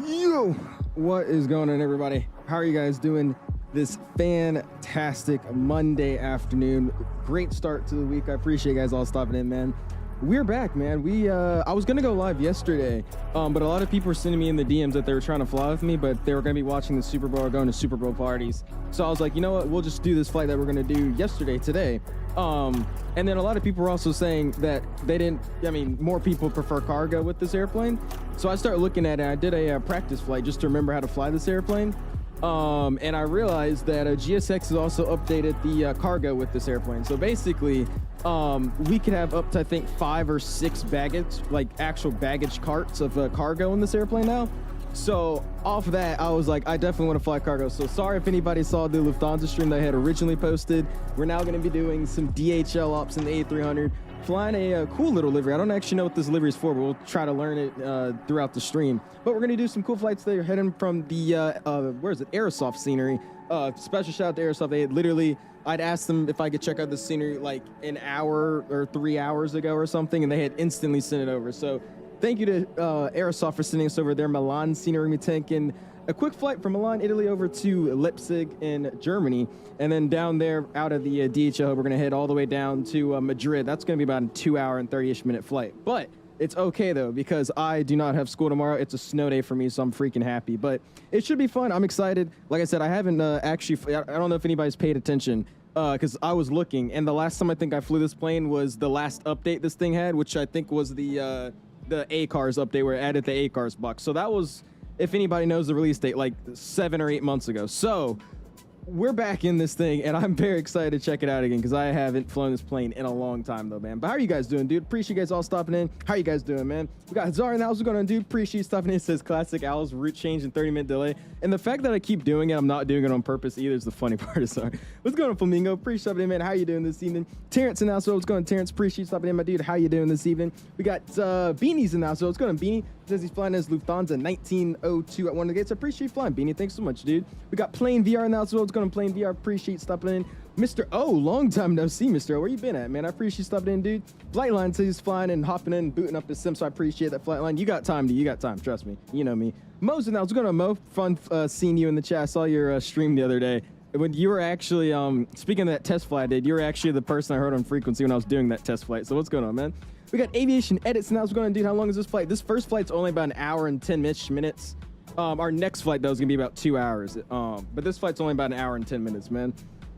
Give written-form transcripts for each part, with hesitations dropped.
Yo, what is going on, everybody? How are you guys doing this fantastic Monday afternoon? Great start to the week. I appreciate you guys all stopping in, man. We're back, man. I was gonna go live yesterday, but a lot of people were sending me in the DMs that they were trying to fly with me, but they were gonna be watching the Super Bowl or going to Super Bowl parties. So I was like, you know what? We'll just do this flight that we're gonna do yesterday, today. And then a lot of people were also saying that they didn't, more people prefer cargo with this airplane. So I started looking at it. I did a practice flight just to remember how to fly this airplane. And I realized that GSX has also updated the cargo with this airplane. So basically, we could have up to, I think, 5 or 6 baggage, like actual baggage carts of cargo in this airplane now. So off that, I was like, I definitely want to fly cargo. So sorry if anybody saw the Lufthansa stream that I had originally posted. We're now going to be doing some DHL ops in the A300, flying a cool little livery. I don't actually know what this livery is for, but we'll try to learn it throughout the stream. But we're going to do some cool flights there, heading from the, Aerosoft scenery. Special shout out to Aerosoft. I'd asked them if I could check out the scenery like an hour or 3 hours ago or something, and they had instantly sent it over. So thank you to Aerosoft for sending us over their Milan scenery. We're taking a quick flight from Milan, Italy, over to Leipzig in Germany. And then down there, out of the DHL, we're going to head all the way down to Madrid. That's going to be about a 2-hour and 30-ish minute flight. But it's okay, though, because I do not have school tomorrow. It's a snow day for me, so I'm freaking happy. But it should be fun. I'm excited. Like I said, I haven't actually, I don't know if anybody's paid attention, because I was looking. And the last time I think I flew this plane was the last update this thing had, which I think was the ACARS update where it added the ACARS box. So that was, if anybody knows the release date, like 7 or 8 months ago. So we're back in this thing, and I'm very excited to check it out again because I haven't flown this plane in a long time, though, man. But how are you guys doing, dude? Appreciate you guys all stopping in. How are you guys doing, man? We got Hazar in the house. What's going on, dude? Appreciate you stopping in. It says classic Owls, route change and 30-minute delay. And the fact that I keep doing it, I'm not doing it on purpose either, is the funny part. Hazar. What's going on, Flamingo? Appreciate you stopping in, man. How you doing this evening? Terrence in the house. What's going on, Terrence? Appreciate you stopping in, my dude. How you doing this evening? We got Beanie's in the house. What's going on, Beanie? Says he's flying as Lufthansa 1902 at one of the gates. I appreciate you flying, Beanie. Thanks so much, dude. We got Plane VR in the house. What's going on, Plane VR? Appreciate you stopping in. Mr. O, long time no see, Mr. O. Where you been at, man? I appreciate you stopping in, dude. Flightline says he's flying and hopping in, booting up his sim, so I appreciate that, Flightline. You got time, dude. You got time. Trust me. You know me. Mo's in the house. What's going on, Mo? Fun seeing you in the chat. I saw your stream the other day. When you were actually, speaking of that test flight I did, you were actually the person I heard on frequency when I was doing that test flight. So what's going on, man? We got Aviation Edits and how's going on, dude? How long is this flight? This first flight's only about an hour and 10-ish minutes. Our next flight, though, is going to be about 2 hours. But this flight's only about an hour and 10 minutes, man.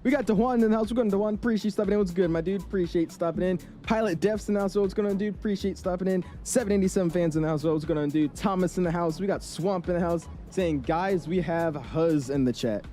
We got DeJuan in the house. We're going to DeJuan. Appreciate stopping in. What's good, my dude? Appreciate stopping in. Pilot Defs in the house. What's going on, dude? Appreciate stopping in. 787 fans in the house. What's going on, dude? Thomas in the house. We got Swamp in the house saying, guys, we have Huz in the chat.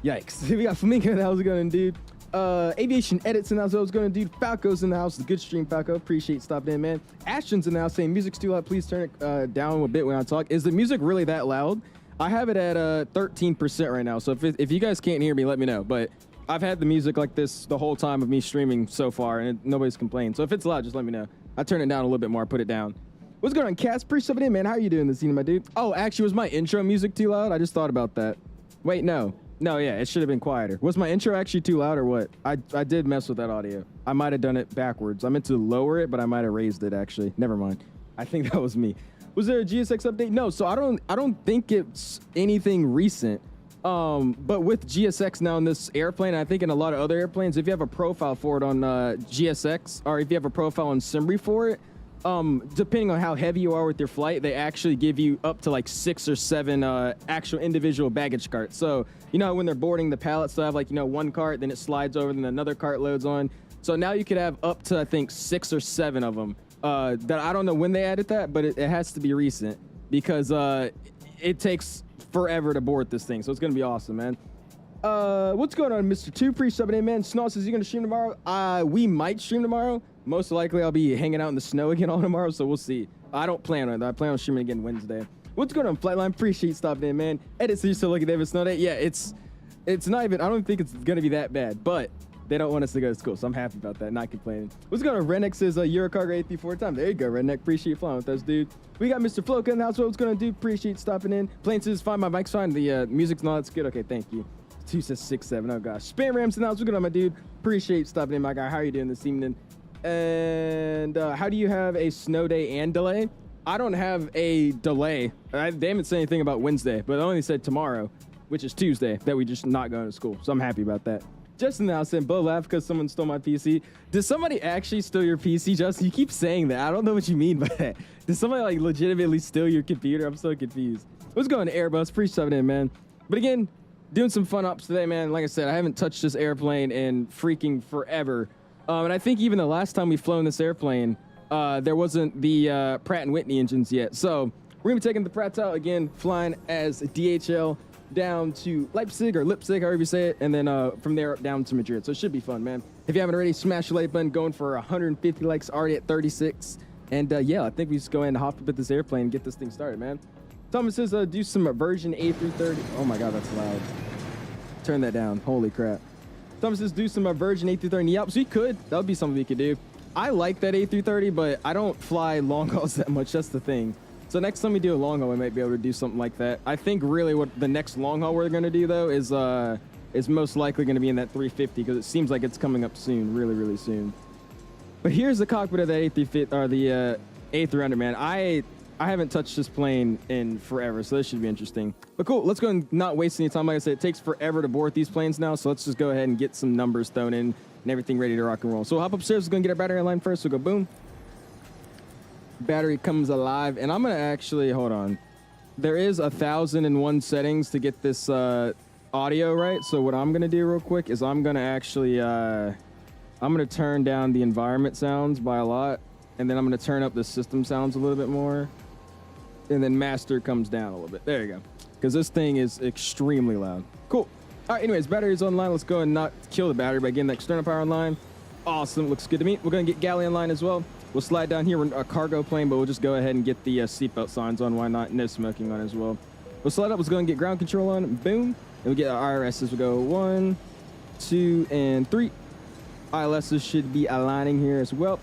Yikes. We got Flamingo in the house. What's going on, dude? Aviation Edits in the house. What's going on, dude? Falco's in the house. Good stream, Falco. Appreciate stopping in, man. Ashton's in the house saying, music's too loud. Please turn it down a bit when I talk. Is the music really that loud? I have it at 13% right now. So if you guys can't hear me, let me know. But I've had the music like this the whole time of me streaming so far, and nobody's complained. So if it's loud, just let me know. I turn it down a little bit more. I put it down. What's going on, Cass? Appreciate stopping in, man. How are you doing this evening, my dude? Oh, actually, was my intro music too loud? I just thought about that. Wait, no. No, yeah, it should have been quieter. Was my intro actually too loud or what? I did mess with that audio. I might have done it backwards. I meant to lower it, but I might have raised it, actually. Never mind. I think that was me. Was there a GSX update? No, so I don't think it's anything recent. But with GSX now in this airplane, I think in a lot of other airplanes, if you have a profile for it on GSX, or if you have a profile on Simbri for it, depending on how heavy you are with your flight, they actually give you up to like 6 or 7 actual individual baggage carts. So, you know, when they're boarding the pallets, they'll have like, you know, one cart, then it slides over, then another cart loads on. So now you could have up to, I think, 6 or 7 of them. That I don't know when they added that, but it has to be recent because it takes forever to board this thing. So it's going to be awesome, man. What's going on, Mr. 2? Pre-subbing in, man. Snow says, you gonna stream tomorrow? We might stream tomorrow. Most likely I'll be hanging out in the snow again all tomorrow, so we'll see. I don't plan on it. I plan on streaming again Wednesday. What's going on, Flightline? Appreciate stopping in, man. Edit, so you're still looking at David Snow Day. Yeah, it's not even, I don't think it's gonna be that bad, but they don't want us to go to school, so I'm happy about that, not complaining. What's going on? Redneck says, Eurocargo 834 time. There you go, Redneck. Appreciate flying with us, dude. We got Mr. Floka in the house. What's going on, dude? Appreciate stopping in. Plane says, fine, my mic's fine. The music's not, that's good. Okay, thank you. 2 says 6-7. Oh, gosh. Spam Rams in the house. What's going on, my dude? Appreciate stopping in, my guy. How are you doing this evening? And how do you have a snow day and delay? I don't have a delay. They haven't said anything about Wednesday, but they only said tomorrow, which is Tuesday, that we just not going to school. So I'm happy about that. Justin now saying, Bo laugh because someone stole my PC. Did somebody actually steal your PC, Justin? You keep saying that. I don't know what you mean by that. Did somebody like legitimately steal your computer? I'm so confused. What's going on, Airbus? Appreciate it, man. But again, doing some fun ops today, man. Like I said, I haven't touched this airplane in freaking forever. And I think even the last time we've flown this airplane, there wasn't the Pratt & Whitney engines yet. So we're going to be taking the Pratts out again, flying as DHL down to Leipzig or Leipzig, however you say it, and then from there down to Madrid. So it should be fun, man. If you haven't already, smash the like button. Going for 150 likes, already at 36. And yeah, I think we just go ahead and hop up at this airplane and get this thing started, man. Thomas says, do some version A330. Oh my God, that's loud. Turn that down. Holy crap. Thomas says, do some version A330. Yep, so we could. That would be something we could do. I like that A330, but I don't fly long hauls that much. That's the thing. So next time we do a long haul, we might be able to do something like that. I think really what the next long haul we're going to do, though, is most likely going to be in that 350 because it seems like it's coming up soon, really, really soon. But here's the cockpit of the A350 or the A300, man. I haven't touched this plane in forever, so this should be interesting. But cool, let's go and not waste any time. Like I said, it takes forever to board these planes now, so let's just go ahead and get some numbers thrown in and everything ready to rock and roll. So we'll hop upstairs. We're going to get our battery line first. We'll go boom. Battery comes alive, and I'm gonna actually hold on. There is 1,001 settings to get this audio right. So what I'm gonna do real quick is I'm gonna actually I'm gonna turn down the environment sounds by a lot, and then I'm gonna turn up the system sounds a little bit more, and then master comes down a little bit. There you go, because this thing is extremely loud. Cool. All right, anyways, battery's online. Let's go and not kill the battery by getting the external power online. Awesome, looks good to me. We're gonna get galley online as well. We'll slide down here. We're a cargo plane, but we'll just go ahead and get the seatbelt signs on. Why not? No smoking on as well. We'll slide up. Let's go and get ground control on. Boom. And we get our IRSs. We go 1, 2, and 3. ILSs should be aligning here as well.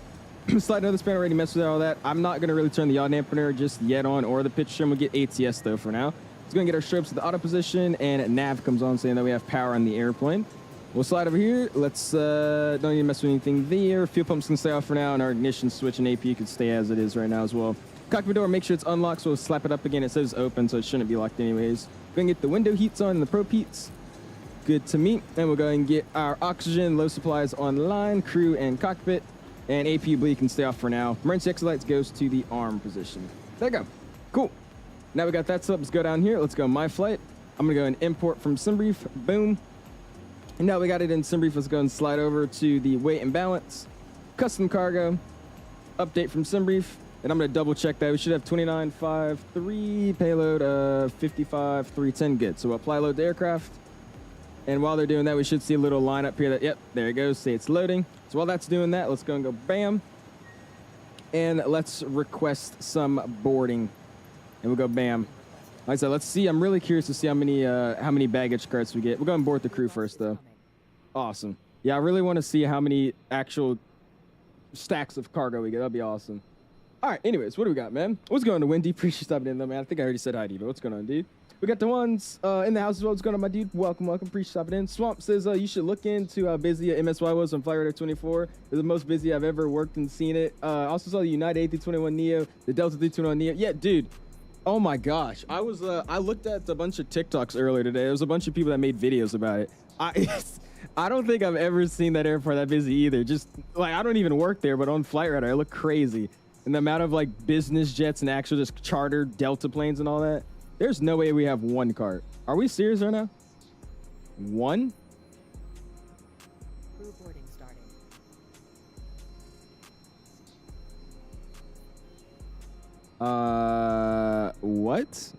Slide another span already messed with all that. I'm not going to really turn the yaw dampener just yet on or the pitch trim. We'll get ATS though for now. Let's go and get our strobes to the auto position, and nav comes on saying that we have power on the airplane. We'll slide over here. Let's don't need to mess with anything there. Fuel pumps can stay off for now, and our ignition switch and AP can stay as it is right now as well. Cockpit door, make sure it's unlocked, so we'll slap it up again. It says open, so it shouldn't be locked anyways. Gonna get the window heats on and the probe heats. Good to me. And we'll go and get our oxygen, low supplies online, crew and cockpit, and AP bleed can stay off for now. Emergency exit lights goes to the arm position. There you go. Cool. Now we got that set up. Let's go down here. Let's go my flight. I'm gonna go and import from SimBrief. Boom. And now we got it in SimBrief. Let's go and slide over to the weight and balance, custom cargo, update from SimBrief, and I'm going to double check that. We should have 29.53 payload, 55.310. Good. So we'll apply load to aircraft. And while they're doing that, we should see a little line up here that, yep, there it goes. Say it's loading. So while that's doing that, let's go and go bam. And let's request some boarding. And we'll go bam. Like I said, let's see. I'm really curious to see how many baggage carts we get. We'll go and board the crew first, though. Awesome. Yeah, I really want to see how many actual stacks of cargo we get. That'd be awesome. All right, anyways, what do we got, man? What's going on, Wendy? Appreciate you stopping in, though, man. I think I already said hi to you, but what's going on, dude? We got the ones in the house as well. What's going on, my dude? Welcome. Appreciate you stopping in. Swamp says you should look into how busy MSY was on Flight Radar 24. It's the most busy I've ever worked and seen it. Also saw the United A321neo, the Delta 321neo. Yeah, dude. Oh my gosh, I looked at a bunch of TikToks earlier today. There was a bunch of people that made videos about it. I don't think I've ever seen that airport that busy either. Just like, I don't even work there, but on Flight Radar, it looked crazy. And the amount of like business jets and actual just chartered Delta planes and all that. There's no way we have one cart. Are we serious right now? One? Crew boarding starting. What?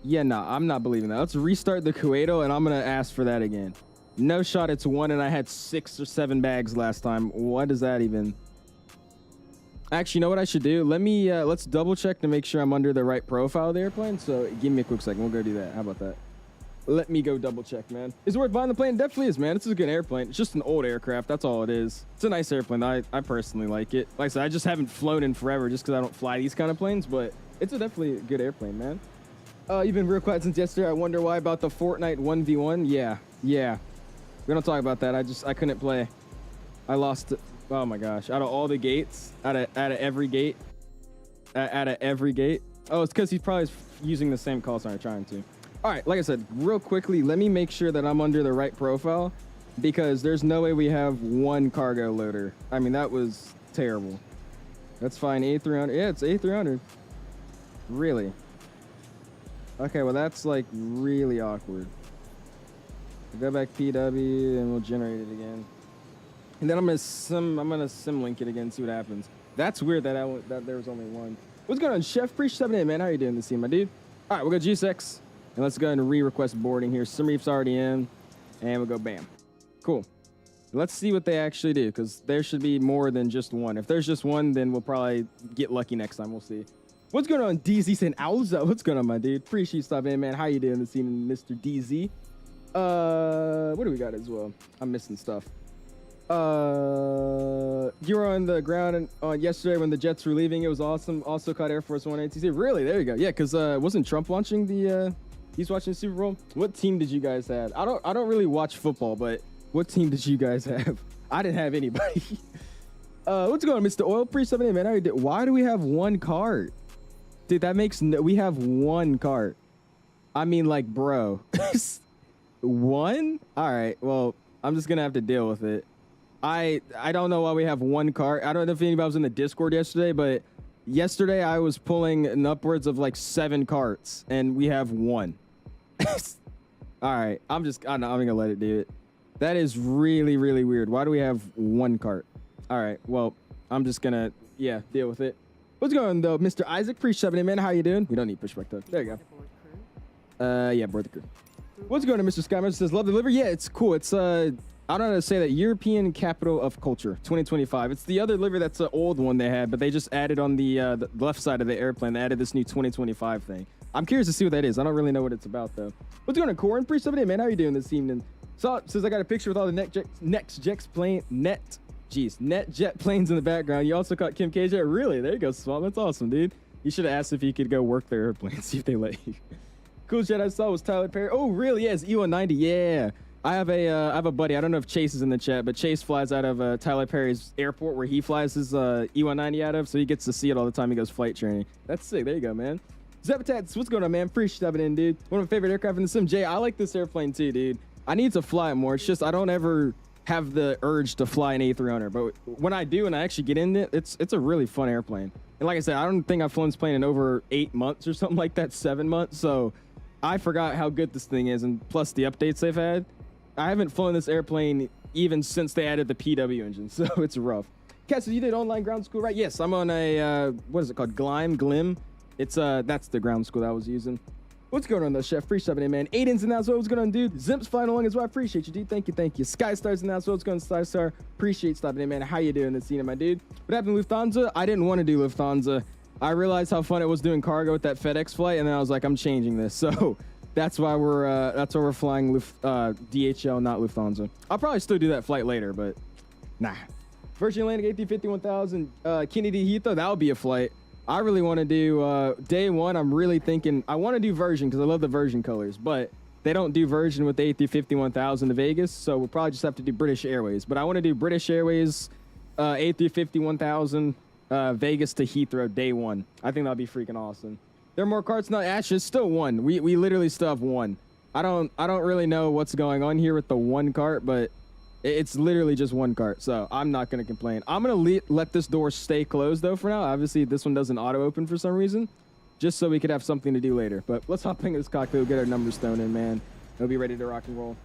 Yeah, no, I'm not believing that. Let's restart the 𝐕𝐿 and I'm going to ask for that again. No shot it's 1 and I had 6 or 7 bags last time. What is that even? Actually, you know what I should do? Let's double check to make sure I'm under the right profile of the airplane. So give me a quick second. We'll go do that. How about that? Let me go double check, man. Is it worth buying the plane? It definitely is, man. It's a good airplane. It's just an old aircraft. That's all it is. It's a nice airplane. I personally like it. Like I said, I just haven't flown in forever just because I don't fly these kind of planes, but it's definitely a good airplane, man. You've been real quiet since yesterday. I wonder why about the Fortnite 1v1. Yeah. We don't talk about that. I couldn't play. I lost it. Oh my gosh. Out of all the gates, out of every gate. Oh, it's because he's probably using the same call sign, trying to. All right, like I said, real quickly, let me make sure that I'm under the right profile because there's no way we have 1 cargo loader. I mean, that was terrible. That's fine. A300. Yeah, it's A300. Really? Okay, well, that's like really awkward. Go back PW and we'll generate it again. And then I'm gonna sim link it again, see what happens. That's weird that there was only 1. What's going on, Chef? Appreciate it, man. How you doing this evening, my dude? All right, we'll go G6. And let's go ahead and re-request boarding here. Simreef's already in. And we'll go bam. Cool. Let's see what they actually do, because there should be more than just 1. If there's just 1, then we'll probably get lucky next time. We'll see. What's going on, DZ saying 𝐷𝙬𝙆? What's going on, my dude? Appreciate you stopping in, man. How you doing this evening, Mr. DZ? What do we got as well? I'm missing stuff. You were on the ground on yesterday when the jets were leaving. It was awesome. Also caught Air Force One ATC. Really? There you go. Yeah, because wasn't Trump launching the... He's watching the Super Bowl. What team did you guys have? I don't really watch football, but what team did you guys have? I didn't have anybody. What's going on, Mr. Oil? Pre-78, man. How you doing? Why do we have 1 cart? Dude, that makes no... We have 1 cart. I mean, like, bro. 1? All right. Well, I'm just gonna have to deal with it. I don't know why we have 1 cart. I don't know if anybody was in the Discord yesterday, but yesterday I was pulling in upwards of like 7 carts, and we have 1. All right. I'm gonna let it do it. That is really, really weird. Why do we have 1 cart? All right. Well, I'm just gonna, deal with it. What's going on, though, Mr. Isaac? Pre-7, man. How you doing? We don't need pushback, though. There you go. Yeah, board the crew. What's going on, Mr. Skyman? Says, love delivery. Yeah, it's cool. It's, I don't know how to say that. European Capital of Culture, 2025. It's the other livery that's an old one they had, but they just added on the left side of the airplane. They added this new 2025 thing. I'm curious to see what that is. I don't really know what it's about, though. What's going on, Corin? Pre-7, man. How you doing this evening? So, says I got a picture with all the net jet planes in the background. You also caught 𝐔𝐃𝐃𝐁. Really? There you go, Swamp. That's awesome, dude. You should have asked if you could go work their airplane, see if they let you. Cool shit I saw was Tyler Perry. Oh, really? Yes, E190. Yeah. I have a buddy. I don't know if Chase is in the chat, but Chase flies out of Tyler Perry's airport where he flies his E190 out of, so he gets to see it all the time he goes flight training. That's sick. There you go, man. Zepatats, what's going on, man? Appreciate stepping in, dude. One of my favorite aircraft in the sim. Jay, I like this airplane too, dude. I need to fly it more. It's just I don't ever have the urge to fly an A300, but when I do and I actually get in it, it's a really fun airplane. And like I said, I don't think I've flown this plane in over 8 months or something like that, 7 months. So I forgot how good this thing is, and plus the updates they've had. I haven't flown this airplane even since they added the PW engine, so it's rough. Kat, so you did online ground school, right? Yes, I'm on a, what is it called? 𝐸𝐼. It's, that's the ground school that I was using. What's going on, though, Chef? Appreciate it, man. Aiden's in that as well. What's going on, dude? Zimp's flying along as well. I appreciate you, dude. Thank you. Skystar's in that as well. What's going on, Skystar? Appreciate stopping in, man. How you doing this evening, my dude? What happened to Lufthansa? I didn't want to do Lufthansa. I realized how fun it was doing cargo with that FedEx flight, and then I was like, I'm changing this. So that's why we're flying DHL, not Lufthansa. I'll probably still do that flight later, but nah. Virgin Atlantic A350-1000 Kennedy Heathrow, that would be a flight. I really want to do day 1. I'm really thinking I want to do Virgin because I love the Virgin colors, but they don't do Virgin with the A350-1000 to Vegas, so we'll probably just have to do British Airways. But I want to do British Airways A350-1000 Vegas to Heathrow day 1. I think that'd be freaking awesome. There are more carts now. Actually, it's still 1. We literally still have 1. I don't really know what's going on here with the 1 cart, but it's literally just 1 cart, so I'm not going to complain. I'm going to let this door stay closed, though, for now. Obviously, this one doesn't auto-open for some reason, just so we could have something to do later. But let's hop into this cockpit. We'll get our numbers thrown in, man. We'll be ready to rock and roll.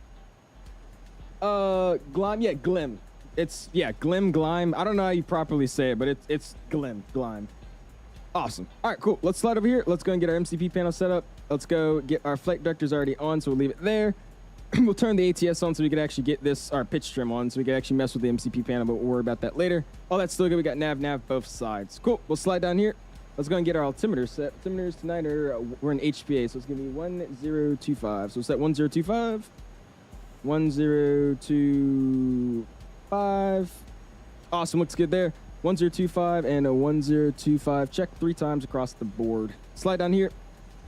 𝐸𝐼. Yeah, 𝐸𝐼. It's, yeah, 𝐸𝐼. I don't know how you properly say it, but it's 𝐸𝐼. Awesome. All right, cool. Let's slide over here. Let's go and get our MCP panel set up. Let's go get our flight directors already on, so we'll leave it there. We'll turn the ATS on so we can actually get this, our pitch trim on, so we can actually mess with the MCP panel, but we'll worry about that later. All that's still good. We got nav both sides. Cool. We'll slide down here. Let's go and get our altimeter set. Altimeters tonight are, we're in HPA, so it's going to be 1025. So we'll set 1025. 1025. Awesome. Looks good there. 1025 and a 1025. Check 3 times across the board. Slide down here.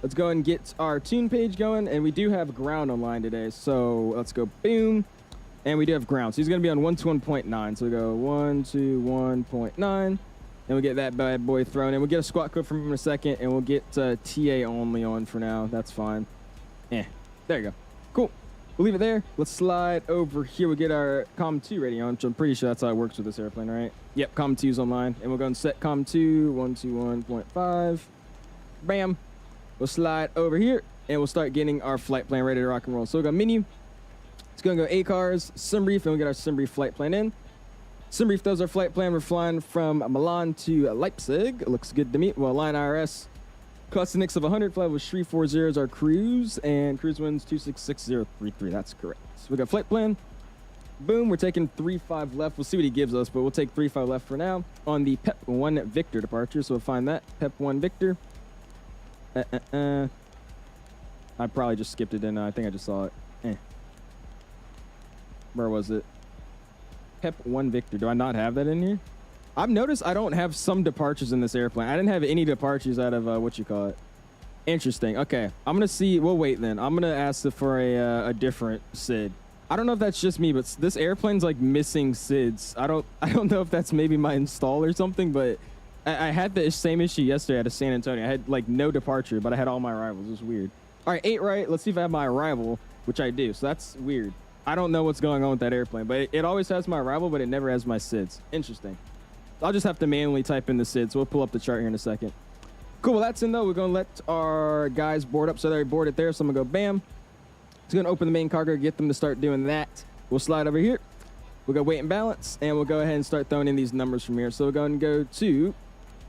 Let's go and get our tune page going, and we do have ground online today, so let's go boom, and we do have ground, so he's going to be on 121.9, so we go 121.9, and we'll get that bad boy thrown in. We'll get a squawk code from him in a second, and we'll get TA only on for now. That's fine. There you go. Cool. We'll leave it there. Let's slide over here. We'll get our COM2 ready on, which I'm pretty sure that's how it works with this airplane, right? Yep, COM2's online, and we'll go and set COM2 121.5. Bam. We'll slide over here, and we'll start getting our flight plan ready to rock and roll. So we'll go menu. It's going to go ACARS, SimBrief, and we'll get our SimBrief flight plan in. SimBrief does our flight plan. We're flying from Milan to Leipzig. It looks good to me. Well, line IRS. Scenic of 100. Flight with 340 is our cruise, and cruise winds 266033. That's correct. So we got flight plan. Boom. We're taking 35 left. We'll see what he gives us, but we'll take 35 left for now on the PEP 1 Victor departure. So we'll find that. PEP 1 Victor. I probably just skipped it, didn't I? I think I just saw it. Where was it? PEP 1 Victor. Do I not have that in here? I've noticed I don't have some departures in this airplane. I didn't have any departures out of, what you call it. Interesting. Okay. I'm going to see. We'll wait then. I'm going to ask for a different SID. I don't know if that's just me, but this airplane's like missing SIDs. I don't know if that's maybe my install or something, but I had the same issue yesterday out of San Antonio. I had like no departure, but I had all my arrivals. It was weird. All right, 8 right. Let's see if I have my arrival, which I do. So that's weird. I don't know what's going on with that airplane, but it always has my arrival, but it never has my SIDs. Interesting. I'll just have to manually type in the SIDs. We'll pull up the chart here in a second. Cool. Well, that's in though. We're going to let our guys board up. So they already boarded there. So I'm going to go bam. It's going to open the main cargo, get them to start doing that. We'll slide over here. We'll go weight and balance, and we'll go ahead and start throwing in these numbers from here. So we'll go and go to...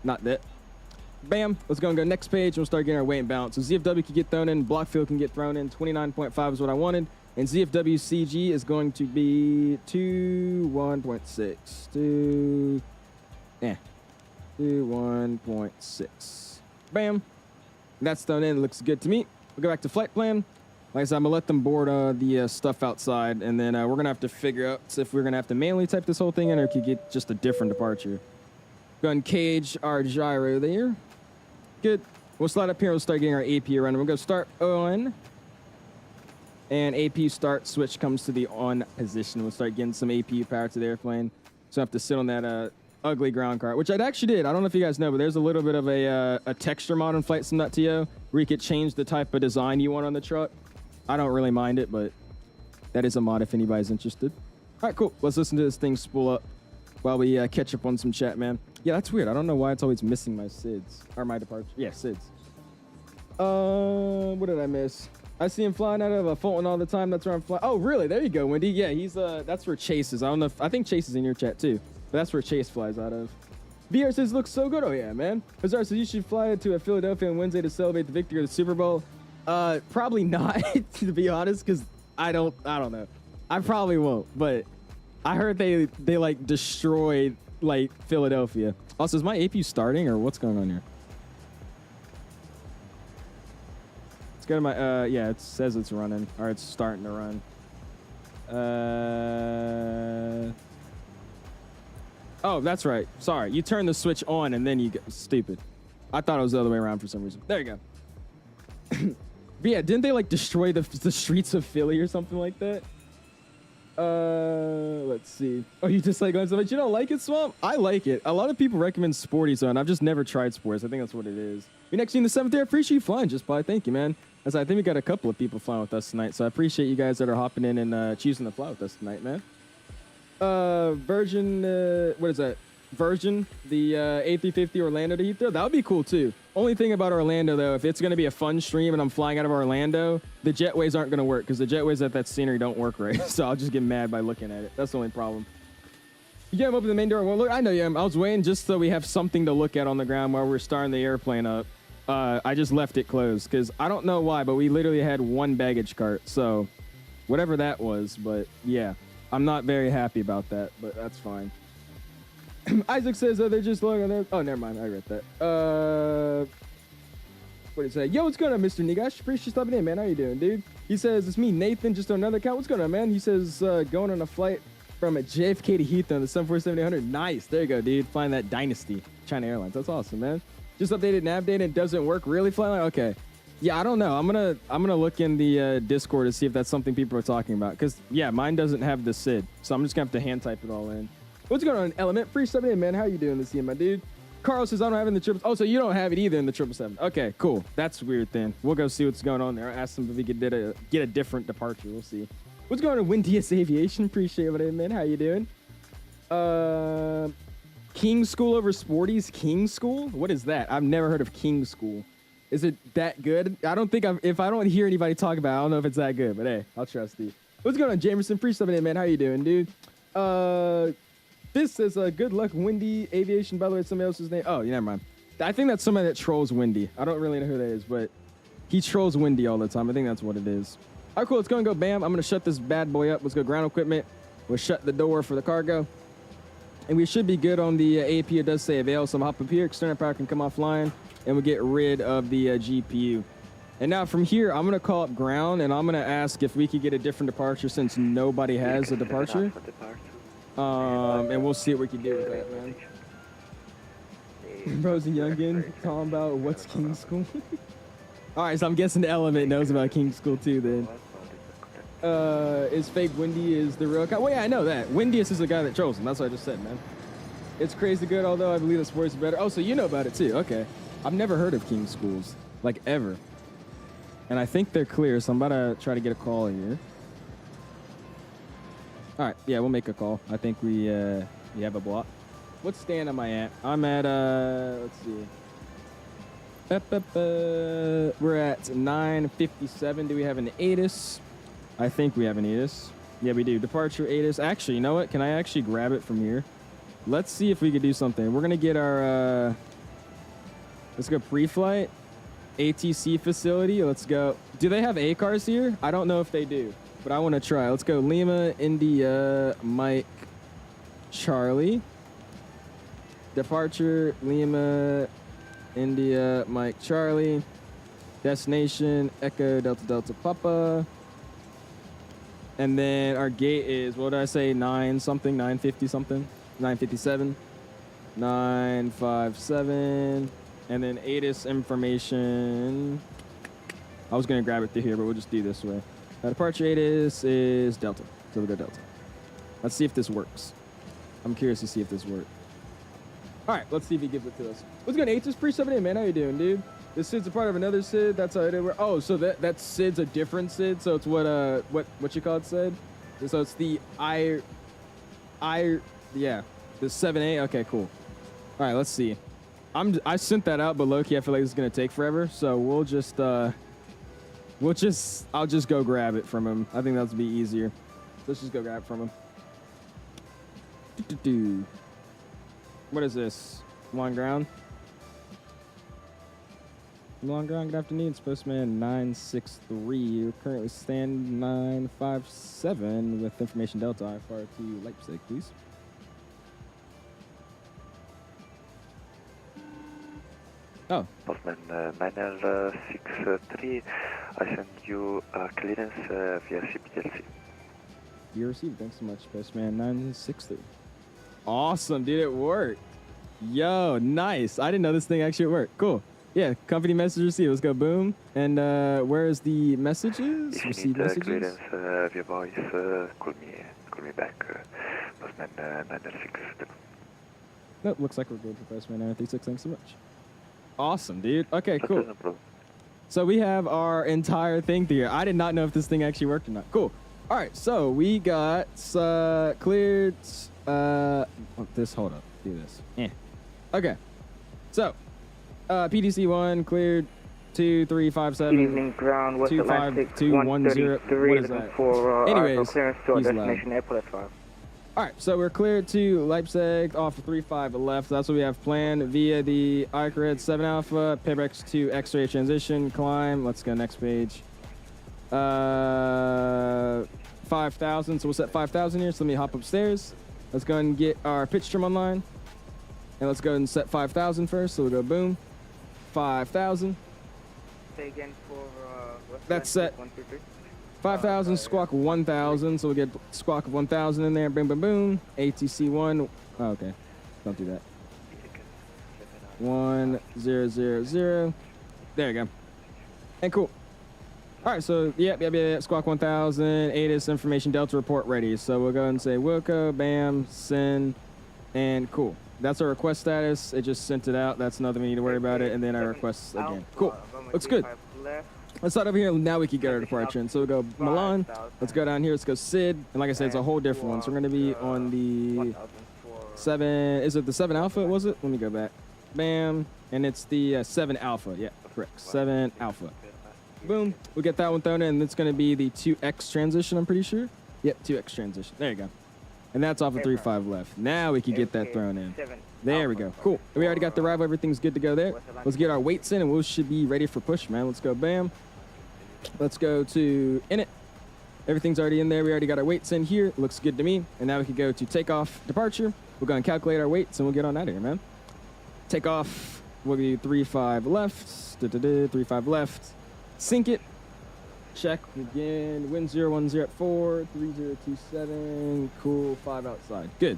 Not that. Bam. Let's go and go next page, and we'll start getting our weight and balance. So ZFW can get thrown in. Block fuel can get thrown in. 29.5 is what I wanted. And ZFW CG is going to be 21.6. 21.6. Bam. That's thrown in. It looks good to me. We'll go back to flight plan. Like I said, I'm going to let them board the stuff outside, and then we're going to have to figure out if we're going to have to manually type this whole thing in or could get just a different departure. Go ahead and cage our gyro there. Good. We'll slide up here. We'll start getting our AP running. We're going to start on. And AP start switch comes to the on position. We'll start getting some AP power to the airplane. So I have to sit on that ugly ground cart, which I actually did. I don't know if you guys know, but there's a little bit of a texture mod on FlightSim.to where you could change the type of design you want on the truck. I don't really mind it, but that is a mod if anybody's interested. All right, cool. Let's listen to this thing spool up while we catch up on some chat, man. Yeah, that's weird. I don't know why it's always missing my SIDs. Or my departure. Yeah, SIDs. What did I miss? I see him flying out of Fulton all the time. That's where I'm flying. Oh, really? There you go, Wendy. Yeah, he's that's where Chase is. I don't know if, I think Chase is in your chat too. But that's where Chase flies out of. VR says looks so good. Oh yeah, man. Bizarre says you should fly to Philadelphia on Wednesday to celebrate the victory of the Super Bowl. Probably not, to be honest, because I don't know. I probably won't, but I heard they like destroyed like Philadelphia. Also, is my AP starting or what's going on here? Let's go to my yeah, it says it's running or it's starting to run. Oh, that's right. Sorry, you turn the switch on and then you get stupid. I thought it was the other way around for some reason. There you go. But yeah, didn't they like destroy the streets of Philly or something like that? Let's see. Oh, you just like going so much. You don't like it, Swamp? I like it. A lot of people recommend Sporty Zone. I've just never tried sports. I think that's what it is. You're next in the 7th air. Appreciate you flying, just by. Thank you, man. As I think we got a couple of people flying with us tonight, so I appreciate you guys that are hopping in and choosing to fly with us tonight, man. Virgin, what is that? Virgin, the A350 Orlando to Heathrow. That would be cool too. Only thing about Orlando though, if it's going to be a fun stream and I'm flying out of Orlando, the jetways aren't going to work because the jetways at that scenery don't work right. So I'll just get mad by looking at it. That's the only problem. You get him open the main door. Well, look, I know you. I was waiting just so we have something to look at on the ground while we're starting the airplane up. I just left it closed because I don't know why, but we literally had one baggage cart. So whatever that was, but yeah, I'm not very happy about that, but that's fine. Isaac says they're just looking at. Oh, never mind. I read that. What did he say? Yo, what's going on, Mr. Nigash? Appreciate you stopping in, man. How you doing, dude? He says, it's me, Nathan, just on another account. What's going on, man? He says, going on a flight from a JFK to Heathrow on the 747-800. Nice. There you go, dude. Flying that Dynasty China Airlines. That's awesome, man. Just updated nav data and doesn't work. Really, flying? Okay. Yeah, I don't know. I'm gonna look in the Discord to see if that's something people are talking about. Because, yeah, mine doesn't have the SID. So I'm just going to have to hand type it all in. What's going on, Element? Free stepping in, man. How you doing this year, my dude? Carl says, I don't have it in the triple. Oh, so you don't have it either in the 777. Okay, cool. That's weird then. We'll go see what's going on there. I'll ask him if he could get a different departure. We'll see. What's going on, Windiest Aviation? Appreciate it, man. How you doing? King School over Sporties? King School? What is that? I've never heard of King School. Is it that good? I don't think if I don't hear anybody talk about it, I don't know if it's that good, but hey, I'll trust you. What's going on, Jamerson? Free stuff in, man. How you doing, dude? This says, good luck, Windy Aviation. By the way, it's somebody else's name. Oh, yeah, never mind. I think that's somebody that trolls Windy. I don't really know who that is, but he trolls Windy all the time. I think that's what it is. All right, cool. Let's go and go bam. I'm going to shut this bad boy up. Let's go ground equipment. We'll shut the door for the cargo. And we should be good on the AP. It does say avail. So I'm hop up here. External power can come offline. And we'll get rid of the GPU. And now from here, I'm going to call up ground. And I'm going to ask if we could get a different departure since nobody has a departure. And we'll see what we can do with that, man. Bros and Youngin talking about what's King School. All right, so I'm guessing the Element knows about King School too then. Is fake Windy is the real guy? Well, yeah, I know that. Windiest is the guy that trolls him. That's what I just said, man. It's crazy good, although I believe the sports is better. Oh, so you know about it too. Okay. I've never heard of King Schools, like ever. And I think they're clear, so I'm about to try to get a call here. All right, yeah, we'll make a call. I think we have a block. What stand am I at? I'm at, let's see. We're at 957. Do we have an ATIS? I think we have an ATIS. Yeah, we do. Departure ATIS. Actually, you know what? Can I actually grab it from here? Let's see if we could do something. We're going to get our, let's go pre-flight. ATC facility. Let's go. Do they have ACARs here? I don't know if they do. But I want to try. Let's go Lima, India, Mike, Charlie. Departure, Lima, India, Mike, Charlie. Destination, Echo, Delta, Delta, Papa. And then our gate is, what did I say, 9 something, 950 something? 957. 957. And then ATIS information. I was going to grab it through here, but we'll just do this way. Departure ATIS is Delta. So we'll go Delta. Let's see if this works. I'm curious to see if this works. All right, let's see if he gives it to us. What's good, ATIS pre-7 man? How you doing, dude? This SID's a part of another SID. That's how it is. Oh, so that SID's a different SID. So it's what you call it SID. So it's the the 7A. Okay, cool. All right, let's see. I sent that out, but low-key, I feel like this is gonna take forever. So we'll just I'll just go grab it from him. I think that'll be easier. Let's just go grab it from him. What is this? Long ground? Long ground, good afternoon. Postman 963. You're currently stand 957 with information Delta IFR to Leipzig, please. Oh. Postman 9L63. I send you clearance via CPTLC. You received. Thanks so much, Postman 963. Awesome, dude. It worked. Yo, nice. I didn't know this thing actually worked. Cool. Yeah, company message received. Let's go, boom. And where is the messages? If you Receive need messages. clearance via voice, call me back. Postman 9L6. Nope, looks like we're good for Postman 936. Thanks so much. Awesome, dude. Okay, cool. No problem. So we have our entire thing here. I did not know if this thing actually worked or not. Cool. All right, so we got cleared. Hold up. Do this. Okay. So, PDC 1 cleared 2357. Good evening, ground. West Atlantic 25210. What is that? For anyways, clearance to our he's destination loud. airport at 5. All right, so we're cleared to Leipzig off of 35 left. That's what we have planned via the 𝐕𝐿 7 Alpha, Payback to X-ray transition, climb. Let's go next page. 5,000, so we'll set 5,000 here. So let me hop upstairs. Let's go and get our pitch trim online. And let's go and set 5,000 first. So we'll go boom, 5,000. Say again for That's set. 5,000, squawk 1,000. So we'll get squawk of 1,000 in there. Boom, boom, boom. ATC 1. Oh, okay. Don't do that. 1000. There you go. And cool. All right, so yep. Squawk 1,000. ATIS information Delta report ready. So we'll go and say Wilco, bam, send, and cool. That's our request status. It just sent it out. That's nothing we need to worry about it. And then our requests again. Cool. Looks good. Let's start over here. Now we can get our departure in. So we'll go Milan. Let's go down here. Let's go Sid. And like I said, it's a whole different one. So we're going to be on the 7. Is it the 7 Alpha? Was it? Let me go back. Bam. And it's the 7 Alpha. Yeah, correct. 7 Alpha. Boom. We'll get that one thrown in. It's going to be the 2X transition, I'm pretty sure. Yep, 2X transition. There you go. And that's off of 35 left. Now we can get that thrown in. There we go. Cool. We already got the arrival. Everything's good to go there. Let's get our weights in and we should be ready for push, man. Let's go. Bam. Let's go to init. Everything's already in there. We already got our weights in here. Looks good to me. And now we can go to takeoff, departure. We're going to calculate our weights and we'll get on out of here, man. Takeoff will be 35 left. 35 left. Sync it. Check again. Wind 010 at 4. 3027. Cool. 5 outside. Good.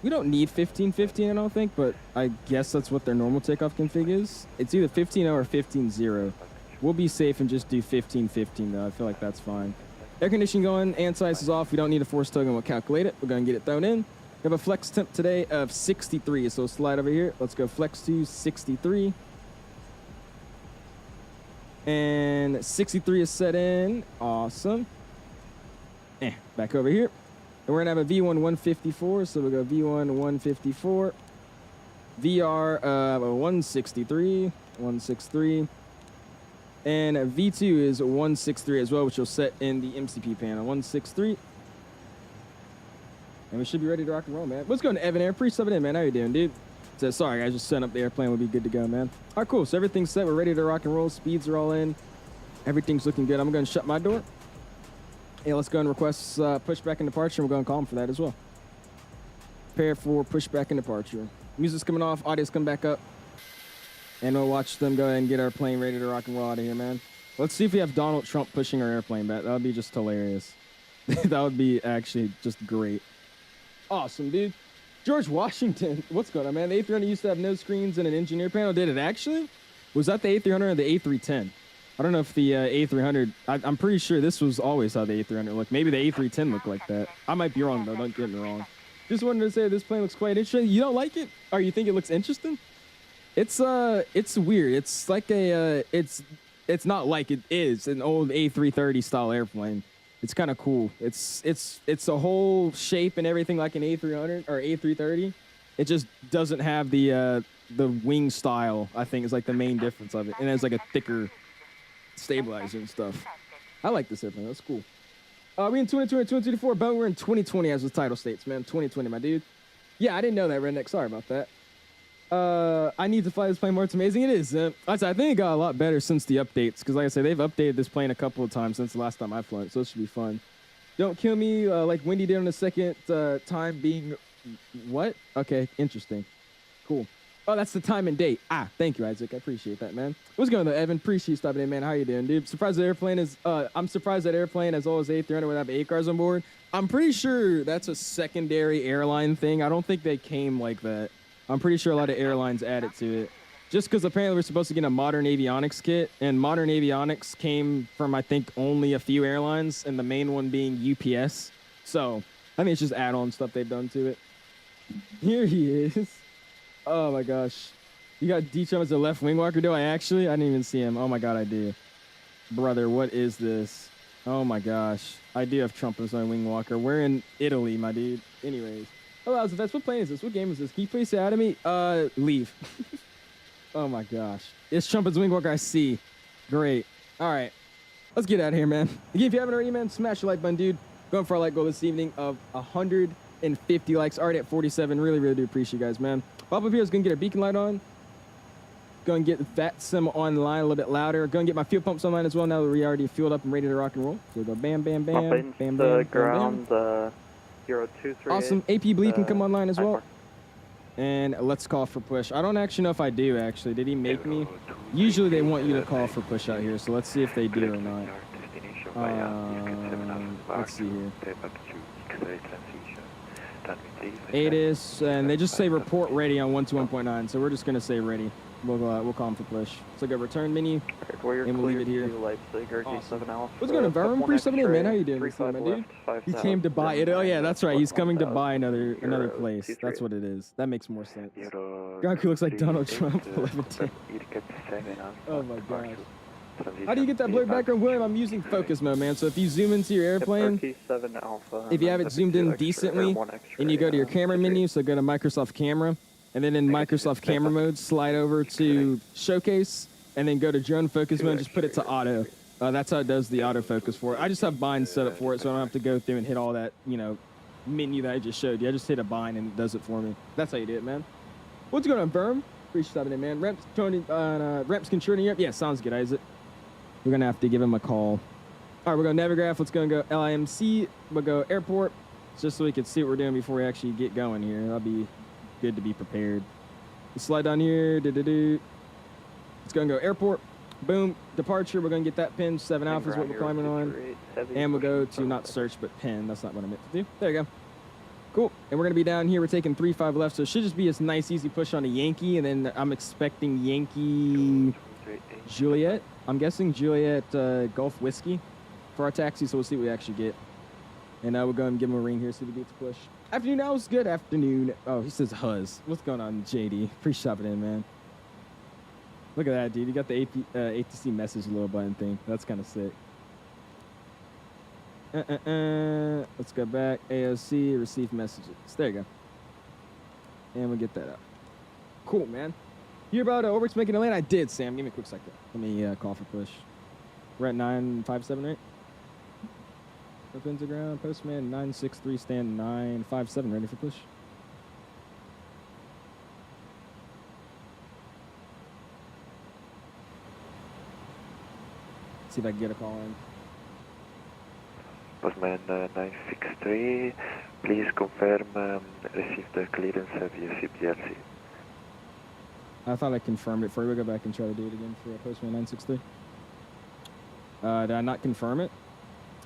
We don't need 1515, I don't think, but I guess that's what their normal takeoff config is. It's either 15.0 or 15.0. We'll be safe and just do 1515 though. I feel like that's fine. Air conditioning going, anti-ice is off. We don't need a force token. We'll calculate it. We're going to get it thrown in. We have a flex temp today of 63. So slide over here. Let's go flex to 63. And 63 is set in. Awesome. Back over here. And we're going to have a V1 154. So we'll go V1 154. VR 163. 163. And V2 is 163 as well, which will set in the MCP panel. 163. And we should be ready to rock and roll, man. Let's go to Evan Air. Pre-subbing in, man. How you doing, dude? So, sorry, guys. Just setting up the airplane. We'll be good to go, man. All right, cool. So everything's set. We're ready to rock and roll. Speeds are all in. Everything's looking good. I'm going to shut my door. Yeah, let's go and request pushback and departure. We're going to call them for that as well. Prepare for pushback and departure. Music's coming off. Audio's coming back up. And we'll watch them go ahead and get our plane ready to rock and roll out of here, man. Let's see if we have Donald Trump pushing our airplane back. That would be just hilarious. That would be actually just great. Awesome, dude. George Washington. What's going on, man? The A300 used to have no screens and an engineer panel. Did it actually? Was that the A300 or the A310? I don't know if the A300... I'm pretty sure this was always how the A300 looked. Maybe the A310 looked like that. I might be wrong, though. Don't get me wrong. Just wanted to say this plane looks quite interesting. You don't like it? Or you think it looks interesting? It's weird. It's like a it's not like it is an old A330 style airplane. It's kind of cool. It's a whole shape and everything like an A300 or A330. It just doesn't have the wing style. I think is like the main difference of it, and it has like a thicker stabilizer and stuff. I like this airplane. That's cool. We in 2020, 2024, but we're in 2020 as the title states, man. 2020, my dude. Yeah, I didn't know that, Redneck. Sorry about that. I need to fly this plane more. It's amazing. It is. I think it got a lot better since the updates. Because like I said, they've updated this plane a couple of times since the last time I've flown it. So it should be fun. Don't kill me like Wendy did on the second time being... What? Okay, interesting. Cool. Oh, that's the time and date. Thank you, Isaac. I appreciate that, man. What's going on, Evan? Appreciate you stopping in, man. How you doing, dude? Surprised the airplane is... I'm surprised that airplane, as well as A300, would have 8 cars on board. I'm pretty sure that's a secondary airline thing. I don't think they came like that. I'm pretty sure a lot of airlines added to it. Just because apparently we're supposed to get a modern avionics kit, and modern avionics came from, I think, only a few airlines, and the main one being UPS. So, I think it's just add-on stuff they've done to it. Here he is. Oh, my gosh. You got D-Chum as a left wing walker? Do I actually? I didn't even see him. Oh, my God, I do. Brother, what is this? Oh, my gosh. I do have Trump as my wing walker. We're in Italy, my dude. Anyways. Oh, that's what plane is this? What game is this? Can you please say out of me? Leave. Oh my gosh. It's Trump as wing walker. I see. Great. All right. Let's get out of here, man. Again, if you haven't already, man, smash the like button, dude. Going for a like goal this evening of 150 likes. Already at 47. Really, really do appreciate you guys, man. Pop up here is going to get a beacon light on. Going to get VATSIM online a little bit louder. Going to get my fuel pumps online as well now that we already fueled up and ready to rock and roll. So we'll go bam, bam, bam, bam, bam, bam, ground, bam. 0238. Awesome. AP Bleed can come online as well. And let's call for push. I don't actually know if I do, actually. Did he make me? Usually they want you to call for push out here, so let's see if they do or not. Let's see here. It is, and they just say report ready on 121.9, so we're just going to say ready. We'll call him for push. So go return menu, and we'll leave it here. Leipzig, Awesome. What's going on, Verm? 378, man. How you doing this evening, dude? He came to buy it. Oh, yeah, that's right. He's coming to buy another place. That's what it is. That makes more sense. Goku looks like Donald Trump. 1110. Oh, my gosh. How do you get that blurred background, William? I'm using focus mode, man. So if you zoom into your airplane, if you have it zoomed in decently, and you go to your camera menu, so go to Microsoft Camera, and then in Microsoft Camera mode, slide over to Showcase, and then go to drone focus mode, just put it to auto. That's how it does the autofocus for it. I just have bind set up for it, so I don't have to go through and hit all that, you know, menu that I just showed you. I just hit a bind and it does it for me. That's how you do it, man. What's going on, Verm? Appreciate it, man. Reps contributing up. Yeah, sounds good, Isaac. We're going to have to give him a call. All right, we're going to Navigraph. Let's go and go LIMC. We'll go airport, just so we can see what we're doing before we actually get going here. That'll be good to be prepared. Let's slide down here. Let's go and go airport. Boom. Departure. We're going to get that pin. 7 Alpha is what we're climbing on. And we'll go to not search, but pin. That's not what I meant to do. There you go. Cool. And we're going to be down here. We're taking 3-5 left, so it should just be a nice, easy push on a Yankee. And then I'm expecting Yankee Juliet. I'm guessing Juliet Gulf Whiskey for our taxi, so we'll see what we actually get. And we'll go and give him a ring here, see if we get to push. Afternoon, that was good afternoon. Oh, he says Huzz. What's going on, JD? Appreciate it in, man. Look at that, dude. You got the ATC message little button thing. That's kind of sick. Let's go back. AOC, receive messages. There you go. And we'll get that up. Cool, man. You hear about Orbix making a land? I did, Sam. Give me a quick second. Let me call for push. We're at 957, right? Opens the ground. Postman 963, stand 957, ready for push. See if I can get a call in. Postman 963, please confirm received the clearance via CBLC. I thought I confirmed it for you. We'll go back and try to do it again for Postman 963. Did I not confirm it?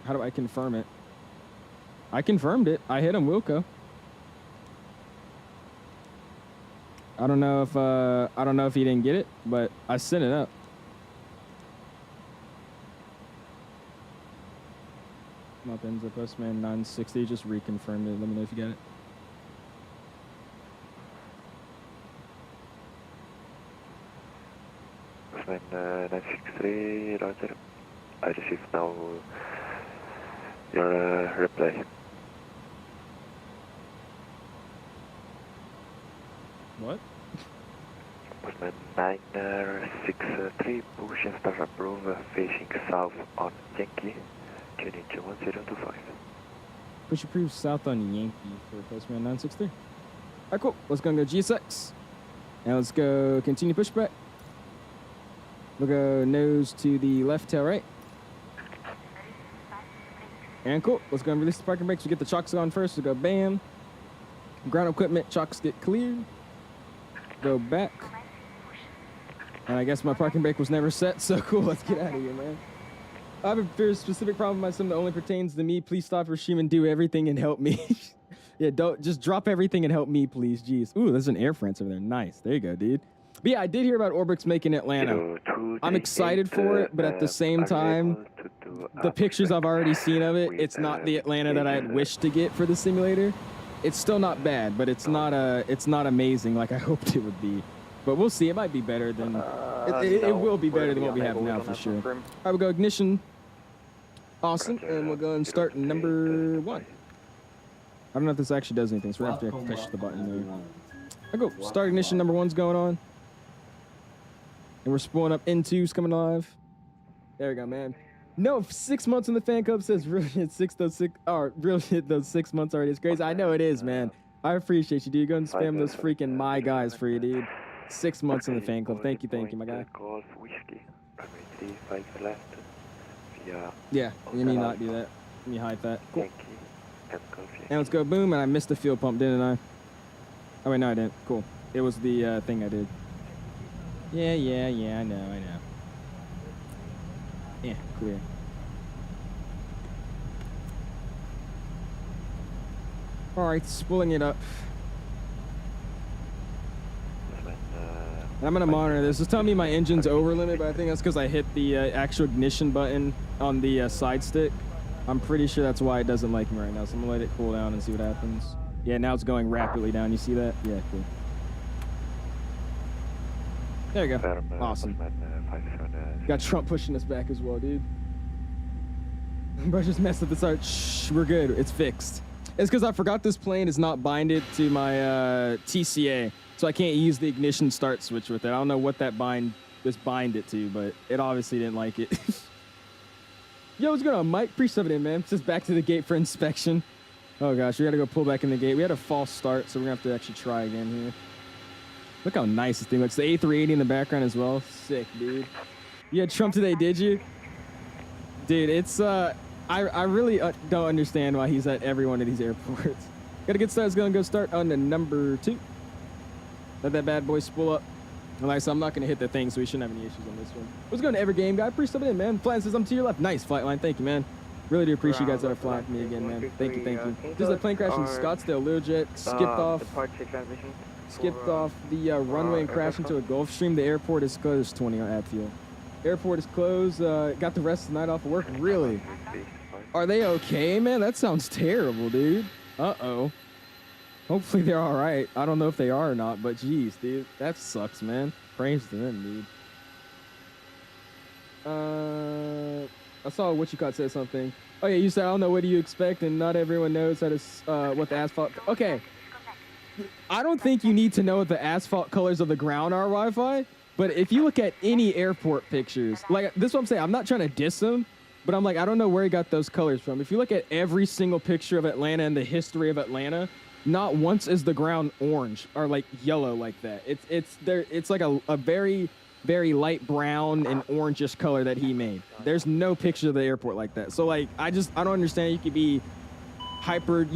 How do I confirm it? I confirmed it. I hit him, Wilco. I don't know if he didn't get it, but I sent it up. Malpensa Postman 960 just reconfirmed it. Let me know if you got it. Postman 963, Roger. I received now your reply. What? Postman 963, push and start approve facing south on Yankee, tuning to 1025. Push approved south on Yankee for Postman 963. All right, cool. Let's go and go GSX. And let's go continue pushback. We'll go nose to the left, tail right. And cool. Let's go and release the parking brakes. We'll get the chocks on first. We'll go bam. Ground equipment, chocks get cleared. Go back. And I guess my parking brake was never set, so cool. Let's get out of here, man. I have a very specific problem with my sim that only pertains to me. Please stop Rashim and do everything and help me. Yeah, don't just drop everything and help me, please. Jeez. Ooh, there's an Air France over there. Nice. There you go, dude. But yeah, I did hear about Orbix making Atlanta. I'm excited for it, but at the same time, the pictures I've already seen of it, it's not the Atlanta that I had wished to get for the simulator. It's still not bad, but it's not amazing like I hoped it would be. But we'll see. It might be better than it will be better than what we have now for sure. All right, we'll go ignition. Awesome, and we'll go and start number 1. I don't know if this actually does anything, so we're gonna have to push the button there. I go start ignition. Number 1's going on, and we're spooling up N2's coming alive. There we go, man. No, 6 months in the fan club says real shit 606 or real shit those 6 months already. It's crazy. I know it is, man. I appreciate you, dude. Go and spam those freaking my guys for you, dude. 6 months in the fan club. Thank you, my guy. Golf whiskey. Runway 35 left. Via Yeah, you need not do that. Let me hide that. Cool. Yankee and Golf Yankee. And let's go boom, and I missed the fuel pump, didn't I? Oh wait, no I didn't. Cool. It was the thing I did. Yeah, I know. Yeah, clear. Alright, spooling it up. I'm gonna monitor this. It's telling me my engine's over limit, but I think that's because I hit the actual ignition button on the side stick. I'm pretty sure that's why it doesn't like me right now, so I'm gonna let it cool down and see what happens. Yeah, now it's going rapidly down. You see that? Yeah, cool. There you go. Awesome. Got Trump pushing us back as well, dude. Bro, just messed up the start. Shh, we're good. It's fixed. It's because I forgot this plane is not binded to my TCA, so I can't use the ignition start switch with it. I don't know what that bind it to, but it obviously didn't like it. Yo, what's going on, Mike? Appreciate it, man. Just back to the gate for inspection. Oh gosh, we gotta go pull back in the gate. We had a false start, so we're gonna have to actually try again here. Look how nice this thing looks. The A380 in the background as well. Sick, dude. You had Trump today, did you? Dude, it's I really don't understand why he's at every one of these airports. Gotta get started. It's gonna go start on the number 2. Let that bad boy spool up. And like I said, I'm not gonna hit the thing, so we shouldn't have any issues on this one. What's going on, Ever Game Guy? Appreciate it, man. Flying says I'm to your left. Nice flight line. Thank you, man. Really do appreciate you guys that are flying for me again, man. Thank you. There's a plane crash in Scottsdale. Learjet skipped off the runway and crashed into a Gulfstream. The airport is closed. 20 on Apfield. Airport is closed. Got the rest of the night off of work. Really? Are they okay, man? That sounds terrible, dude. Uh-oh. Hopefully they're all right. I don't know if they are or not, but geez, dude, that sucks, man. Praise to them, dude. I saw what you caught said something. Oh yeah, you said, I don't know, what do you expect? And not everyone knows how to, what the asphalt. Okay. I don't think you need to know what the asphalt colors of the ground are, Wi-Fi. But if you look at any airport pictures, like this is what I'm saying. I'm not trying to diss them, but I'm like, I don't know where he got those colors from. If you look at every single picture of Atlanta and the history of Atlanta, not once is the ground orange or like yellow like that. It's like a very, very light brown and orangish color that he made. There's no picture of the airport like that. So like, I don't understand. You could be hyper,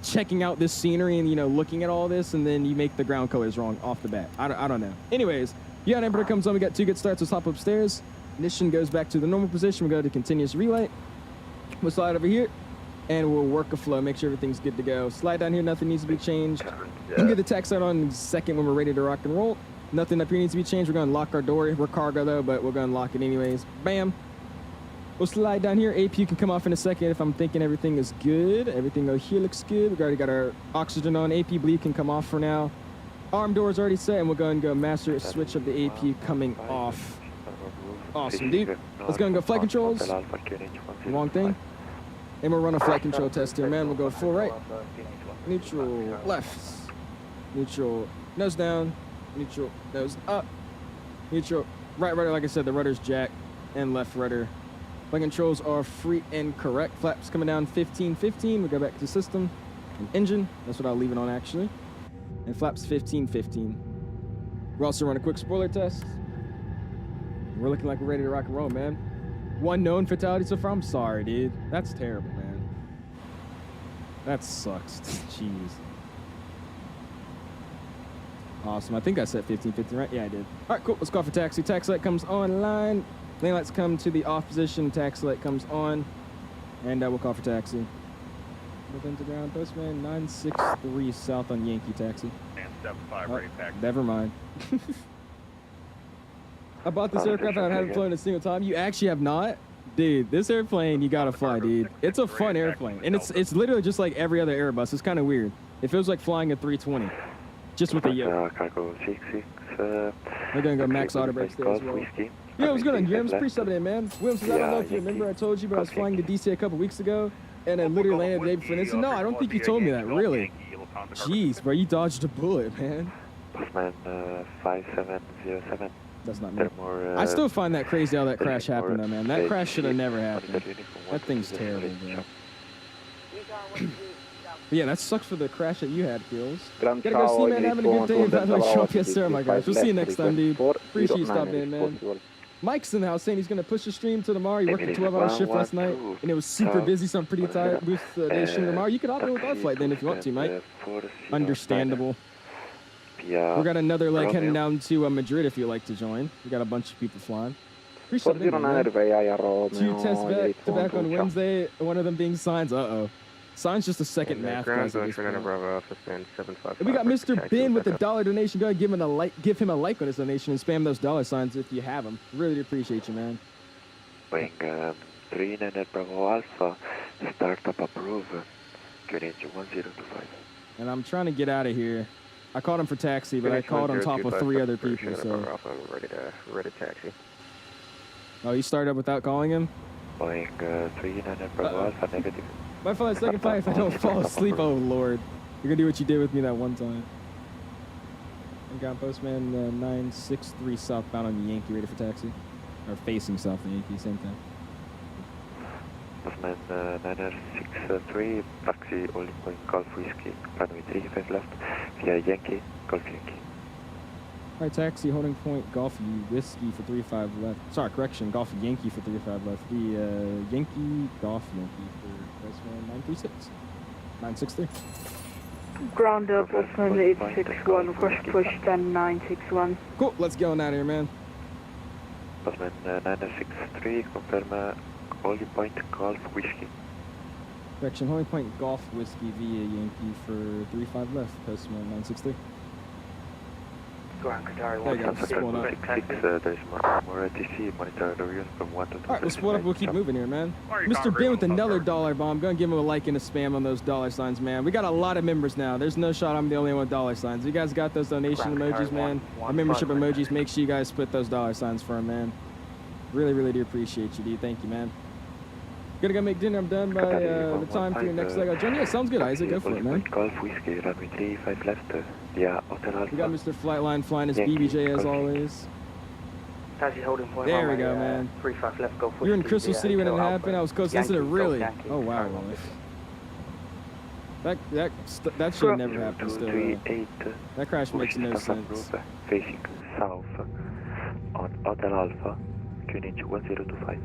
checking out this scenery and, looking at all this, and then you make the ground colors wrong off the bat. I don't know. Anyways, yeah, Emperor comes on. We got 2 good starts. Let's hop upstairs. Ignition goes back to the normal position. We go to continuous relay. We'll slide over here, and we'll work a flow. Make sure everything's good to go. Slide down here. Nothing needs to be changed. We'll get the tax out on in a second when we're ready to rock and roll. Nothing up here needs to be changed. We're going to lock our door. We're cargo, though, but we're going to lock it anyways. Bam. We'll slide down here. AP can come off in a second if I'm thinking everything is good. Everything over here looks good. We've already got our oxygen on. AP bleed can come off for now. Arm door is already set, and we'll go and go master switch of the AP coming off. Awesome, dude. Let's go and go flight controls. Wrong thing. And we'll run a flight control test here, man. We'll go full right. Neutral left. Neutral nose down. Neutral nose up. Neutral right rudder. Like I said, the rudder's jack and left rudder. Flight controls are free and correct. Flaps coming down 15-15. We go back to system and engine. That's what I'll leave it on actually. And flaps 15-15. We'll also run a quick spoiler test. We're looking like we're ready to rock and roll, man. 1 known fatality so far. I'm sorry, dude. That's terrible, man. That sucks. Jeez. Awesome. I think I said 15-15, right? Yeah, I did. All right, cool. Let's go for taxi. Taxi light comes online. Lane lights come to the off position. Taxi light comes on. And we'll call for taxi. Within to ground. Postman 963 south on Yankee taxi. And 75 ready taxi. Never mind. I bought this aircraft and I haven't flown a single time. You actually have not? Dude, this airplane, you gotta fly, dude. It's a fun airplane. And it's literally just like every other Airbus. It's kind of weird. It feels like flying a 320. Just with a yoke. We're gonna go max auto brakes there as well. Yeah, what's going on, James? Appreciate it, man. Williams, I don't know if you remember I told you, but I was flying to DC a couple weeks ago, and I literally landed the day before this. No, I don't think you told me that, really. Jeez, bro, you dodged a bullet, man. Postman 5707. That's not me. They're more, I still find that crazy how that they're crash more happened though, man. That crash should have never monitor happened. uniform That 1 thing's to the terrible, LEJ. bro. But yeah, that sucks for the crash that you had, Gills. Grand Gotta go see, man. Having a good day. And by the way, show up. Yes, sir, my guys. We'll see you next time, dude. Appreciate you stopping in, man. Mike's in the house saying he's going to push the stream to tomorrow. He worked a 12-hour shift last night, and it was super busy, so I'm pretty tired. With day stream tomorrow. You could hop in with our flight then if you want to, Mike. Understandable. We got another leg heading down to Madrid if you'd like to join. We got a bunch of people flying. Appreciate it, man. 2 tests back on Wednesday, one of them being signs. Uh-oh. Signs just a second math class. We got Mr. Ben with the $1 donation. Go ahead, give him a like on his donation and spam those dollar signs if you have them. Really appreciate you, man. Boeing 399 Bravo Alpha, startup approved, QNH 1025. And I'm trying to get out of here. I called him for taxi, but I called on top of 3 other people, so. Ready to taxi. Oh, you started up without calling him? Boeing 399 Bravo Alpha, negative. My flight, second flight, if I don't fall asleep, oh Lord. You're gonna do what you did with me that one time. I'm got postman 963 southbound on the Yankee, ready for taxi. Or facing south the Yankee, same thing. Postman 963, taxi, only point Golf Whiskey, runway 35 left, via Yankee, Golf Yankee. Alright, taxi, holding point, Golf Whiskey for 35 left. Sorry, correction, Golf Yankee for 35 left. The Yankee, Golf Yankee for postman 936. 963. Ground up, Postman 861, request push 10961. Cool, let's go on out of here, man. Postman 963, confirm only point Golf Whiskey. Correction, holding point, Golf Whiskey via Yankee for 35 left. Postman 963. Ground Qatari There you go, split up. There's more ATC, monitor the unit from 1 to 2. Alright, we'll split up, we'll keep moving here, man. Mr. Ben with another $1 bomb. Gonna give him a like and a spam on those dollar signs, man. We got a lot of members now. There's no shot I'm the only one with dollar signs. You guys got those donation emojis, man? Our membership emojis, make sure you guys put those dollar signs for him, man. Really, really do appreciate you, dude. Thank you, man. Gonna go make dinner. I'm done by the time for your next leg. John, yeah, sounds good, Isaac. Go for it, man. Golf Whiskey, runway 35 left, via Hotel Alpha. We got Mr. Flightline flying his BBJ as always. Taxi holding point. There we go, man. 35 left, Golf Whiskey. You're in Crystal City when it happened. I was close to listening. Really? Oh wow, that should have never happened. Still, that crash makes no sense. Facing south on Hotel Alpha, QNH 1025.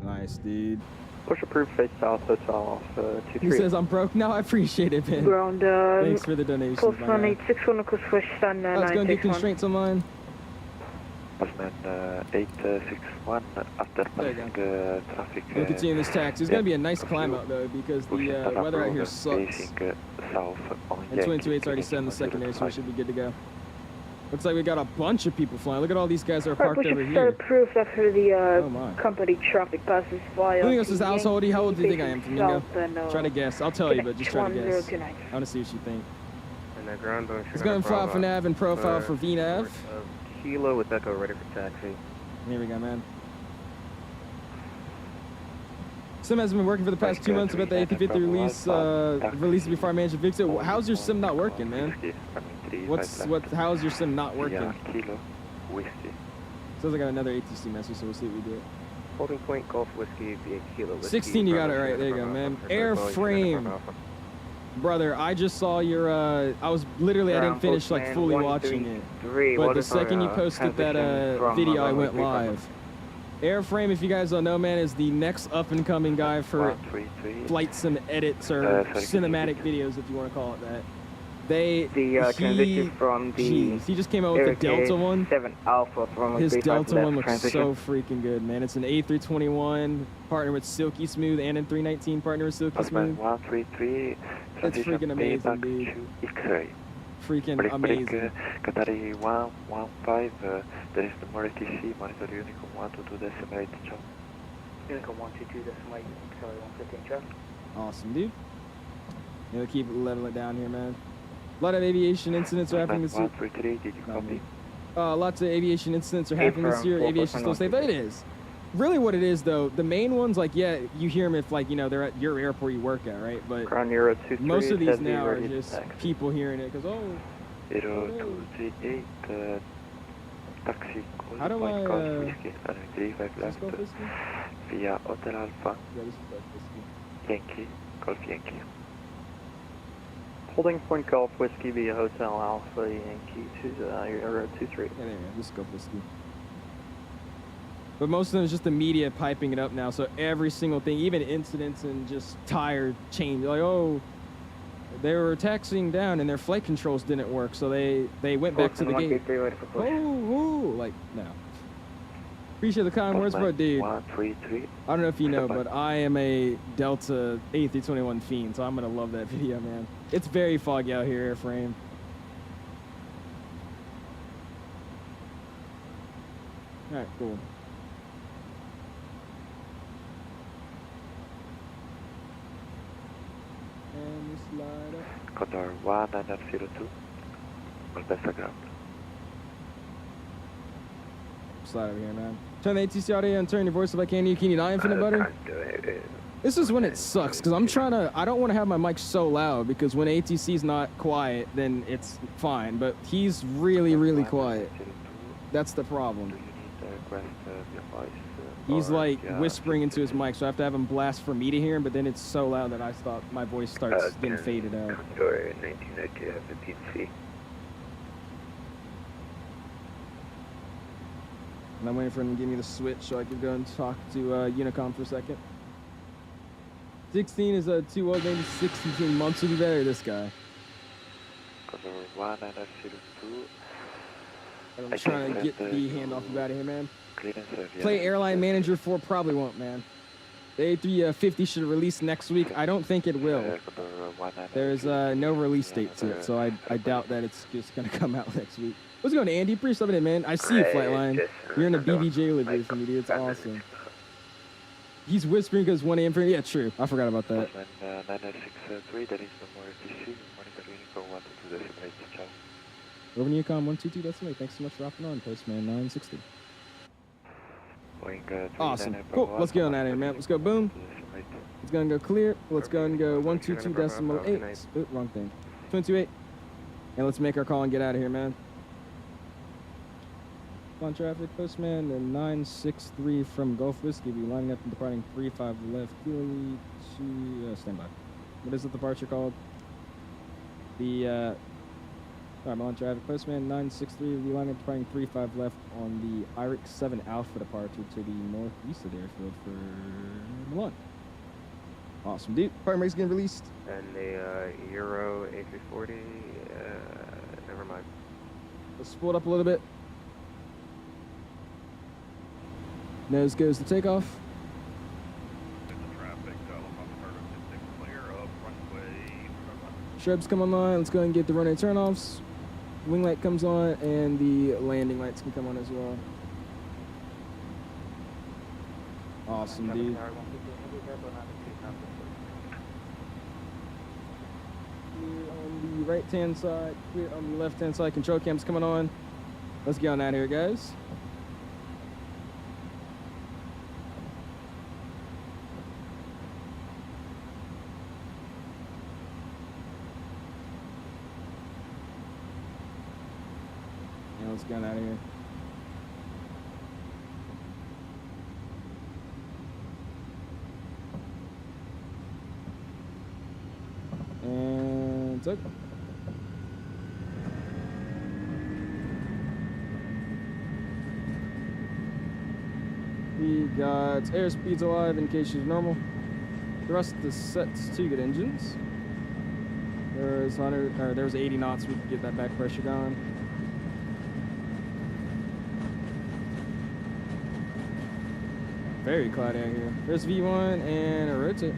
Nice, dude. Push approved, face south, Hotel Alpha 23. He says I'm broke now. I appreciate it, man. Ground Thanks for the donation. Postman 861, request push 10961. I was going to do constraints on mine. Postman 861, after passing traffic. We'll continue this taxi. It's going to be a nice climb out, though, because the weather out here sucks. South And 228's already set in the secondary, so we should be good to go. Looks like we got a bunch of people flying. Look at all these guys that are parked over here. Proof after the company traffic passes by. Who thinks this is householdy? How old do you think I am, Flamingo? Try to guess. I'll tell you, but just try to guess. I want to see what you think. He's going to fly for nav and profile for VNAV. Kilo with Echo ready for taxi. Here we go, man. Sim has been working for the past 2 months about the A350 release before I managed to fix it. How's your sim not working, man? How's your sim not working? Says I got another ATC message, so we'll see what we do. Holding point Golf Whiskey via Kilo Whiskey. 16, you got it right. There you go, man. Airframe. Brother, I just saw your, I didn't finish like fully watching it. But the second you posted that video, I went live. Airframe, if you guys don't know, man, is the next up-and-coming guy for flight sim edits or cinematic videos, if you want to call it that. Transition from the he just came out with the Delta one. 7 Alpha from his Delta one looks so freaking good, man. It's an A321 partner with Silky Smooth and in 319 partner with Silky Smooth. 133. It's freaking amazing, dude. Freaking amazing. Qatari 115. There is the more ATC. Monitor Unicom 122.8 job. Unicom 122.8. Sorry, 115 job. Awesome, dude. We'll keep leveling it down here, man. A lot of aviation incidents are happening this year. 133. Did you copy? Lots of aviation incidents are happening this year. Aviation still safe. It is. Really what it is, though, the main ones, like, yeah, you hear them if, like, you know, they're at your airport you work at, right? But most of these now are just people hearing it because, 0238, Taxi How do I, Golf Whiskey, runway 35 is this Golf left, Whiskey? via Hotel Alpha, Yeah, this is Golf Whiskey. Yankee, Golf Yankee. Holding point Golf Whiskey via Hotel Alpha Yankee to Euro 23. Yeah, there you go. This is Golf Whiskey. But most of them is just the media piping it up now, so every single thing, even incidents and just tire change, like, oh, they were taxiing down and their flight controls didn't work, so they went back to the gate. Oh, like, no. Appreciate the kind words, bro, dude. 133. I don't know if you know, but I am a Delta A321 fiend, so I'm gonna love that video, man. It's very foggy out here, airframe. All right, cool. And we slide up. Condor 1902, Malpensa ground. Slide over here, man. Turn the ATC audio and turn your voice if I can. Can you not infinite butter? This is when it sucks, because I don't want to have my mic so loud, because when ATC's not quiet, then it's fine, but he's really, really quiet. That's the problem. Do you need to request your voice? He's or like your whispering into his mic, so I have to have him blast for me to hear him, but then it's so loud that my voice starts getting faded out. Condor 1902 have the PTC. And I'm waiting for him to give me the switch so I can go and talk to Unicom for a second. 16 is too old, maybe 16 months would be better, this guy. Condor 1902. I'm trying to get the handoff out of here, man. Clearance Play Airline Manager 4 probably won't, man. The A350 should release next week. I don't think it will. There's no release date to it, so I doubt that it's just going to come out next week. What's going on, Andy? Pretty stuff in, man. I see you, Flightline. You're in a BBJ livery for me, dude. It's awesome. He's whispering because 1 a.m. for... Yeah, true. I forgot about that. 963, there is no more TC. Monitor Unicorn 122 ciao. Over Unicom 122, that's me. Thanks so much for hopping on, Postman 960. Awesome. Cool. Let's get on that, man. Let's go. Boom. Let's go and go clear. Let's go and go 122.8. Oop, wrong thing. 228. And let's make our call and get out of here, man. On traffic, Postman, and 963 from Golf Whiskey. Be lining up and departing 35 left. Kilo to standby. What is the departure called? The sorry, I'm on traffic. Postman 963. Be lining up departing 35 left on the 𝐕𝐿7 Alpha departure to the northeast of the airfield for Milan. Awesome, dude. Departing brakes getting released. And the Euro A340. Never mind. Let's spool it up a little bit. Nose goes to takeoff. Shrubs come online. Let's go ahead and get the runway turnoffs. Wing light comes on, and the landing lights can come on as well. Awesome, dude. Clear on the right-hand side, clear on the left-hand side. Control cam's coming on. Let's get on out here, guys. Let's get out of here. And took. We got airspeeds alive in case she's normal. Thrust is set to good engines. There's 80 knots. We can get that back pressure going. Very cloudy out here. There's V1 and a rotate.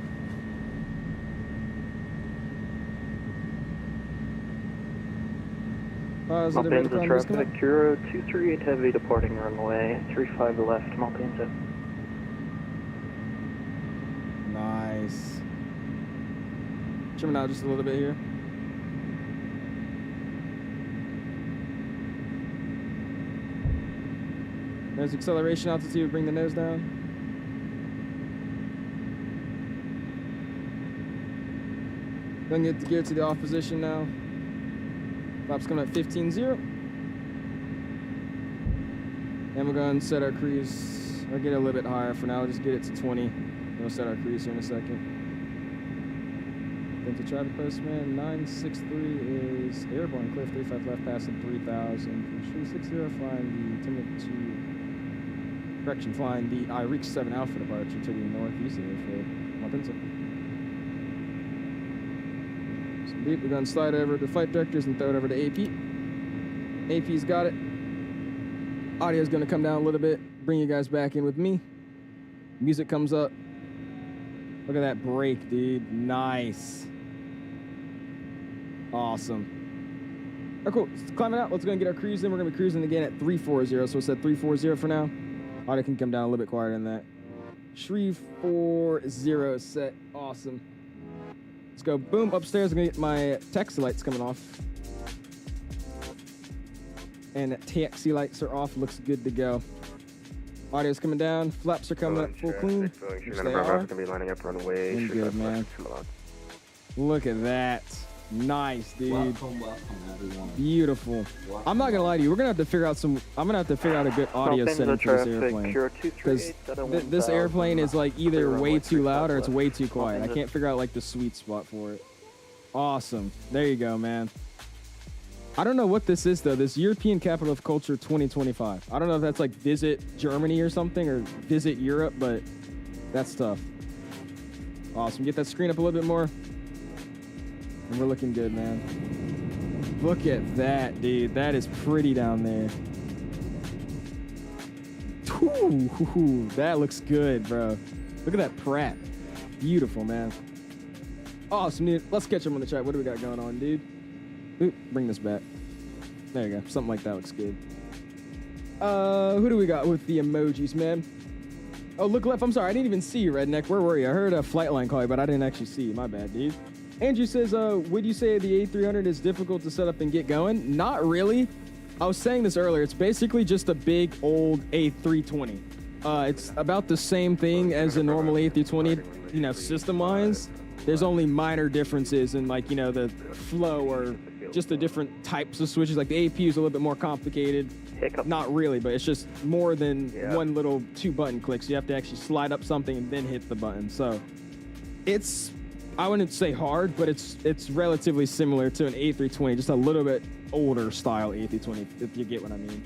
Malpensa traffic, Euro 238 heavy departing runway 35 left, Malpensa. Nice. Trimming out just a little bit here. There's acceleration altitude, bring the nose down. Gonna get the gear to the off position now. Flaps coming at 15-0. And we're going to set our cruise, or get a little bit higher for now. We'll just get it to 20. We'll set our cruise here in a second. Into traffic postman 963 is airborne, clear 35 left, passing 3000. 360, flying the 10-2, correction, flying the 𝐕𝐿𝐼𝐋 departure to the northeast of Malpensa. So deep, we're going to slide over to flight directors and throw it over to AP. AP's got it. Audio's going to come down a little bit, bring you guys back in with me. Music comes up. Look at that brake, dude. Nice. Awesome. All right, cool. Let's climb it out. Let's go and get our cruise in. We're going to be cruising again at 340. So it's at 340 for now. Audio can come down a little bit quieter than that. 340 set. Awesome. Let's go. Boom. Upstairs, I'm going to get my taxi lights coming off. And taxi lights are off. Looks good to go. Audio's coming down. Flaps are coming up full clean. Which they are. Going to be lining up runway. Good, man. Look at that. Nice, dude. Welcome, everyone. Beautiful. I'm not gonna lie to you. We're gonna have to figure out some. I'm gonna have to figure out a good audio setting for this airplane, because this airplane is like either way too loud or it's way too quiet. I can't figure out like the sweet spot for it. Awesome. There you go, man. I don't know what this is though. This European Capital of Culture 2025. I don't know if that's like Visit Germany or something, or Visit Europe, but that's tough. Awesome. Get that screen up a little bit more. And we're looking good, man. Look at that, dude. That is pretty down there. Ooh, that looks good, bro. Look at that Pratt. Beautiful, man. Awesome, dude. Let's catch him on the chat. What do we got going on, dude? Ooh, bring this back. There you go. Something like that looks good. Who do we got with the emojis, man? Oh, look left. I'm sorry. I didn't even see you, Redneck. Where were you? I heard a flight line call you, but I didn't actually see you. My bad, dude. Andrew says, would you say the A300 is difficult to set up and get going? Not really. I was saying this earlier. It's basically just a big old A320. It's about the same thing as a normal A320, you know, system-wise. There's only minor differences in, like, you know, the flow or just the different types of switches. Like the APU is a little bit more complicated. Not really, but it's just more than one little 2-button click. So you have to actually slide up something and then hit the button. So it's, I wouldn't say hard, but it's relatively similar to an A320, just a little bit older style A320, if you get what I mean.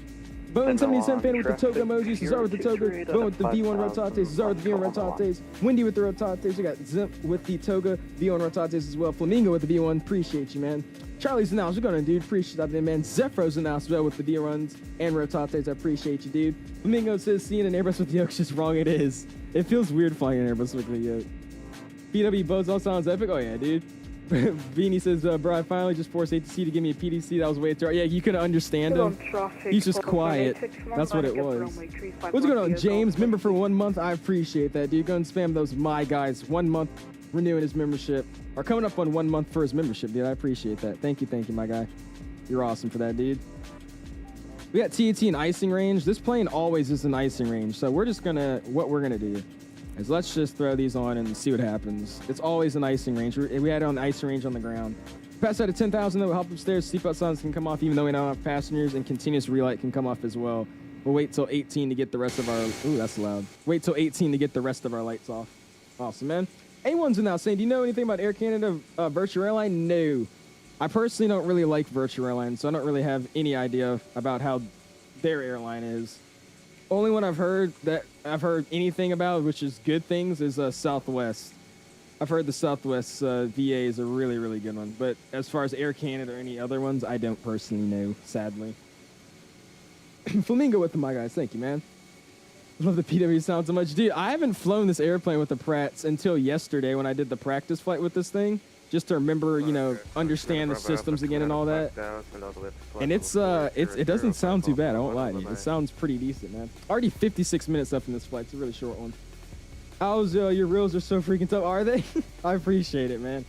Boom, 77 fan with the toga emojis. Cesar with the toga. Boom with the V1 rotates. Cesar with the V1 rotates. Windy with the rotates. We got Zimp with the toga. V1 rotates as well. Flamingo with the V1. Appreciate you, man. Charlie's announced. We're going to, dude. Appreciate that, man. Zephro's announced as well with the V1s and rotates. I appreciate you, dude. Flamingo says, seeing an Airbus with the yoke is just wrong. It is. It feels weird flying an Airbus with the yoke. PW Buzz all sounds epic. Oh, yeah, dude. Beanie says, bro, I finally just forced ATC to give me a PDC. That was way too hard. Yeah, you couldn't understand him. He's just quiet. That's what it was. What's going on, James? Member for 1 month. I appreciate that, dude. Go and spam those my guys. 1 month renewing his membership. Or coming up on 1 month for his membership, dude. I appreciate that. Thank you, my guy. You're awesome for that, dude. We got TAT and icing range. This plane always is an icing range. So we're just gonna, what we're gonna do is let's just throw these on and see what happens. It's always an icing range. We had it on the icing range on the ground. Pass out of 10,000, though, help upstairs. Seatbelt signs can come off even though we don't have passengers, and continuous relight can come off as well. We'll wait till 18 to get the rest of our, ooh, that's loud. Wait till 18 to get the rest of our lights off. Awesome, man. Anyone's in now saying, do you know anything about Air Canada Virtual Airline? No. I personally don't really like Virtual Airline, so I don't really have any idea about how their airline is. Only one I've heard anything about, which is good things, is Southwest. I've heard the Southwest VA is a really, really good one. But as far as Air Canada or any other ones, I don't personally know, sadly. Flamingo with the my guys. Thank you, man. Love the PW sound so much. Dude, I haven't flown this airplane with the Pratts until yesterday when I did the practice flight with this thing. Just to remember, you know, understand the systems again and all that. And it doesn't sound too bad, I won't lie to you. It sounds pretty decent, man. Already 56 minutes up in this flight. It's a really short one. How's your reels are so freaking tough, are they? I appreciate it, man.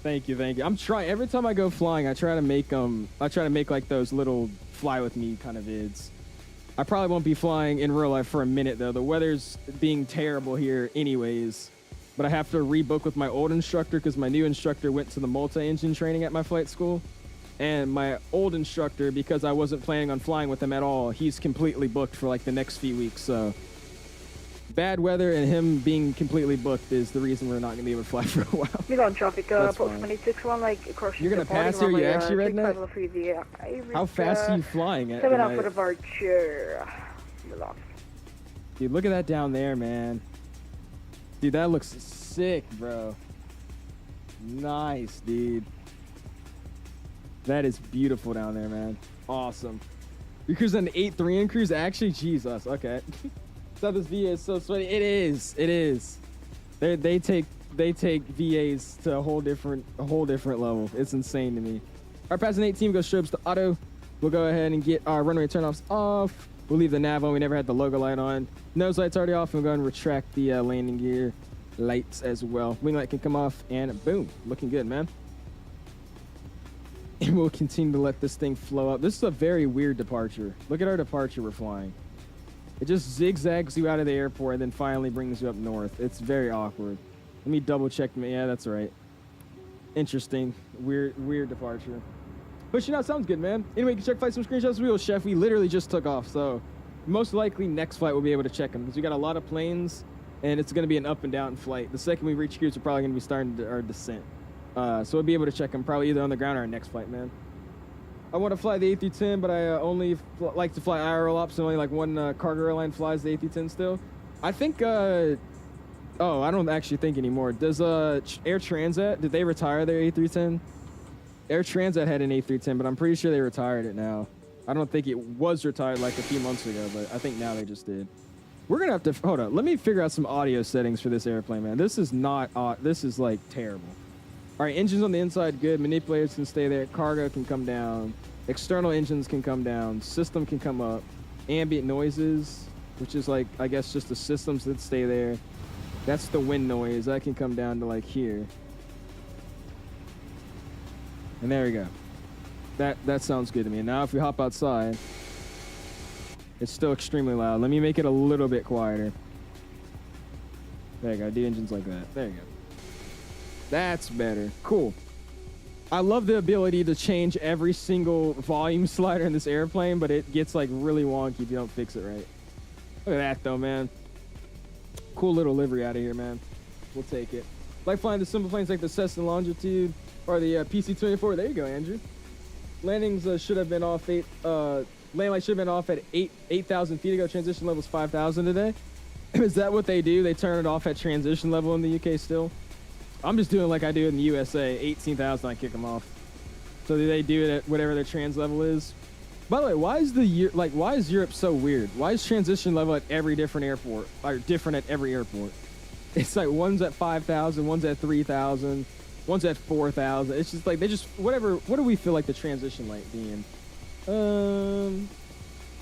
Thank you. I'm trying, every time I go flying, I try to make like those little fly with me kind of vids. I probably won't be flying in real life for a minute though. The weather's being terrible here anyways. But I have to rebook with my old instructor because my new instructor went to the multi-engine training at my flight school. And my old instructor, because I wasn't planning on flying with him at all, he's completely booked for like the next few weeks. So bad weather and him being completely booked is the reason we're not going to be able to fly for a while. Milan traffic, Pulse 861, like, across. You're going to pass here? You actually read that? How fast are you flying at 7 up for departure. Milan. Dude, look at that down there, man. Dude, that looks sick, bro. Nice, dude. That is beautiful down there, man. Awesome. You're cruising an 8.3 in cruise? Actually, Jesus. Okay. So this VA is so sweaty. It is. It is. They take VAs to a whole different level. It's insane to me. Our passing 8 team goes strobes to auto. We'll go ahead and get our runway turnoffs off. We'll leave the nav on. We never had the logo light on. Nose light's already off. And we'll go and retract the landing gear lights as well. Wing light can come off, and boom, looking good, man. And we'll continue to let this thing flow up. This is a very weird departure. Look at our departure we're flying. It just zigzags you out of the airport and then finally brings you up north. It's very awkward. Let me double check. Yeah, that's right. Interesting. Weird departure. Pushing out sounds good, man. Anyway, you can check flight some screenshots. We will, Chef. We literally just took off, so most likely next flight we'll be able to check them because we got a lot of planes and it's going to be an up and down flight. The second we reach cruise, we're probably going to be starting our descent. So we'll be able to check them probably either on the ground or our next flight, man. I want to fly the A310, but I only like to fly IRL ops, and only like one cargo airline flies the A310 still. I think, oh, I don't actually think anymore. Does Air Transat, did they retire their A310? Air Transat had an A310, but I'm pretty sure they retired it now. I don't think it was retired like a few months ago, but I think now they just did. We're going to have to, hold on, let me figure out some audio settings for this airplane, man. This is not, this is like terrible. All right, engines on the inside, good. Manipulators can stay there. Cargo can come down. External engines can come down. System can come up. Ambient noises, which is like, I guess, just the systems that stay there. That's the wind noise. That can come down to like here. And there we go. That sounds good to me. And now if we hop outside, it's still extremely loud. Let me make it a little bit quieter. There you go. Do engines like that. There you go. That's better. Cool. I love the ability to change every single volume slider in this airplane, but it gets like really wonky if you don't fix it right. Look at that though, man. Cool little livery out of here, man. We'll take it. Like flying the simple planes like the Cessna Longitude or the PC-24. There you go, Andrew. Landings should have been off landing light should have been off at 8,000 feet ago. Transition level's 5,000 today. Is that what they do? They turn it off at transition level in the UK still? I'm just doing like I do in the USA, 18,000, I kick them off. So they do it at whatever their trans level is. By the way, why is Europe so weird? Why is transition level at every different airport, or different at every airport? It's like one's at 5,000, one's at 3,000, one's at 4,000. It's just like, they just, whatever, what do we feel like the transition light being?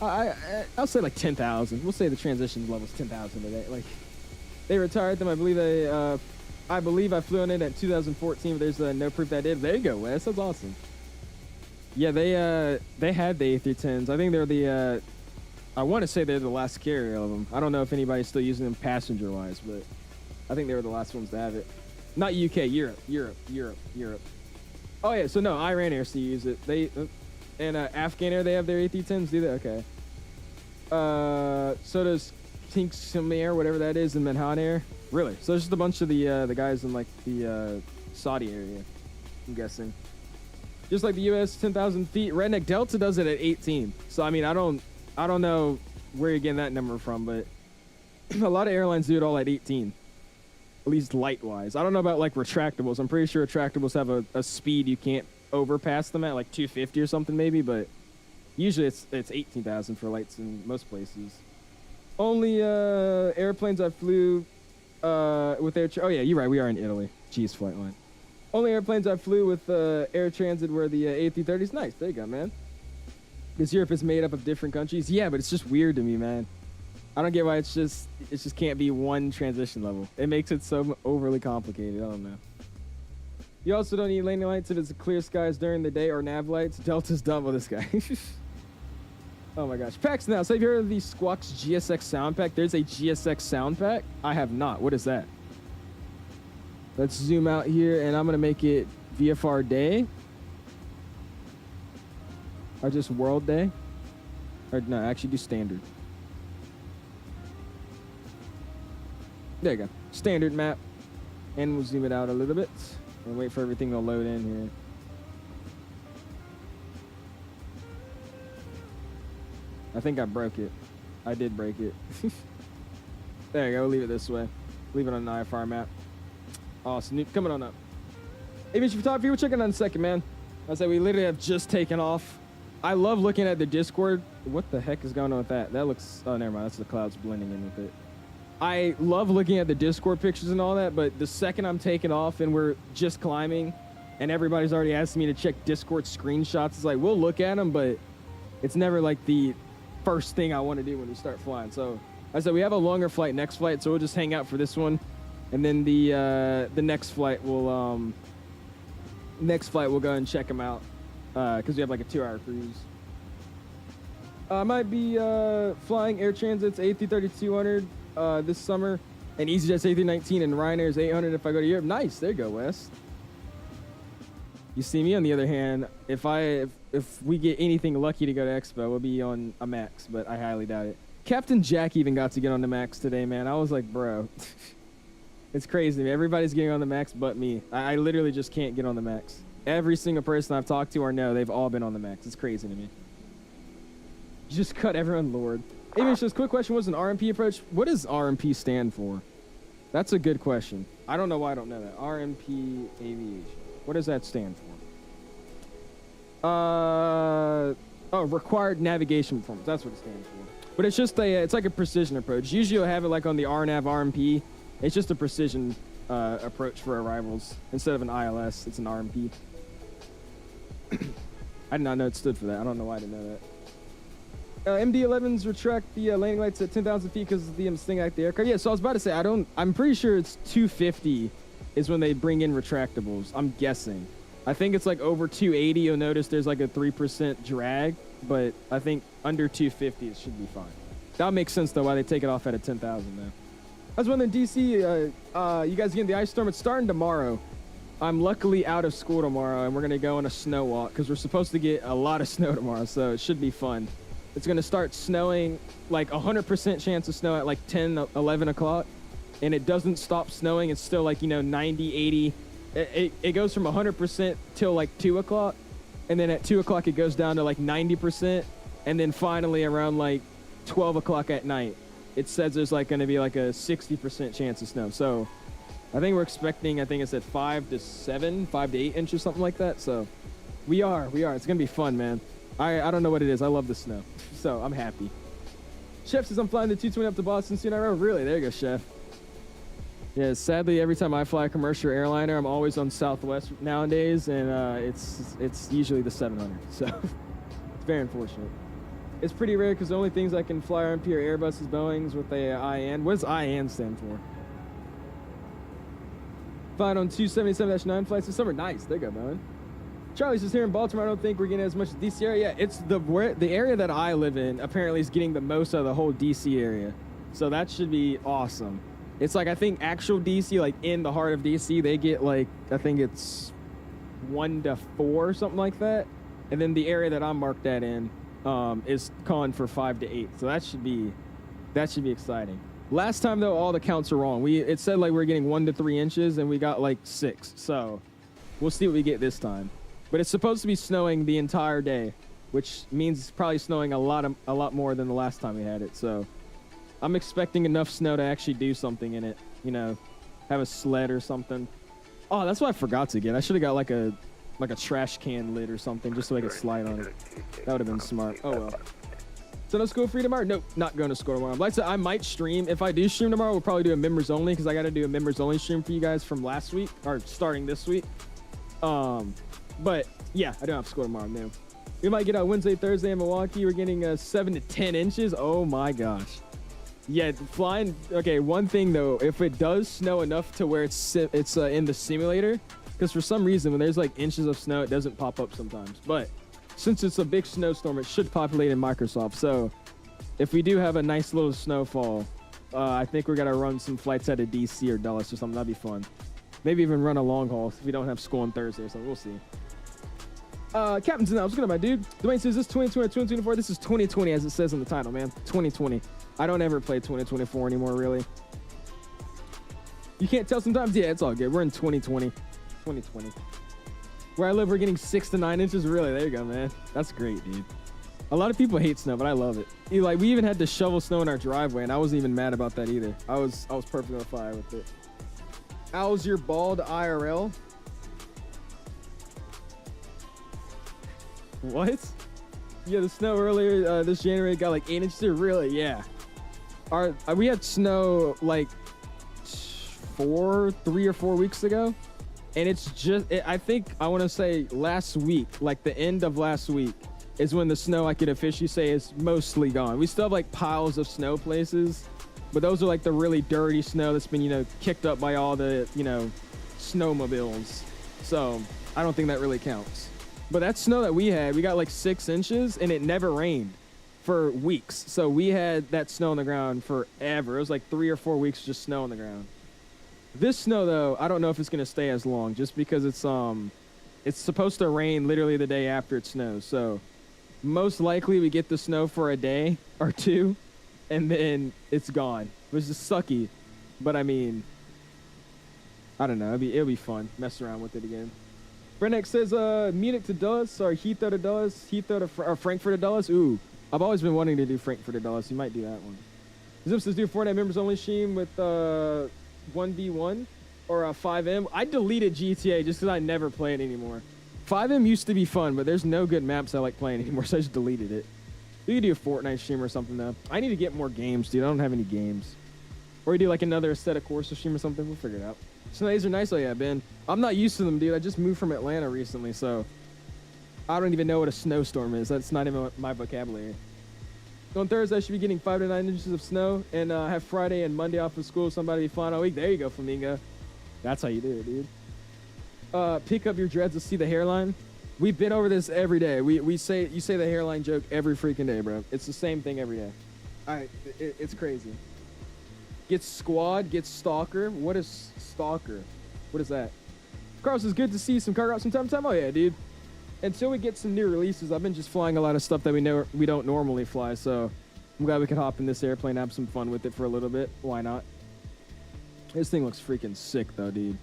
I'll say like 10,000. We'll say the transition level's 10,000 today. Like, they retired them, I believe I flew on it at 2014, but there's no proof that I did. There you go, Wes. That's awesome. Yeah, they had the A310s. I think they're the, I want to say they're the last carrier of them. I don't know if anybody's still using them passenger-wise, but I think they were the last ones to have it. Not UK, Europe. Oh, yeah, so no, Iran Air still use it. And Afghan Air, they have their A310s, do they? Okay. So does Tinksum Air, whatever that is, in Manhan Air. Really? So there's just a bunch of the guys in like the Saudi area, I'm guessing. Just like the US, 10,000 feet. Redneck Delta does it at 18. So I mean, I don't know where you're getting that number from, but a lot of airlines do it all at 18. At least light-wise. I don't know about like retractables. I'm pretty sure retractables have a speed you can't overpass them at, like 250 or something maybe, but usually it's 18,000 for lights in most places. Only airplanes I flew with oh yeah, you're right, we are in Italy. Jeez, flight line. Only airplanes I flew with Air Transit were the A330s. Nice, there you go, man. Because Europe is made up of different countries. Yeah, but it's just weird to me, man. I don't get why it just can't be one transition level. It makes it so overly complicated. I don't know. You also don't need landing lights if it's clear skies during the day or nav lights. Delta's done with this guy. Oh my gosh. Packs now. So have you heard of the Squawks GSX sound pack? There's a GSX sound pack? I have not. What is that? Let's zoom out here and I'm going to make it VFR day. or just world day? Or no, actually do standard. There you go. Standard map. And we'll zoom it out a little bit and wait for everything to load in here. I think I broke it. I did break it. There you go. We'll leave it this way. Leave it on the IFR map. Awesome. Coming on up. Aviation photography, we're checking on in a second, man. I said we literally have just taken off. I love looking at the Discord. What the heck is going on with that? That looks... Oh, never mind. That's the clouds blending in with it. I love looking at the Discord pictures and all that, but the second I'm taking off and we're just climbing and everybody's already asking me to check Discord screenshots, it's like, we'll look at them, but it's never like the first thing I want to do when we start flying. So I said we have a longer flight next flight, so we'll just hang out for this one. And then the next flight we'll go and check them out because we have like a 2-hour cruise. I might be flying Air Transit's A330-200 this summer, and EasyJet's A319 and Ryanair's 800 if I go to Europe. Nice, there you go, Wes. You see me on the other hand, if we get anything lucky to go to Expo, we'll be on a Max, but I highly doubt it. Captain Jack even got to get on the Max today, man. I was like, bro, it's crazy, man. Everybody's getting on the Max but me. I literally just can't get on the Max. Every single person I've talked to or know, they've all been on the Max. It's crazy to me. You just cut everyone, Lord. Hey, just quick question. What's an RMP approach? What does RMP stand for? That's a good question. I don't know why I don't know that. RMP aviation. What does that stand for? Required navigation performance. That's what it stands for. But it's just it's like a precision approach. Usually you'll have it like on the RNAV RMP. It's just a precision approach for arrivals. Instead of an ILS, it's an RMP. I did not know it stood for that. I don't know why I didn't know that. MD-11s retract the landing lights at 10,000 feet because of the Sting Act the aircraft. Yeah, so I was about to say, I'm pretty sure it's 250 is when they bring in retractables. I'm guessing. I think it's like over 280. You'll notice there's like a 3% drag, but I think under 250 it should be fine. That makes sense though why they take it off at a 10,000 though. I was wondering, DC, you guys getting the ice storm? It's starting tomorrow. I'm luckily out of school tomorrow, and we're going to go on a snow walk because we're supposed to get a lot of snow tomorrow, so it should be fun. It's going to start snowing, like 100% chance of snow at like 10, 11 o'clock, and it doesn't stop snowing. It's still like, 90, 80. It goes from 100% till like 2 o'clock, and then at 2 o'clock it goes down to like 90%, and then finally around like 12 o'clock at night, it says there's like going to be like a 60% chance of snow. So I think we're expecting, I think it said 5 to 8 inches, something like that. So we are. It's going to be fun, man. I don't know what it is. I love the snow. So I'm happy. Chef says I'm flying the 220 up to Boston soon. Really? There you go, Chef. Yeah, sadly, every time I fly a commercial airliner, I'm always on Southwest nowadays, and it's usually the 700. So it's very unfortunate. It's pretty rare because the only things I can fly RMP are Airbuses, Boeings with a IN. What does IN stand for? Flying on 277-9 flights this summer. Nice. There you go, man. Charlie's just here in Baltimore. I don't think we're getting as much DC area. Yeah, it's the area that I live in apparently is getting the most out of the whole DC area. So that should be awesome. It's like, I think actual DC, like in the heart of DC, they get like, I think it's 1 to 4 or something like that. And then the area that I'm marked at in is calling for 5 to 8. So that should be exciting. Last time though, all the counts are wrong. It said like we're getting 1 to 3 inches and we got like 6. So we'll see what we get this time. But it's supposed to be snowing the entire day, which means it's probably snowing a lot more than the last time we had it. So I'm expecting enough snow to actually do something in it. Have a sled or something. Oh, that's what I forgot to get. I should have got like a trash can lid or something just so I could slide on it. That would have been smart. Oh well. So no school free tomorrow? Nope, not going to school tomorrow. Like I said, I might stream. If I do stream tomorrow, we'll probably do a members only because I got to do a members only stream for you guys from last week or starting this week. But yeah, I don't have school tomorrow, man. We might get out Wednesday, Thursday in Milwaukee. We're getting 7 to 10 inches. Oh my gosh. Yeah, flying. Okay, one thing though, if it does snow enough to where it's in the simulator, because for some reason when there's like inches of snow, it doesn't pop up sometimes. But since it's a big snowstorm, it should populate in Microsoft. So if we do have a nice little snowfall, I think we're gonna run some flights out of DC or Dulles or something. That'd be fun. Maybe even run a long haul if we don't have school on Thursday or something. We'll see. Captain's in. What's good, my dude? Dwayne says this 2020 or 2024. This is 2020, as it says in the title, man. 2020. I don't ever play 2024 anymore, really. You can't tell sometimes. Yeah, it's all good. We're in 2020. 2020. Where I live, we're getting 6 to 9 inches. Really, there you go, man. That's great, dude. A lot of people hate snow, but I love it. Like, we even had to shovel snow in our driveway, and I wasn't even mad about that either. I was perfectly fine with it. How's your bald IRL? What? Yeah, the snow earlier this January got like 8 inches. Really? Yeah. We had snow like 3 or 4 weeks ago, and it's just I think I want to say last week, like the end of last week, is when the snow I could officially say is mostly gone. We still have like piles of snow places, but those are like the really dirty snow that's been kicked up by all the snowmobiles. So I don't think that really counts. But that snow that we had, we got like 6 inches, and it never rained for weeks. So we had that snow on the ground forever. It was like 3 or 4 weeks just snow on the ground. This snow, though, I don't know if it's going to stay as long, just because it's supposed to rain literally the day after it snows. So most likely we get the snow for a day or two, and then it's gone, which is sucky. But I mean, I don't know. It'll be fun. Mess around with it again. Brennick says, Munich to Dulles, or Heathrow to Dulles, or Frankfurt to Dulles. Ooh, I've always been wanting to do Frankfurt to Dulles. You might do that one. Zim says, do Fortnite members only stream with 1v1 or 5M. I deleted GTA just because I never play it anymore. 5M used to be fun, but there's no good maps I like playing anymore, so I just deleted it. We could do a Fortnite stream or something, though. I need to get more games, dude. I don't have any games. Or we do like another set of course stream or something. We'll figure it out. Snow days are nice. Oh, yeah, Ben. I'm not used to them, dude. I just moved from Atlanta recently, so I don't even know what a snowstorm is. That's not even my vocabulary. On Thursday, I should be getting 5 to 9 inches of snow, and have Friday and Monday off of school. Somebody be flying all week. There you go, Flamingo. That's how you do it, dude. Pick up your dreads to see the hairline. We've been over this every day. You say the hairline joke every freaking day, bro. It's the same thing every day. It's crazy. Gets squad, gets stalker. What is stalker? What is that? Carlos, is good to see some car routes from time to time. Oh yeah, dude. Until we get some new releases, I've been just flying a lot of stuff that we don't normally fly. So I'm glad we could hop in this airplane, have some fun with it for a little bit. Why not? This thing looks freaking sick though, dude.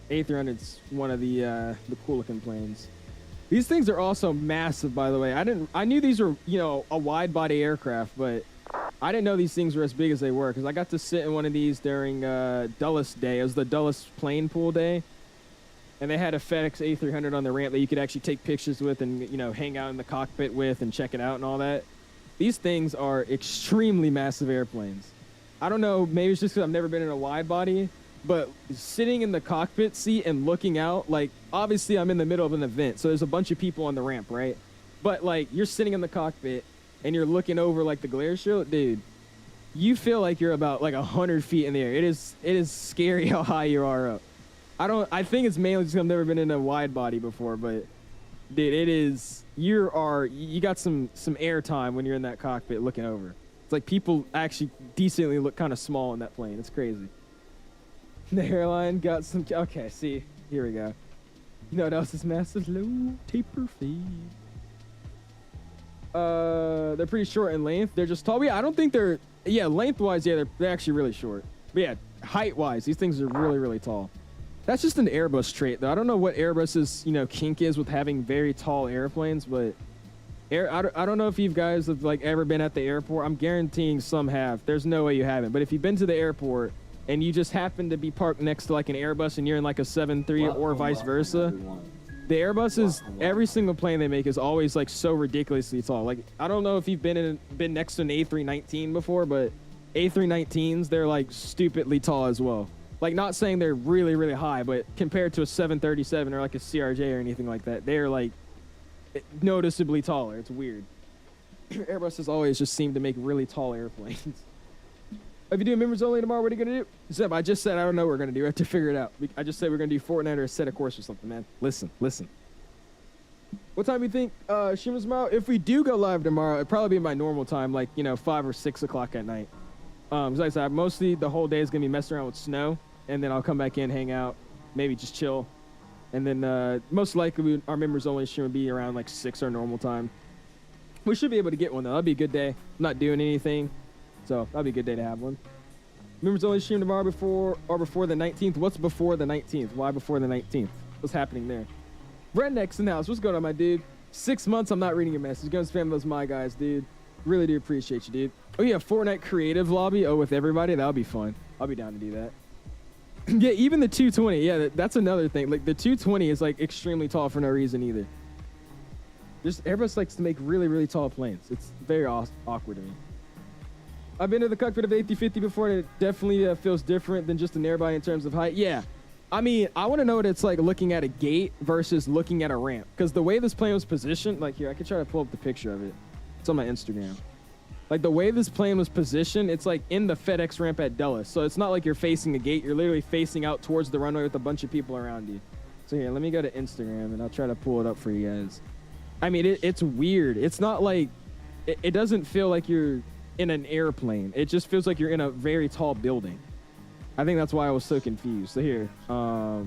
A300's one of the cool looking planes. These things are also massive, by the way. I knew these were a wide body aircraft, but I didn't know these things were as big as they were, because I got to sit in one of these during Dulles Day. It was the Dulles plane pool day, and they had a FedEx A300 on the ramp that you could actually take pictures with and hang out in the cockpit with and check it out and all that. These things are extremely massive airplanes. I don't know, maybe it's just because I've never been in a wide body, but sitting in the cockpit seat and looking out, like, obviously I'm in the middle of an event, so there's a bunch of people on the ramp, right? But like, you're sitting in the cockpit and you're looking over like the glare shield, dude, you feel like you're about like 100 feet in the air. It is scary how high you are up. I think it's mainly just I've never been in a wide body before, but dude, you got some air time when you're in that cockpit looking over. It's like people actually decently look kind of small in that plane. It's crazy. The hairline got some, okay, see, here we go. You know what else is massive? Low taper feed. They're pretty short in length. They're just tall. But yeah, I don't think they're, lengthwise, yeah, they're actually really short. But yeah, height-wise, these things are really, really tall. That's just an Airbus trait, though. I don't know what Airbus's, kink is with having very tall airplanes, but I don't know if you guys have, like, ever been at the airport. I'm guaranteeing some have. There's no way you haven't. But if you've been to the airport and you just happen to be parked next to, like, an Airbus and you're in, like, a 737 or vice versa, the Airbuses, every single plane they make is always, like, so ridiculously tall. Like, I don't know if you've been next to an A319 before, but A319s, they're, like, stupidly tall as well. Like, not saying they're really, really high, but compared to a 737 or, like, a CRJ or anything like that, they're, like, noticeably taller. It's weird. Airbuses always just seem to make really tall airplanes. If you do members only tomorrow, what are you going to do? Zeb, I just said I don't know what we're going to do. We have to figure it out. I just said we're going to do Fortnite or a set of course or something, man. Listen. What time do you think streamers tomorrow? If we do go live tomorrow, it'd probably be my normal time, like, 5 or 6 o'clock at night. Like I said, mostly the whole day is going to be messing around with snow, and then I'll come back in, hang out, maybe just chill. And then most likely our members only stream would be around like 6 our normal time. We should be able to get one though. That'd be a good day. I'm not doing anything, so that'd be a good day to have one. Members only stream tomorrow before the 19th. What's before the 19th? Why before the 19th? What's happening there? Redneck's in the house. What's going on, my dude? 6 months, I'm not reading your message. Go and spam those my guys, dude. Really do appreciate you, dude. Oh yeah, Fortnite creative lobby. Oh, with everybody, that'll be fun. I'll be down to do that. Yeah, even the 220. Yeah, that's another thing. Like the 220 is like extremely tall for no reason either. Just Airbus likes to make really, really tall planes. It's very awkward to me. I've been to the cockpit of the A350 before, and it definitely feels different than just an airbody in terms of height. Yeah, I mean, I want to know what it's like looking at a gate versus looking at a ramp. Because the way this plane was positioned, like here, I could try to pull up the picture of it. It's on my Instagram. Like the way this plane was positioned, it's like in the FedEx ramp at Dulles. So it's not like you're facing a gate. You're literally facing out towards the runway with a bunch of people around you. So here, let me go to Instagram, and I'll try to pull it up for you guys. I mean, it's weird. It's not like, it doesn't feel like you're in an airplane. It just feels like you're in a very tall building. I think that's why I was so confused. So here, so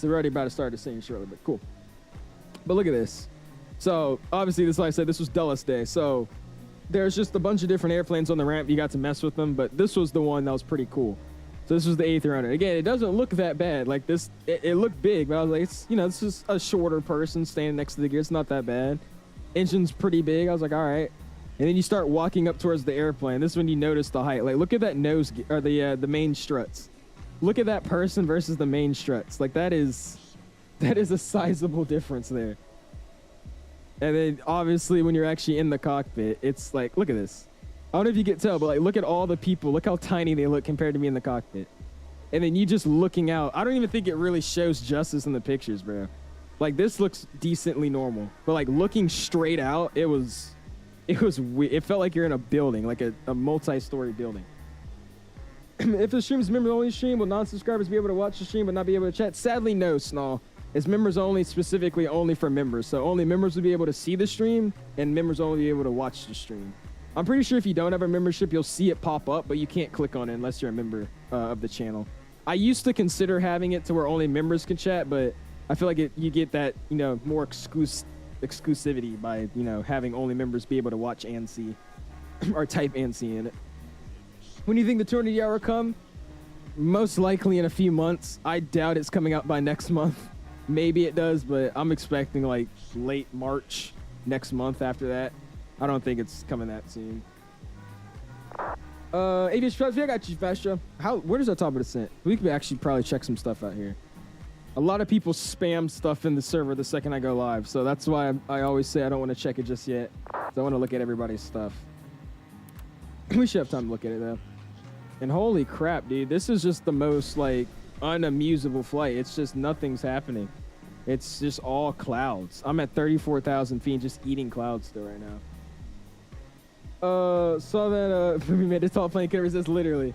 we're already about to start the scene shortly, but cool. But look at this. So obviously this, like I said, this was Dulles Day. So there's just a bunch of different airplanes on the ramp. You got to mess with them, but this was the one that was pretty cool. So this was the A300. Again, it doesn't look that bad. Like this, it looked big, but I was like, it's, you know, this is a shorter person standing next to the gear. It's not that bad. Engine's pretty big. I was like, all right. And then you start walking up towards the airplane. This is when you notice the height. Like, look at that nose, or the main struts. Look at that person versus the main struts. Like that is a sizable difference there. And then obviously when you're actually in the cockpit, it's like, look at this. I don't know if you can tell, but like, look at all the people. Look how tiny they look compared to me in the cockpit. And then you just looking out. I don't even think it really shows justice in the pictures, bro. Like this looks decently normal, but like looking straight out, it felt like you're in a building, like a multi-story building. If the stream is members only stream, will non-subscribers be able to watch the stream but not be able to chat? Sadly, no, Snall. It's members only, specifically only for members. So only members will be able to see the stream, and members only be able to watch the stream. I'm pretty sure if you don't have a membership, you'll see it pop up, but you can't click on it unless you're a member of the channel. I used to consider having it to where only members can chat, but I feel like you get that, you know, more exclusivity by, you know, having only members be able to watch and see, or type and see in it. When do you think the 200 hour come? Most likely in a few months. I doubt it's coming out by next month. Maybe it does, but I'm expecting like late March next month after that. I don't think it's coming that soon. Aviation Trust, I got you, Fastra. Where does that top of the descent? We could actually probably check some stuff out here. A lot of people spam stuff in the server the second I go live, so that's why I always say I don't want to check it just yet. So I want to look at everybody's stuff. We should have time to look at it though. And holy crap, dude, this is just the most like unamusable flight. It's just nothing's happening. It's just all clouds. I'm at 34,000 feet just eating clouds still right now. Saw that we made a tall plane can resist literally.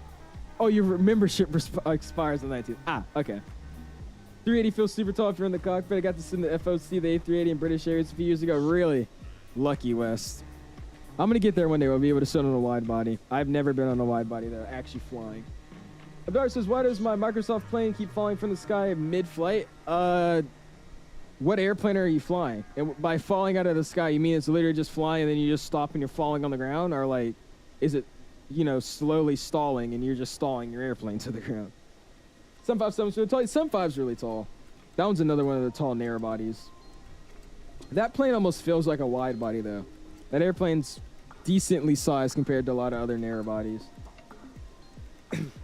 Oh, your membership expires on the 19th. Ah, okay. 380 feels super tall if you're in the cockpit. I got to sit in the FOC, the A380 in British Airways a few years ago. Really? Lucky West. I'm going to get there one day. We'll be able to sit on a wide body. I've never been on a wide body though, actually flying. Abdar says, why does my Microsoft plane keep falling from the sky mid-flight? What airplane are you flying? And by falling out of the sky, you mean it's literally just flying and then you just stop and you're falling on the ground? Or like, is it, you know, slowly stalling and you're just stalling your airplane to the ground? 757's really tall. 75's really tall. That one's another one of the tall narrow bodies. That plane almost feels like a wide body though. That airplane's decently sized compared to a lot of other narrow bodies.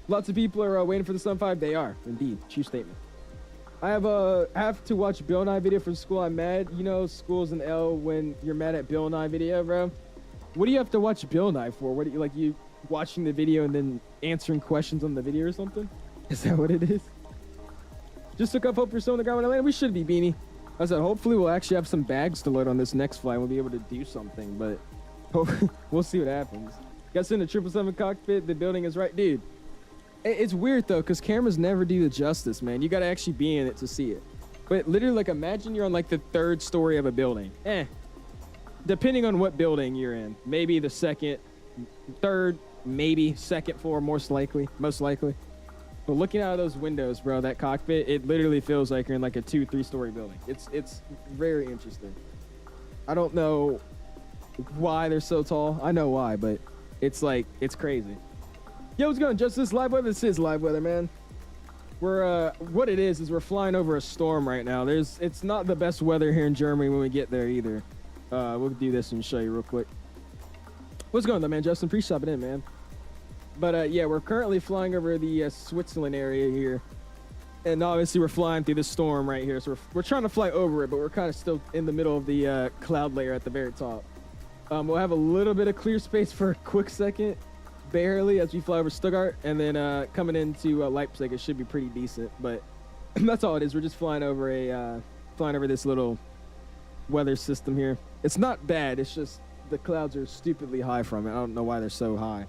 Lots of people are waiting for the 75. They are, indeed. True statement. I have to watch Bill Nye video for school. I'm mad. You know, school's an L when you're mad at Bill Nye video, bro. What do you have to watch Bill Nye for? What do you, like, you watching the video and then answering questions on the video or something? Is that what it is? Just took up hope you're still on the ground when I landed. We should be, Beanie. I said, hopefully we'll actually have some bags to load on this next flight. We'll be able to do something, but we'll see what happens. Got sent to 777 cockpit. The building is right, dude. It's weird though, because cameras never do the justice, man. You got to actually be in it to see it. But literally, like, imagine you're on like the 3rd story of a building. Depending on what building you're in, maybe the 2nd, 3rd, maybe 2nd floor, most likely. But looking out of those windows, bro, that cockpit, it literally feels like you're in like a 2-3 story building. It's very interesting. I don't know why they're so tall. I know why, but it's like, it's crazy. Yo, what's going on? Just this live weather? This is live weather, man. We're, what it is we're flying over a storm right now. It's not the best weather here in Germany when we get there either. We'll do this and show you real quick. What's going on, though, man? Justin, appreciate stopping in, man. But yeah, we're currently flying over the Switzerland area here. And obviously we're flying through the storm right here. So we're trying to fly over it, but we're kind of still in the middle of the cloud layer at the very top. We'll have a little bit of clear space for a quick second, barely, as we fly over Stuttgart. And then coming into Leipzig, it should be pretty decent. But that's all it is. We're just flying over this little weather system here. It's not bad. It's just the clouds are stupidly high from it. I don't know why they're so high.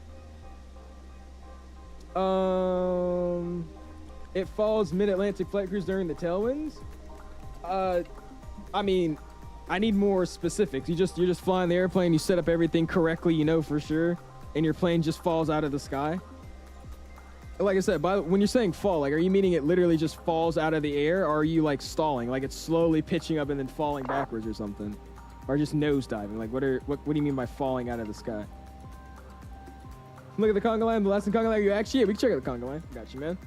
It falls mid-Atlantic flight crews during the tailwinds. I mean, I need more specifics. You're just flying the airplane, you set up everything correctly, you know for sure, and your plane just falls out of the sky. Like I said, when you're saying fall, like, are you meaning it literally just falls out of the air, or are you like stalling, like it's slowly pitching up and then falling backwards or something, or just nose diving? Like, what do you mean by falling out of the sky? Look at the conga line, the last conga line you actually, yeah, we can check out the conga line. Got you, man.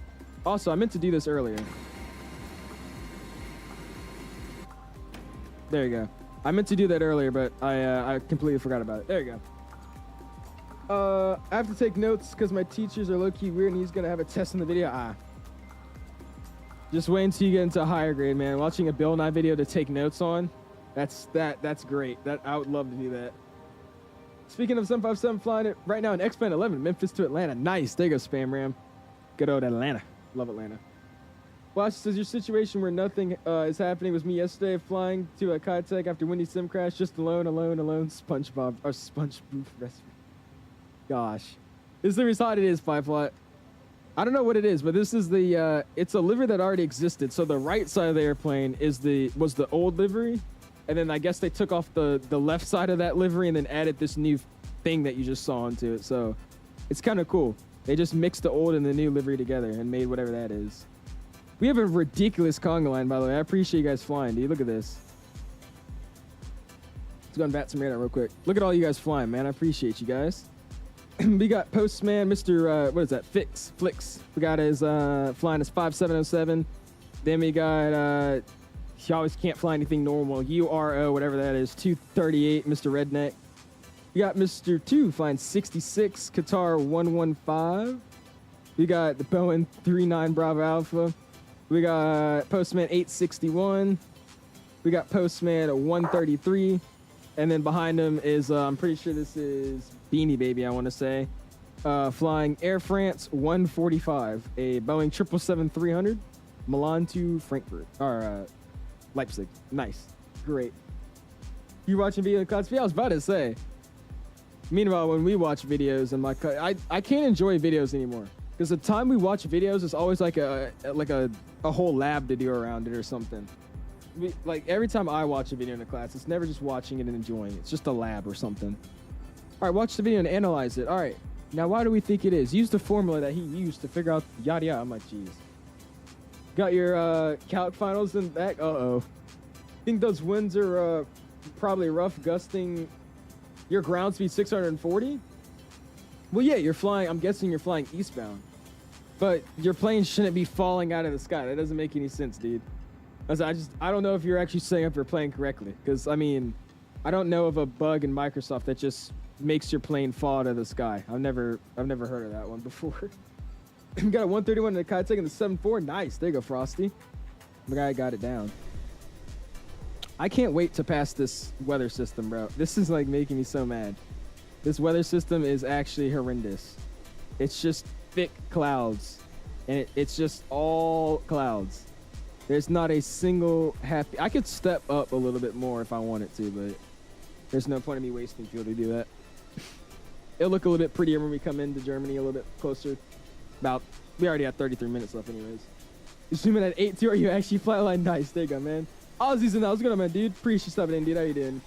Also, I meant to do this earlier. There you go. I meant to do that earlier, but I completely forgot about it. There you go. I have to take notes because my teachers are low-key weird and he's going to have a test in the video. Just wait until you get into a higher grade, man. Watching a Bill Nye video to take notes on, that's great. I would love to do that. Speaking of 757, flying it right now in X-Plan 11, Memphis to Atlanta. Nice. There you go, Spam Ram. Good old Atlanta. Love Atlanta. Watch says your situation where nothing is happening was me yesterday flying to a Kitech after windy sim crash, just alone, SpongeBob, or SpongeBob recipe. Gosh. This is the reason it is, Firefly. I don't know what it is, but this is the, it's a livery that already existed. So the right side of the airplane was the old livery. And then I guess they took off the left side of that livery and then added this new thing that you just saw onto it. So it's kind of cool. They just mixed the old and the new livery together and made whatever that is. We have a ridiculous conga line, by the way. I appreciate you guys flying, dude. Look at this. Let's go and VATSIM radar real quick. Look at all you guys flying, man. I appreciate you guys. We got Postman, Mr. What is that? Flix. We got his flying his 5707. Then we got he always can't fly anything normal. URO, whatever that is. 238, Mr. Redneck. We got Mr. 2 flying 66, Qatar 115. We got the Boeing 39 Bravo Alpha. We got Postman 861. We got Postman 133. And then behind him is, I'm pretty sure this is Beanie Baby, I want to say. Flying Air France 145, a Boeing 777-300, Milan to Frankfurt, or Leipzig. Nice. Great. You watching video in class? Yeah, I was about to say. Meanwhile, when we watch videos in my I can't enjoy videos anymore because the time we watch videos is always like a whole lab to do around it or something. Like every time I watch a video in a class, it's never just watching it and enjoying it. It's just a lab or something. All right, watch the video and analyze it. All right, now why do we think it is? Use the formula that he used to figure out yada yada. I'm like, geez. Got your calc finals in back. Think those winds are probably rough, gusting. Your ground speed 640? Well, yeah, you're flying. I'm guessing you're flying eastbound. But your plane shouldn't be falling out of the sky. That doesn't make any sense, dude. I don't know if you're actually setting up your plane correctly. Because, I mean, I don't know of a bug in Microsoft that just makes your plane fall out of the sky. I've never heard of that one before. Got a 131 in the Kitech and the 7.4. Nice. There you go, Frosty. The guy got it down. I can't wait to pass this weather system, bro. This is like making me so mad. This weather system is actually horrendous. It's just thick clouds. And it's just all clouds. There's not a single happy... I could step up a little bit more if I wanted to, but there's no point in me wasting fuel to do that. It'll look a little bit prettier when we come into Germany a little bit closer. We already have 33 minutes left anyways. Assuming at 8-2, are you actually flatline? Nice. There you go, man. Aussies and that. What's going on, man, dude? Appreciate you stopping in, dude. How you doing?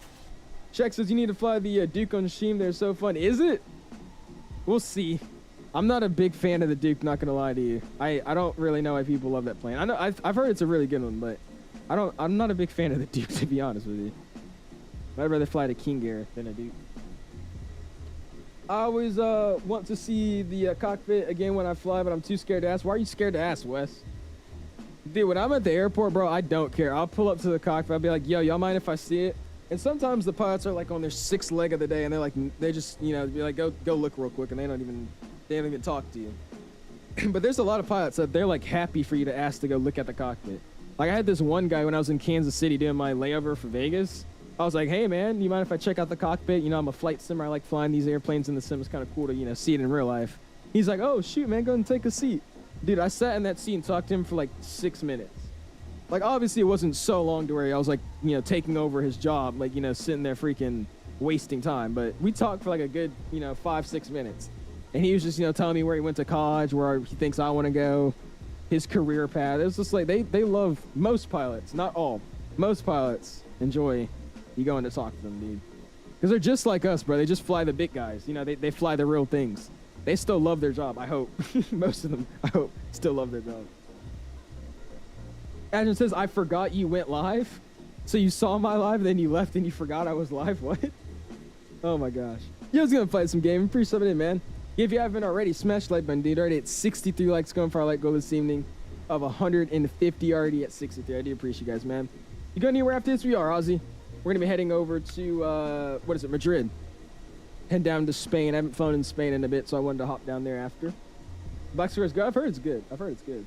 Check says you need to fly the Duke on Sheem. They're so fun. Is it? We'll see. I'm not a big fan of the Duke, not gonna lie to you. I don't really know why people love that plane. I know I've heard it's a really good one, but I'm not a big fan of the Duke, to be honest with you. I'd rather fly the King Air than a Duke. I always want to see the cockpit again when I fly, but I'm too scared to ask. Why are you scared to ask, Wes? Dude, when I'm at the airport, bro, I don't care. I'll pull up to the cockpit. I'll be like, yo, y'all mind if I see it? And sometimes the pilots are like on their 6th leg of the day, and they're like, they just, you know, be like, go look real quick, and they don't even talk to you. But there's a lot of pilots that they're like happy for you to ask to go look at the cockpit. Like I had this one guy when I was in Kansas City doing my layover for Vegas. I was like, hey man, you mind if I check out the cockpit? You know, I'm a flight simmer. I like flying these airplanes in the sim. It's kind of cool to, you know, see it in real life. He's like, oh shoot, man, go and take a seat. Dude, I sat in that seat and talked to him for like 6 minutes. Like obviously it wasn't so long to where I was like, you know, taking over his job, like, you know, sitting there freaking wasting time. But we talked for like a good, you know, 5-6 minutes. And he was just, you know, telling me where he went to college, where he thinks I want to go, his career path. It was just like, they love, most pilots, not all, most pilots enjoy you going to talk to them, dude. Because they're just like us, bro. They just fly the big guys. You know, they fly the real things. They still love their job, I hope. Most of them, I hope, still love their job. Ashton says, I forgot you went live. So you saw my live, then you left and you forgot I was live? What? Oh my gosh. You guys gonna play some game. Appreciate it, man. If you haven't already, smash the like button, dude. Already at 63 likes going for our like goal this evening of 150 already at 63. I do appreciate you guys, man. You going anywhere after this? We are, Ozzy. We're gonna be heading over to what is it, Madrid. Head down to Spain. I haven't flown in Spain in a bit, so I wanted to hop down there after. Black Square's good. I've heard it's good. I've heard it's good.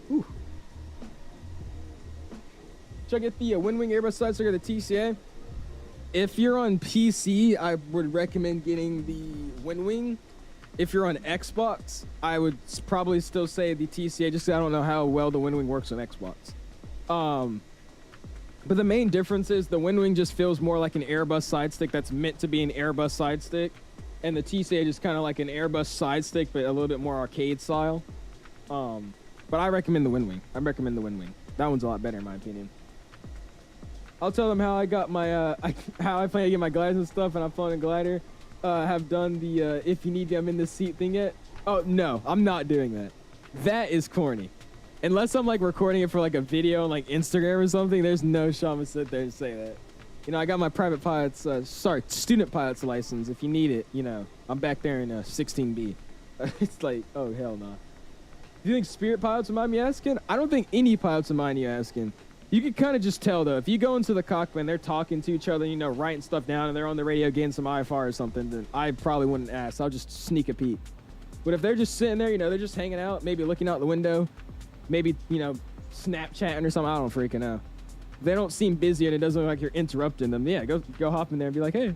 Whew. Should I get the WINWING Airbus side sticker, the TCA? If you're on PC, I would recommend getting the WINWING. If you're on Xbox, I would probably still say the TCA, just because I don't know how well the WINWING works on Xbox. But the main difference is the WINWING just feels more like an Airbus side stick that's meant to be an Airbus side stick, and the TCA just kind of like an Airbus side stick, but a little bit more arcade style. But I recommend the WINWING. I recommend the WINWING. That one's a lot better in my opinion. I'll tell them how I got my how I plan to get my glides and stuff, and I'm flying a glider. Have done the if you need me, I'm in the seat thing yet. Oh no, I'm not doing that. That is corny. Unless I'm like recording it for like a video on like Instagram or something, there's no shot I'm gonna sit there and say that. You know, I got my private pilot's, student pilot's license. If you need it, you know, I'm back there in 16B. It's like, oh hell no. Do you think Spirit pilots would mind me asking? I don't think any pilots would mind you asking. You can kind of just tell though, if you go into the cockpit and they're talking to each other, you know, writing stuff down, and they're on the radio getting some IFR or something, then I probably wouldn't ask. I'll just sneak a peek. But if they're just sitting there, you know, they're just hanging out, maybe looking out the window, maybe, you know, Snapchatting or something, I don't freaking know. If they don't seem busy and it doesn't look like you're interrupting them, yeah, go hop in there and be like, hey.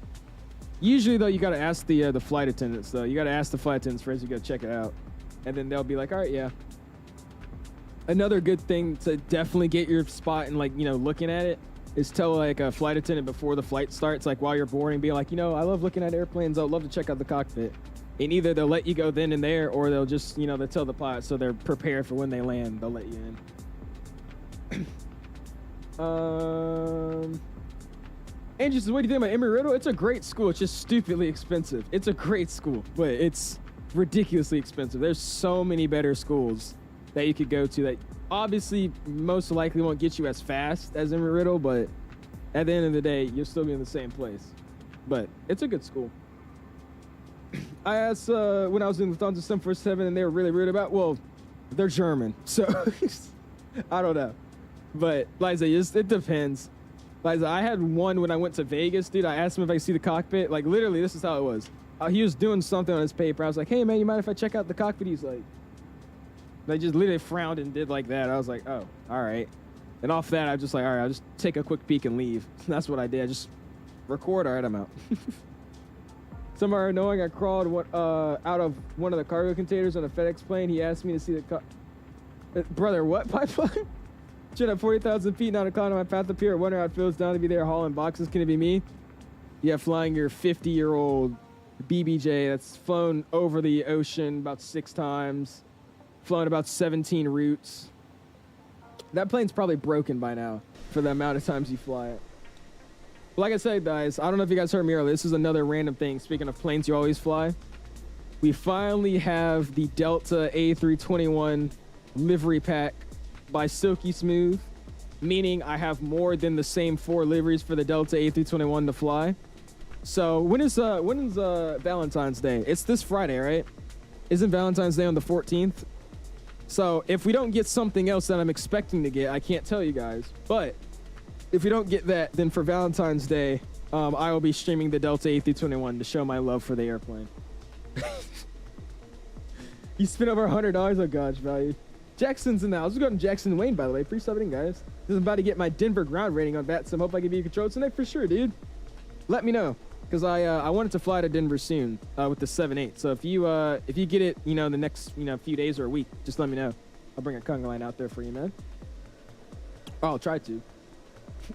Usually though, you gotta ask the flight attendants though. You gotta ask the flight attendants first, you gotta check it out. And then they'll be like, all right, yeah. Another good thing to definitely get your spot and like, you know, looking at it is tell like a flight attendant before the flight starts, like while you're boarding, be like, you know, I love looking at airplanes. I'd love to check out the cockpit. And either they'll let you go then and there, or they'll just, you know, they'll tell the pilot so they're prepared for when they land. They'll let you in. Andrew says, what do you think about Embry-Riddle? It's a great school. It's just stupidly expensive. It's a great school, but it's ridiculously expensive. There's so many better schools that you could go to that obviously most likely won't get you as fast as Embry-Riddle, but at the end of the day, you'll still be in the same place. But it's a good school. I asked when I was in Lufthansa 747 and they were really rude about, well, they're German, so I don't know. But like I said, it depends. Like I said, I had one when I went to Vegas, dude. I asked him if I could see the cockpit. Like literally, this is how it was. He was doing something on his paper. I was like, hey man, you mind if I check out the cockpit? He's like, they just literally frowned and did like that. I was like, oh, all right. And off that, I was just like, all right, I'll just take a quick peek and leave. That's what I did. I just record. All right, I'm out. Somewhere knowing I crawled out of one of the cargo containers on a FedEx plane. He asked me to see the brother, what pipeline? Should have 40,000 feet, not a cloud on my path up here. I wonder how it feels down to be there hauling boxes. Can it be me? Yeah, flying your 50-year-old BBJ that's flown over the ocean about 6 times, flown about 17 routes. That plane's probably broken by now for the amount of times you fly it. Like I said, guys, I don't know if you guys heard me earlier. This is another random thing. Speaking of planes you always fly, we finally have the Delta A321 livery pack by Silky Smooth, meaning I have more than the same 4 liveries for the Delta A321 to fly. So when is Valentine's Day? It's this Friday, right? Isn't Valentine's Day on the 14th? So if we don't get something else that I'm expecting to get, I can't tell you guys. But if we don't get that, then for Valentine's Day, I will be streaming the Delta A321 to show my love for the airplane. You spent over $100. Oh gosh, value. Jackson's in the house. Let's go to Jackson Wayne, by the way. Pre-subbing, guys. I'm about to get my Denver ground rating on VATSIM. Hope I give you a control tonight for sure, dude. Let me know, because I wanted to fly to Denver soon with the 7-8. So if you get it, you know, the next few days or a week, just let me know. I'll bring a conga line out there for you, man. Oh, I'll try to.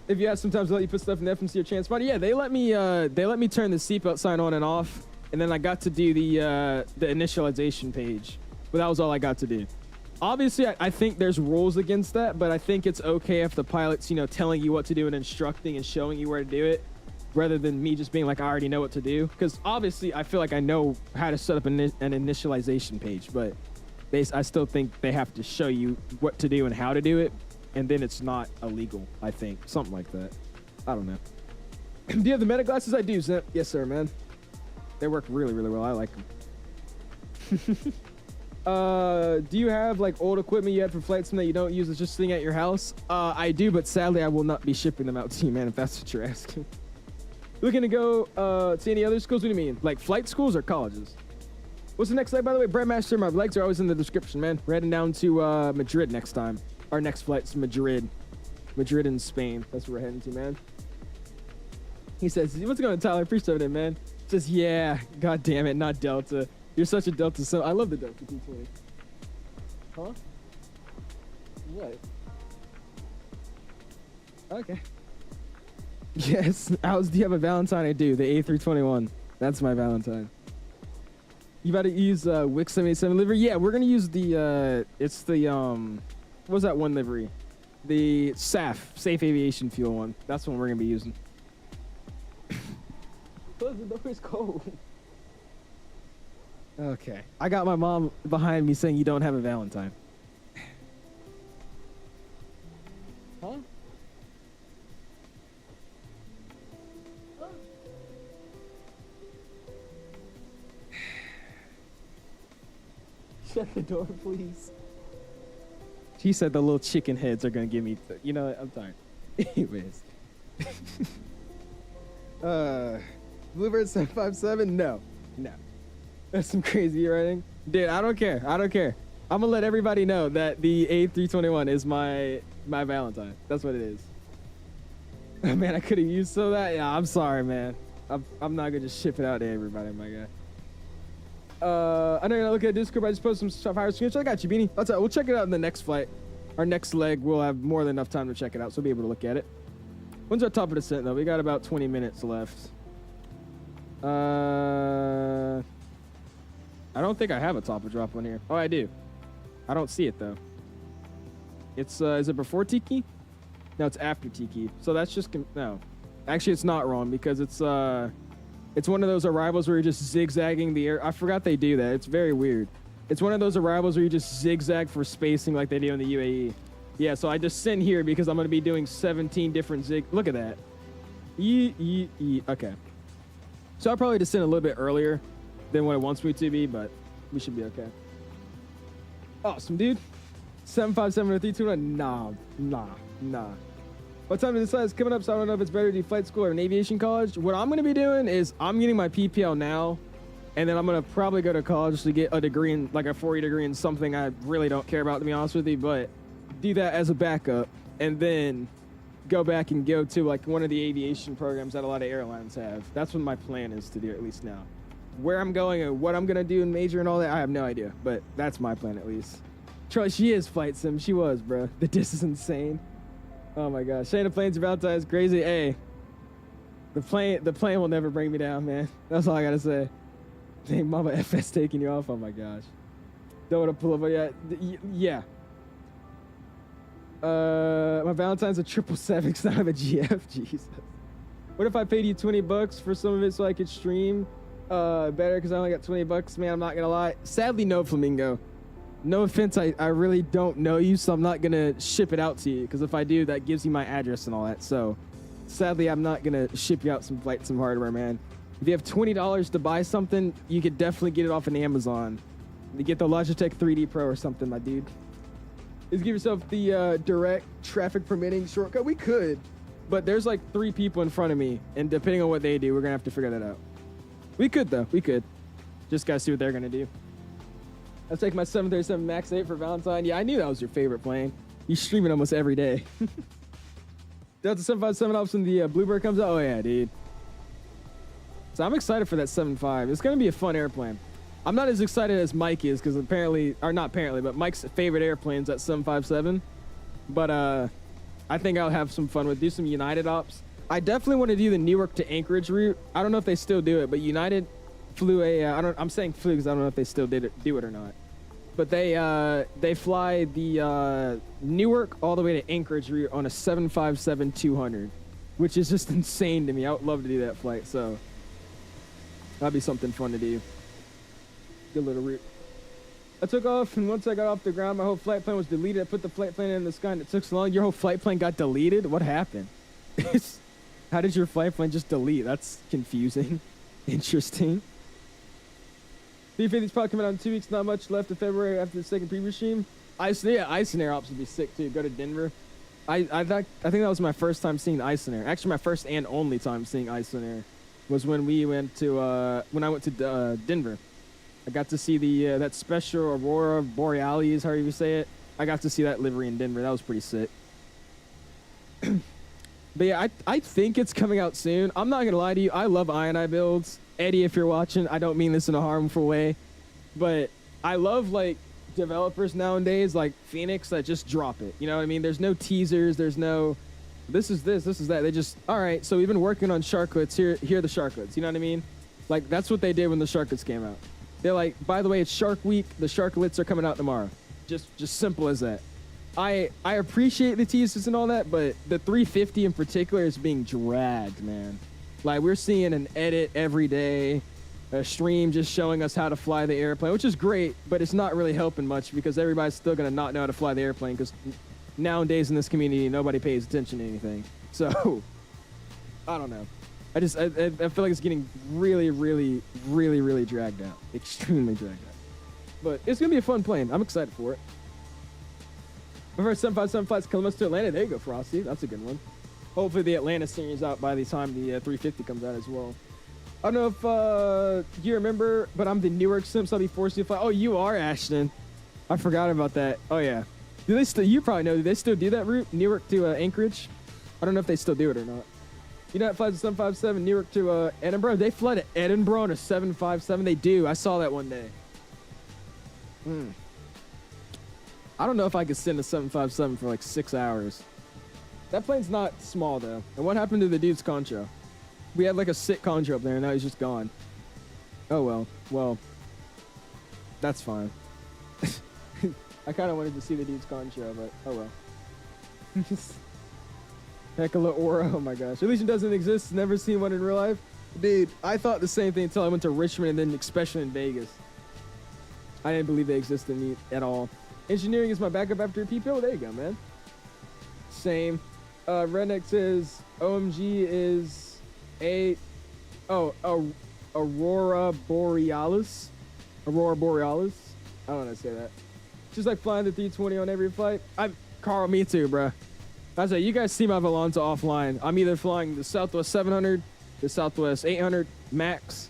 If you ask, sometimes they'll let you put stuff in the FMC or transponder. Yeah, they let me turn the seatbelt sign on and off, and then I got to do the initialization page, but that was all I got to do. Obviously, I think there's rules against that, but I think it's okay if the pilot's, telling you what to do and instructing and showing you where to do it, rather than me just being like, I already know what to do. Because obviously, I feel like I know how to set up an initialization page, but I still think they have to show you what to do and how to do it, and then it's not illegal, I think. Something like that. I don't know. Do you have the meta glasses? I do, Zip. Yes, sir, man. They work really, really well. I like them. Do you have like old equipment you had for flight sim that you don't use that's just sitting at your house? I do, but sadly I will not be shipping them out to you, man, if that's what you're asking. Looking to go to any other schools? What do you mean? Like flight schools or colleges? What's the next leg, by the way? Breadmaster, my legs are always in the description, man. We're heading down to Madrid next time. Our next flight's Madrid. Madrid in Spain. That's where we're heading to, man. He says, what's going on, Tyler? Appreciate it, man. Says, yeah, god damn it, not Delta. You're such a Delta son. I love the Delta T20. Huh? What? Okay. Yes. Do you have a Valentine? I do. The A321. That's my Valentine. You about to use WIC 787 livery? Yeah, we're gonna use the it's the what was that one livery? The SAF, Safe Aviation Fuel one. That's the one we're gonna be using. Close the door, it's cold. Okay. I got my mom behind me saying you don't have a Valentine. Huh? Shut the door, please. She said the little chicken heads are gonna give me, you know, I'm tired. Anyways. Bluebird 757? No. That's some crazy writing. Dude, I don't care. I'm gonna let everybody know that the A321 is my Valentine. That's what it is. Man, I could have used some of that. Yeah, I'm sorry, man. I'm not gonna just ship it out to everybody, my guy. I know you're not looking at Discord, but I just posted some stuff higher screenshots. I got you, Beanie. We'll check it out in the next flight. Our next leg, we'll have more than enough time to check it out, so we'll be able to look at it. When's our top of descent, though? We got about 20 minutes left. I don't think I have a top of drop on here. Oh, I do. I don't see it, though. It's, is it before Tiki? No, it's after Tiki. So that's just, no. Actually, it's not wrong, because it's one of those arrivals where you're just zigzagging the air. I forgot they do that. It's very weird. It's one of those arrivals where you just zigzag for spacing like they do in the UAE. Yeah, so I just sent here because I'm going to be doing 17 different zig. Look at that. Okay. So I'll probably descend a little bit earlier than what it wants me to be, but we should be okay. Awesome, dude. 757 or 321? Nah. What time to decide is coming up, so I don't know if it's better to do flight school or an aviation college. What I'm going to be doing is I'm getting my PPL now, and then I'm going to probably go to college to get a degree in, like a 4-year degree in something I really don't care about, to be honest with you, but do that as a backup, and then go back and go to like one of the aviation programs that a lot of airlines have. That's what my plan is to do, at least now. Where I'm going and what I'm going to do and major and all that, I have no idea, but that's my plan at least. Troy, she is flight sim. She was, bro. The diss is insane. Oh my gosh. Shane, the planes are Valentine's crazy. Hey, the plane will never bring me down, man. That's all I gotta say. Dang, Mama FS taking you off. Oh my gosh. Don't want to pull up yet. Yeah. My Valentine's a 777. It's not a GF. Jesus. What if I paid you $20 for some of it so I could stream better because I only got $20? Man, I'm not gonna lie. Sadly, no, Flamingo. No offense, I really don't know you, so I'm not gonna ship it out to you, because if I do, that gives you my address and all that. So sadly, I'm not gonna ship you out some hardware, man. If you have $20 to buy something, you could definitely get it off an Amazon. You get the Logitech 3D Pro or something, my dude. Is give yourself the direct traffic permitting shortcut. We could, but there's like 3 people in front of me, and depending on what they do, we're gonna have to figure that out. We could though, we could. Just gotta see what they're gonna do. I'll take my 737 MAX 8 for Valentine. Yeah, I knew that was your favorite plane. You stream it almost every day. Delta 757 Alps when the Bluebird comes out. Oh yeah, dude. So I'm excited for that 7.5. It's gonna be a fun airplane. I'm not as excited as Mike is, because apparently, or not apparently, but Mike's favorite airplane's that 757. But I think I'll have some fun with do some United ops. I definitely want to do the Newark to Anchorage route. I don't know if they still do it, but United flew a I'm saying flew because I don't know if they still do it or not, but they fly the Newark all the way to Anchorage route on a 757-200, which is just insane to me. I would love to do that flight, so that'd be something fun to do. Good little route. I took off, and once I got off the ground, my whole flight plan was deleted. I put the flight plan in the sky, and it took so long. Your whole flight plan got deleted? What happened? How did your flight plan just delete? That's confusing. Interesting. 350's probably coming out in 2 weeks. Not much left of February after the second preview stream. Ice and Air ops would be sick too. Go to Denver. I think that was my first time seeing Ice and Air. Actually, my first and only time seeing Ice and Air was when we went to when I went to Denver. I got to see the that special Aurora Borealis, however you say it. I got to see that livery in Denver. That was pretty sick. But yeah, I think it's coming out soon. I'm not gonna lie to you. I love iniBuilds. Eddie, if you're watching, I don't mean this in a harmful way, but I love like developers nowadays, like Phoenix, that just drop it. You know what I mean? There's no teasers. There's no, this is this is that. They just, all right, so we've been working on Sharklets. Here are the Sharklets. You know what I mean? Like, that's what they did when the Sharklets came out. They're like, by the way, it's Shark Week. The Sharklets are coming out tomorrow. Just simple as that. I appreciate the teasers and all that, but the 350 in particular is being dragged, man. Like, we're seeing an edit every day, a stream just showing us how to fly the airplane, which is great, but it's not really helping much because everybody's still going to not know how to fly the airplane because nowadays in this community, nobody pays attention to anything. So, I don't know. I feel like it's getting really, really, really, really dragged out. Extremely dragged out. But it's going to be a fun plane. I'm excited for it. My first 757 flight's Columbus to Atlanta. There you go, Frosty. That's a good one. Hopefully the Atlanta series out by the time the 350 comes out as well. I don't know if you remember, but I'm the Newark Simp, so I'll be forced to fly. Oh, you are, Ashton. I forgot about that. Oh, yeah. Do they still, you probably know, do they still do that route? Newark to Anchorage? I don't know if they still do it or not. You know, it flies a 757 Newark to Edinburgh. They fly to Edinburgh on a 757. They do. I saw that one day. I don't know if I could send a 757 for like 6 hours. That plane's not small, though. And what happened to the dude's concho? We had like a sick concho up there, and now he's just gone. Oh, well. Well, that's fine. I kind of wanted to see the dude's concho, but oh, well. Heckler Aura, oh my gosh. Elysian doesn't exist, never seen one in real life. Dude, I thought the same thing until I went to Richmond and then especially in Vegas. I didn't believe they existed at all. Engineering is my backup after PPO. There you go, man. Same. Redneck says OMG is Aurora Borealis. Aurora Borealis. I don't know how to say that. Just like flying the 320 on every flight. Carl, me too, bro. I say, you guys see my Valanza offline. I'm either flying the Southwest 700, the Southwest 800 Max,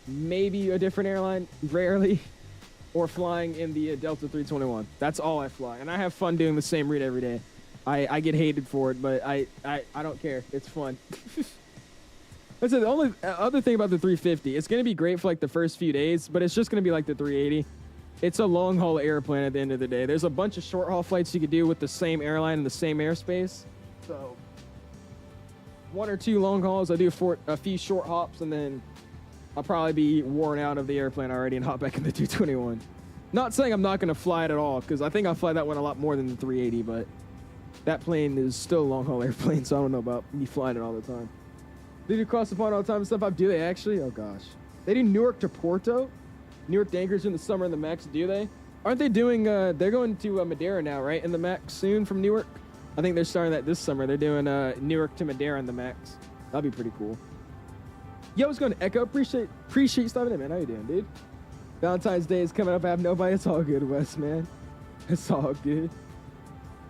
maybe a different airline, rarely, or flying in the Delta 321. That's all I fly. And I have fun doing the same route every day. I get hated for it, but I don't care. It's fun. That's the only other thing about the 350. It's going to be great for like the first few days, but it's just going to be like the 380. It's a long-haul airplane at the end of the day. There's a bunch of short-haul flights you could do with the same airline in the same airspace. So 1 or 2 long hauls. I do a few short hops, and then I'll probably be worn out of the airplane already and hop back in the 221. Not saying I'm not going to fly it at all, because I think I'll fly that one a lot more than the 380, but that plane is still a long-haul airplane, so I don't know about me flying it all the time. They do cross the pond all the time and stuff. Do they actually? Oh gosh. They do Newark to Porto. Newark to Anchorage in the summer in the Max. Do they? Aren't they doing? They're going to Madeira now, right? In the Max soon from Newark. I think they're starting that this summer. They're doing Newark to Madeira in the Max. That'd be pretty cool. Yo, what's going on, Echo? Appreciate you stopping in, man. How you doing, dude? Valentine's Day is coming up. I have nobody. It's all good, Wes, man. It's all good.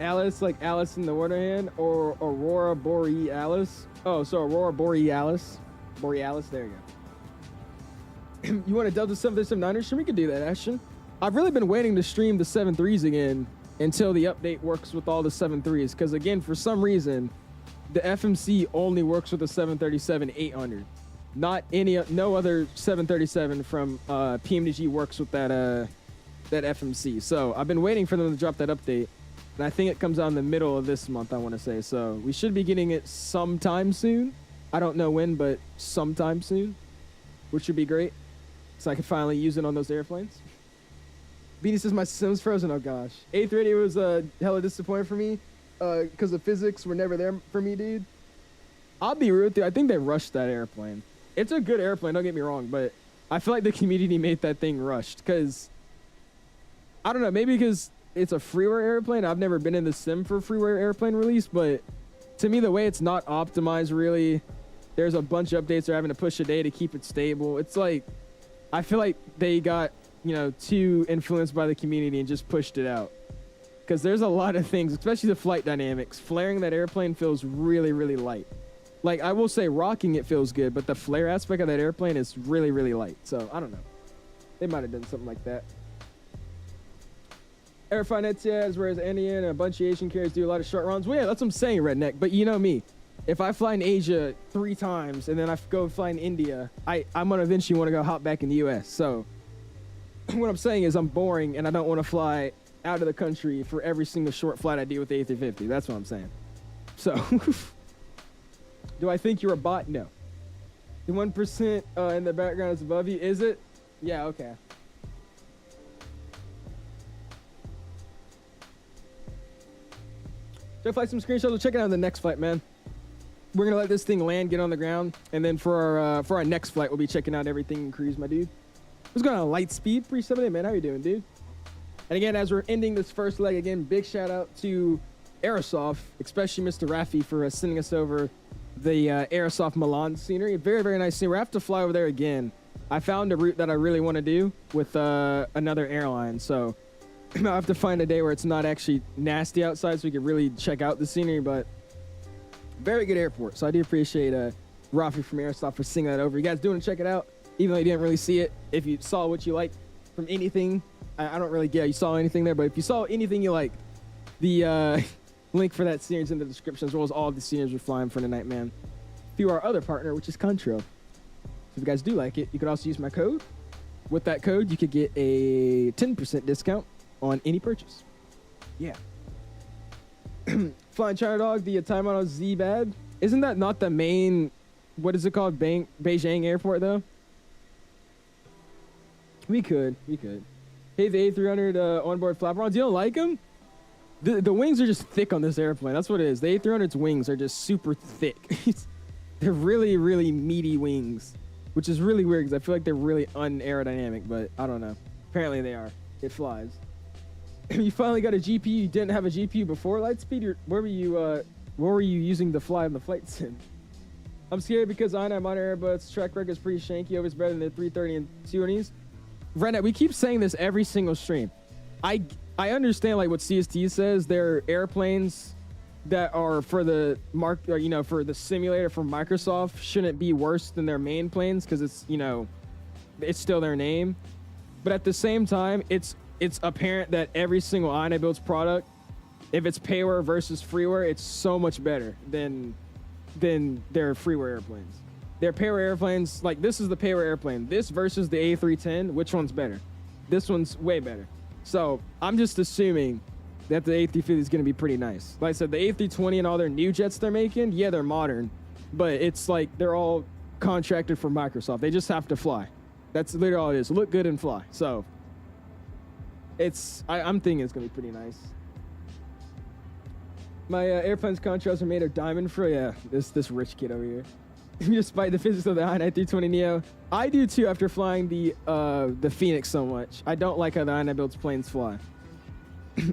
Alice, like Alice in the Wonderland, or Aurora Borealis. Oh, so Aurora Borealis. Borealis, there you go. You want a Delta 737-9er stream? We could do that, Ashton. I've really been waiting to stream the 7.3s again until the update works with all the 7.3s. Because, again, for some reason, the FMC only works with the 737-800. No other 737 from PMDG works with that FMC. So I've been waiting for them to drop that update. And I think it comes out in the middle of this month, I want to say. So we should be getting it sometime soon. I don't know when, but sometime soon, which would be great. So I can finally use it on those airplanes. Beanie says my Sims frozen. Oh, gosh. A380 was hella disappointing for me because the physics were never there for me, dude. I'll be real with you. I think they rushed that airplane. It's a good airplane, don't get me wrong, but I feel like the community made that thing rushed because, I don't know, maybe because it's a freeware airplane. I've never been in the sim for a freeware airplane release, but to me, the way it's not optimized really, there's a bunch of updates they're having to push a day to keep it stable. It's like, I feel like they got, too influenced by the community and just pushed it out. Because there's a lot of things, especially the flight dynamics. Flaring that airplane feels really, really light. Like, I will say rocking it feels good, but the flare aspect of that airplane is really, really light. So, I don't know. They might have done something like that. Air Finance, whereas Andy and a bunch of Asian carriers do a lot of short runs. Well, yeah, that's what I'm saying, Redneck. But you know me. If I fly in Asia 3 times and then I go fly in India, I'm going to eventually want to go hop back in the U.S. So, what I'm saying is I'm boring and I don't want to fly out of the country for every single short flight I do with the A350. That's what I'm saying. So, do I think you're a bot? No. The 1% in the background is above you. Is it? Yeah, okay. So flight some screenshots. We'll check it out on the next flight, man. We're gonna let this thing land, get on the ground, and then for our next flight, we'll be checking out everything in cruise, my dude. What's going on, Lightspeed? Pre-7, man. How you doing, dude? And again, as we're ending this first leg, again, big shout out to Aerosoft, especially Mr. Raffi for sending us over the Aerosoft Milan scenery. Very, very nice scenery. I have to fly over there again. I found a route that I really want to do with another airline, so I'll have to find a day where it's not actually nasty outside so we can really check out the scenery, but very good airport. So I do appreciate Rafi from Aerosoft for sending that over. You guys doing to check it out, even though you didn't really see it. If you saw what you liked from anything, I don't really get you saw anything there, but if you saw anything you like, the link for that scenery is in the description, as well as all of the sceneries we're flying for tonight, man. Through our other partner, which is Contro. So if you guys do like it, you could also use my code. With that code, you could get a 10% discount on any purchase. Yeah. Flying China Dog, the Taimano Z-Bad. Isn't that not the main, what is it called, Beijing airport, though? We could. Hey, the A300 onboard flaperons, you don't like them? The wings are just thick on this airplane. That's what it is. The A300's wings are just super thick. They're really, really meaty wings, which is really weird because I feel like they're really unaerodynamic, but I don't know. Apparently they are. It flies. You finally got a GPU. You didn't have a GPU before Lightspeed? Where were you using to fly on the flight sim? I'm scared because I'm on Airbus. Track record is pretty shanky. Always better than the 330 and 220s. Renet, we keep saying this every single stream. I understand like what CST says. They're airplanes that are for the for the simulator for Microsoft shouldn't be worse than their main planes because it's it's still their name. But at the same time, it's apparent that every single iniBuilds product, if it's payware versus freeware, it's so much better than their freeware airplanes. Their payware airplanes, like this is the payware airplane. This versus the A310, which one's better? This one's way better. So I'm just assuming that the A350 is going to be pretty nice. Like I said, the A320 and all their new jets they're making, yeah, they're modern, but it's like they're all contracted for Microsoft. They just have to fly. That's literally all it is. Look good and fly. So I'm thinking it's going to be pretty nice. My airplane's contrails are made of diamond for, yeah, this rich kid over here. Despite the physics of the i9-320neo. I do too after flying the Phoenix so much. I don't like how the iniBuilds planes fly.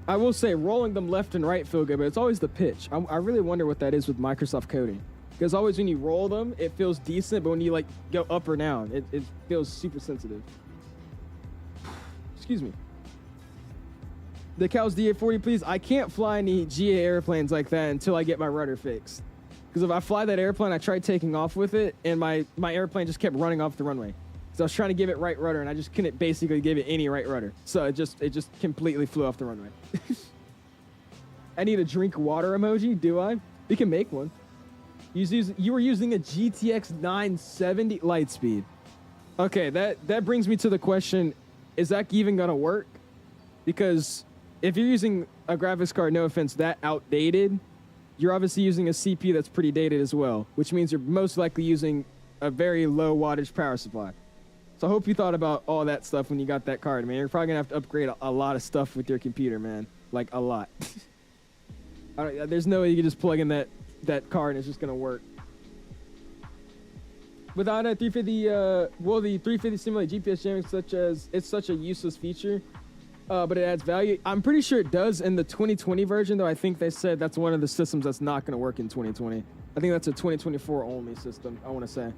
I will say rolling them left and right feel good, but it's always the pitch. I really wonder what that is with Microsoft coding. Because always when you roll them, it feels decent, but when you like go up or down, it feels super sensitive. Excuse me. The 𝐷𝐼𝐿 please. I can't fly any GA airplanes like that until I get my rudder fixed. Because if I fly that airplane, I tried taking off with it, and my airplane just kept running off the runway. So I was trying to give it right rudder, and I just couldn't basically give it any right rudder. So it just completely flew off the runway. I need a drink water emoji, do I? We can make one. You were using a GTX 970 light speed. Okay, that brings me to the question, is that even gonna work? Because if you're using a graphics card, no offense, that outdated, you're obviously using a CPU that's pretty dated as well, which means you're most likely using a very low wattage power supply. So I hope you thought about all that stuff when you got that card, man. You're probably gonna have to upgrade a lot of stuff with your computer, man. Like a lot. There's no way you can just plug in that card and it's just gonna work. Without a 350, well, the 350 simulate GPS jamming it's such a useless feature. But it adds value. I'm pretty sure it does in the 2020 version, though. I think they said that's one of the systems that's not going to work in 2020. I think that's a 2024 only system, I want to say.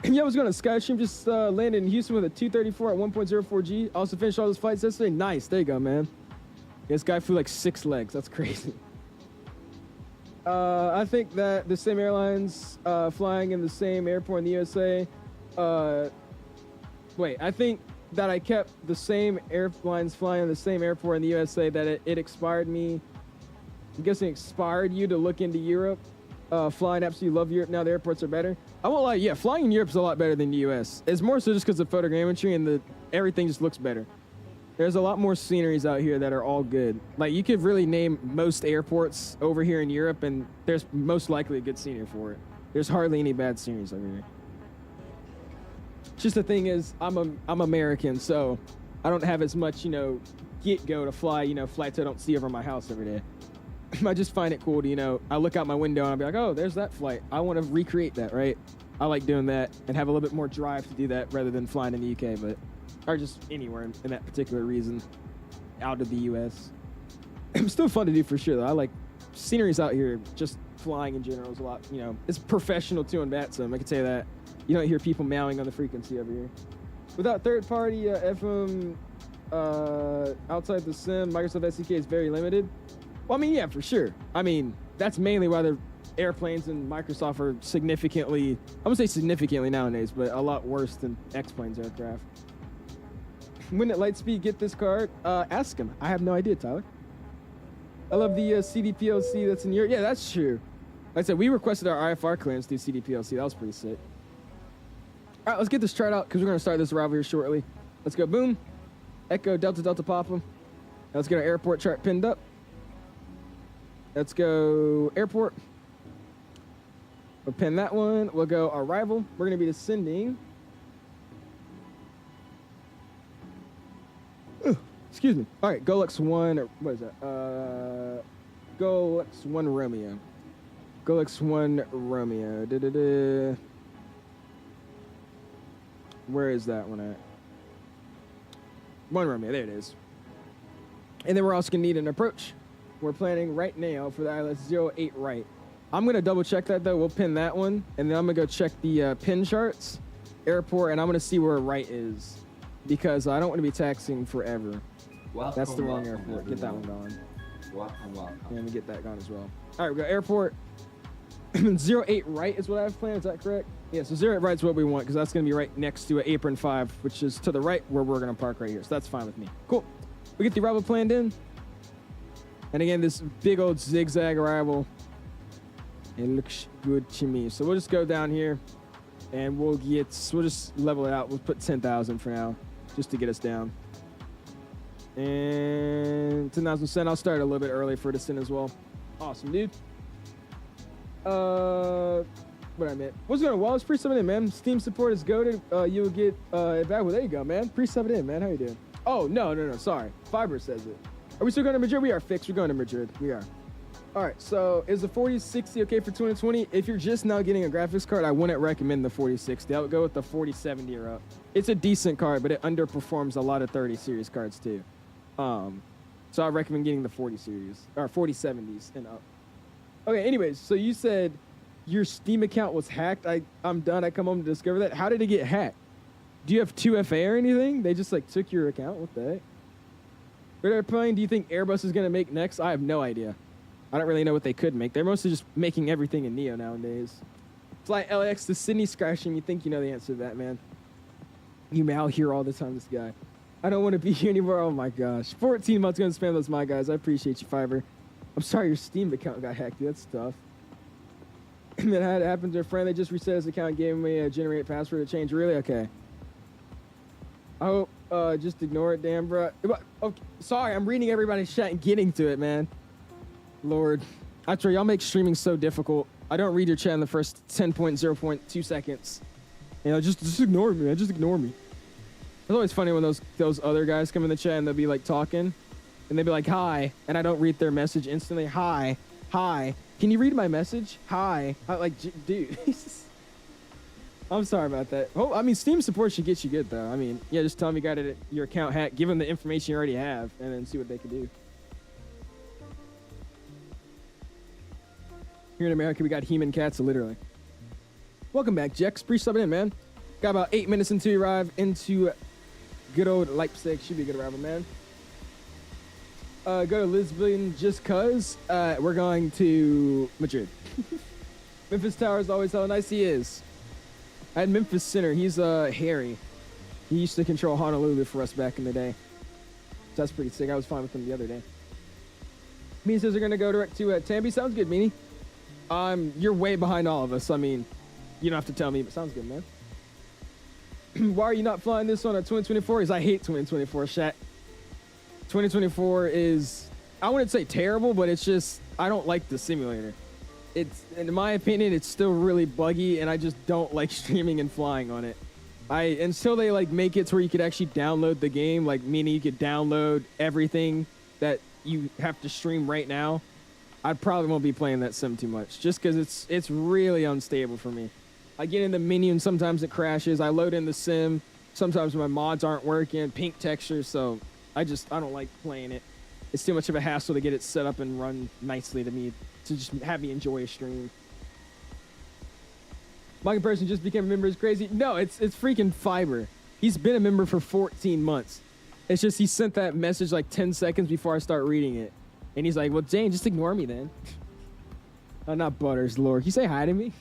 Yeah, I was going to Skystream, just landed in Houston with a 234 at 1.04 G. Also finished all his flights yesterday. Nice, there you go, man. This guy flew like 6 legs. That's crazy. I think that the same airlines flying in the same airport in the USA. I think that I kept the same airlines flying in the same airport in the USA, that it expired me. I'm guessing it expired you to look into Europe. Flying, absolutely love Europe now. The airports are better. I won't lie, yeah, flying in Europe's a lot better than the US. It's more so just because of photogrammetry and everything just looks better. There's a lot more sceneries out here that are all good. Like, you could really name most airports over here in Europe, and there's most likely a good scenery for it. There's hardly any bad sceneries over here. Just the thing is, I'm American, so I don't have as much, get-go to fly, flights I don't see over my house every day. I just find it cool to, I look out my window and I'll be like, oh, there's that flight. I want to recreate that, right? I like doing that and have a little bit more drive to do that rather than flying in the UK, or just anywhere in that particular reason out of the US. It's still fun to do for sure, though. I like sceneries out here. Just flying in general is a lot, it's professional too in VATSIM, I can tell you that. You don't hear people meowing on the frequency over here. Without third-party FM outside the sim, Microsoft SDK is very limited. Well, I mean, yeah, for sure. I mean, that's mainly why the airplanes in Microsoft are significantly, I wouldn't say significantly nowadays, but a lot worse than X-Planes aircraft. When did Lightspeed get this card? Ask him. I have no idea, Tyler. I love the CDPLC that's in Europe. Yeah, that's true. Like I said, we requested our IFR clearance through CDPLC. That was pretty sick. All right, let's get this tried out because we're going to start this arrival here shortly. Let's go. Boom. Echo, Delta, Delta, Papa. Now let's get our airport chart pinned up. Let's go airport. We'll pin that one. We'll go arrival. We're going to be descending. Excuse me. All right, Golux 1. What is that? Golux 1 Romeo. Golux 1 Romeo. Where is that one at? 1 Romeo. There it is. And then we're also going to need an approach. We're planning right now for the ILS 08 right. I'm going to double check that, though. We'll pin that one. And then I'm going to go check the pin charts, airport, and I'm going to see where right is. Because I don't want to be taxiing forever. Welcome, that's the wrong airport. Get that one going. Welcome. Let me get that going as well. All right, we got airport. 08 right is what I have planned. Is that correct? Yeah, so 08 right is what we want because that's going to be right next to apron 5, which is to the right where we're going to park right here. So that's fine with me. Cool. We get the arrival planned in. And again, this big old zigzag arrival. It looks good to me. So we'll just go down here and we'll just level it out. We'll put 10,000 for now just to get us down. And 10,000 cent. I'll start a little bit early for descent as well. Awesome, dude. What I meant. What's going on, Wallace? Pre-sub it in, man. Steam support is goated. You'll get it back. Well, there you go, man. Pre-sub it in, man. How you doing? Oh, no. Sorry. Fiber says it. Are we still going to Madrid? We are fixed. We're going to Madrid. We are. All right, so is the 4060 okay for 2020? If you're just now getting a graphics card, I wouldn't recommend the 4060. I would go with the 4070 or up. It's a decent card, but it underperforms a lot of 30 series cards too. So I recommend getting the 40 series or 4070s and up. Okay, anyways, so you said your Steam account was hacked. I'm done. I come home to discover that. How did it get hacked? Do you have 2FA or anything? They just like took your account. What the heck? What airplane do you think Airbus is gonna make next? I have no idea. I don't really know what they could make. They're mostly just making everything in Neo nowadays. Fly LAX to Sydney Scratching. You think you know the answer to that, man. You may out here all the time, this guy. I don't want to be here anymore. Oh my gosh. 14 months gonna spam those, my guys. I appreciate you, Fiverr. I'm sorry your Steam account got hacked, dude. That's tough. And then had it happen to a friend. They just reset his account, gave me a generate password to change. Really? Okay. I hope, just ignore it, damn, bro. Okay. Sorry, I'm reading everybody's chat and getting to it, man. Lord. I tell y'all make streaming so difficult. I don't read your chat in the first 10.0.2 seconds. You know, just ignore me, man. Just ignore me. It's always funny when those other guys come in the chat and they'll be like talking and they'll be like, hi, and I don't read their message instantly. Hi, can you read my message? Hi. Dude. I'm sorry about that. Oh, I mean, Steam support should get you good though. I mean, yeah, just tell them you got it, your account hacked, give them the information you already have, and then see what they can do. Here in America, we got He-Man cats, literally. Welcome back, Jex. Appreciate subbing in, man. Got about 8 minutes until you arrive into good old Leipzig. Should be a good arrival, man. Go to Lisbon just cuz. We're going to Madrid. Memphis Tower is always how nice he is. I had Memphis Center. He's Harry. He used to control Honolulu for us back in the day. So that's pretty sick. I was fine with him the other day. Meanie says they're going to go direct to Tambi. Sounds good, Meanie. You're way behind all of us. I mean, you don't have to tell me, but sounds good, man. Why are you not flying this on a 2024? Because I hate 2024, chat. 2024 is, I wouldn't say terrible, but it's just, I don't like the simulator. It's, in my opinion, it's still really buggy, and I just don't like streaming and flying on it. Until they like make it to where you could actually download the game, like meaning you could download everything that you have to stream right now, I probably won't be playing that sim too much, just because it's really unstable for me. I get in the menu and sometimes it crashes. I load in the sim. Sometimes my mods aren't working, pink textures, so I don't like playing it. It's too much of a hassle to get it set up and run nicely to me, to just have me enjoy a stream. My comparison just became a member is crazy. No, it's freaking Fiverr. He's been a member for 14 months. It's just he sent that message like 10 seconds before I start reading it. And he's like, well, Jane, just ignore me then. Not Butters, Lord. Can you say hi to me?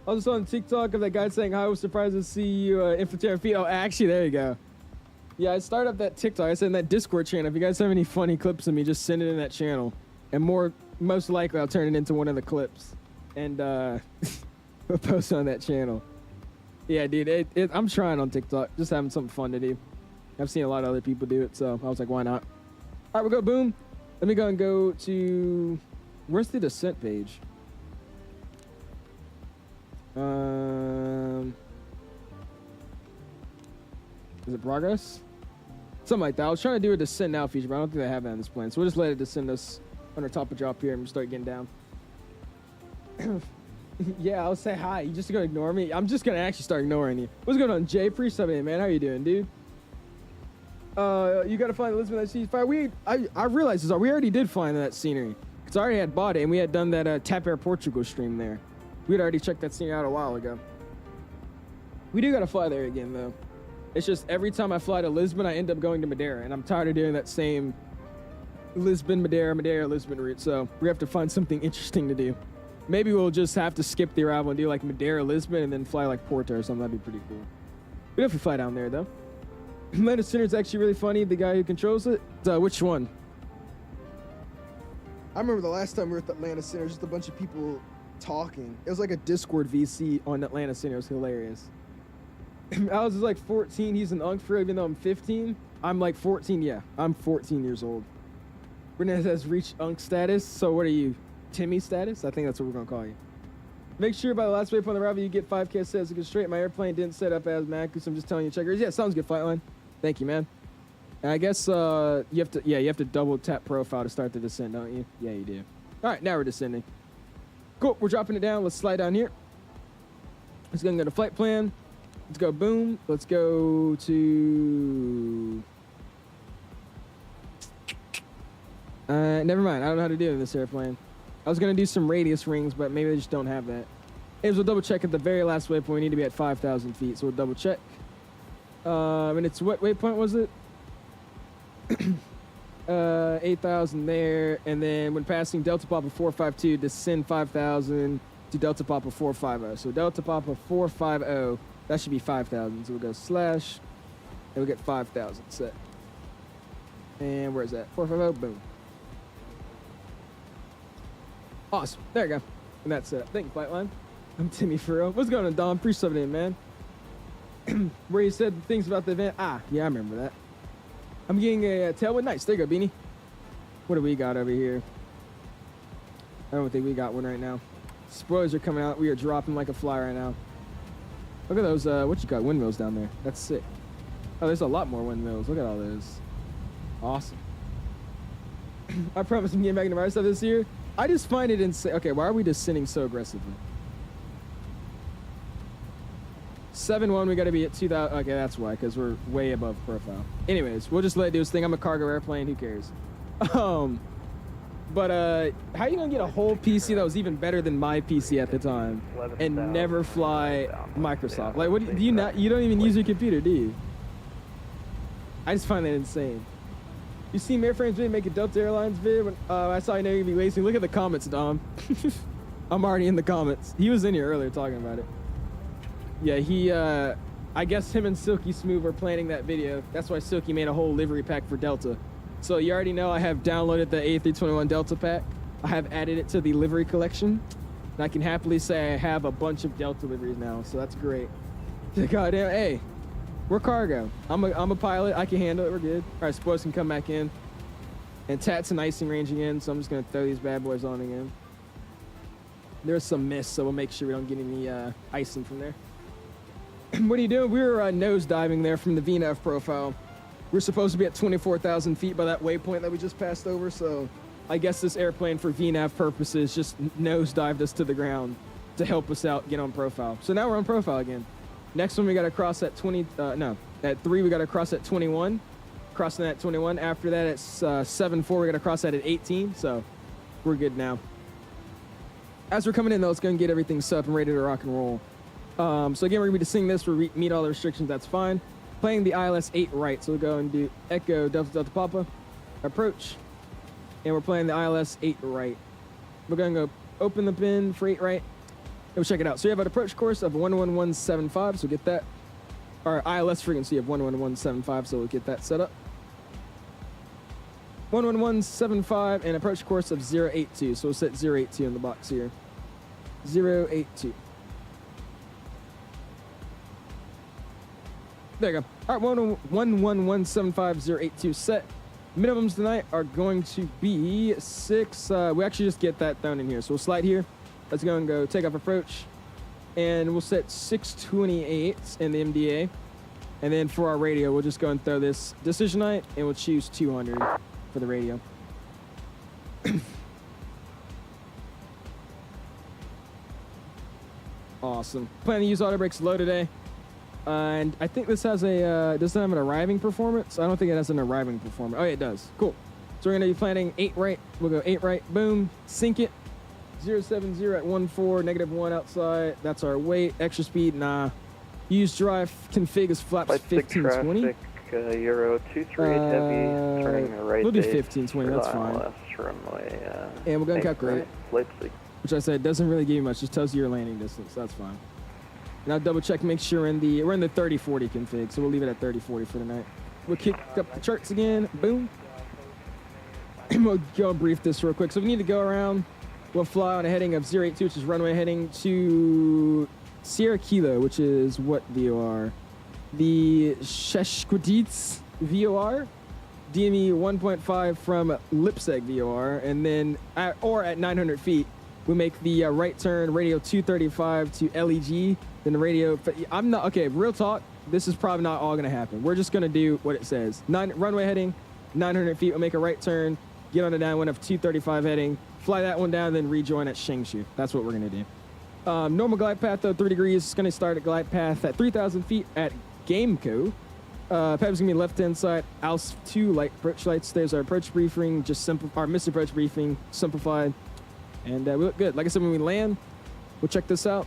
I was on TikTok of that guy saying, hi, I was surprised to see you infiltrate our feet. Oh, actually, there you go. Yeah, I started up that TikTok. I said in that Discord channel, if you guys have any funny clips of me, just send it in that channel. And most likely, I'll turn it into one of the clips. And we'll post it on that channel. Yeah, dude, I'm trying on TikTok. Just having something fun to do. I've seen a lot of other people do it, so I was like, why not? All right, we'll go boom. Let me go and go to, where's the descent page? Is it progress? Something like that. I was trying to do a descend now feature, but I don't think they have that on this plane. So we'll just let it descend us on our top of drop here and start getting down. Yeah, I'll say hi. You just gonna ignore me? I'm just gonna actually start ignoring you. What's going on, Jay? Appreciate it, man. How you doing, dude? You gotta find the Lisbon that sees fire. I realized this. We already did find that scenery. Cause I already had bought it and we had done that Tap Air Portugal stream there. We had already checked that scenery out a while ago. We do gotta fly there again though. It's just every time I fly to Lisbon, I end up going to Madeira, and I'm tired of doing that same Lisbon, Madeira, Madeira, Lisbon route. So we have to find something interesting to do. Maybe we'll just have to skip the arrival and do like Madeira, Lisbon, and then fly like Porto or something. That'd be pretty cool. We have to fly down there though. Atlanta Center is actually really funny. The guy who controls it. Which one? I remember the last time we were at the Atlanta Center, just a bunch of people talking. It was like a Discord VC on Atlanta Center. It was hilarious. I was like 14. He's an UNC even though I'm 15. I'm like 14. Yeah, I'm 14 years old. Renee has reached UNC status. So what are you, Timmy status? I think that's what we're gonna call you. Make sure by the last waypoint on the arrival you get 5K sets to go straight. My airplane didn't set up as Mac, so I'm just telling you checkers. Yeah, sounds good, Flightline. Thank you, man. I guess you have to double tap profile to start the descent, don't you? Yeah, you do. All right, now we're descending. Cool, we're dropping it down. Let's slide down here. Let's go to flight plan. Let's go boom. Let's go to... never mind. I don't know how to do it in this airplane. I was going to do some radius rings, but maybe they just don't have that. Anyways, we'll double check at the very last waypoint. We need to be at 5,000 feet, so we'll double check. And it's what waypoint was it? 8,000 there, and then when passing Delta Papa 452, descend 5,000 to Delta Papa 450. So Delta Papa 450, that should be 5,000. So we'll go slash, and we'll get 5,000 set. And where's that? 450, boom. Awesome, there you go. And that's it. Thank you, Flightline. I'm Timmy Furrow. What's going on, Dom? Appreciate it, man. Where you said things about the event. Ah, yeah, I remember that. I'm getting a tailwind. Nice. There you go, Beanie. What do we got over here? I don't think we got one right now. Spoilers are coming out. We are dropping like a fly right now. Look at those, what you got? Windmills down there. That's sick. Oh, there's a lot more windmills. Look at all those. Awesome. I promise I'm getting back into my stuff this year. I just find it insane. Okay, why are we descending so aggressively? 7-1, we got to be at 2,000. Okay, that's why, because we're way above profile. Anyways, we'll just let it do its thing. I'm a cargo airplane. Who cares? But how you gonna get a whole PC that was even better than my PC at the time and never fly Microsoft? Like, what do you not? You don't even use your computer, do you? I just find that insane. You see Airframes vid, make a Delta Airlines vid. When, I saw you know you'd be lazy. Look at the comments, Dom. I'm already in the comments. He was in here earlier talking about it. Yeah, he, I guess him and Silky Smooth were planning that video. That's why Silky made a whole livery pack for Delta. So you already know I have downloaded the A321 Delta pack. I have added it to the livery collection. And I can happily say I have a bunch of Delta liveries now, so that's great. Goddamn, hey, we're cargo. I'm a pilot. I can handle it. We're good. All right, spoilers can come back in. And Tat's an icing range again, so I'm just going to throw these bad boys on again. There's some mist, so we'll make sure we don't get any icing from there. What are you doing? We were nose diving there from the VNAV profile. We're supposed to be at 24,000 feet by that waypoint that we just passed over, so I guess this airplane for VNAV purposes just nose dived us to the ground to help us out get on profile. So now we're on profile again. Next one we got to cross at 20, at 3 we got to cross at 21. Crossing that 21. After that it's 7-4, we got to cross that at 18, so we're good now. As we're coming in though, let's go and get everything set up and ready to rock and roll. So again, we're going to be descending this. We meet all the restrictions. That's fine. Playing the ILS 8 right. So we'll go and do Echo Delta Delta Papa. Approach. And we're playing the ILS 8 right. We're going to go open the pin for 8 right. And we'll check it out. So you have an approach course of 11175. So we'll get that. Our ILS frequency of 11175. So we'll get that set up. 11175 and approach course of 082. So we'll set 082 in the box here. 082. There you go. All right, 11175-082 set. Minimums tonight are going to be 6. We actually just get that thrown in here. So we'll slide here. Let's go and go take off approach. And we'll set 628 in the MDA. And then for our radio, we'll just go and throw this decision night, and we'll choose 200 for the radio. Awesome. Plan to use auto brakes low today. And I think this has a, doesn't have an arriving performance. I don't think it has an arriving performance. Oh, yeah, it does. Cool. So we're going to be planning 8 right. We'll go 8 right. Boom. Sink it. 070 at 14, -1 outside. That's our weight. Extra speed, nah. Use drive config is flaps 1520. Traffic, Euro 238 heavy, turning right. We'll do 1520, that's fine. Runway, and we're going to calculate. Leipzig. Which I said doesn't really give you much, just tells you your landing distance. That's fine. Now double check, make sure we're in the 3040 config, so we'll leave it at 3040 for tonight. We'll kick up the charts again. Boom. We'll go and brief this real quick. So we need to go around. We'll fly on a heading of 082, which is runway heading to Sierra Kilo, which is what VOR? The 𝐔𝐏𝐃𝐁 VOR. DME 1.5 from Leipzig VOR, and then at 900 feet, we make the right turn, radio 235 to LEJ. Then the radio, I'm not, okay, real talk, this is probably not all gonna happen. We're just gonna do what it says. Runway heading, 900 feet. We'll make a right turn, get on a downwind of 235 heading, fly that one down, then rejoin at Shengshu. That's what we're gonna do. Normal glide path though, 3 degrees. It's gonna start at glide path at 3,000 feet at GameCo. Pep's gonna be left-hand side. ALS 2 light approach lights. There's our approach briefing, just our missed approach briefing, simplified, and we look good. Like I said, when we land, we'll check this out.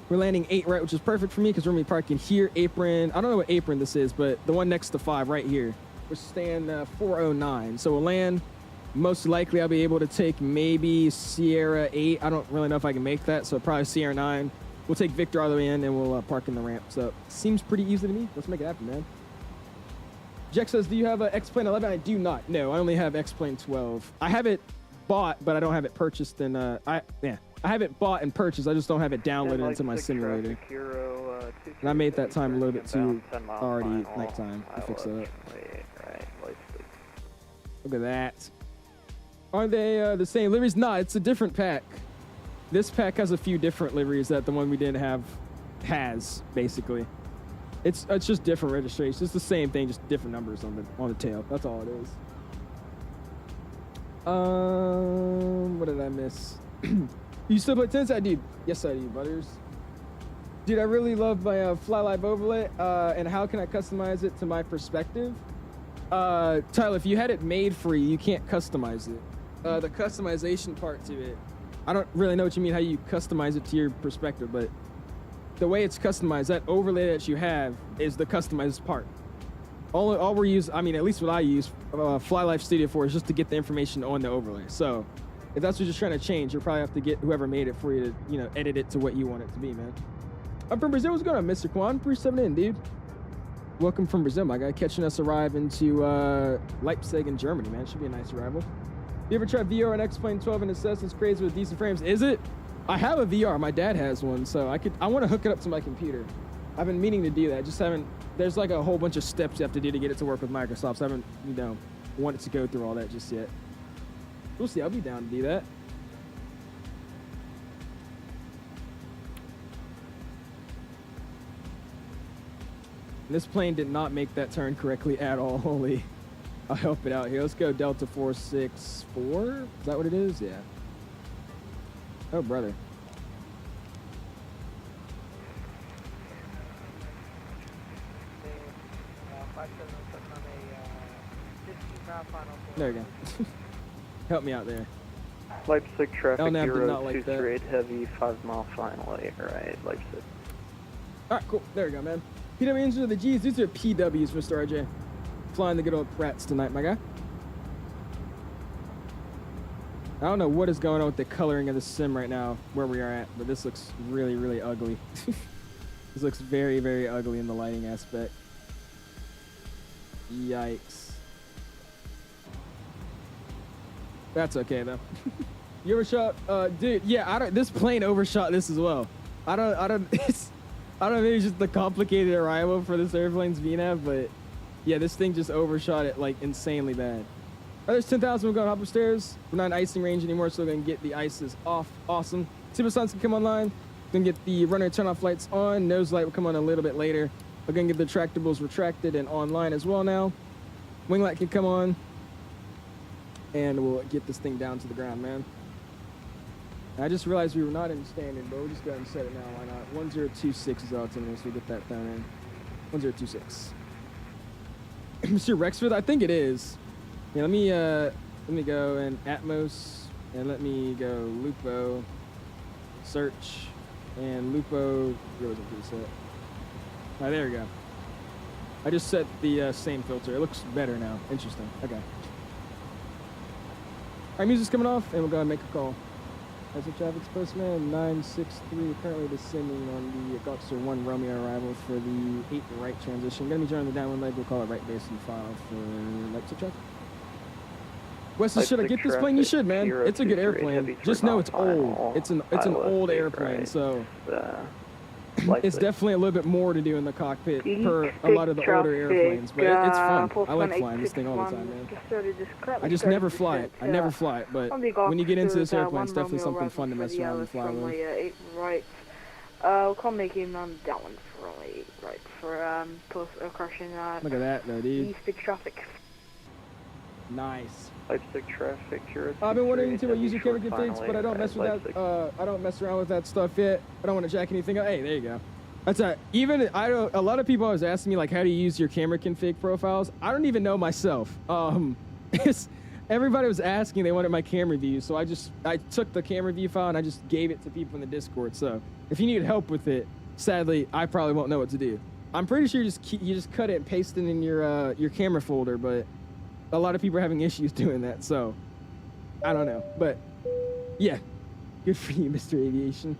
We're landing 8 right, which is perfect for me because we're gonna be parking here. Apron. I don't know what apron this is, but the one next to 5 right here. We're staying 409. So we'll land. Most likely, I'll be able to take maybe Sierra 8. I don't really know if I can make that, so probably Sierra 9. We'll take Victor all the way in, and we'll park in the ramp. So seems pretty easy to me. Let's make it happen, man. Jack says, do you have an X-Plane 11? I do not. No, I only have X-Plane 12. I have it bought, but I don't have it purchased. And I have it bought and purchased. I just don't have it downloaded into my simulator. And I made that time a little bit too already nighttime to fix it up. Look at that. Are they the same liveries? Nah, it's a different pack. This pack has a few different liveries that the one we didn't have has, basically. It's just different registrations. It's the same thing, just different numbers on the tail. That's all it is. What did I miss? You still play tennis? I do. Yes, I do, butters. Dude, I really love my Fly Live overlay. And how can I customize it to my perspective? Tyler, if you had it made for you, you can't customize it. The customization part to it, I don't really know what you mean, how you customize it to your perspective, but the way it's customized, that overlay that you have is the customized part. All we're using, I mean, at least what I use Fly Life Studio for is just to get the information on the overlay. So if that's what you're trying to change, you'll probably have to get whoever made it for you to, you know, edit it to what you want it to be, man. I'm from Brazil. What's going on, Mr. Kwan? 37 in, dude. Welcome from Brazil, my guy. Catching us arrive into Leipzig in Germany, man. Should be a nice arrival. You ever tried VR on X-Plane 12 and Assassin's Creed with decent frames? Is it? I have a VR. My dad has one, so I want to hook it up to my computer. I've been meaning to do that. Just haven't. There's like a whole bunch of steps you have to do to get it to work with Microsoft. So I haven't, you know, wanted to go through all that just yet. We'll see. I'll be down to do that. This plane did not make that turn correctly at all. Holy. I'll help it out here. Let's go Delta 464. Is that what it is? Yeah. Oh, brother. There you go. Help me out there. Leipzig traffic LNAV did not 023 heavy 5 mile final right, Leipzig. All right, cool. There we go, man. PW engines are the G's. These are PWs, Mr. RJ. Flying the good old Pratts tonight, my guy. I don't know what is going on with the coloring of the sim right now, where we are at, but this looks really, really ugly. This looks very, very ugly in the lighting aspect. Yikes. That's okay, though. You overshot, dude, yeah, this plane overshot this as well. I don't think it's just the complicated arrival for this airplane's VNAV, but yeah, this thing just overshot it like insanely bad. All right, there's 10,000. We're going up upstairs. We're not in icing range anymore, so we're going to get the ices off. Awesome. Supersonics can come online. Going to get the runner turn-off lights on. Nose light will come on a little bit later. We're going to get the retractables retracted and online as well now. Wing light can come on. And we'll get this thing down to the ground, man. I just realized we were not in standard, but we'll just go ahead and set it now. Why not? 1026 is our altimeter, so we get that thrown in. 1026. Mr. Rexford, I think it is. Yeah, let me go in Atmos, and let me go Lupo, search, and Lupo, where was it preset? All right, there we go. I just set the same filter. It looks better now. Interesting. Okay. All right, music's coming off, and we'll go ahead and make a call. As a traffic postman, 963, currently descending on the Gulfster 1 Romeo arrival for the 8 right transition. Gonna be joining the downwind leg. We'll call it right base and file for Leipzig traffic. Wesley, should I get this plane? You should, man. It's a good airplane. Just know it's old. It's an old airplane, so it's definitely a little bit more to do in the cockpit per a lot of the older airplanes. But it's fun. I like flying this thing all the time, man. I just never fly it. I never fly it, but when you get into this airplane, it's definitely something fun to mess around and fly with. Right. We'll call making downwind runway right for post crossing Look at that, though, dude. Leipzig traffic. Nice. Leipzig traffic, Kira 23. I've been wanting to use your camera short configs, final but I don't mess with Leipzig. that. I don't mess around with that stuff yet. I don't want to jack anything up. Hey, there you go. That's a a lot of people always asking me like, how do you use your camera config profiles? I don't even know myself. Everybody was asking, they wanted my camera view, so I took the camera view file and I just gave it to people in the Discord. So if you need help with it, sadly, I probably won't know what to do. I'm pretty sure you just cut it and paste it in your camera folder, but a lot of people are having issues doing that, so I don't know. But yeah, good for you, Mr. Aviation.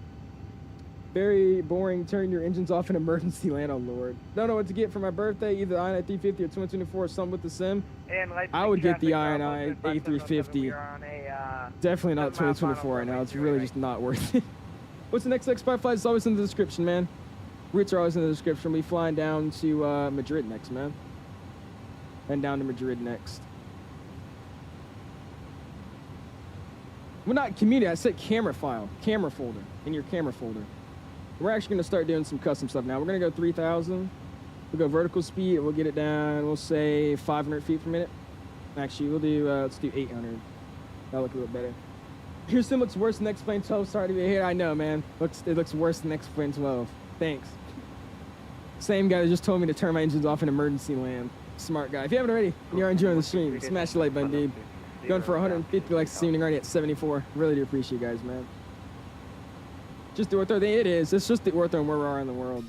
Very boring. Turn your engines off in emergency land, oh Lord. Don't know what to get for my birthday, either the INI 350 or 2024 or something with the sim. I would get the INI A350. Definitely not 2024 right now. It's really just not worth it. What's the next X5 flight? It's always in the description, man. Routes are always in the description. We'll be flying down to Madrid next, man. And down to Madrid next. Well, not community. I said camera file. Camera folder. In your camera folder. We're actually going to start doing some custom stuff now. We're going to go 3,000. We'll go vertical speed. We'll get it down. We'll say 500 feet per minute. Actually, we'll do, let's do 800. That'll look a little better. Your sim looks worse than X-Plane 12. Sorry to be here. I know, man. It looks worse than X-Plane 12. Thanks. Same guy that just told me to turn my engines off in emergency land. Smart guy. If you haven't already, and you're enjoying the stream, smash the like button, dude. Going for 150 likes this evening, already at 74. Really do appreciate you guys, man. Just the ortho. It is. It's just the ortho and where we are in the world.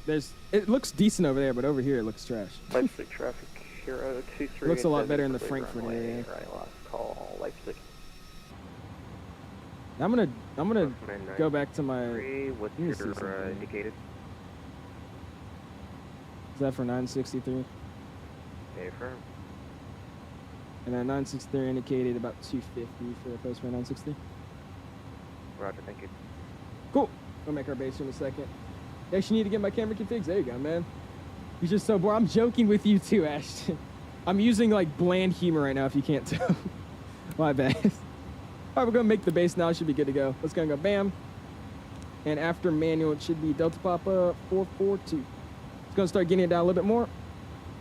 It looks decent over there, but over here it looks trash. Leipzig traffic, Kira 23. Looks a lot better in the Frankfurt area. Right, last call, Leipzig. I'm gonna go back to my. What's your indicated? Is that for 963? Affirm. And that 963 indicated about 250 for the postman 963. Roger, thank you. Cool. We'll make our base in a second. You actually need to get my camera configs. There you go, man. You're just so bored. I'm joking with you too, Ashton. I'm using like bland humor right now if you can't tell. My bad. All right, we're gonna make the base now. It should be good to go. Let's go bam. And after manual, it should be Delta Papa 442. It's gonna start getting it down a little bit more.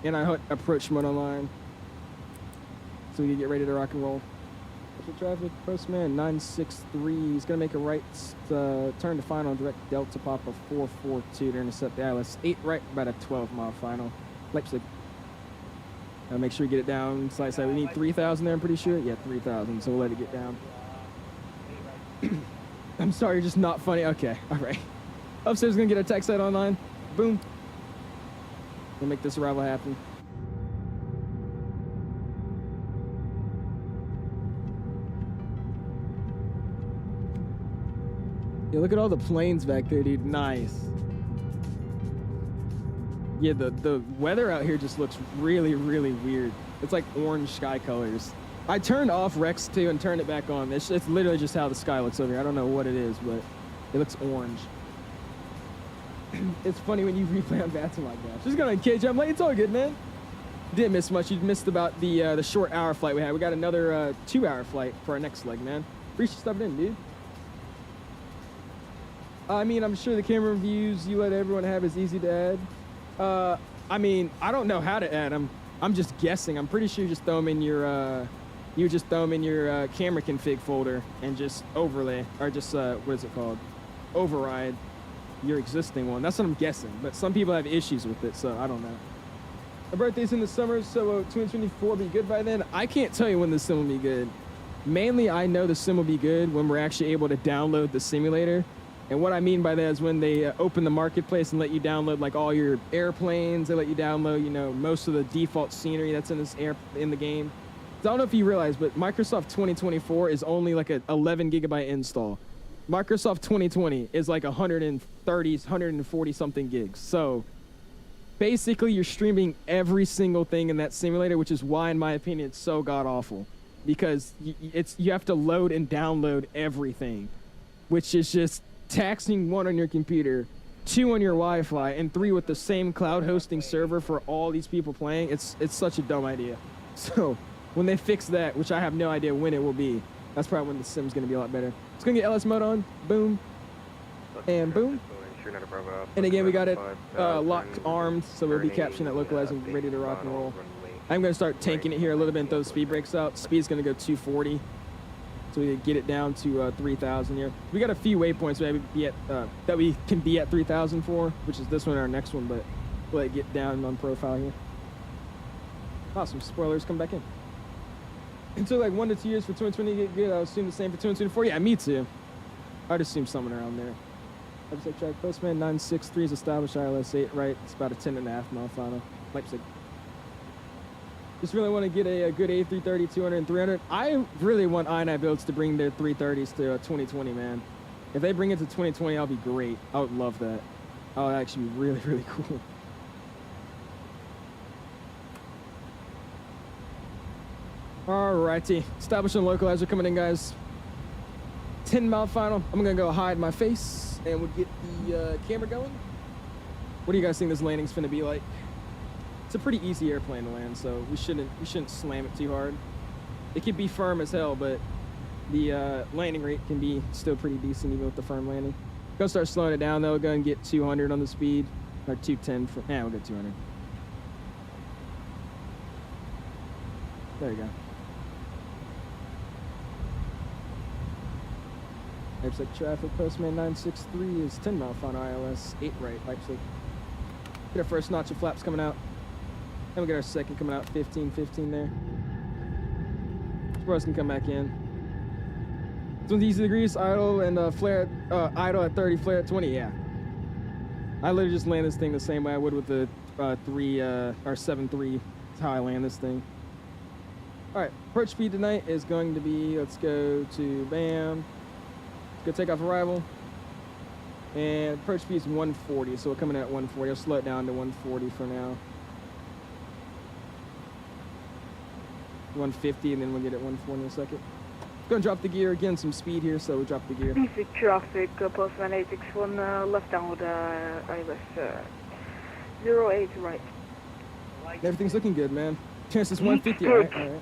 And I hit approach mode online. So we can get ready to rock and roll. Traffic, postman 963. He's gonna make a right turn to final, direct Delta Papa 442 to intercept the ILS 8 right, about a 12-mile final. Leipzig. Make sure you get it down. Slight side. We need 3,000 there. I'm pretty sure. Yeah, 3,000. So we'll let it get down. I'm sorry, you're just not funny. Okay, all right. Upstairs gonna get a tech site online. Boom. We'll make this arrival happen. Yeah, look at all the planes back there, dude. Nice. Yeah, the weather out here just looks really, really weird. It's like orange sky colors. I turned off Rex 2 and turned it back on. It's literally just how the sky looks over here. I don't know what it is, but it looks orange. It's funny when you replay on VATSIM like that. Just gonna KJ, I'm late. It's all good, man. Didn't miss much. You missed about the short hour flight we had. We got another 2-hour flight for our next leg, man. Appreciate you stopping in, dude. I mean, I'm sure the camera views you let everyone have is easy to add. I mean, I don't know how to add them. I'm just guessing. I'm pretty sure you just throw them in your camera config folder and just overlay, or just what is it called? Override your existing one. That's what I'm guessing. But some people have issues with it, so I don't know. My birthday's in the summer, so 2024 will be good by then. I can't tell you when the sim will be good. Mainly, I know the sim will be good when we're actually able to download the simulator. And what I mean by that is when they open the marketplace and let you download like all your airplanes, they let you download, you know, most of the default scenery that's in the game. So I don't know if you realize, but Microsoft 2024 is only like an 11 gigabyte install. Microsoft 2020 is like 130, 140 something gigs. So basically you're streaming every single thing in that simulator, which is why, in my opinion, it's so god awful, because you have to load and download everything, which is just taxing 1 on your computer, 2 on your Wi-Fi, and 3 with the same cloud hosting server for all these people playing. It's such a dumb idea. So when they fix that, which I have no idea when it will be, that's probably when the sim's gonna be a lot better. It's gonna get LS mode on, boom, and boom. And again, we got it locked armed, so we'll be capturing that localizing, ready to rock and roll. I'm going to start tanking it here a little bit and throw the speed brakes out. Speed's going to go 240, so we can get it down to 3,000 here. We got a few waypoints that we can be at 3,000 for, which is this one and our next one, but we'll let it get down on profile here. Awesome, spoilers come back in. It took like 1 to 2 years for 2020 to get good. I would assume the same for 2024. Yeah, me too. I'd assume something around there. Leipzig track postman 963 is established ILS 8 right. It's about a 10.5 mile final. Leipzig. Just really want to get a good A330, 200, and 300. I really want iniBuilds to bring their 330s to 2020, man. If they bring it to 2020, I'll be great. I would love that. That would actually be really, really cool. Alrighty, establishing localizer coming in, guys. 10 mile final. I'm gonna go hide my face and we'll get the camera going. What do you guys think this landing's gonna be like? It's a pretty easy airplane to land, so we shouldn't slam it too hard. It could be firm as hell, but the landing rate can be still pretty decent even with the firm landing. Go start slowing it down though. Go and get 200 on the speed, or 210 for. Yeah, we'll get 200. There you go. Leipzig traffic, postman 963 is 10 mile final ILS 8 right, Leipzig. Get our first notch of flaps coming out. Then we get our second coming out, 15 there. Spoilers can come back in. This one's easy degrees, idle and flare, idle at 30, flare at 20, yeah. I literally just land this thing the same way I would with the 7.3. That's how I land this thing. All right, approach speed tonight is going to be, let's go to BAM. Go take off arrival. And approach speed is 140, so we're coming at 140. I'll slow it down to 140 for now. 150, and then we'll get at 140 in a second. Go and drop the gear again, some speed here, so we'll drop the gear. Leipzig traffic, postman 861, left downward, ILS 08 right. Everything's looking good, man. Chance is 150, all right.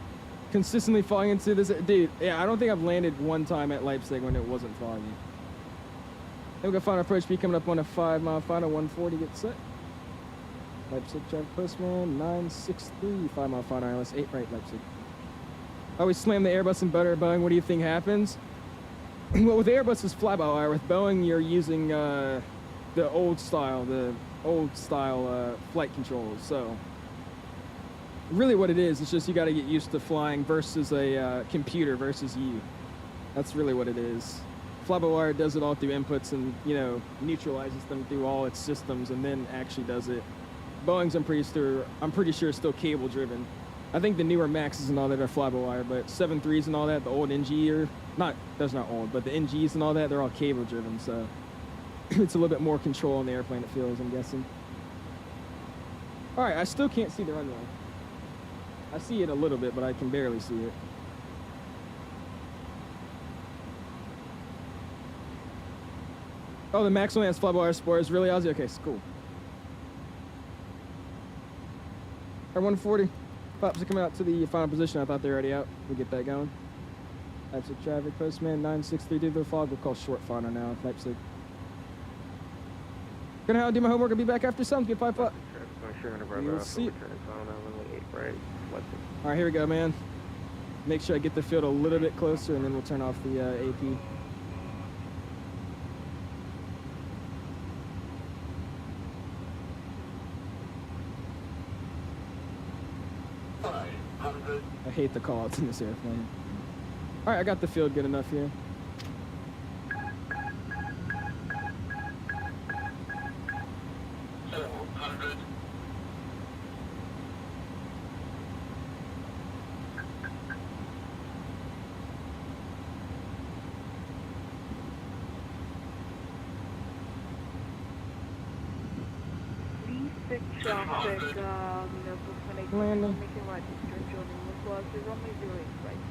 Consistently falling into this, dude. Yeah, I don't think I've landed one time at Leipzig when it wasn't foggy. Then we're gonna find our approach speed coming up on a 5 mile final, 140 get set. Leipzig traffic postman 963, 5 mile final ILS 8 right, Leipzig. Always slam the Airbus and butter Boeing. What do you think happens? Well, with Airbus is fly-by-wire. With Boeing, you're using the old style flight controls. So really what it is, it's just you got to get used to flying versus a computer versus you. That's really what it is. Fly-by-wire does it all through inputs and, you know, neutralizes them through all its systems and then actually does it. Boeing's, I'm pretty sure, is still cable driven. I think the newer Maxes and all that are fly-by-wire, but 7.3s and all that, the old NG are that's not old, but the NGs and all that, they're all cable driven, so it's a little bit more control on the airplane, it feels, I'm guessing. All right, I still can't see the runway. I see it a little bit, but I can barely see it. Oh, the Max only has fly-by-wire spoilers. Really, Ozzy? Okay, cool. Our 140. Flaps are coming out to the final position. I thought they were already out. We'll get that going. Leipzig traffic, postman 963 due to the fog. We'll call short final now. Leipzig. Gonna do my homework. I'll be back after some. Get 5 o'clock. You'll see. All right, here we go, man. Make sure I get the field a little bit closer, and then we'll turn off the AP. I hate the call-outs in this airplane. All right, I got the field good enough here. Traffic, Landing. making right, was runway 08 right.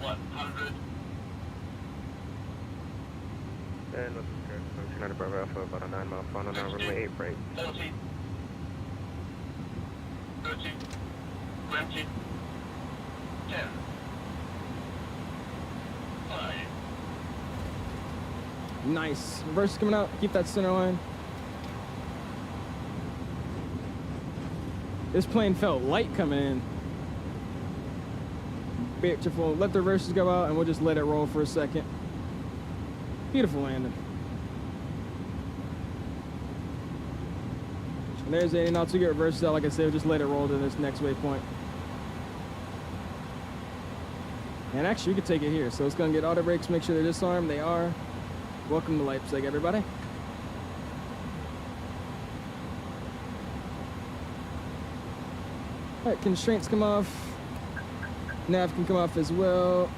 100. And let's go. United Bravo Alpha, about a 9 mile final now, runway 8 right. 40. 30. 20. 10. 5. Nice. Reverse is coming out. Keep that center line. This plane felt light coming in. Beautiful. Let the reverses go out and we'll just let it roll for a second. Beautiful landing. And there's 80 knots. We get reverses out. Like I said, we'll just let it roll to this next waypoint. And actually, you could take it here. So it's going to get auto brakes. Make sure they're disarmed. They are. Welcome to Leipzig, everybody. All right, constraints come off. Nav can come off as well.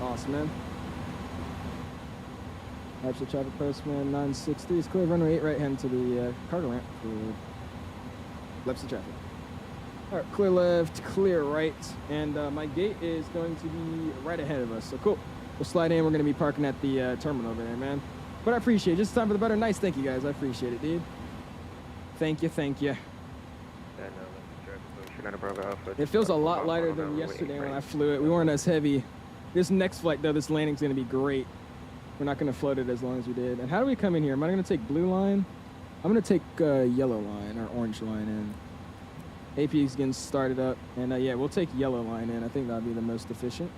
Awesome, man. Leipzig traffic postman 963 is clear. Runway 8 right hand to the cargo ramp for Leipzig traffic. All right, clear left, clear right, and my gate is going to be right ahead of us. So cool. We'll slide in. We're going to be parking at the terminal over there, man. But I appreciate it. Just time for the better. Nice. Thank you, guys. I appreciate it, dude. Thank you. Thank you. It feels a lot lighter than yesterday when I flew it. We weren't as heavy. This next flight, though, this landing's going to be great. We're not going to float it as long as we did. And how do we come in here? Am I going to take blue line? I'm going to take yellow line or orange line in. AP is getting started up. And yeah, we'll take yellow line in. I think that'll be the most efficient.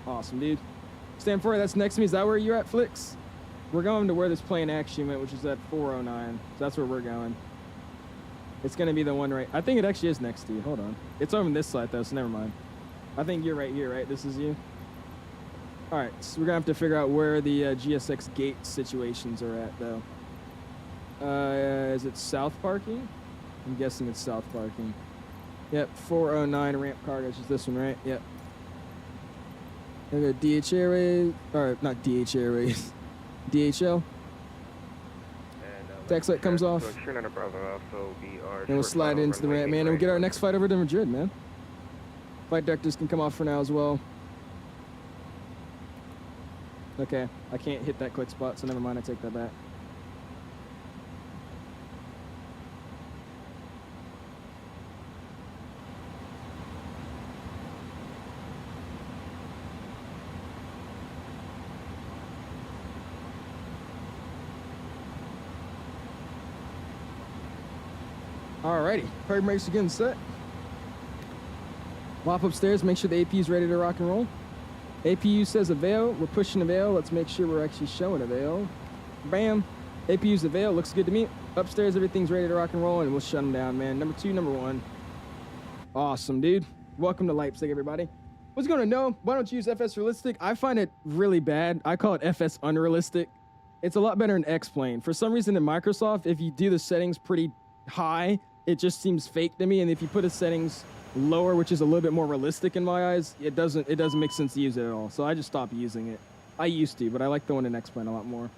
Awesome, dude. Stand for it. That's next to me. Is that where you're at, Flix? We're going to where this plane actually went, which is at 409. So that's where we're going. It's going to be the one right. I think it actually is next to you. Hold on. It's over on this side, though, so never mind. I think you're right here, right? This is you. All right, so we're going to have to figure out where the GSX gate situations are at, though. Is it south parking? I'm guessing it's south parking. Yep, 409 ramp cargo. It's just this one, right? Yep. We got DH Airways, or not DH Airways, DHL. Tax light comes off. And we'll slide into the ramp, man, and we'll get our next flight over to Madrid, man. Flight directors can come off for now as well. Okay, I can't hit that click spot, so never mind, I take that back. Alrighty, parking brakes again set. Wop upstairs, make sure the AP is ready to rock and roll. APU says avail, we're pushing avail. Let's make sure we're actually showing avail. Bam, APU's avail, looks good to me. Upstairs, everything's ready to rock and roll, and we'll shut them down, man. Number 2, number 1. Awesome, dude. Welcome to Leipzig, everybody. What's going on? No, why don't you use FS realistic? I find it really bad. I call it FS unrealistic. It's a lot better in X-Plane. For some reason in Microsoft, if you do the settings pretty high, it just seems fake to me. And if you put the settings lower, which is a little bit more realistic in my eyes, it doesn't make sense to use it at all. So I just stopped using it. I used to, but I like the one in X-Plane a lot more.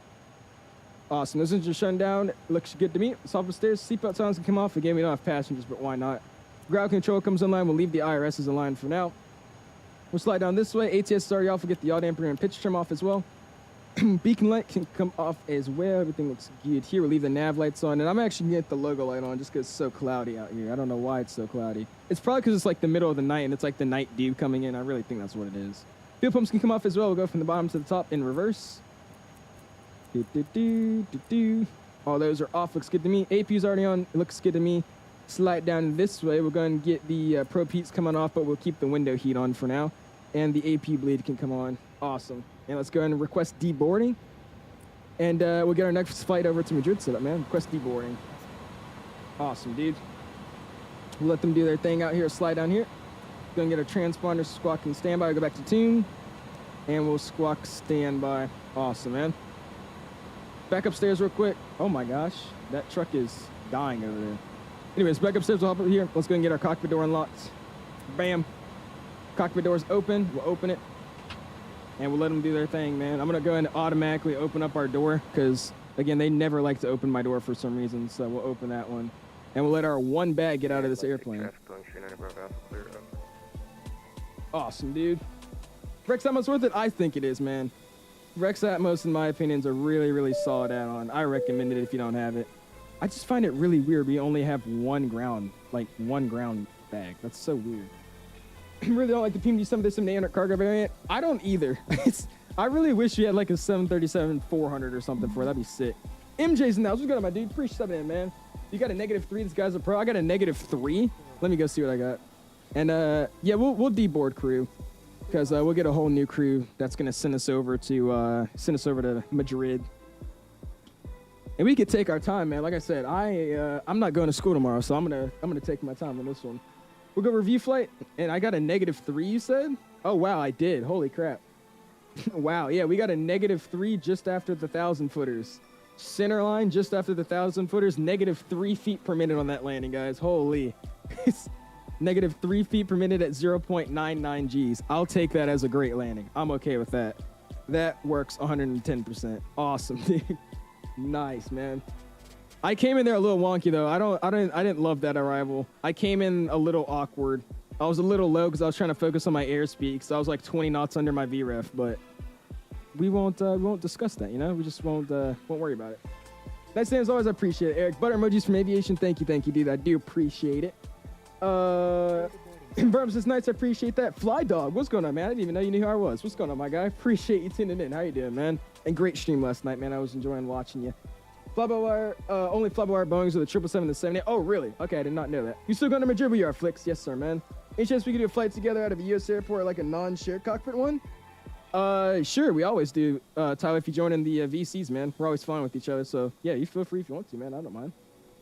Awesome. This engine's shutting down. It looks good to me. It's off the stairs. Seatbelt sounds can come off. Again, we don't have passengers, but why not? Ground control comes online. We'll leave the IRSs in line for now. We'll slide down this way. ATS is already off. We'll get the yaw damper and pitch trim off as well. Beacon light can come off as well. Everything looks good here. We'll leave the nav lights on, and I'm actually gonna get the logo light on just because it's so cloudy out here. I don't know why it's so cloudy. It's probably because it's like the middle of the night and it's like the night dew coming in. I really think that's what it is. Fuel pumps can come off as well. We'll go from the bottom to the top in reverse. All those are off. Looks good to me. APU's already on. It looks good to me. Slide down this way. We're going to get the probe heats coming off, but we'll keep the window heat on for now. And the AP bleed can come on. Awesome. And let's go ahead and request deboarding. And we'll get our next flight over to Madrid set up, man. Request deboarding. Awesome, dude. We'll let them do their thing out here. Slide down here. Go and get our transponder squawk and standby. We'll go back to tune. And we'll squawk standby. Awesome, man. Back upstairs real quick. Oh my gosh. That truck is dying over there. Anyways, back upstairs. We'll hop over here. Let's go and get our cockpit door unlocked. Bam. Cockpit door's open. We'll open it. And we'll let them do their thing, man. I'm going to go ahead and automatically open up our door because, again, they never like to open my door for some reason. So we'll open that one. And we'll let our one bag get out of this airplane. Awesome, dude. Rex Atmos worth it? I think it is, man. Rex Atmos, in my opinion, is a really, really solid add-on. I recommend it if you don't have it. I just find it really weird we only have one ground bag. That's so weird. I really don't like the PMD 737-800 cargo variant. I don't either. I really wish we had like a 737-400 or something for it. That'd be sick. MJ's in the house. What's good on my dude? Appreciate it, man. You got a -3. This guy's a pro. I got a -3. Let me go see what I got. And yeah, we'll deboard crew because we'll get a whole new crew that's gonna send us over to Madrid. And we could take our time, man. Like I said, I'm not going to school tomorrow, so I'm gonna take my time on this one. We'll go review flight, and I got a -3. You said? Oh wow, I did. Holy crap! Wow, yeah, we got a -3 just after the 1,000 footers. Center line just after the 1,000 footers. -3 feet per minute on that landing, guys. Holy, it's -3 feet per minute at 0.99 Gs. I'll take that as a great landing. I'm okay with that. That works 110%. Awesome, dude. Nice, man. I came in there a little wonky though. I didn't love that arrival. I came in a little awkward. I was a little low because I was trying to focus on my airspeed because I was like 20 knots under my VREF, but we won't discuss that, you know? We just won't worry about it. Nice as always, I appreciate it. Eric, butter emojis from aviation. Thank you, dude. I do appreciate it. Verbs is nice. I appreciate that. Fly Dog, what's going on, man? I didn't even know you knew who I was. What's going on, my guy? Appreciate you tuning in. How you doing, man? And great stream last night, man. I was enjoying watching you. Fly-by-wire, only fly-by-wire Boeings with the 777 and the 78. Oh, really? Okay, I did not know that. You still going to Madrid? We are, Flicks. Yes, sir, man. Any chance we could do a flight together out of a U.S. airport, like a non-shared cockpit one? Sure. We always do. Tyler, if you join in the VCs, man, we're always flying with each other. So, yeah, you feel free if you want to, man. I don't mind.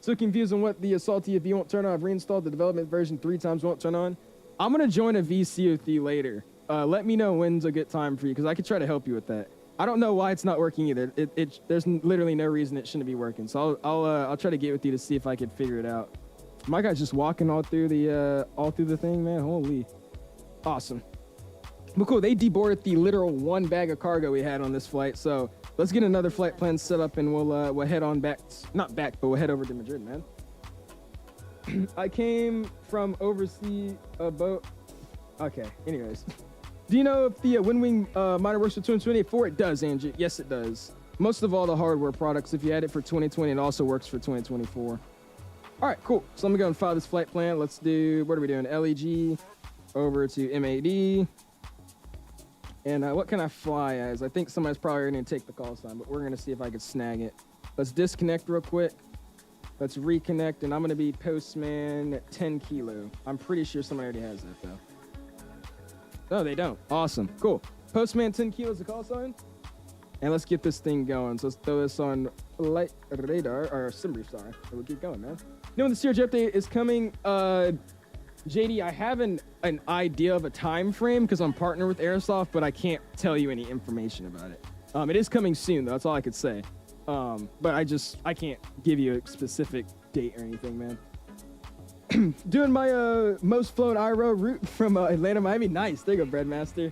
So confused on what the Salty V won't turn on. I've reinstalled the development version 3 times, won't turn on. I'm going to join a VC with you later. Let me know when's a good time for you, because I could try to help you with that. I don't know why it's not working either. There's literally no reason it shouldn't be working. So I'll try to get with you to see if I could figure it out. My guy's just walking all through the thing, man. Holy, awesome. But cool, they deboarded the literal 1 bag of cargo we had on this flight. So let's get another flight plan set up, and we'll head on back. Not back, but we'll head over to Madrid, man. I came from overseas boat. Okay. Anyways. Do you know if the WINWING monitor works for 2024? It does, Angie. Yes, it does. Most of all the hardware products, if you had it for 2020, it also works for 2024. All right, cool. So let me go and file this flight plan. Let's do, what are we doing? LEJ over to MAD. And what can I fly as? I think somebody's probably going to take the call sign, but we're going to see if I can snag it. Let's disconnect real quick. Let's reconnect, and I'm going to be Postman 10 kilo. I'm pretty sure somebody already has that, though. No, they don't. Awesome. Cool. Postman 10 kilos the call sign. And let's get this thing going. So let's throw this on light radar, or SimBrief, sorry. So we'll keep going, man. You know when the CRJ update is coming? JD, I have an idea of a time frame because I'm partnered with Airsoft, but I can't tell you any information about it. It is coming soon, though. That's all I could say. But I can't give you a specific date or anything, man. Doing my most flown IRO route from Atlanta, Miami. Nice. There you go, Breadmaster.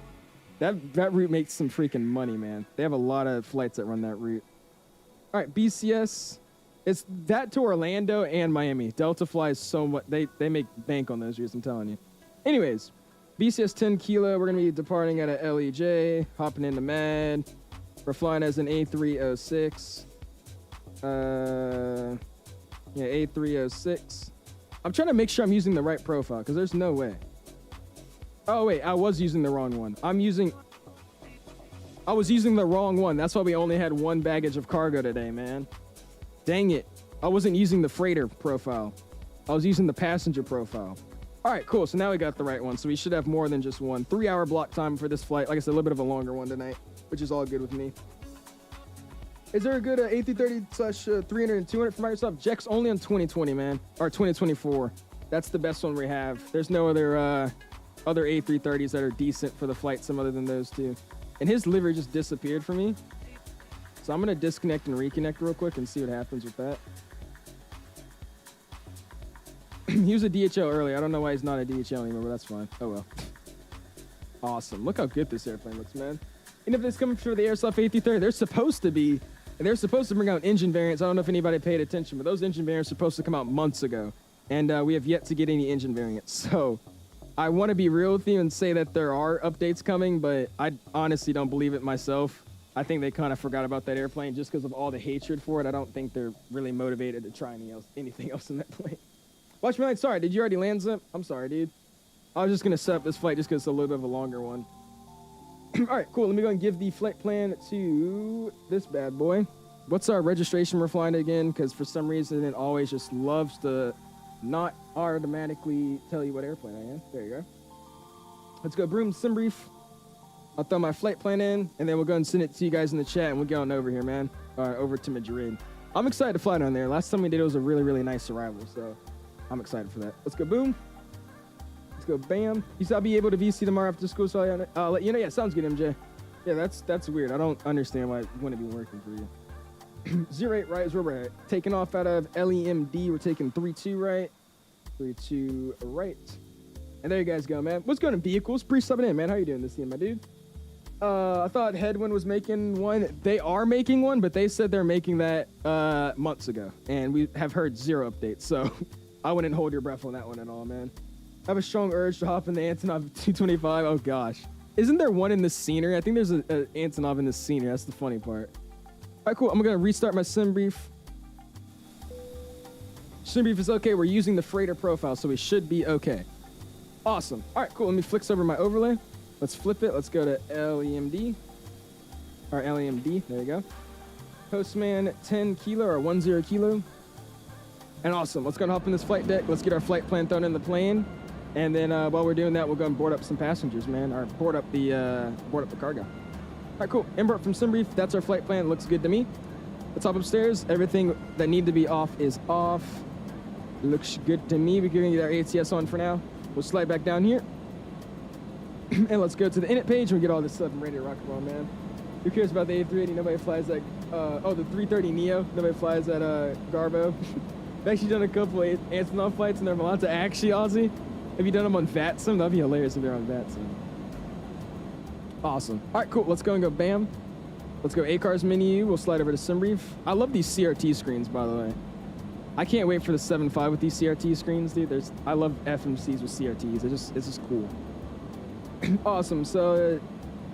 That route makes some freaking money, man. They have a lot of flights that run that route. All right, BCS. It's that to Orlando and Miami. Delta flies so much. They make bank on those routes, I'm telling you. Anyways, BCS 10 kilo. We're going to be departing at a LEJ, hopping into MAD. We're flying as an A306. Yeah, A306. I'm trying to make sure I'm using the right profile, because there's no way. Oh, wait, I was using the wrong one. I was using the wrong one. That's why we only had 1 baggage of cargo today, man. Dang it. I wasn't using the freighter profile. I was using the passenger profile. All right, cool. So now we got the right one. So we should have more than just 1. 3-hour block time for this flight. Like I said, a little bit of a longer one tonight, which is all good with me. Is there a good A330/300 and 200 from Microsoft? Jack's only on 2020, man. Or 2024. That's the best one we have. There's no other A330s that are decent for the flight sim other than those two. And his livery just disappeared for me. So I'm going to disconnect and reconnect real quick and see what happens with that. He was a DHL earlier. I don't know why he's not a DHL anymore, but that's fine. Oh, well. Awesome. Look how good this airplane looks, man. And if it's coming for the Airsoft A330, they're supposed to bring out engine variants. I don't know if anybody paid attention, but those engine variants are supposed to come out months ago. And we have yet to get any engine variants. So I want to be real with you and say that there are updates coming, but I honestly don't believe it myself. I think they kind of forgot about that airplane just because of all the hatred for it. I don't think they're really motivated to try anything else in that plane. Watch me, sorry, did you already land Zip? I'm sorry, dude. I was just going to set up this flight just because it's a little bit of a longer one. All right, cool. Let me go and give the flight plan to this bad boy. What's our registration we're flying again? Because for some reason, it always just loves to not automatically tell you what airplane I am. There you go. Let's go Broom Sim Brief. I'll throw my flight plan in, and then we'll go and send it to you guys in the chat, and we'll get on over here, man. Over to Madrid. I'm excited to fly down there. Last time we did it was a really, really nice arrival, so I'm excited for that. Let's go boom. Let's go bam. You said I'll be able to VC tomorrow after school, so I'll let you know. Yeah, sounds good, MJ. Yeah, that's weird. I don't understand why it wouldn't be working for you. 08 right is where we're at. Taking off out of LEMD. We're taking 3-2 right. 3-2 right. And there you guys go, man. What's going on, vehicles? Pre-subbing in, man. How you doing this year, my dude? I thought Headwind was making one. They are making one, but they said they're making that months ago. And we have heard 0 updates, so I wouldn't hold your breath on that one at all, man. I have a strong urge to hop in the Antonov 225. Oh, gosh. Isn't there one in the scenery? I think there's an Antonov in the scenery. That's the funny part. All right, cool. I'm going to restart my sim brief. Sim brief is okay. We're using the freighter profile, so we should be okay. Awesome. All right, cool. Let me flex over my overlay. Let's flip it. Let's go to LEMD. Or LEMD. There you go. Postman 10 kilo or 10 kilo. And awesome. Let's go and hop in this flight deck. Let's get our flight plan thrown in the plane. And then while we're doing that, we'll go and board up some passengers, man. Or board up the cargo. All right, cool. Embark from Simbrief. That's our flight plan. Looks good to me. Let's hop upstairs. Everything that need to be off is off. Looks good to me. We're going to get our ATS on for now. We'll slide back down here. And let's go to the init page and we get all this stuff and ready to rock and roll, man. Who cares about the A380? Nobody flies that. The 330 Neo. Nobody flies that Garbo. I've actually done a couple of Antonov flights and they're Malta. Actually, Aussie, have you done them on VATSIM? That'd be hilarious if they're on VATSIM. Awesome. All right, cool. Let's go and go bam. Let's go ACARS menu. We'll slide over to Simbrief. I love these CRT screens, by the way. I can't wait for the 7.5 with these CRT screens, dude. I love FMCs with CRTs. It's just cool. Awesome. So,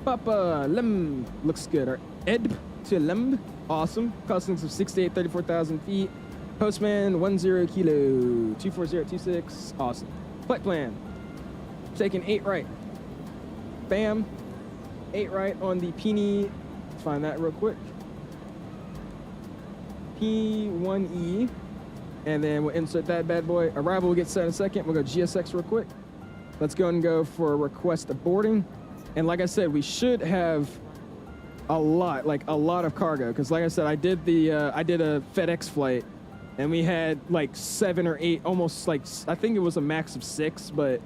Papa Lem looks good. Our EDDP to LEMD. Awesome. Costings of 68, 34,000 feet. Postman 10 kilo 24026. Awesome. Flight plan. Taking 8 right. Bam. 8 right on the P. Let's find that real quick. P1E. And then we'll insert that bad boy. Arrival will get set in a second. We'll go GSX real quick. Let's go and go for request a boarding. And like I said, we should have a lot of cargo. Because like I said, I did a FedEx flight. And we had like 7 or 8, almost like, I think it was a max of 6. But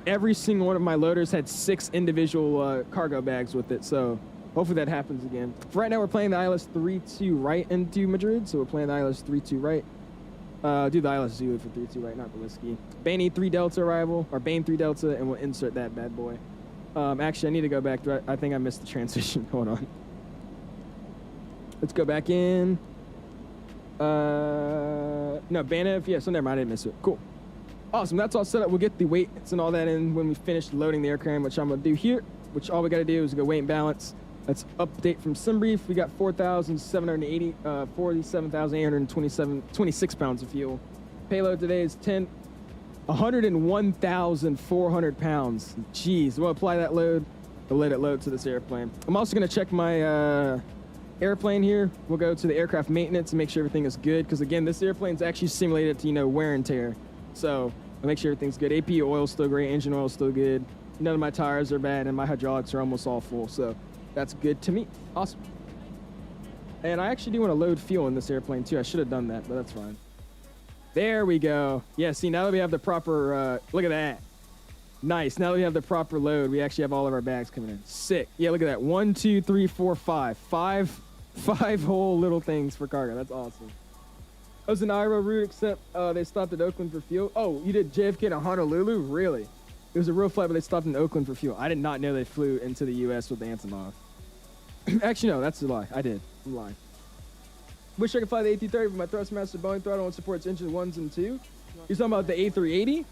every single one of my loaders had 6 individual cargo bags with it. So hopefully that happens again. For right now, we're playing the ILS 3-2 right into Madrid. So we're playing the ILS 3-2 right. Do the ILS Zulu for 3-2 right, not the whiskey. Bain 3 Delta arrival, or Bain 3 Delta, and we'll insert that bad boy. Actually, I need to go back. I think I missed the transition. Hold on. Let's go back in. No, Banev. Yeah, so never mind. I didn't miss it. Cool. Awesome. That's all set up. We'll get the weights and all that in when we finish loading the aircraft, which I'm going to do here. Which all we got to do is go weight and balance. Let's update from Simbrief. We got 4,780, 47,826 pounds of fuel. Payload today is 101,400 pounds. Jeez, we'll apply that load. We'll let it load to this airplane. I'm also going to check my airplane here. We'll go to the aircraft maintenance and make sure everything is good. Because again, this airplane's actually simulated to, wear and tear. So I'll make sure everything's good. AP oil's still great. Engine oil's still good. None of my tires are bad. And my hydraulics are almost all full. So that's good to me. Awesome. And I actually do want to load fuel in this airplane too. I should have done that, but that's fine. There we go. Yeah, see, now that we have the proper, look at that. Nice. Now that we have the proper load, we actually have all of our bags coming in. Sick. Yeah, look at that. 1, 2, 3, 4, 5. Five whole little things for cargo. That's awesome. It was an IRO route, except they stopped at Oakland for fuel. Oh, you did JFK to Honolulu? Really? It was a real flight, but they stopped in Oakland for fuel. I did not know they flew into the U.S. with the Antonov. Actually, no, that's a lie. I did. I'm lying. Wish I could fly the A330 with my Thrustmaster Boeing throttle and supports engine 1s and 2. You're talking about the A380?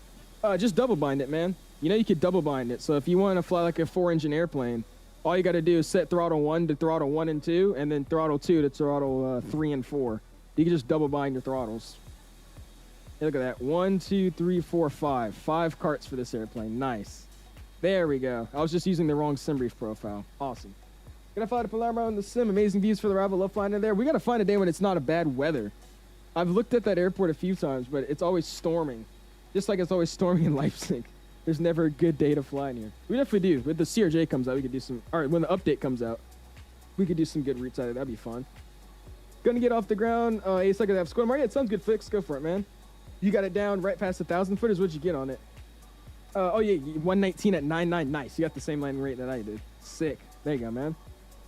Just double bind it, man. You could double bind it. So if you want to fly like a 4-engine airplane, all you got to do is set throttle 1 to throttle 1 and 2, and then throttle 2 to throttle 3 and 4. You can just double bind your throttles. Hey, look at that. 1, 2, 3, 4, 5. 5 carts for this airplane. Nice. There we go. I was just using the wrong sim brief profile. Awesome. Gonna fly to Palermo in the sim. Amazing views for the arrival. Love flying in there. We gotta find a day when it's not a bad weather. I've looked at that airport a few times, but it's always storming. Just like it's always storming in Leipzig. There's never a good day to fly in here. We definitely do. When the CRJ comes out, we could do some... All right, when the update comes out, we could do some good routes out of it. That'd be fun. Gonna get off the ground. A second half squad. Maria, it sounds good fix. Go for it, man. You got it down right past 1,000 footers. What'd you get on it? Oh, yeah, 119 at 99. Nice. You got the same landing rate that I did. Sick. There you go, man.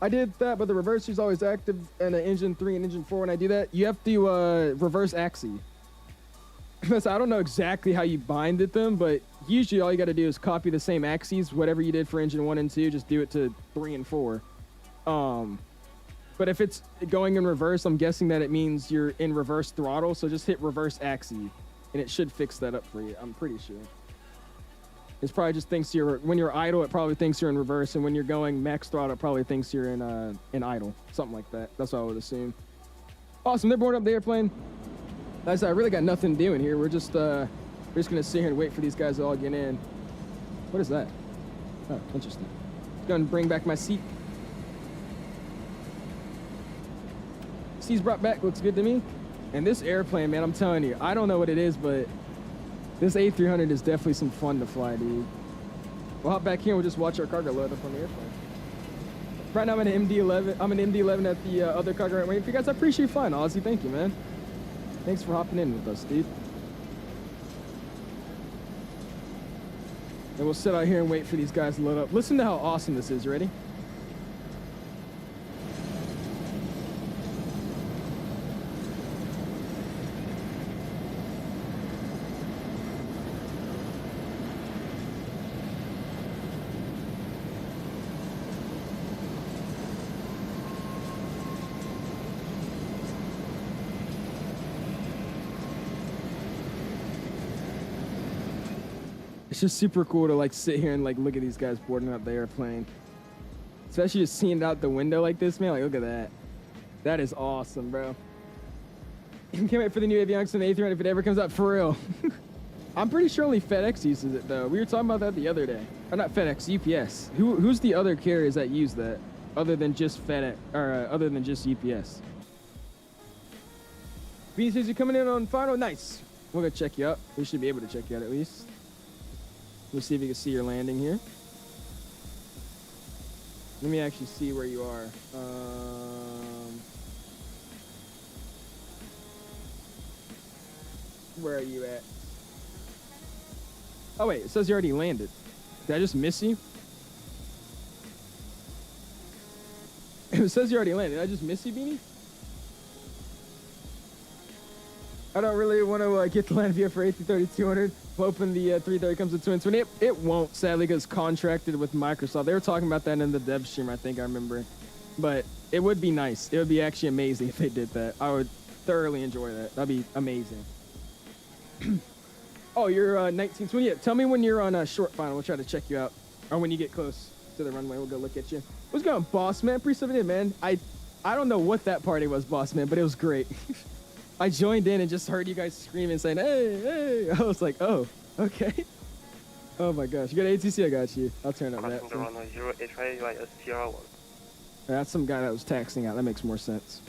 I did that, but the reverser's always active and an engine 3 and engine 4. When I do that, you have to reverse axis. So I don't know exactly how you bind it them, but usually all you got to do is copy the same axes, whatever you did for engine 1 and 2, just do it to 3 and 4. But if it's going in reverse, I'm guessing that it means you're in reverse throttle, so just hit reverse axis, and it should fix that up for you. I'm pretty sure. It probably just thinks when you're idle, it probably thinks you're in reverse, and when you're going max throttle, it probably thinks you're in idle, something like that. That's what I would assume. Awesome, they're boarding up the airplane. Like I said, I really got nothing doing here. We're just gonna sit here and wait for these guys to all get in. What is that? Oh, interesting. Gonna bring back my seat. Seat's brought back, looks good to me. And this airplane, man, I'm telling you, I don't know what it is, but this A300 is definitely some fun to fly, dude. We'll hop back here and we'll just watch our cargo load up on the airplane. Right now I'm an MD-11. I'm an MD-11 at the other cargo right wing. For you guys, I appreciate you flying, Ozzy. Thank you, man. Thanks for hopping in with us, dude. And we'll sit out here and wait for these guys to load up. Listen to how awesome this is. You ready? It's just super cool to like sit here and like look at these guys boarding up the airplane. Especially just seeing it out the window like this, man. Like, look at that. That is awesome, bro. Can't wait for the new avionics on the A300 if it ever comes out, for real. I'm pretty sure only FedEx uses it though. We were talking about that the other day. Or not FedEx, UPS. Who's the other carriers that use that other than just FedEx or other than just UPS? Beanie says you're coming in on final. Nice. We'll go check you out. We should be able to check you out at least. Let's see if you can see your landing here. Let me actually see where you are. Where are you at? Oh wait, it says you already landed. Did I just miss you? It says you already landed. Did I just miss you, Beanie? I don't really want to get the land via for A330-200. Hoping the 330 comes to 220. It won't, sadly, because it's contracted with Microsoft. They were talking about that in the dev stream, I think I remember. But it would be nice. It would be actually amazing if they did that. I would thoroughly enjoy that. That'd be amazing. Oh, you're 1920. Yeah, tell me when you're on a short final. We'll try to check you out. Or when you get close to the runway, we'll go look at you. What's going on, boss man? Appreciate it, man. I don't know what that party was, boss man, but it was great. I joined in and just heard you guys screaming, saying, hey, hey. I was like, oh, okay. Oh my gosh. You got ATC? I got you. I'll turn up that. That's some guy that was taxing out. That makes more sense.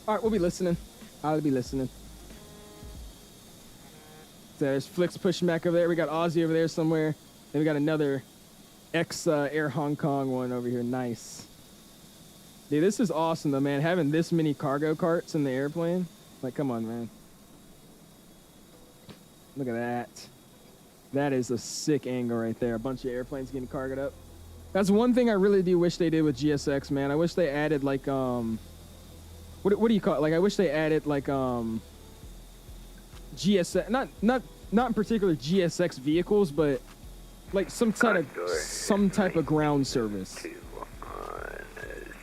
All right, we'll be listening. I'll be listening. There's Flick's pushing back over there. We got Aussie over there somewhere. Then we got another Air Hong Kong one over here. Nice. Dude, this is awesome though, man. Having this many cargo carts in the airplane. Like, come on, man. Look at that. That is a sick angle right there. A bunch of airplanes getting cargoed up. That's one thing I really do wish they did with GSX, man. I wish they added like, what do you call it? Like, I wish they added like, GSX, not in particular GSX vehicles, but like some type of ground service.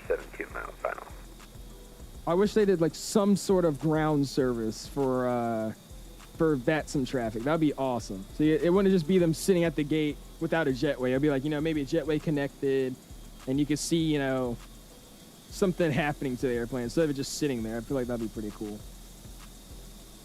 17 mile final. I wish they did like some sort of ground service for VATSIM traffic. That'd be awesome. So it wouldn't just be them sitting at the gate without a jetway. It'll be like, you know, maybe a jetway connected, and you can see, you know, something happening to the airplane instead of it just sitting there. I feel like that'd be pretty cool.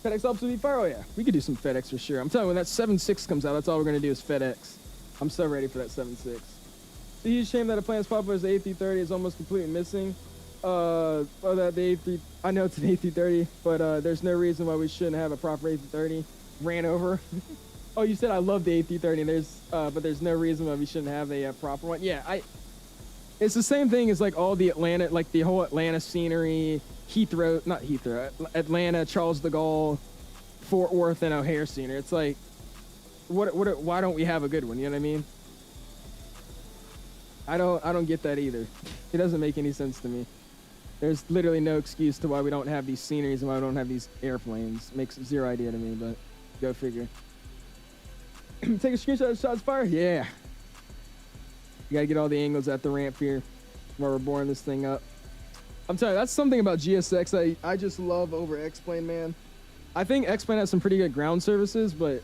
FedEx helps with fire. Oh yeah, we could do some FedEx for sure. I'm telling you, when that 7.6 comes out, that's all we're gonna do is FedEx. I'm so ready for that 7.6. It's a huge shame that a plane as popular as the A330 is almost completely missing. That the A3, I know it's an A330, but there's no reason why we shouldn't have a proper A330. Ran over. Oh, you said I love the A330. But there's no reason why we shouldn't have a proper one. Yeah, it's the same thing as like all the Atlanta, like the whole Atlanta scenery, Atlanta, Charles de Gaulle, Fort Worth, and O'Hare scenery. It's like, why don't we have a good one? You know what I mean? I don't get that either. It doesn't make any sense to me. There's literally no excuse to why we don't have these sceneries and why we don't have these airplanes. Makes zero idea to me, but go figure. Take a screenshot of shots fired? Yeah. You gotta get all the angles at the ramp here while we're boring this thing up. I'm telling you, that's something about GSX I just love over X-Plane, man. I think X-Plane has some pretty good ground services, but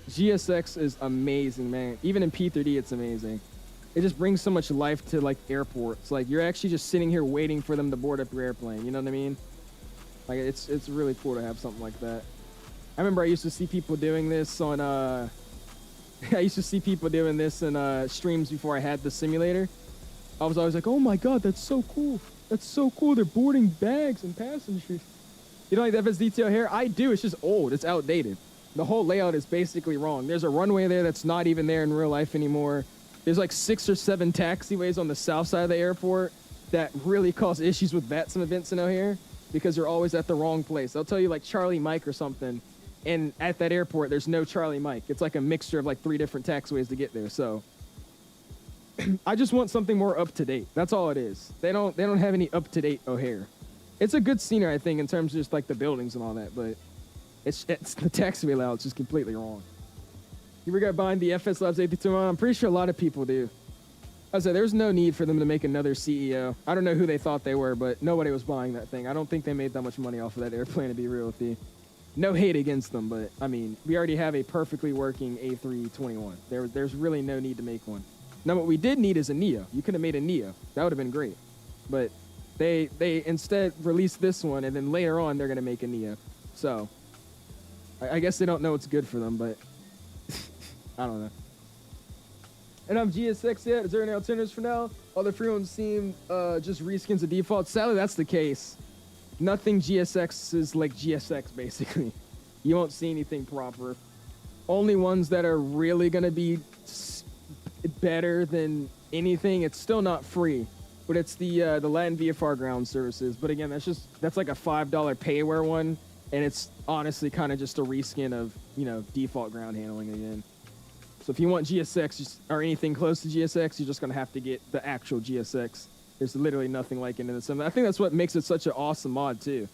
GSX is amazing, man. Even in P3D, it's amazing. It just brings so much life to like airports. Like you're actually just sitting here waiting for them to board up your airplane. You know what I mean? Like it's really cool to have something like that. I remember I used to see people doing this on I used to see people doing this in streams before I had the simulator. I was always like, oh my god, that's so cool. That's so cool. They're boarding bags and passengers. You don't like the FS detail here? I do. It's just old. It's outdated. The whole layout is basically wrong. There's a runway there that's not even there in real life anymore. There's like 6 or 7 taxiways on the south side of the airport that really cause issues with VATSIM events in O'Hare because they're always at the wrong place. They'll tell you like Charlie Mike or something, and at that airport there's no Charlie Mike. It's like a mixture of like 3 different taxiways to get there. So I just want something more up to date. That's all it is. They don't have any up to date O'Hare. It's a good scenery, I think, in terms of just like the buildings and all that, but it's the taxiway layout's just completely wrong. You ever got behind the FS Labs 82? I'm pretty sure a lot of people do. I said there's no need for them to make another CEO. I don't know who they thought they were, but nobody was buying that thing. I don't think they made that much money off of that airplane, to be real with you. No hate against them, but I mean, we already have a perfectly working A321. There's really no need to make one. Now, what we did need is a Neo. You could have made a Neo. That would have been great. But they instead released this one, and then later on they're gonna make a Neo. So I guess they don't know what's good for them, but I don't know. And I'm GSX yet? Is there any alternatives for now? All the free ones seem just reskins of default. Sadly, that's the case. Nothing GSX is like GSX, basically. You won't see anything proper. Only ones that are really going to be better than anything. It's still not free, but it's the Latin VFR ground services. But again, that's like a $5 payware one, and it's honestly kind of just a reskin of, you know, default ground handling again. So if you want GSX or anything close to GSX, you're just going to have to get the actual GSX. There's literally nothing like it in the sim. I think that's what makes it such an awesome mod, too.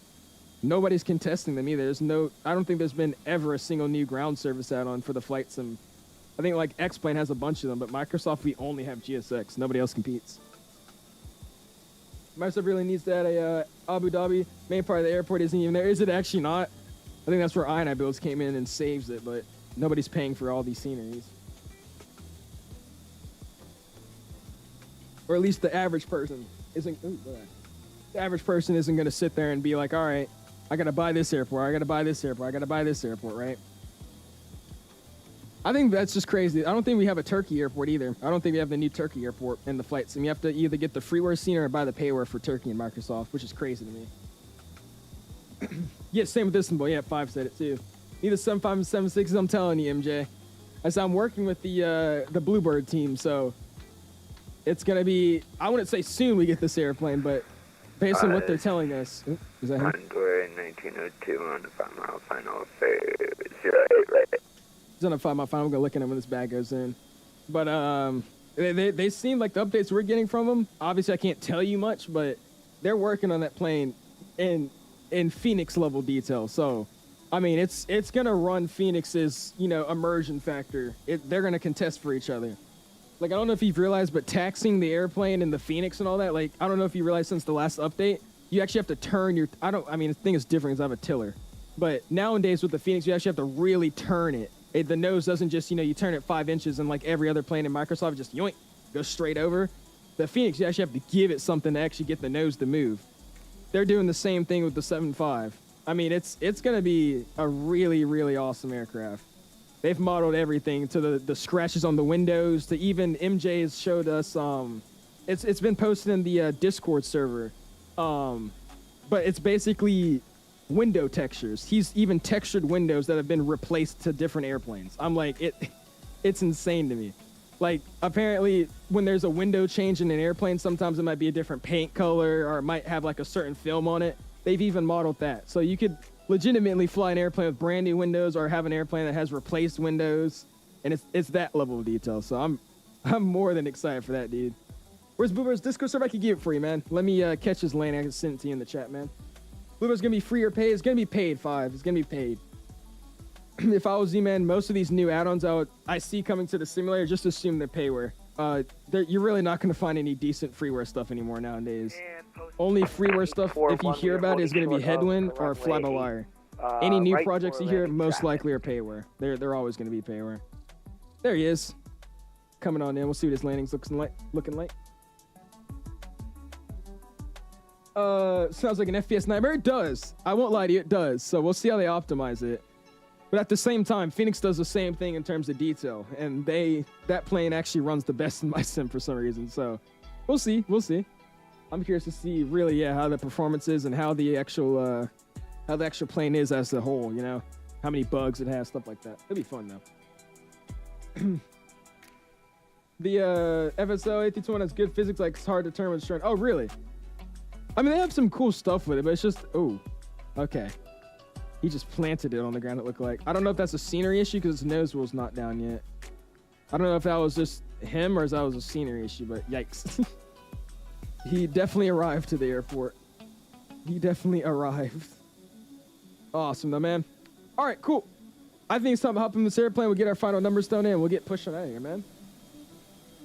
Nobody's contesting them either. I don't think there's been ever a single new ground service add-on for the flight sim. I think like X-Plane has a bunch of them, but Microsoft, we only have GSX. Nobody else competes. Microsoft really needs to add a Abu Dhabi. Main part of the airport isn't even there. Is it actually not? I think that's where iniBuilds came in and saves it, but nobody's paying for all these sceneries. Or at least the average person isn't. The average person isn't going to sit there and be like, all right, I got to buy this airport. I got to buy this airport. I got to buy this airport, right? I think that's just crazy. I don't think we have a Turkey airport either. I don't think we have the new Turkey airport in the flight sim. You have to either get the freeware scene or buy the payware for Turkey and Microsoft, which is crazy to me. Yeah, same with this one, boy. Yeah, 5 said it too. Either 7.5 and 7.6. I'm telling you, MJ. As I'm working with the Bluebird team, so it's gonna be. I wouldn't say soon we get this airplane, but based on what they're telling us. Is that him? Onboard 1902 on the 5 mile final for 08 right. He's on a 5 mile final. I'm gonna look at him when this bag goes in. But they seem like the updates we're getting from them. Obviously, I can't tell you much, but they're working on that plane in Phoenix level detail. So, I mean, it's gonna run Phoenix's immersion factor. They're gonna contest for each other. Like, I don't know if you've realized, but taxiing the airplane and the Phoenix and all that, like, I don't know if you realized since the last update, you actually have to turn your, the thing is different because I have a tiller. But nowadays with the Phoenix, you actually have to really turn it The nose doesn't just, you turn it 5 inches and like every other plane in Microsoft, just yoink, goes straight over. The Phoenix, you actually have to give it something to actually get the nose to move. They're doing the same thing with the 7.5. I mean, it's going to be a really, really awesome aircraft. They've modeled everything to the scratches on the windows, to even MJ's showed us, it's been posted in the Discord server, but it's basically window textures. He's even textured windows that have been replaced to different airplanes. I'm like, it's insane to me. Like, apparently, when there's a window change in an airplane, sometimes it might be a different paint color or it might have like a certain film on it. They've even modeled that. So you could legitimately fly an airplane with brand new windows or have an airplane that has replaced windows. And it's that level of detail. So I'm more than excited for that, dude. Where's Boober's Discord server? I can get it for you, man. Let me catch his lane. I can send it to you in the chat, man. Boober's going to be free or paid? It's going to be paid, 5. It's going to be paid. If I was Z-Man, most of these new add-ons I see coming to the simulator, just assume they're payware. You're really not going to find any decent freeware stuff anymore nowadays. Only freeware stuff, if you hear about it, is going to be Headwind or Fly-by-Wire. Any new projects you hear, most likely are payware. They're always going to be payware. There he is. Coming on in. We'll see what his landing's looking like. Sounds like an FPS nightmare. It does. I won't lie to you, it does. So we'll see how they optimize it. But at the same time, Phoenix does the same thing in terms of detail, and that plane actually runs the best in my sim for some reason. So we'll see. I'm curious to see really, how the performance is and how the actual plane is as a whole. How many bugs it has, stuff like that. It'll be fun though. The FSL A321 has good physics, like it's hard to determine strength. Oh, really? I mean, they have some cool stuff with it, but it's just okay. He just planted it on the ground, it looked like. I don't know if that's a scenery issue because his nose wheel's not down yet. I don't know if that was just him or if that was a scenery issue, but yikes. He definitely arrived to the airport. He definitely arrived. Awesome, though, man. All right, cool. I think it's time to hop in this airplane. We'll get our final numbers thrown in and we'll get pushing out of here, man.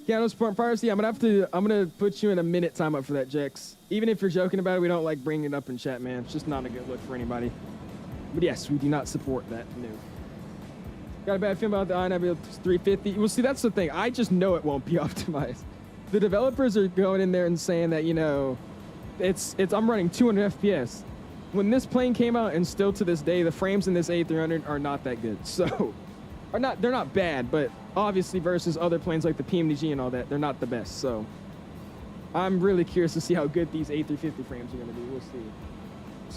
Piano support piracy. I'm gonna put you in a minute time up for that, Jex. Even if you're joking about it, we don't like bringing it up in chat, man. It's just not a good look for anybody. But yes, we do not support that. No. Got a bad feeling about the iniBuilds 350. Well, see, that's the thing. I just know it won't be optimized. The developers are going in there and saying that, I'm running 200 FPS. When this plane came out, and still to this day, the frames in this A300 are not that good. So, they're not bad, but obviously versus other planes like the PMDG and all that, they're not the best. So, I'm really curious to see how good these A350 frames are going to be. We'll see.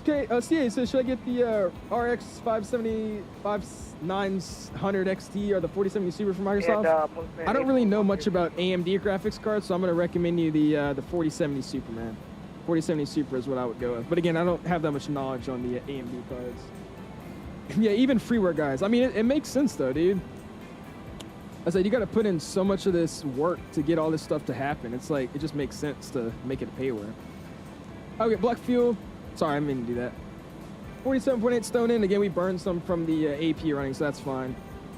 Okay, CA says, should I get the RX 570 5900 XT or the 4070 Super from Microsoft? I don't really know much about AMD graphics cards, so I'm going to recommend you the 4070 Super, man. 4070 Super is what I would go with. But again, I don't have that much knowledge on the AMD cards. Yeah, even freeware guys. I mean, it makes sense though, dude. I said, you got to put in so much of this work to get all this stuff to happen. It's like, it just makes sense to make it a payware. Okay, black fuel. Sorry, I didn't mean to do that. 47.8 stone in. Again, we burned some from the AP running, so that's fine.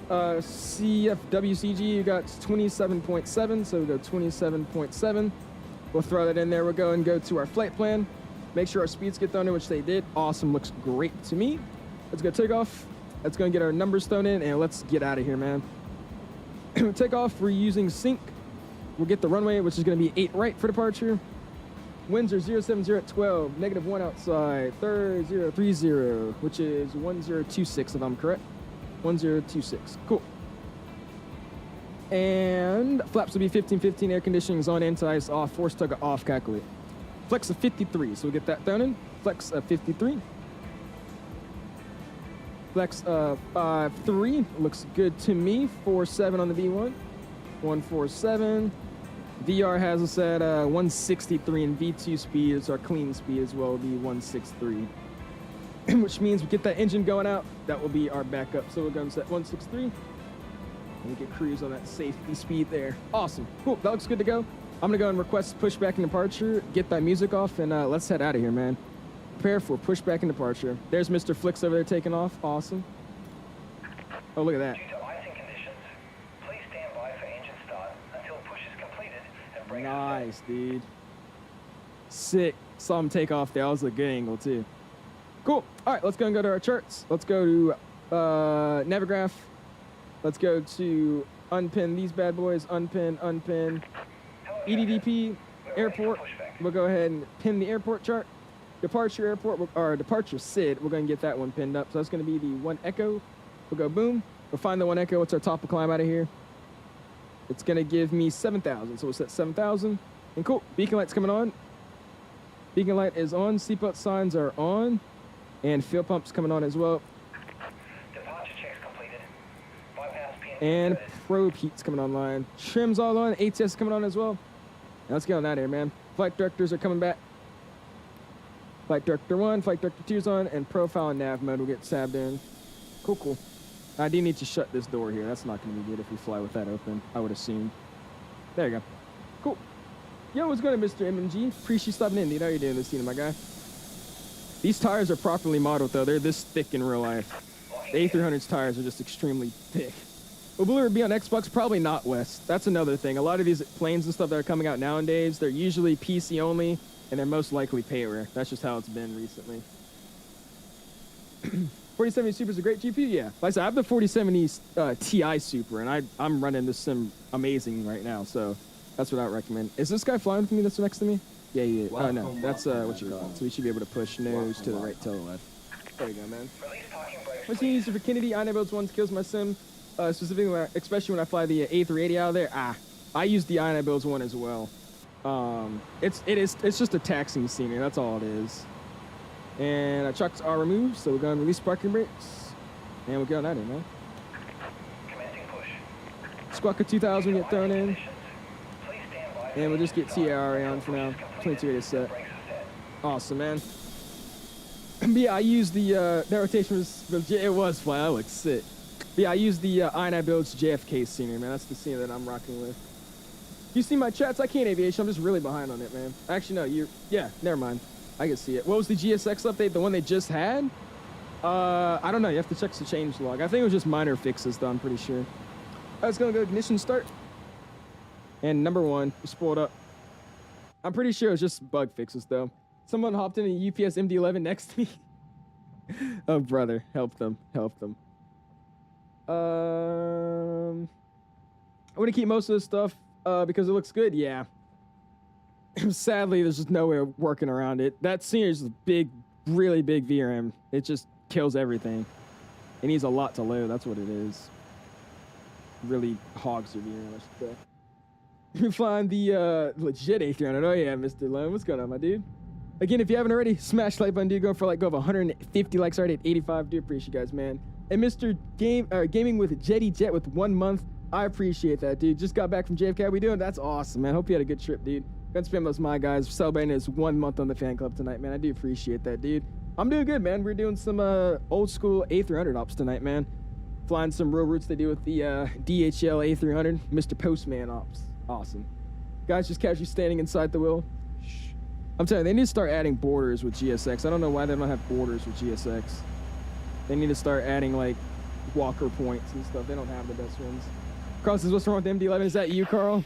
CFWCG, you got 27.7, so we go 27.7. We'll throw that in there. We'll go and go to our flight plan. Make sure our speeds get thrown in, which they did. Awesome, looks great to me. Let's go take off. Let's go and get our numbers thrown in, and let's get out of here, man. Take off, we're using sync. We'll get the runway, which is going to be 8 right for departure. Winds are 070 at 12, -1 outside, 3030, which is 1026 if I'm correct. 1026, cool. And flaps will be 1515, air conditioning is on, anti-ice off, force tug off, calculate. Flex of 53, so we'll get that thrown in. Flex of 53. Flex of 53, looks good to me. 47 on the V1, 147. VR has us at 163, and V2 speed is our clean speed as well, will be 163. Which means we get that engine going out, that will be our backup. So we're going to set 163, and we get cruise on that safety speed there. Awesome, cool, that looks good to go. I'm gonna go and request pushback and departure, get that music off, and let's head out of here, man. Prepare for pushback and departure. There's Mr. Flicks over there taking off, awesome. Oh, look at that. Nice, dude. Sick. Saw him take off there. That was a good angle, too. Cool. All right, let's go and go to our charts. Let's go to Navigraph. Let's go to unpin these bad boys. Unpin, unpin. EDDP, airport. We'll go ahead and pin the airport chart. Departure airport, or departure SID. We're going to get that one pinned up. So that's going to be the 1 Echo. We'll go boom. We'll find the 1 Echo. What's our top of climb out of here? It's going to give me 7,000. So we'll set 7,000. And cool. Beacon light's coming on. Beacon light is on. Seatbelt signs are on. And fuel pump's coming on as well. Departure checks completed. Bypass PNC. And probe heat's coming online. Trim's all on. ATS coming on as well. Now let's get on that air, man. Flight directors are coming back. Flight director 1, flight director 2's on, and profile and nav mode will get sabbed in. Cool, cool. I do need to shut this door here. That's not going to be good if we fly with that open, I would assume. There you go. Cool. Yo, what's going on, Mr. MMG? Appreciate you stopping in, dude. How you doing this evening, my guy? These tires are properly modeled, though. They're this thick in real life. The A300's tires are just extremely thick. Will it be on Xbox? Probably not, Wes. That's another thing. A lot of these planes and stuff that are coming out nowadays, they're usually PC only, and they're most likely pay-rare. That's just how it's been recently. 4070 Super is a great GPU, yeah. Like I said, I have the 4070 Ti Super, and I'm running this sim amazing right now, so that's what I would recommend. Is this guy flying with me that's next to me? Yeah, yeah. Oh, no. That's what you call it. So we should be able to push nose to the right, to the left. There you go, man. What's the user for Kennedy? iniBuilds 1 kills my sim. Specifically, especially when I fly the A380 out of there. I use the iniBuilds 1 as well. It's just a taxiing scenery. That's all it is. And our trucks are removed, so we're going to release parking brakes. And we'll get on that in, man. Squawker 2000 will get thrown in. And we'll just get TARA on for now. 22 is set. Awesome, man. But yeah, I use the, that rotation it was fly. I look sick. But yeah, I use the iniBuilds JFK scenery, man. That's the scenery that I'm rocking with. You see my chats? I can't aviation. I'm just really behind on it, man. Actually, no, yeah, never mind. I can see it. What was the GSX update? The one they just had? I don't know. You have to check the change log. I think it was just minor fixes, though, I'm pretty sure. I was going to go ignition start. And number 1, spoiled up. I'm pretty sure it was just bug fixes, though. Someone hopped in a UPS MD-11 next to me. Oh, brother. Help them. Help them. I'm going to keep most of this stuff because it looks good. Yeah. Sadly, there's just no way of working around it. That scenery is a big, really big VRM. It just kills everything. It needs a lot to load. That's what it is. Really hogs your VRM, I should say. You find the legit A300. Oh, yeah, Mr. Lone. What's going on, my dude? Again, if you haven't already, smash the like button, dude. Go for go of 150 likes already at 85. Do appreciate you guys, man. And Mr. Gaming with Jetty Jet with 1 month. I appreciate that, dude. Just got back from JFK. How we doing? That's awesome, man. Hope you had a good trip, dude. Gonna spam those my guys celebrating his 1 month on the fan club tonight, man. I do appreciate that, dude. I'm doing good, man. We're doing some old school A300 ops tonight, man. Flying some real routes they do with the DHL A300, Mr. Postman ops. Awesome. Guys just casually standing inside the wheel. Shh. I'm telling you, they need to start adding borders with GSX. I don't know why they don't have borders with GSX. They need to start adding, like, walker points and stuff. They don't have the best ones. Carl says, what's wrong with the MD-11? Is that you, Carl?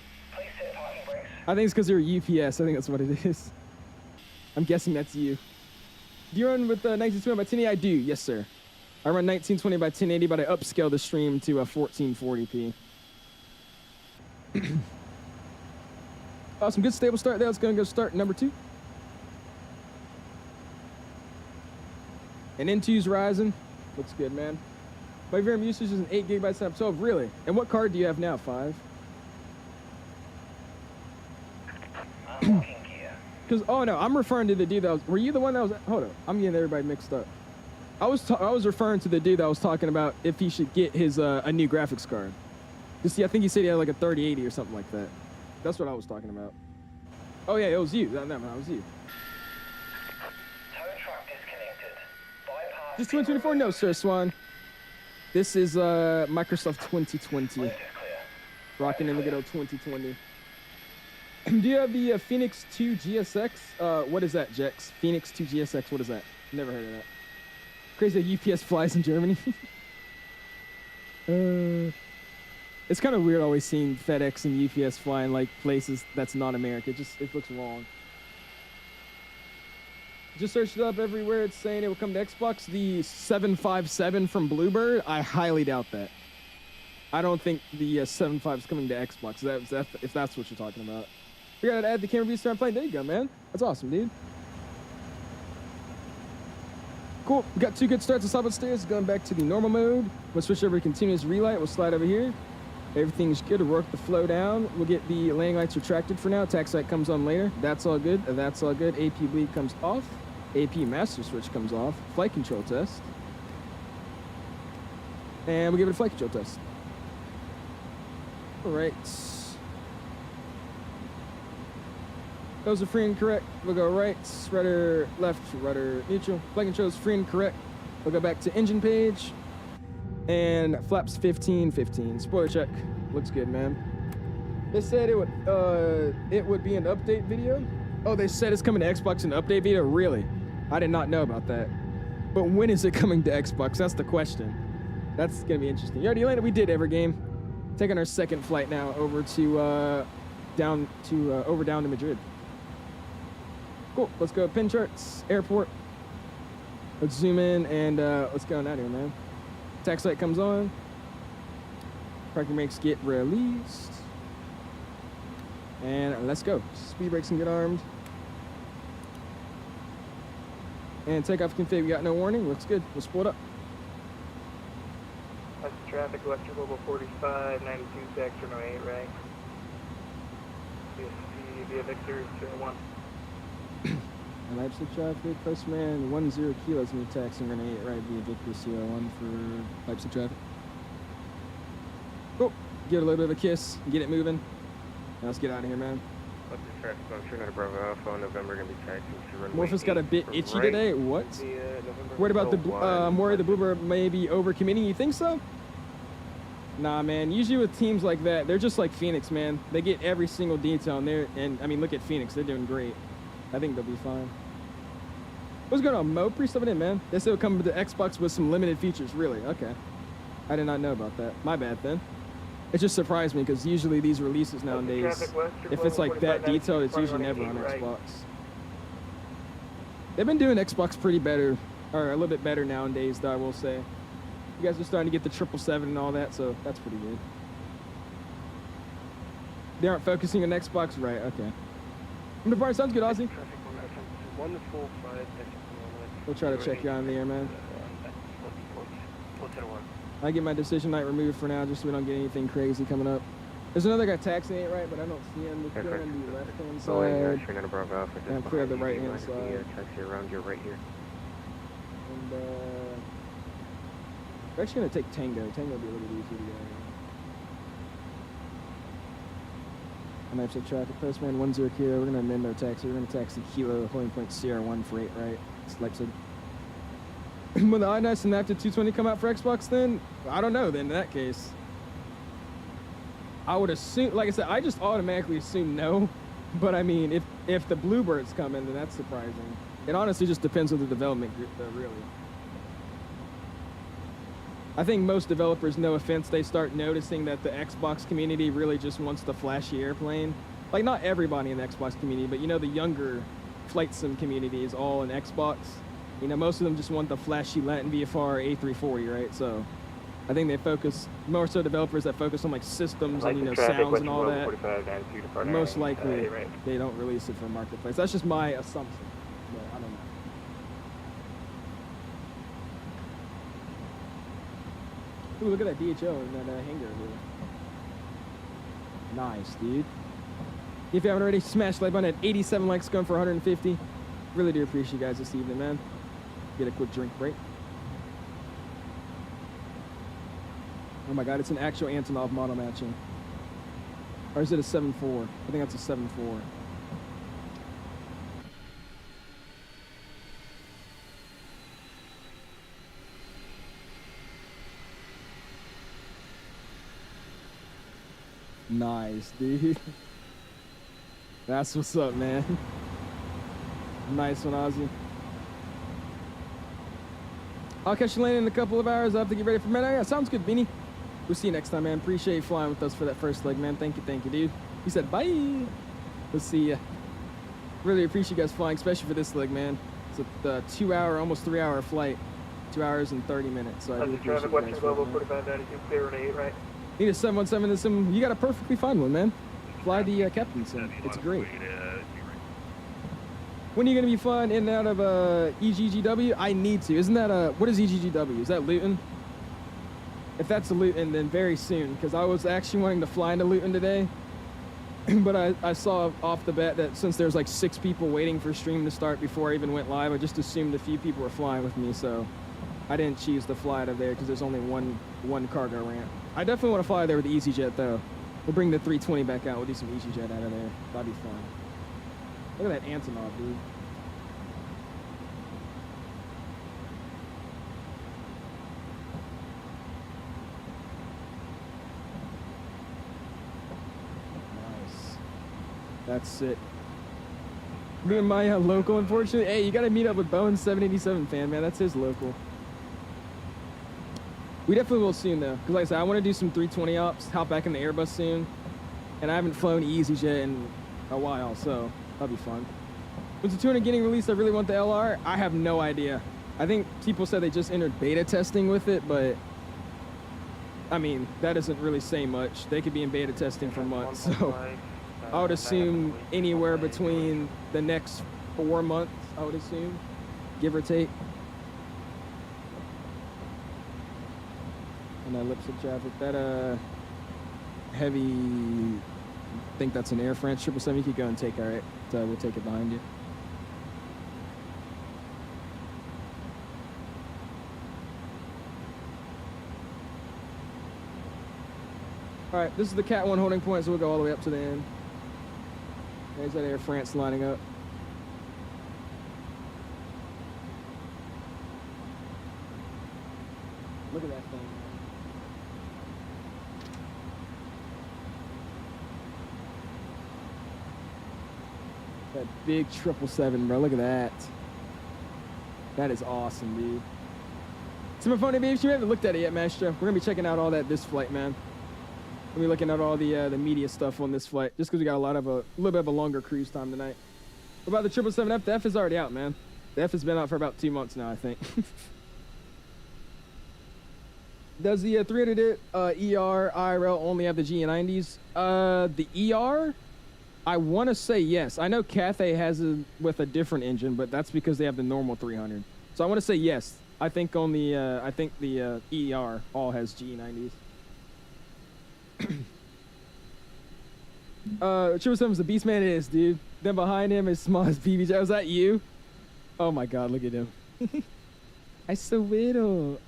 I think it's because you're a UPS. I think that's what it is. I'm guessing that's you. Do you run with 1920 by 1080? I do. Yes, sir. I run 1920 by 1080, but I upscale the stream to 1440p. Awesome. Good stable start there. Let's go and go start number 2. And N2's rising. Looks good, man. My VRM usage is an 8 GB setup. 12, really? And what card do you have now? 5? Because, oh no, I'm referring to the dude that was, were you the one that was, hold up, I'm getting everybody mixed up. I was referring to the dude that was talking about if he should get his, a new graphics card. You see, I think he said he had like a 3080 or something like that. That's what I was talking about. Oh yeah, it was you. That was you. Just 2024? No, sir, Swan. This is Microsoft 2020. Rocking in the good old 2020. Do you have the Phoenix 2 GSX? What is that, Jex? Phoenix 2 GSX, what is that? Never heard of that. Crazy that UPS flies in Germany. It's kind of weird always seeing FedEx and UPS flying like places that's not America. It looks wrong. Just searched it up everywhere. It's saying it will come to Xbox. The 757 from Bluebird, I highly doubt that. I don't think the 7.5 is coming to Xbox. If that's what you're talking about. We gotta add the camera view start playing. There you go, man. That's awesome, dude. Cool. We got 2 good starts. Let's hop upstairs. Going back to the normal mode. We'll switch over to continuous relight. We'll slide over here. Everything's good. We'll work the flow down. We'll get the landing lights retracted for now. Tax light comes on later. That's all good. That's all good. AP bleed comes off. AP master switch comes off. Flight control test. And we'll give it a flight control test. All right. Those are free and correct. We'll go right, rudder left, rudder neutral. Flight control is free and correct. We'll go back to engine page. And flaps 15. Spoiler check. Looks good, man. They said it would be an update video. Oh, they said it's coming to Xbox in an update video? Really? I did not know about that. But when is it coming to Xbox? That's the question. That's gonna be interesting. You already landed. We did every game. Taking our second flight now over to down to Madrid. Cool. Let's go pin charts. Airport. Let's zoom in and let's go on out here, man. Tax light comes on. Parking brakes get released. And let's go. Speed brakes can get armed. And takeoff config, we got no warning. Looks good. We'll split up. That's traffic, Western Global 45, 92, Sector 08, right? CSC via Victor 201. Leipzig traffic, postman 10 kilos new taxi, running 8 right via Victor CO1 for Leipzig traffic. Cool. Give it a little bit of a kiss, get it moving. Now let's get out of here, man. Leipzig traffic, I'm Bravo Alpha, November gonna be taxiing to runway Morpheus got a bit itchy right. today. What? Worried about I'm worried the Bluebird may be overcommitting. You think so? Nah, man. Usually with teams like that, they're just like Phoenix, man. They get every single detail in there. And I mean, look at Phoenix. They're doing great. I think they'll be fine. What's going on, Mo? Pre-stuffing in, man. They said it'll come to the Xbox with some limited features. Really? Okay. I did not know about that. My bad, then. It just surprised me because usually these releases nowadays, if it's like that detailed, it's usually never on Xbox. They've been doing Xbox pretty better, or a little bit better nowadays, though, I will say. You guys are starting to get the 777 and all that, so that's pretty good. They aren't focusing on Xbox? Right, okay. The part sounds good, Ozzy. We'll try to check you on the air, man. I get my decision night removed for now, just so we don't get anything crazy coming up. There's another guy taxiing it, right, but I don't see him. Let's go on the left-hand side. And clear the right-hand side. Taxi around your right here. And we're actually gonna take Tango. Tango will be a little bit easier to get out of. Leipzig traffic, postman 10 kilo. We're gonna amend our taxi. We're gonna taxi Kilo, holding point CR1 for 8 right. It's Leipzig. When the iNice and the Active 220 come out for Xbox, then I don't know. Then in that case, I would assume, like I said, I just automatically assume no. But I mean, if the Bluebirds come in, then that's surprising. It honestly just depends on the development group, though, really. I think most developers, no offense, they start noticing that the Xbox community really just wants the flashy airplane. Like, not everybody in the Xbox community, but you know, the younger flight sim community is all in Xbox. You know, most of them just want the flashy Latin VFR A340, right? So I think they focus, more so developers that focus on like systems and, you know, sounds and all that. Most likely they don't release it for marketplace. That's just my assumption, but I don't know. Ooh, look at that DHL in that hangar here. Nice, dude. If you haven't already, smash the like button at 87 likes, going for 150. Really do appreciate you guys this evening, man. Get a quick drink break. Oh my God, it's an actual Antonov model matching. Or is it a 7.4? I think that's a 7.4. Nice, dude. That's what's up, man. Nice one, Ozzy. I'll catch you landing in a couple of hours. I'll have to get ready for midnight. Yeah, sounds good, Beanie. We'll see you next time, man. Appreciate you flying with us for that first leg, man. Thank you, dude. You said bye. We'll see ya. Really appreciate you guys flying, especially for this leg, man. It's a 2-hour, almost 3-hour flight. 2 hours and 30 minutes. So I really appreciate you guys flying, man. Global 4592, clear at 8, right? Need a 717 in sim. You got a perfectly fine one, man. Fly the captain sim. It's great. When are you going to be flying in and out of EGGW? I need to. Isn't that what is EGGW? Is that Luton? If that's a Luton, then very soon, because I was actually wanting to fly into Luton today. But I saw off the bat that since there's like 6 people waiting for stream to start before I even went live, I just assumed a few people were flying with me, so I didn't choose to fly out of there because there's only one cargo ramp. I definitely want to fly there with the EasyJet though. We'll bring the 320 back out. We'll do some EasyJet out of there. That'd be fun. Look at that Antonov, dude. That's it. Me and my local, unfortunately. Hey, you got to meet up with Bowen's 787 fan, man. That's his local. We definitely will soon, though. Because like I said, I want to do some 320 ops, hop back in the Airbus soon. And I haven't flown EasyJet in a while, so that'll be fun. When's the 200 getting released? I really want the LR. I have no idea. I think people said they just entered beta testing with it, but I mean, that doesn't really say much. They could be in beta testing for months, so I would assume anywhere between the next 4 months, I would assume, give or take. And that Leipzig traffic, that heavy, I think that's an Air France 777. You could go and take, all right. So we'll take it behind you. All right, this is the Cat 1 holding point, so we'll go all the way up to the end. There's that Air France lining up. Look at that thing. That big 777, bro. Look at that. That is awesome, dude. It's my phone, baby. You haven't looked at it yet, Maestro. We're gonna be checking out all that this flight, man. We'll be looking at all the media stuff on this flight, just because we got a little bit of a longer cruise time tonight. What about the 777F? The F is already out, man. The F has been out for about 2 months now, I think. Does the 300 ER IRL only have the GE90s? The ER, I want to say yes. I know Cathay has it with a different engine, but that's because they have the normal 300. So I want to say yes. I think on the ER all has GE90s. 777's the beast man it is, dude. Then behind him is small as PBJ. Was that you? Oh my god, look at him. I so little.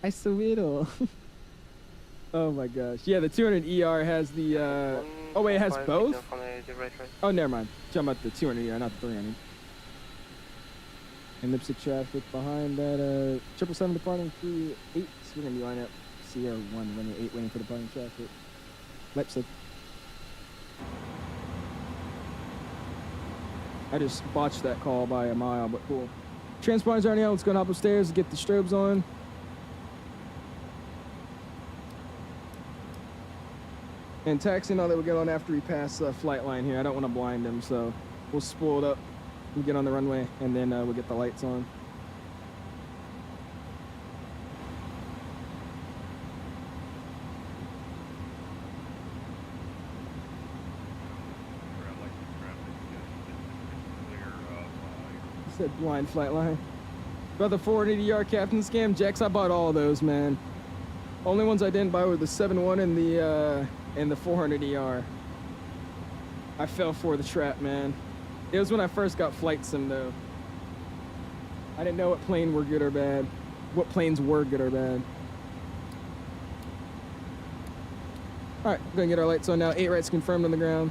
Oh my gosh. Yeah, the 200 ER has the oh wait, it has both? Oh, never mind. Talking about the 200 ER, not the 300. And Leipzig traffic behind that 777 departing through 8. So we're gonna be lining up Sierra 1 running 8 waiting for departing traffic. Leipzig. I just botched that call by a mile, but cool. Transponders already on. Let's go up upstairs and get the strobes on. And taxiing all that we'll get on after we pass flight line here. I don't want to blind them, so we'll spool it up and get on the runway, and then we'll get the lights on. Said blind flight line. About the 480 ER captain scam, Jax, I bought all of those, man. Only ones I didn't buy were the 7-1 and the 400 ER. I fell for the trap, man. It was when I first got flight sim, though. I didn't know what planes were good or bad. All right, we're gonna get our lights on now. 8 rights confirmed on the ground.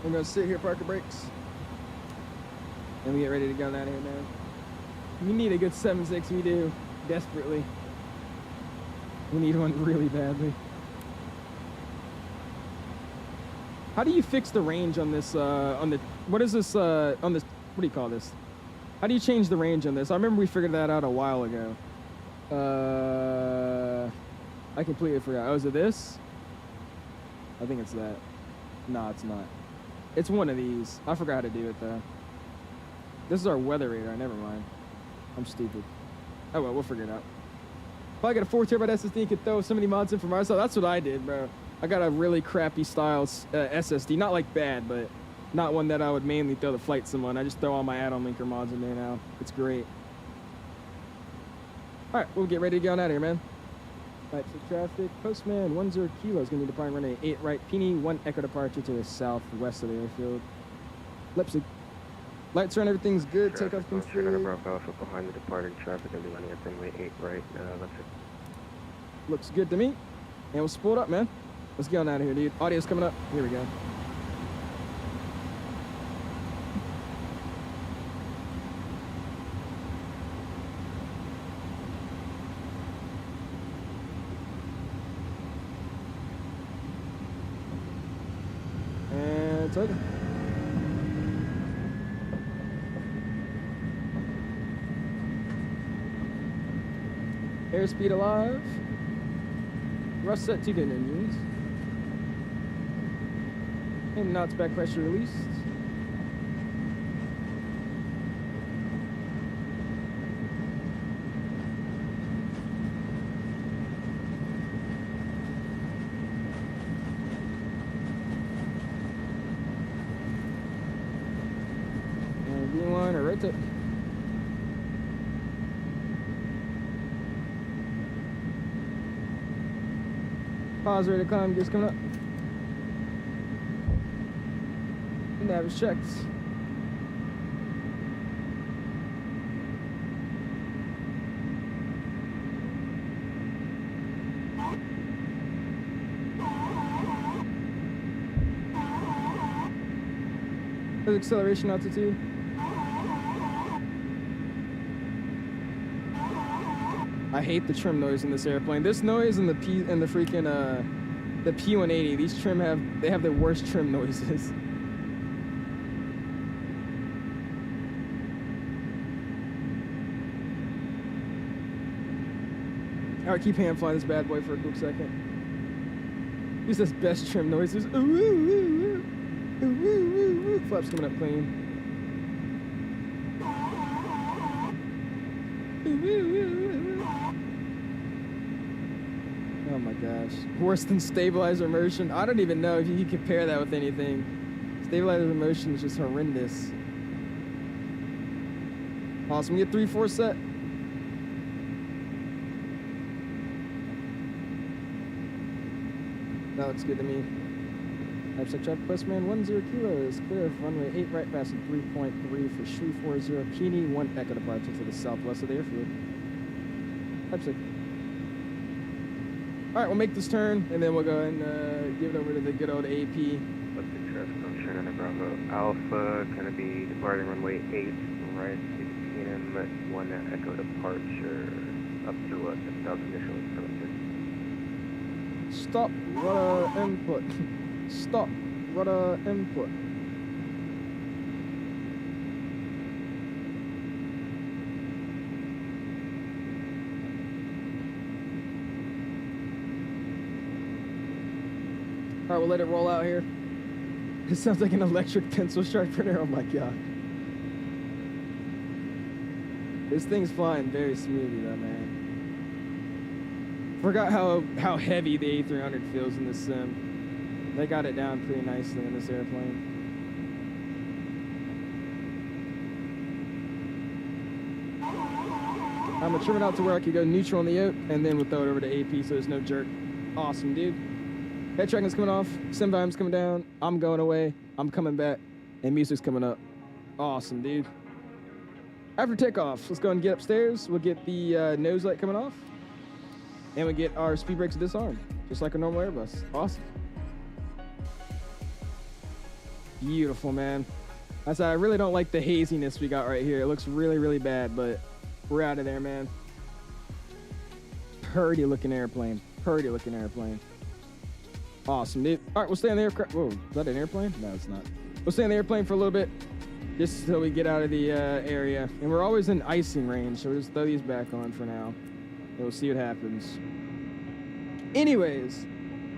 I'm gonna sit here, park the brakes, and we get ready to go out of here, man. We need a good 7.6, we do, desperately. We need one really badly. How do you fix the range on this, what is this, on this, what do you call this? How do you change the range on this? I remember we figured that out a while ago. I completely forgot. Oh, is it this? I think it's that. No, it's not. It's one of these. I forgot how to do it, though. This is our weather radar. Never mind. I'm stupid. Oh, well, we'll figure it out. If I got a 4 terabyte SSD and could throw so many mods in from our side, that's what I did, bro. I got a really crappy style SSD. Not like bad, but not one that I would mainly throw the flight sim on. I just throw all my add-on linker mods in there now. It's great. All right, we'll get ready to get on out of here, man. Types of traffic. Postman 10 kilo is going to be departing runway 8 right. Peony 1 Echo departure to the southwest of the airfield. Leipzig. Lights are on, everything's good. Takeoff config. Bravo Alpha behind the departing traffic and landing at runway 8 right. Leipzig. Looks good to me. And we'll spool it up, man. Let's get on out of here, dude. Audio's coming up. Here we go. And it's over. Airspeed alive. Rust set to good engines. And knots back pressure released. And V1 or rotate. Pause, ready to climb, gears coming up. Nav is checked. There's acceleration altitude. I hate the trim noise in this airplane. This noise and the freaking the P180. These trim have the worst trim noises. All right, keep hand flying this bad boy for a quick second. Use this best trim noises. Ooh, ooh, ooh, ooh, ooh, ooh, ooh. Flaps coming up clean. Ooh, ooh, ooh, ooh. Oh my gosh. Worse than stabilizer motion. I don't even know if you can compare that with anything. Stabilizer motion is just horrendous. Awesome. We get 3-4 set. That looks good to me. Leipzig traffic Postman 10 kilo is clear for runway 8 right, passing 3.3 for 340. Peony 1 Echo departure to the southwest of the airfield. Leipzig. All right, we'll make this turn, and then we'll go and give it over to the good old AP. Leipzig traffic on Shannon and Bravo Alpha, going to be departing runway 8 right, 16 and 1 Echo departure up to 10,000 initial permitted. Stop rudder input. Stop rudder input. All right, we'll let it roll out here. It sounds like an electric pencil sharpener. Oh my god. This thing's flying very smoothly though, man. Forgot how heavy the A300 feels in this sim. They got it down pretty nicely in this airplane. I'm gonna trim it out to where I can go neutral on the yoke, and then we'll throw it over to AP so there's no jerk. Awesome, dude. Head tracking's coming off, sim volume's coming down, I'm going away, I'm coming back, and music's coming up. Awesome, dude. After takeoff, let's go and get upstairs. We'll get the nose light coming off, and we get our speed brakes disarmed, just like a normal Airbus. Awesome. Beautiful, man. I really don't like the haziness we got right here. It looks really, really bad, but we're out of there, man. Pretty looking airplane. Pretty looking airplane. Awesome, dude. All right, we'll stay on the aircraft. Whoa, is that an airplane? No, it's not. We'll stay on the airplane for a little bit, just until we get out of the area. And we're always in icing range, so we'll just throw these back on for now. And we'll see what happens. Anyways,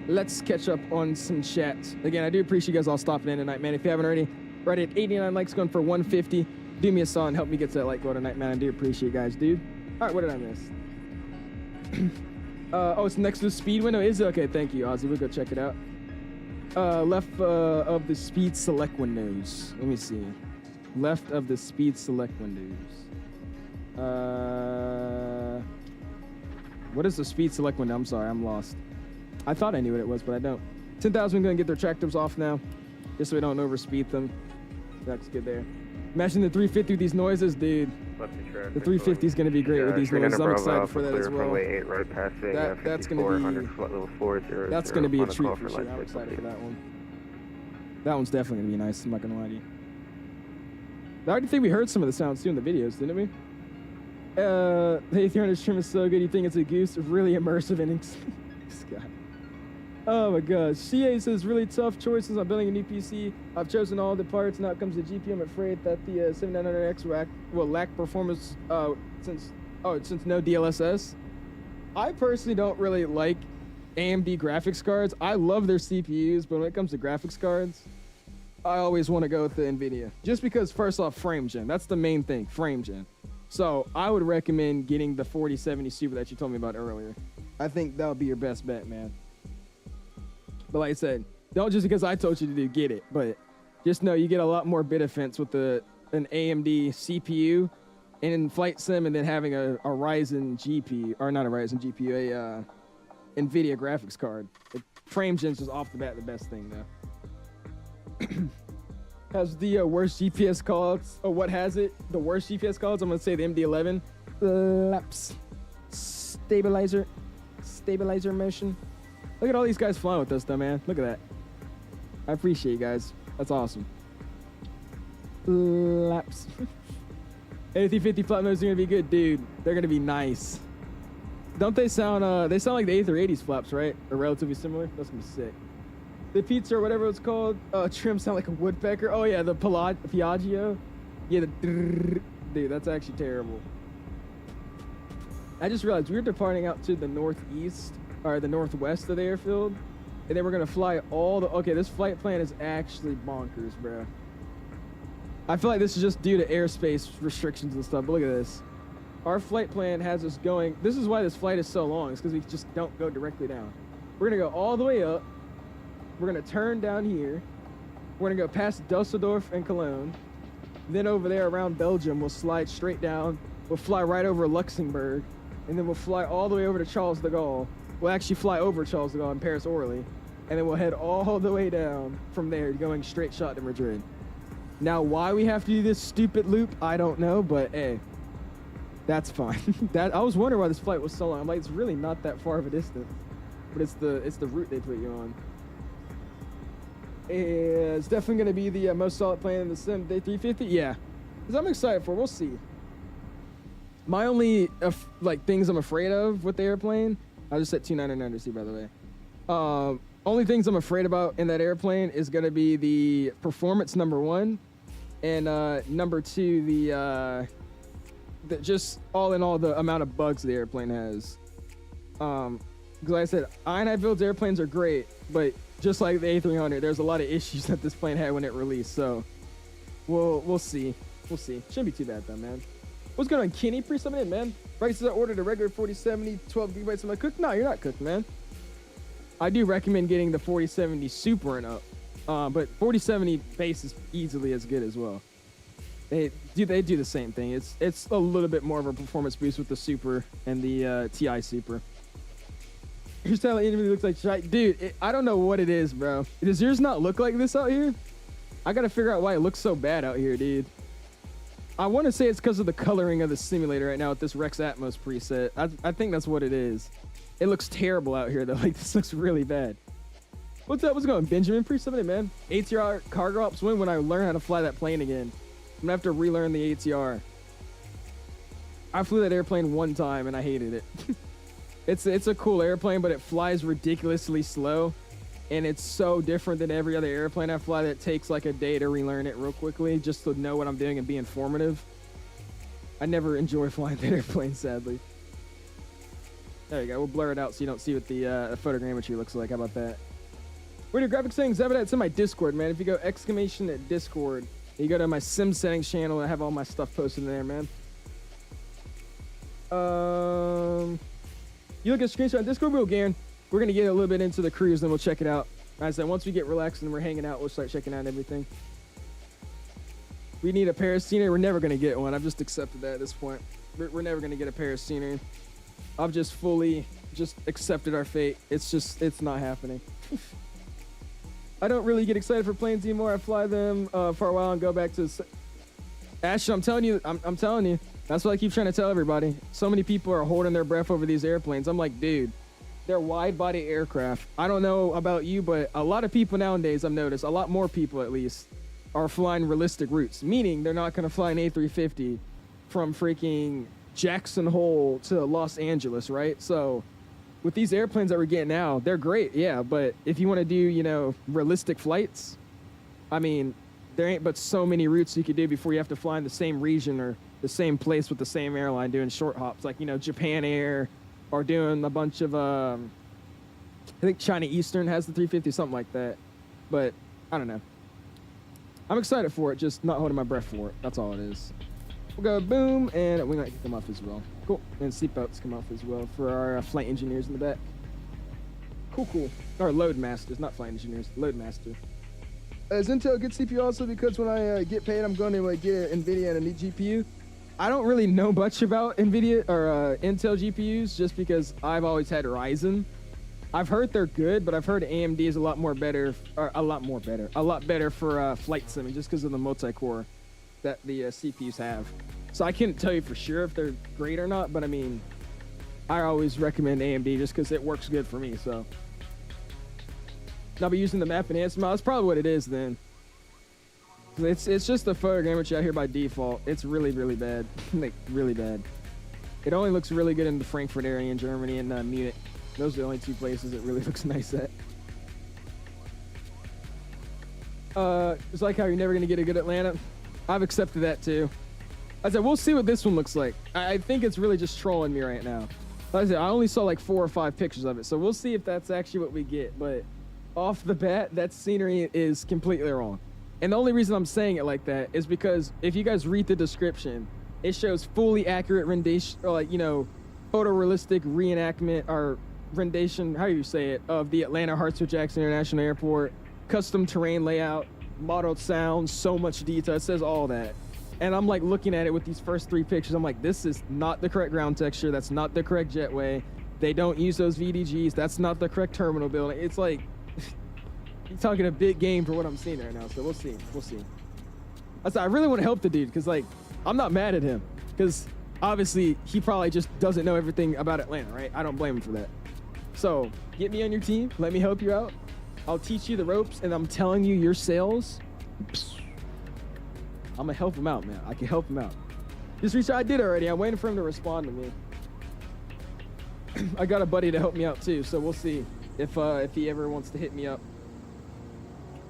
let's catch up on some chat. Again, I do appreciate you guys all stopping in tonight, man. If you haven't already, right at 89 likes, going for 150. Do me a song, help me get to that like goal tonight, man. I do appreciate you guys, dude. All right, what did I miss? Oh, it's next to the speed window. Is it? Okay, thank you, Ozzy. We'll go check it out. Left of the speed select windows. Let me see. Left of the speed select windows. What is the speed select window? I'm sorry, I'm lost. I thought I knew what it was, but I don't. 10,000 going to get their tractors off now, just so we don't overspeed them. That's good there. Imagine the 350 with these noises, dude. The 350 is going to be great with these noises. I'm excited for that as well. Right passing, that's going to be that's going to be a treat for sure. I'm excited for that one. That one's definitely going to be nice. I'm not going to lie to you. I already think we heard some of the sounds too in the videos, didn't we? The A300 trim is so good. You think it's a goose? Really immersive and this guy. Oh my gosh. CA says really tough choices on building a new PC. I've chosen all the parts. Now it comes to GPU. I'm afraid that the 7900X will lack performance since no DLSS. I personally don't really like AMD graphics cards. I love their CPUs, but when it comes to graphics cards, I always want to go with the NVIDIA. Just because, first off, frame gen. That's the main thing, frame gen. So I would recommend getting the 4070 Super that you told me about earlier. I think that would be your best bet, man. But like I said, don't just because I told you to do, get it. But just know you get a lot more bit defense with an AMD CPU and in flight sim, and then having a Ryzen GPU, or not a Ryzen GPU, a NVIDIA graphics card. The frame gen's just off the bat the best thing, though. Has the worst GPS calls, or what has it? The worst GPS calls? I'm going to say the MD-11. Laps. Stabilizer motion. Look at all these guys flying with us, though, man. Look at that. I appreciate you guys. That's awesome. Laps. A350 flat nose are going to be good, dude. They're going to be nice. Don't they sound, they sound like the A380s flaps, right? Or relatively similar? That's going to be sick. The pizza or whatever it's called, trim sound like a woodpecker. Oh, yeah, the Piaggio. Yeah, dude, that's actually terrible. I just realized we were departing out to the northeast, or the northwest of the airfield, and then we're gonna fly all the. Okay, this flight plan is actually bonkers, bro. I feel like this is just due to airspace restrictions and stuff. But look at this. Our flight plan has us going. This is why this flight is so long. It's because we just don't go directly down. We're gonna go all the way up. We're gonna turn down here. We're gonna go past Dusseldorf and Cologne. Then over there around Belgium, we'll slide straight down. We'll fly right over Luxembourg, and then we'll fly all the way over to Charles de Gaulle. We'll actually fly over Charles de Gaulle in Paris-Orly, and then we'll head all the way down from there, going straight shot to Madrid. Now, why we have to do this stupid loop, I don't know, but hey, that's fine. I was wondering why this flight was so long. I'm like, it's really not that far of a distance, but it's the route they put you on. It's definitely going to be the most solid plane in the sim, the 350. Yeah, because I'm excited for. We'll see. My only things I'm afraid of with the airplane. I just set 299 to by the way. Only things I'm afraid about in that airplane is going to be the performance, number one, and number two, the just all in all the amount of bugs the airplane has. Because like I said, iniBuilds airplanes are great, but just like the A300, there's a lot of issues that this plane had when it released. So we'll see. We'll see. Shouldn't be too bad though, man. What's going on, Kenny? Pre-summon in, man. Right, says I ordered a regular 4070, 12 gigabytes. Am I cooked? No, you're not cooked, man. I do recommend getting the 4070 Super and up. But 4070 base is easily as good as well. They do the same thing. It's a little bit more of a performance boost with the Super and the TI Super. Your style enemy looks like shite. Dude, I don't know what it is, bro. Does yours not look like this out here? I gotta figure out why it looks so bad out here, dude. I want to say it's because of the coloring of the simulator right now with this Rex Atmos preset. I think that's what it is. It looks terrible out here, though. Like, this looks really bad. What's up? What's going on, Benjamin? Pre-submitted, man. ATR cargo ops win when I learn how to fly that plane again. I'm gonna have to relearn the ATR. I flew that airplane one time, and I hated it. It's a cool airplane, but it flies ridiculously slow. And it's so different than every other airplane I fly that it takes like a day to relearn it real quickly just to know what I'm doing and be informative. I never enjoy flying that airplane, sadly. There you go. We'll blur it out so you don't see what the photogrammetry looks like. How about that? What are your graphics settings? It's in my Discord, man. If you go !Discord, you go to my sim settings channel, I have all my stuff posted in there, man. You look at screenshot on Discord, we're going to get a little bit into the cruise, then we'll check it out. As I said, once we get relaxed and we're hanging out, we'll start checking out everything. We need a Paris scenery. We're never going to get one. I've just accepted that at this point. We're never going to get a Paris scenery. I've just fully accepted our fate. It's not happening. I don't really get excited for planes anymore. I fly them for a while and go back to... Ashton, I'm telling you. I'm telling you. That's what I keep trying to tell everybody. So many people are holding their breath over these airplanes. I'm like, dude, they're wide-body aircraft. I don't know about you, but a lot of people nowadays, I've noticed, a lot more people at least, are flying realistic routes, meaning they're not going to fly an A350 from freaking Jackson Hole to Los Angeles, right? So with these airplanes that we're getting now, they're great, yeah, but if you want to do, you know, realistic flights, I mean, there ain't but so many routes you could do before you have to fly in the same region or the same place with the same airline doing short hops, like, you know, Japan Air, or doing a bunch of, I think China Eastern has the 350, something like that, but I don't know. I'm excited for it, just not holding my breath for it. That's all it is. We'll go boom, and we might come off as well. Cool, and seatbelts come off as well for our flight engineers in the back. Cool. Or load masters, not flight engineers, load master. Is Intel a good CPU also? Because when I get paid, I'm going to get an NVIDIA and a neat GPU. I don't really know much about NVIDIA or Intel GPUs just because I've always had Ryzen. I've heard they're good, but I've heard AMD is a lot better for flight sim just because of the multi-core that the CPUs have. So I can't tell you for sure if they're great or not, but I mean, I always recommend AMD just because it works good for me, so. I'll be using the map enhancement model. That's probably what it is then. It's just the photogrammetry out here by default. It's really, really bad. Like, really bad. It only looks really good in the Frankfurt area in Germany and Munich. Those are the only two places it really looks nice at. It's like how you're never going to get a good Atlanta. I've accepted that too. I said, we'll see what this one looks like. I think it's really just trolling me right now. Like I said, I only saw like 4 or 5 pictures of it, so we'll see if that's actually what we get. But off the bat, that scenery is completely wrong. And the only reason I'm saying it like that is because if you guys read the description, it shows fully accurate rendition, or like, you know, photorealistic reenactment or rendition, how do you say it, of the Atlanta Hartsfield-Jackson International Airport, custom terrain layout, modeled sound, so much detail. It says all that. And I'm like looking at it with these first 3 pictures. I'm like, this is not the correct ground texture. That's not the correct jetway. They don't use those VDGs. That's not the correct terminal building. It's like, you're talking a big game for what I'm seeing right now. So we'll see. We'll see. I really want to help the dude because, like, I'm not mad at him because obviously he probably just doesn't know everything about Atlanta, right? I don't blame him for that. So get me on your team. Let me help you out. I'll teach you the ropes, and I'm telling you, your sales, I'm going to help him out, man. I can help him out. Just reach out. I did already. I'm waiting for him to respond to me. I got a buddy to help me out, too, so we'll see if he ever wants to hit me up.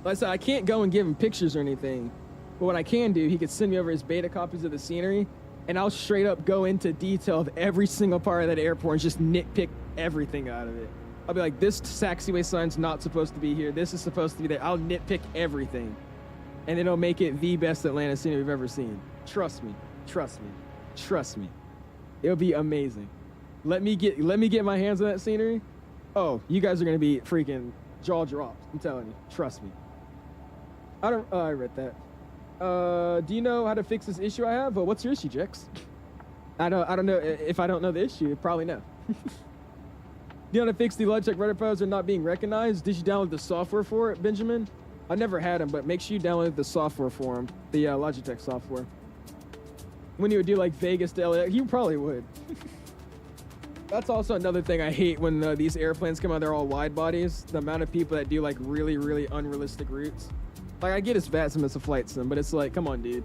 Like I said, I can't go and give him pictures or anything, but what I can do, he could send me over his beta copies of the scenery, and I'll straight up go into detail of every single part of that airport and just nitpick everything out of it. I'll be like, this taxiway sign's not supposed to be here. This is supposed to be there. I'll nitpick everything. And it'll make it the best Atlanta scenery we've ever seen. Trust me. Trust me. Trust me. It'll be amazing. Let me get my hands on that scenery. Oh, you guys are going to be freaking jaw dropped. I'm telling you. Trust me. I read that. Do you know how to fix this issue I have? Well, what's your issue, Jex? I don't know. If I don't know the issue, probably no. Do you know how to fix the Logitech rudder pose are not being recognized? Did you download the software for it, Benjamin? I never had them, but make sure you download the software for them, the Logitech software. When you would do like Vegas to LA, you probably would. That's also another thing I hate when these airplanes come out. They're all wide bodies. The amount of people that do like really, really unrealistic routes. Like, I get it's VATSIM, it's a flight sim, but it's like, come on, dude.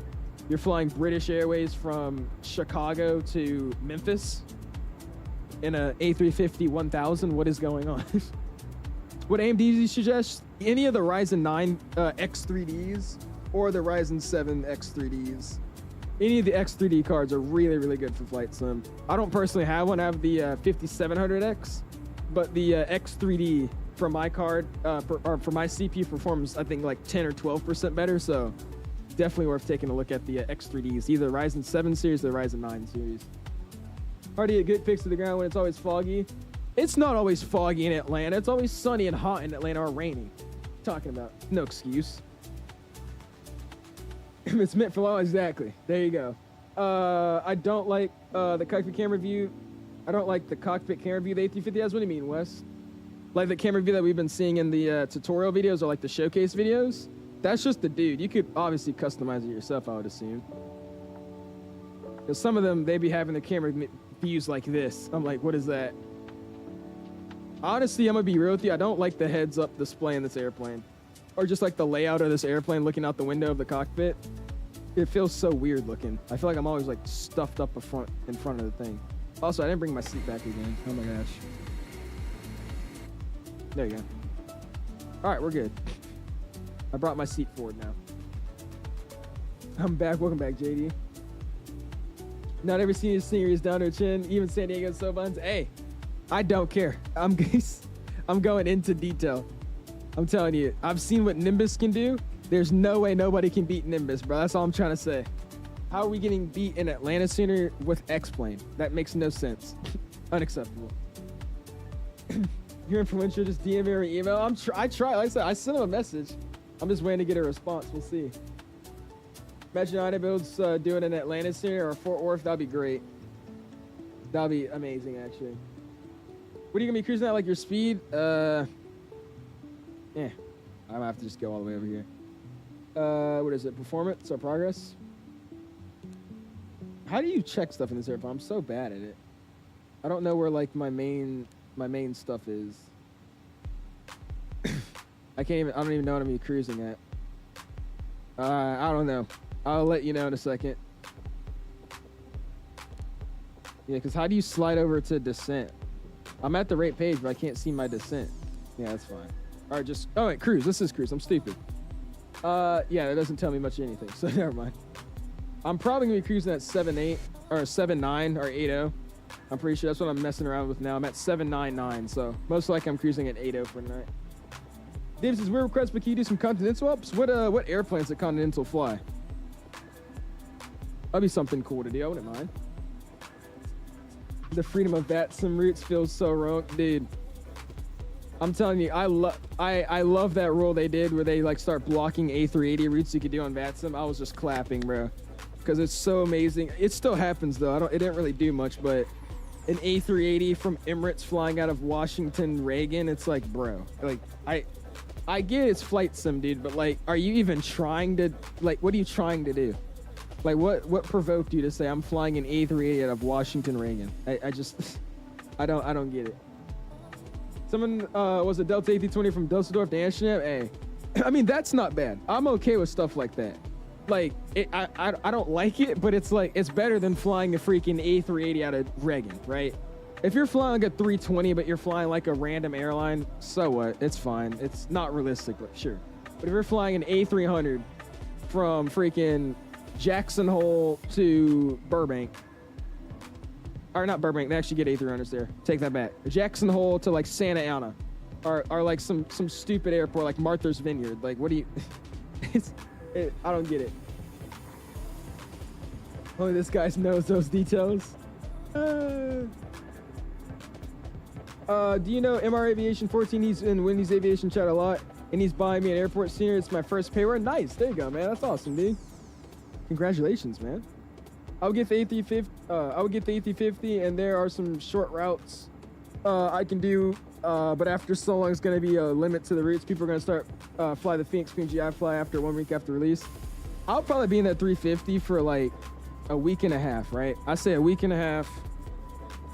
You're flying British Airways from Chicago to Memphis in a A350-1000. What is going on? What AMD do you suggest? Any of the Ryzen 9 X3Ds or the Ryzen 7 X3Ds. Any of the X3D cards are really, really good for flight sim. I don't personally have one. I have the 5700X, but the X3D for my card, for my CPU performs, I think like 10 or 12% better. So definitely worth taking a look at the X3Ds, either Ryzen 7 series or the Ryzen 9 series. Hard to get good picks to the ground when it's always foggy. It's not always foggy in Atlanta. It's always sunny and hot in Atlanta or rainy. Talking about no excuse. It's meant for law, exactly. There you go. I don't like the cockpit camera view. I don't like the cockpit camera view the A350 has. What do you mean, Wes? Like the camera view that we've been seeing in the tutorial videos or like the showcase videos? That's just the dude. You could obviously customize it yourself, I would assume. Because some of them, they be having the camera views like this. I'm like, what is that? Honestly, I'm going to be real with you. I don't like the heads-up display in this airplane. Or just like the layout of this airplane looking out the window of the cockpit. It feels so weird looking. I feel like I'm always like stuffed up in front of the thing. Also, I didn't bring my seat back again. Oh my gosh. There you go. All right, we're good. I brought my seat forward now. I'm back. Welcome back, JD. Not every senior singer is down to a chin. Even San Diego so buns. Hey, I don't care. I'm going into detail. I'm telling you, I've seen what Nimbus can do. There's no way nobody can beat Nimbus, bro. That's all I'm trying to say. How are we getting beat in Atlanta sooner with X-Plane? That makes no sense. Unacceptable. You're influential, just DM me or email. I try. Like I said, I sent him a message. I'm just waiting to get a response. We'll see. Imagine iniBuilds doing an Atlanta sooner or Fort Worth. That'd be great. That'd be amazing, actually. What are you gonna be cruising at? Like your speed? Yeah. I'm gonna have to just go all the way over here. What is it? Performance or progress? How do you check stuff in this airplane? I'm so bad at it. I don't know where like my main stuff is. I don't even know what I'm gonna be cruising at. I don't know. I'll let you know in a second. Yeah, because how do you slide over to descent? I'm at the right page, but I can't see my descent. Yeah, that's fine. All right, just... Oh, wait, cruise. This is cruise. I'm stupid. Yeah, that doesn't tell me much of anything, so never mind. I'm probably going to be cruising at 7.8 or 7.9 or 8.0. I'm pretty sure that's what I'm messing around with now. I'm at 7.99, so most likely I'm cruising at 8.0 for tonight. Dave says, weird request, but can you do some Continental ups? What airplanes at Continental fly? That'd be something cool to do. I wouldn't mind. The freedom of VATSIM routes feels so wrong. Dude, I'm telling you, I love that rule they did where they like start blocking A380 routes you could do on VATSIM. I was just clapping, bro, because it's so amazing. It still happens though. It didn't really do much, but an A380 from Emirates flying out of Washington Reagan, it's like, bro, like I get it's flight sim, dude, but like, are you even trying to, like, what are you trying to do? Like, what provoked you to say I'm flying an A380 out of Washington Reagan? I just, I don't get it. Someone was a Delta A320 from Dusseldorf to Amsterdam. Hey, I mean, that's not bad. I'm okay with stuff like that. Like, I don't like it, but it's like, it's better than flying a freaking A380 out of Reagan, right? If you're flying like a 320, but you're flying like a random airline, so what? It's fine. It's not realistic, but sure. But if you're flying an A300 from freaking Jackson Hole to Burbank, or not Burbank, they actually get A300s there. Take that back. Jackson Hole to like Santa Ana, or like some stupid airport like Martha's Vineyard. Like, what do you? I don't get it. Only this guy knows those details. Do you know MR Aviation 14? He's in Wendy's Aviation chat a lot, and he's buying me an airport senior. It's my first pay. Nice. There you go, man. That's awesome, dude. Congratulations, man. I would get the A350, and there are some short routes I can do, but after so long, it's going to be a limit to the routes. People are going to start fly the Phoenix PNG fly after 1 week after release. I'll probably be in that 350 for like a week and a half, right? I say a week and a half.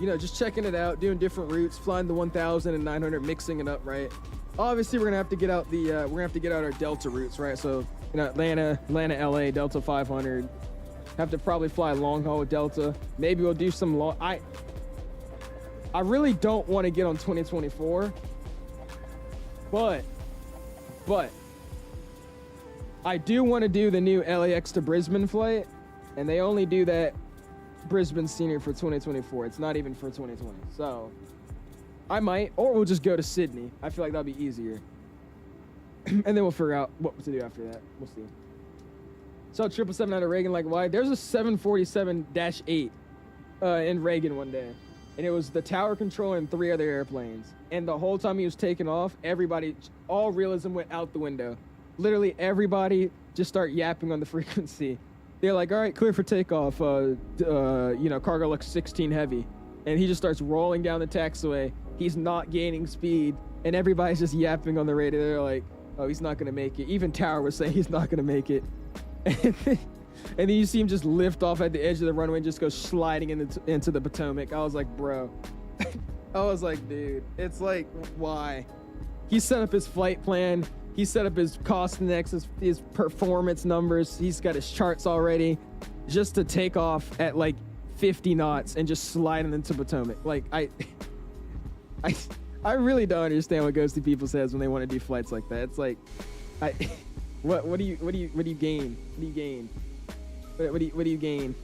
You know, just checking it out, doing different routes, flying the 1000 and 900, mixing it up, right? Obviously, we're gonna have to get out our Delta routes, right? So, you know, Atlanta, LA, Delta 500. Have to probably fly long haul with Delta. Maybe we'll do some long. I really don't want to get on 2024, but I do want to do the new LAX to Brisbane flight, And they only do that Brisbane scenery for 2024. It's not even for 2020. So I might, or we'll just go to Sydney. I feel like that'll be easier. And then we'll figure out what to do after that. We'll see. Saw 777 out of Reagan like why? There's a 747-8 in Reagan one day. And it was the tower control and 3 other airplanes. And the whole time he was taking off, everybody, all realism went out the window. Literally everybody just start yapping on the frequency. They're like, all right, clear for takeoff. Cargo looks 16 heavy. And he just starts rolling down the taxiway. He's not gaining speed. And everybody's just yapping on the radio. They're like, oh, he's not going to make it. Even Tower was saying he's not going to make it. And then you see him just lift off at the edge of the runway and just go sliding into the Potomac. I was like, bro. I was like, dude, it's like, why? He set up his flight plan. He set up his cost index, his performance numbers. He's got his charts already just to take off at like 50 knots and just slide into Potomac. Like, I really don't understand what ghosty people says when they want to do flights like that. It's like, what do you gain? What do you gain? What do you gain?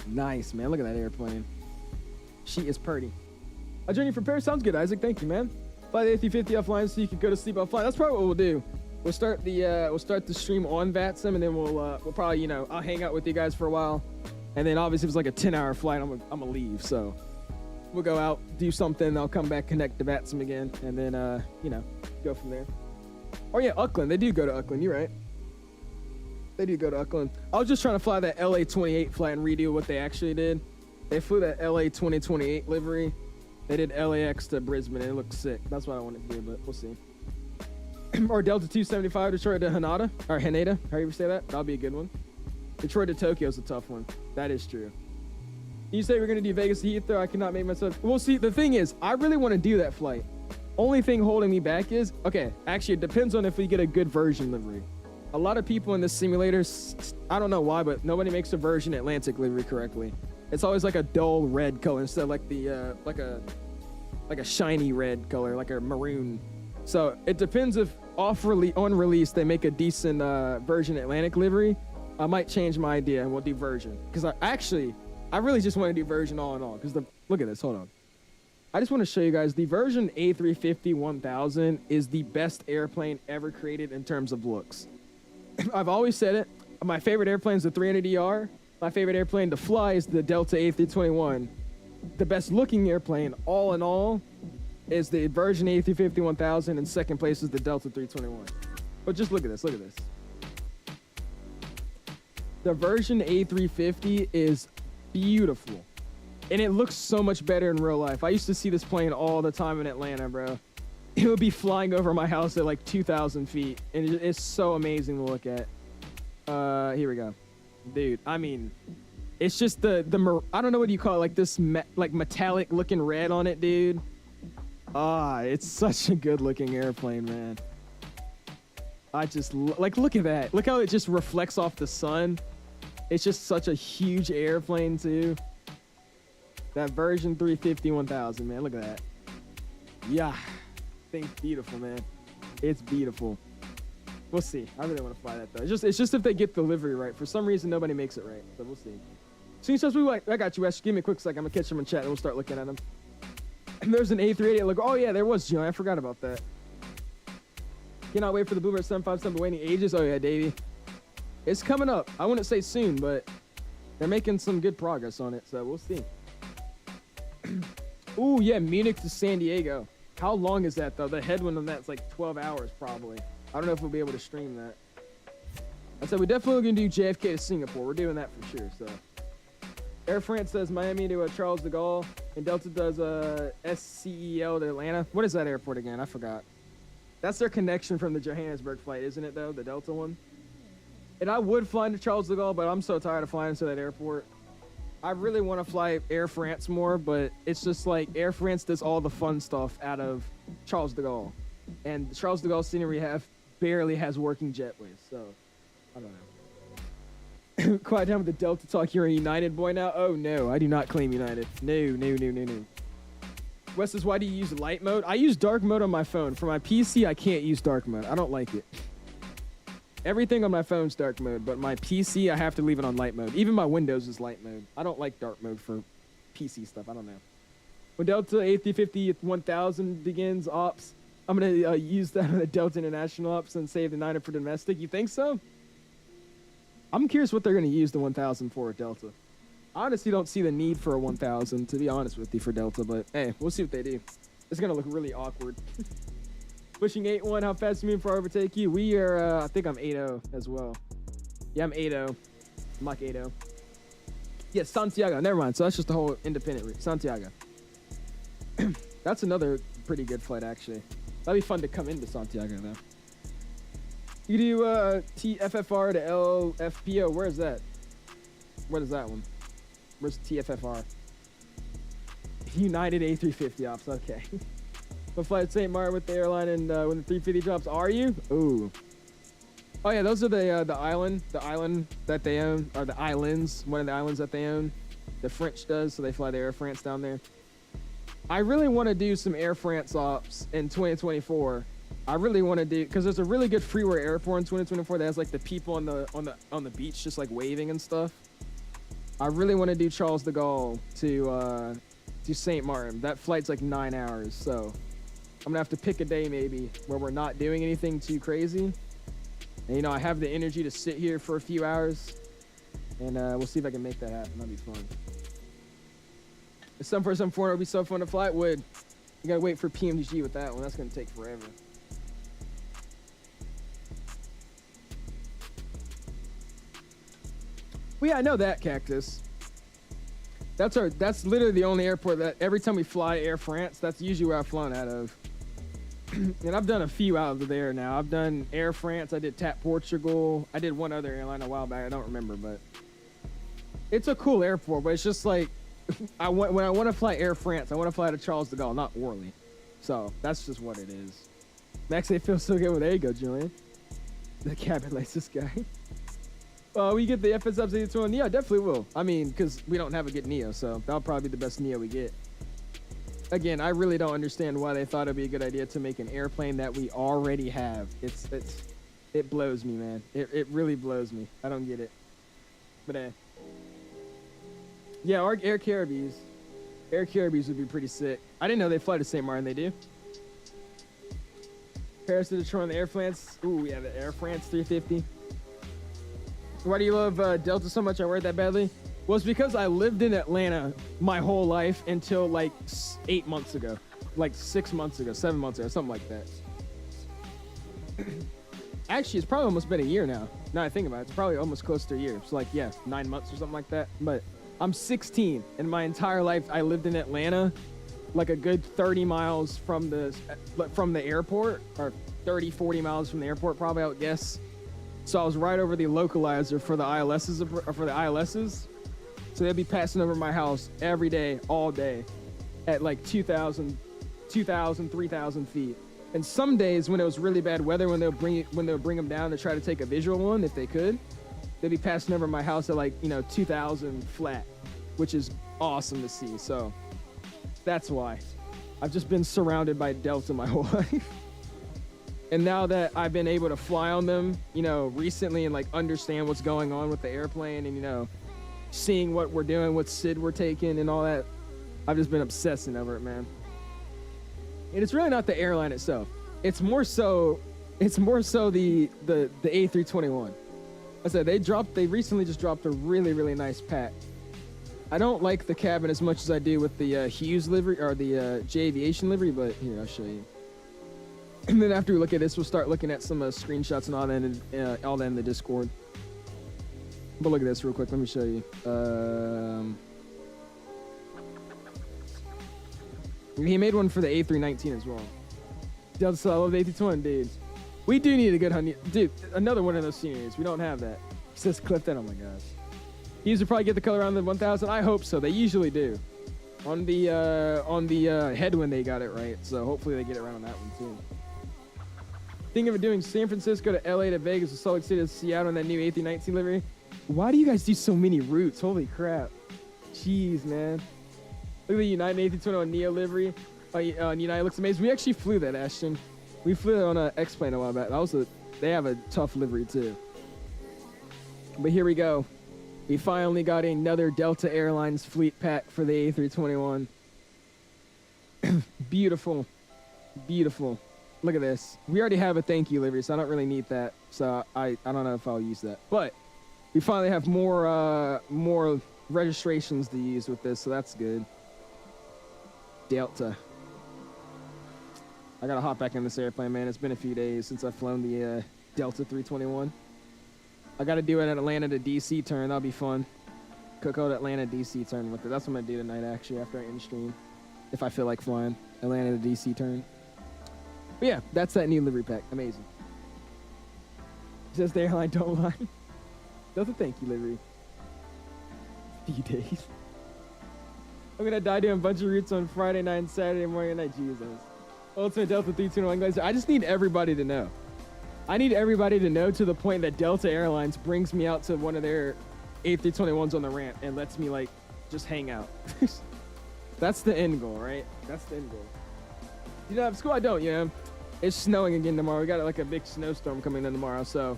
Nice, man. Look at that airplane. She is pretty. A journey from Paris sounds good, Isaac. Thank you, man. Fly the A350 offline so you can go to sleep offline. That's probably what we'll do. We'll start the stream on VATSIM, and then we'll probably, I'll hang out with you guys for a while, and then obviously if it's like a 10-hour flight, I'm gonna leave. So we'll go out, do something. I'll come back, connect to VATSIM again, and then go from there. Oh yeah, Auckland. They do go to Auckland. You're right. They do go to Auckland. I was just trying to fly that LA 28 flight and redo what they actually did. They flew that LA 2028 livery. They did LAX to Brisbane, and it looked sick. That's what I wanted to do, but we'll see. Or Delta 275, Detroit to Haneda, or Haneda, however you say that. That'll be a good one. Detroit to Tokyo is a tough one. That is true. You say we're going to do Vegas to Heathrow. I cannot make myself... Well, see, the thing is, I really want to do that flight. Only thing holding me back is... Okay, actually, it depends on if we get a good version livery. A lot of people in this simulator, I don't know why, but nobody makes a version Atlantic livery correctly. It's always like a dull red color instead of like the like a shiny red color, like a maroon. So it depends if on release they make a decent version Atlantic livery. I might change my idea and we'll do version, because I really just want to do version all in all. Because look at this, hold on. I just want to show you guys the version A350-1000 is the best airplane ever created in terms of looks. I've always said it. My favorite airplane is the 300ER. My favorite airplane to fly is the Delta A321. The best looking airplane, all in all, is the version A350-1000, and second place is the Delta 321. But just look at this, look at this. The version A350 is beautiful. And it looks so much better in real life. I used to see this plane all the time in Atlanta, bro. It would be flying over my house at like 2,000 feet. And it's so amazing to look at. Here we go. Dude, I mean, it's just the I don't know what you call it, like this like metallic looking red on it, dude. It's such a good looking airplane, man. I just look at that. Look how it just reflects off the sun. It's just such a huge airplane too. That version 350-1000, man. Look at that. Yeah, thing's beautiful, man. It's beautiful. We'll see. I really want to fly that though. It's just if they get the livery right. For some reason, nobody makes it right. So we'll see. Soon as we like, I got you, Wes. Give me a quick second. I'm gonna catch them in chat and we'll start looking at them. And there's an A380. Look, oh yeah, there was John. I forgot about that. Cannot wait for the Boomer 757. Waiting ages. Oh yeah, Davey. It's coming up. I wouldn't say soon, but they're making some good progress on it. So we'll see. Ooh yeah, Munich to San Diego. How long is that though? The headwind on that's like 12 hours probably. I don't know if we'll be able to stream that. I said we're definitely going to do JFK to Singapore. We're doing that for sure. So, Air France does Miami to Charles de Gaulle, and Delta does SCEL to Atlanta. What is that airport again? I forgot. That's their connection from the Johannesburg flight, isn't it though? The Delta one. And I would fly into Charles de Gaulle, but I'm so tired of flying into that airport. I really want to fly Air France more, but it's just like Air France does all the fun stuff out of Charles de Gaulle, and the Charles de Gaulle scenery barely has working jetways, so I don't know. Quiet down with the Delta talk. You're a United boy now? Oh no, I do not claim United. No. Wes says, why do you use light mode? I use dark mode on my phone. For my PC, I can't use dark mode. I don't like it. everything on my phone's dark mode, but my PC, I have to leave it on light mode. Even my Windows is light mode. I don't like dark mode for PC stuff. I don't know. When Delta A350-1000 begins ops, I'm going to use that on the Delta International ops and save the 900 for domestic. You think so? I'm curious what they're going to use the 1000 for at Delta. I honestly don't see the need for a 1000, to be honest with you, for Delta, but hey, we'll see what they do. It's going to look really awkward. Pushing 8-1, how fast you move for overtake you? We are, I think I'm 8-0 as well. Yeah, I'm 8-0. Mach 8-0. Yeah, Santiago, never mind. So that's just the whole independent route. Santiago. That's another pretty good flight, actually. That'd be fun to come into Santiago, though. You do TFFR to LFPO. Where is that? What is that one? Where's TFFR? United A350 ops. Okay. What flight at St. Martin with the airline and when the 350 drops? Are you? Ooh. Oh yeah, those are the island that they own, or the islands. One of the islands that they own. The French does, so they fly the Air France down there. I really want to do some Air France ops in 2024. I really want to do, because there's a really good freeware airport in 2024 that has like the people on the beach just like waving and stuff. I really want to do Charles de Gaulle to St. Martin. That flight's like 9 hours, so I'm gonna have to pick a day maybe where we're not doing anything too crazy. And you know, I have the energy to sit here for a few hours, and we'll see if I can make that happen. That'd be fun. If some for some foreigner would be so fun to fly, it would. You gotta wait for PMDG with that one. That's gonna take forever. Well, yeah, I know that, Cactus. That's literally the only airport that every time we fly Air France, that's usually where I've flown out of. And I've done a few out of there now. I've done Air France. I did TAP Portugal. I did one other airline a while back. I don't remember, but it's a cool airport. But it's just like when I want to fly Air France, I want to fly to Charles de Gaulle, not Orly. So that's just what it is. Max, they feel so good. Well, there you go, Julian. The cabin likes this guy. We get the FS up 82 Neo. Definitely will. I mean, because we don't have a good Neo, so that'll probably be the best Neo we get. Again, I really don't understand why they thought it'd be a good idea to make an airplane that we already have. It blows me, man. It really blows me. I don't get it. But yeah, our Air Caribbees would be pretty sick. I didn't know they fly to St. Martin. They do. Paris to Detroit on the Air France. Ooh, yeah, the Air France 350. Why do you love Delta so much? I wear it that badly. Well, it's because I lived in Atlanta my whole life until like 8 months ago, like 6 months ago, 7 months ago, something like that. Actually, it's probably almost been a year now. Now I think about it, it's probably almost close to a year. It's like, yeah, 9 months or something like that. But I'm 16, and my entire life I lived in Atlanta, like a good 30 miles from the airport, or 30, 40 miles from the airport, probably, I would guess. So I was right over the localizer for the ILSs. So they'd be passing over my house every day, all day, at like 2,000, 3,000 feet. And some days when it was really bad weather, when they'll bring them down to try to take a visual one, if they could, they'd be passing over my house at like 2,000 flat, which is awesome to see. So that's why I've just been surrounded by Delta my whole life. And now that I've been able to fly on them, recently, and like understand what's going on with the airplane, and seeing what we're doing, what SID we're taking and all that, I've just been obsessing over it, man. And it's really not the airline itself. It's more so the A321. I said they recently just dropped a really, really nice pack. I don't like the cabin as much as I do with the Hughes livery or the J Aviation livery, but here, I'll show you. And then after we look at this, we'll start looking at some screenshots and all that in the Discord. But look at this real quick. Let me show you. He made one for the A319 as well. Delta, I love the A320, dude. We do need a good honey. Dude, another one of those sceneries. We don't have that. He says Clifton. Oh my gosh. He used to probably get the color around the 1000. I hope so. They usually do. On the headwind, they got it right. So hopefully they get it right on that one too. Thinking of doing San Francisco to LA to Vegas to Salt Lake City to Seattle on that new A319 livery. Why do you guys do so many routes? Holy crap. Jeez, man. Look at the United A320 on Neo livery. United looks amazing. We actually flew that, Ashton. We flew it on an X-plane a while back. That was They have a tough livery too. But here we go. We finally got another Delta Airlines fleet pack for the A321. Beautiful. Beautiful. Look at this. We already have a thank you livery, so I don't really need that. So I don't know if I'll use that. But we finally have more registrations to use with this, so that's good. Delta. I gotta hop back in this airplane, man. It's been a few days since I've flown the Delta 321. I gotta do an Atlanta to DC turn. That'll be fun. Cook out Atlanta DC turn with it. That's what I'm gonna do tonight, actually, after I end stream. If I feel like flying. Atlanta to DC turn. But yeah, that's that new livery pack. Amazing. Says the airline don't lie. Delta thank you livery. Few days. I'm gonna die doing a bunch of routes on Friday night and Saturday morning and night. Jesus. Ultimate Delta 321 Glacier. I just need everybody to know. I need everybody to know to the point that Delta Airlines brings me out to one of their A321s on the ramp and lets me like just hang out. That's the end goal, right? That's the end goal. You don't have school? I don't, you know. It's snowing again tomorrow. We got like a big snowstorm coming in tomorrow, so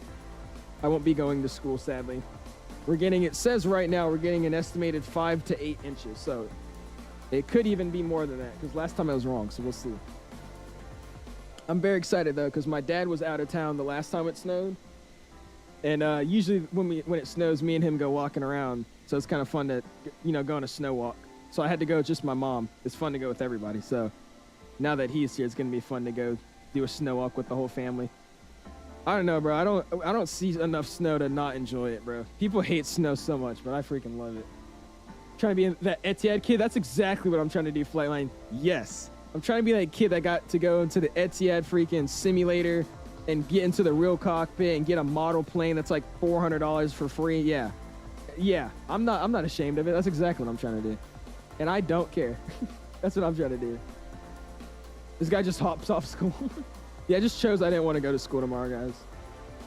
I won't be going to school, sadly. We're getting, it says right now, we're getting an estimated 5 to 8 inches, so it could even be more than that, because last time I was wrong, so we'll see. I'm very excited, though, because my dad was out of town the last time it snowed, and usually when it snows, me and him go walking around, so it's kind of fun to, you know, go on a snow walk. So I had to go with just my mom. It's fun to go with everybody, so now that he's here, it's going to be fun to go do a snow walk with the whole family. I don't know, bro. I don't see enough snow to not enjoy it, bro. People hate snow so much, but I freaking love it. Trying to be that Etihad kid. That's exactly what I'm trying to do, Flightline. Yes. I'm trying to be that kid that got to go into the Etihad freaking simulator and get into the real cockpit and get a model plane that's like $400 for free. Yeah. Yeah. I'm not ashamed of it. That's exactly what I'm trying to do. And I don't care. That's what I'm trying to do. This guy just hops off school. Yeah, I just chose I didn't want to go to school tomorrow, guys.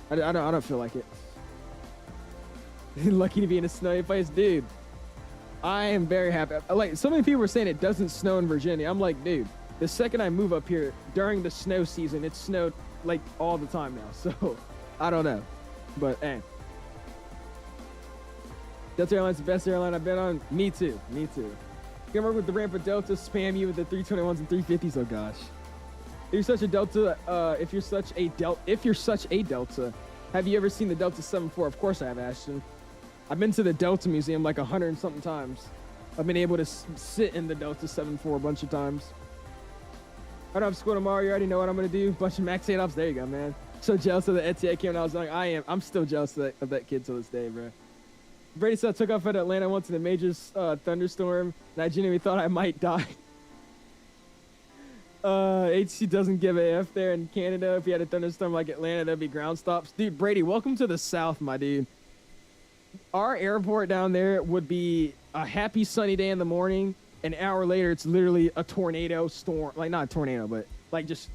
I don't feel like it. Lucky to be in a snowy place. Dude, I am very happy. Like, so many people were saying it doesn't snow in Virginia. I'm like, dude, the second I move up here during the snow season, it snowed like all the time now. So, I don't know. But, hey. Delta Airline's the best airline I've been on. Me too. Me too. Gonna work with the ramp of Delta, spam you with the 321s and 350s. Oh gosh. If you're such a Delta, if you're such a Delta, have you ever seen the Delta 74? Of course I have, Ashton. I've been to the Delta Museum like 100 and something times. I've been able to sit in the Delta 74 a bunch of times. I don't have school tomorrow. You already know what I'm gonna do. Bunch of max 8-ops. There you go, man. So jealous of the Etihad kid when I was young. I'm still jealous of that kid to this day, bro. Brady said I took off at Atlanta once in a major thunderstorm, and I genuinely thought I might die. HC doesn't give a F there in Canada. If you had a thunderstorm like Atlanta, there'd be ground stops. Dude, Brady, welcome to the South, my dude. Our airport down there would be a happy sunny day in the morning. An hour later, it's literally a tornado storm. Like, not a tornado, but like just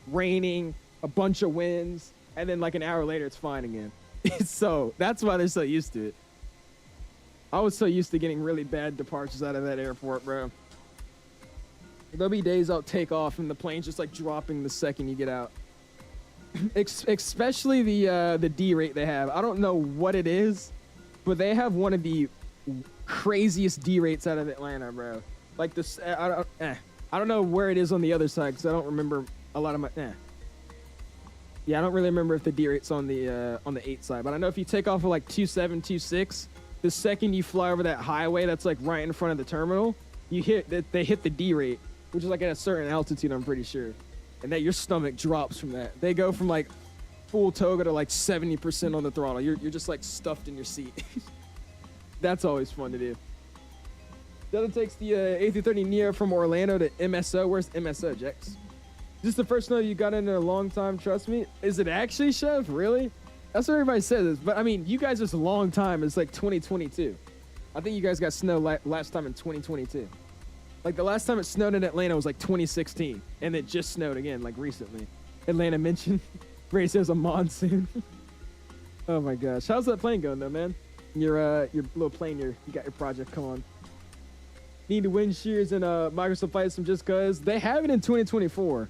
raining, a bunch of winds, and then like an hour later, it's fine again. So that's why they're so used to it. I was so used to getting really bad departures out of that airport, bro. There'll be days I'll take off and the plane's just like dropping the second you get out. Especially the D rate they have. I don't know what it is, but they have one of the craziest D rates out of Atlanta, bro. Like this, I don't know where it is on the other side because I don't remember a lot of my. Yeah, I don't really remember if the D rate's on the 8 side, but I know if you take off at like 27, 26, the second you fly over that highway that's like right in front of the terminal, they hit the D rate, which is like at a certain altitude, I'm pretty sure, and that your stomach drops from that. They go from like full toga to like 70% on the throttle. You're just like stuffed in your seat. That's always fun to do. The other takes the A330 Neo from Orlando to MSO. Where's MSO, Jex? Is this the first snow you got in a long time? Trust me. Is it actually, Chef? Really? That's what everybody says. But I mean, you guys, it's a long time. It's like 2022. I think you guys got snow last time in 2022. Like the last time it snowed in Atlanta was like 2016, and it just snowed again like recently. Atlanta mentioned. Ray says a monsoon. Oh my gosh, how's that plane going though, man? Your little plane, you got your project. Come on. Need to win shears and Microsoft Flight Sim just cause they have it in 2024.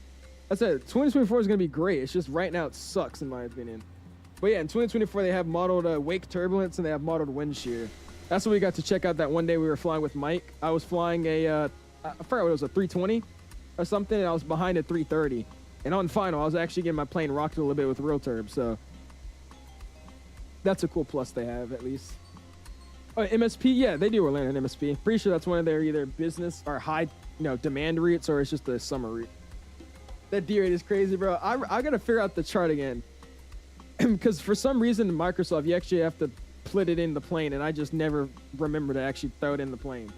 I said 2024 is gonna be great. It's just right now it sucks in my opinion. But yeah, in 2024 they have modeled wake turbulence and they have modeled wind shear. That's what we got to check out that one day we were flying with Mike. I was flying I forgot what it was, a 320 or something, and I was behind a 330. And on final, I was actually getting my plane rocked a little bit with real turb, so that's a cool plus they have at least. Oh, MSP, yeah, they do Orlando and MSP. Pretty sure that's one of their either business or high, demand routes, or it's just a summer route. That D rate is crazy, bro. I gotta figure out the chart again, because for some reason in Microsoft you actually have to put it in the plane, and I just never remember to actually throw it in the plane.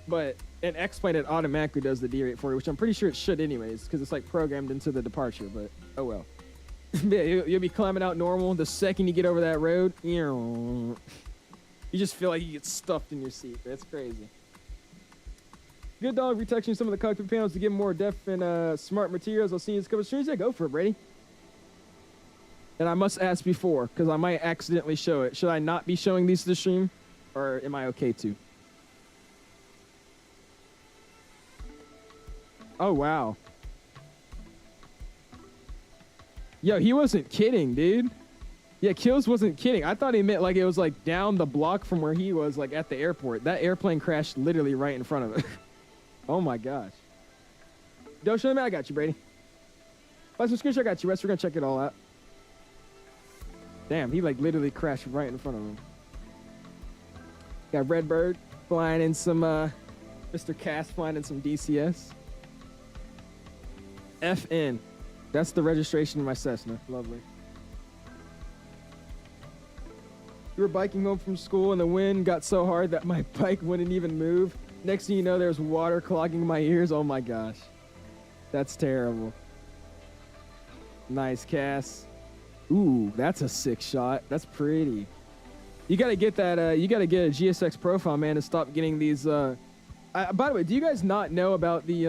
But in X-Plane it automatically does the D rate for you, which I'm pretty sure it should anyways, because it's like programmed into the departure. But oh well. Yeah, you'll be climbing out normal. The second you get over that road, you just feel like you get stuffed in your seat. That's crazy. Good dog, retexturing some of the cockpit panels to give more depth and smart materials. I'll see you in a couple of streams. Yeah, go for it, Brady. And I must ask before, because I might accidentally show it. Should I not be showing these to the stream, or am I okay to? Oh, wow. Yo, he wasn't kidding, dude. Yeah, Kills wasn't kidding. I thought he meant like it was like down the block from where he was, like at the airport. That airplane crashed literally right in front of it. Oh my gosh. Don't show me. I got you, Brady. Last one screenshot, I got you. Rest, we're gonna check it all out. Damn, he like literally crashed right in front of him. Got Redbird flying in some Mr. Cass flying in some DCS. FN. That's the registration of my Cessna. Lovely. We were biking home from school and the wind got so hard that my bike wouldn't even move. Next thing you know, there's water clogging my ears. Oh my gosh. That's terrible. Nice, Cass. Ooh, that's a sick shot. That's pretty. You gotta get that, you gotta get a GSX profile, man, to stop getting these, by the way, do you guys not know about the,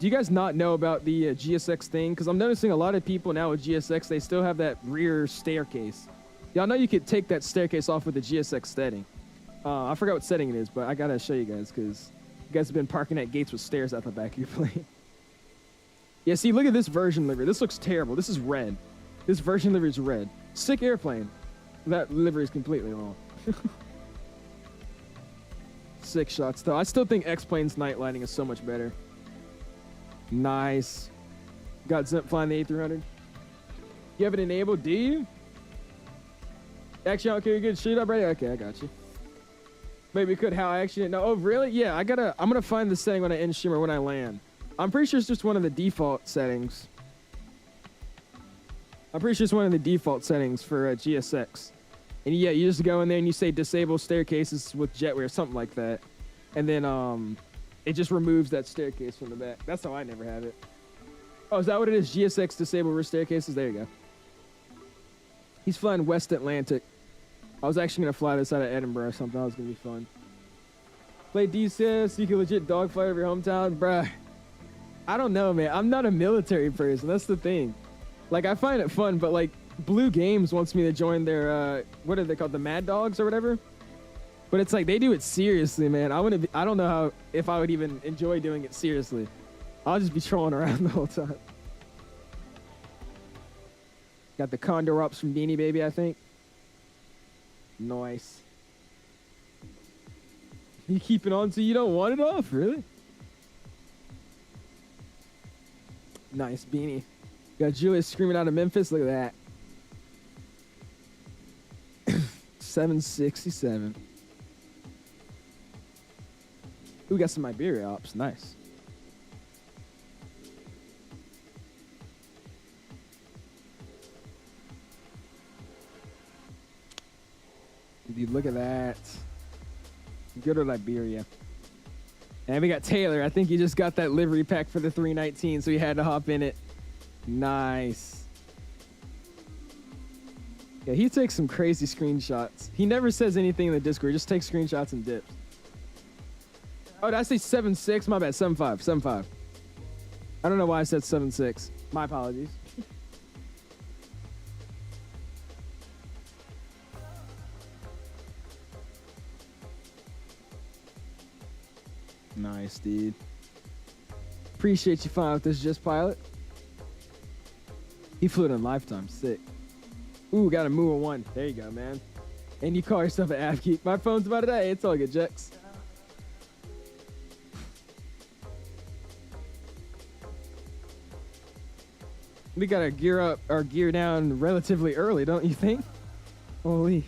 GSX thing? Because I'm noticing a lot of people now with GSX, they still have that rear staircase. Y'all know you could take that staircase off with the GSX setting. I forgot what setting it is, but I gotta show you guys because you guys have been parking at gates with stairs out the back of your plane. Yeah, see, look at this version livery. This looks terrible. This is red. This version livery is red. Sick airplane. That livery is completely wrong. Sick shots, though. I still think X-Plane's night lighting is so much better. Nice. Got Zimp flying the A300. You have it enabled, do you? Actually, I don't care. You're good. Shoot up, ready? Okay, I got you. Maybe could how I actually know. Oh, really? Yeah, I'm gonna find the setting when I end stream or when I land. I'm pretty sure it's just one of the default settings. I'm pretty sure it's one of the default settings for GSX. And yeah, you just go in there and you say disable staircases with jetway or something like that. And then it just removes that staircase from the back. That's how I never have it. Oh, is that what it is? GSX disable rear staircases? There you go. He's flying West Atlantic. I was actually going to fly this out of Edinburgh or something. That was going to be fun. Play DCS, you can legit dogfight over your hometown. Bruh, I don't know, man. I'm not a military person. That's the thing. Like, I find it fun, but, like, Blue Games wants me to join their, what are they called? The Mad Dogs or whatever? But it's like, they do it seriously, man. I don't know if I would even enjoy doing it seriously. I'll just be trolling around the whole time. Got the Condor Ops from Beanie Baby, I think. Nice. You keep it on so you don't want it off, really? Nice beanie. Got Julius screaming out of Memphis. Look at that. 767. We got some Iberia ops. Nice. Dude, look at that. Good old Iberia. And we got Taylor. I think he just got that livery pack for the 319, so he had to hop in it. Nice. Yeah, he takes some crazy screenshots. He never says anything in the Discord. He just takes screenshots and dips. Oh, did I say 7.6? My bad. 7.5. 7.5. I don't know why I said 7.6. My apologies. Nice, dude. Appreciate you flying with this Just Pilot. He flew it in lifetime. Sick. Ooh, got a Mua 1. There you go, man. And you call yourself an AV geek. My phone's about today. It's all good, Jex. We gotta gear up or gear down relatively early, don't you think? Holy.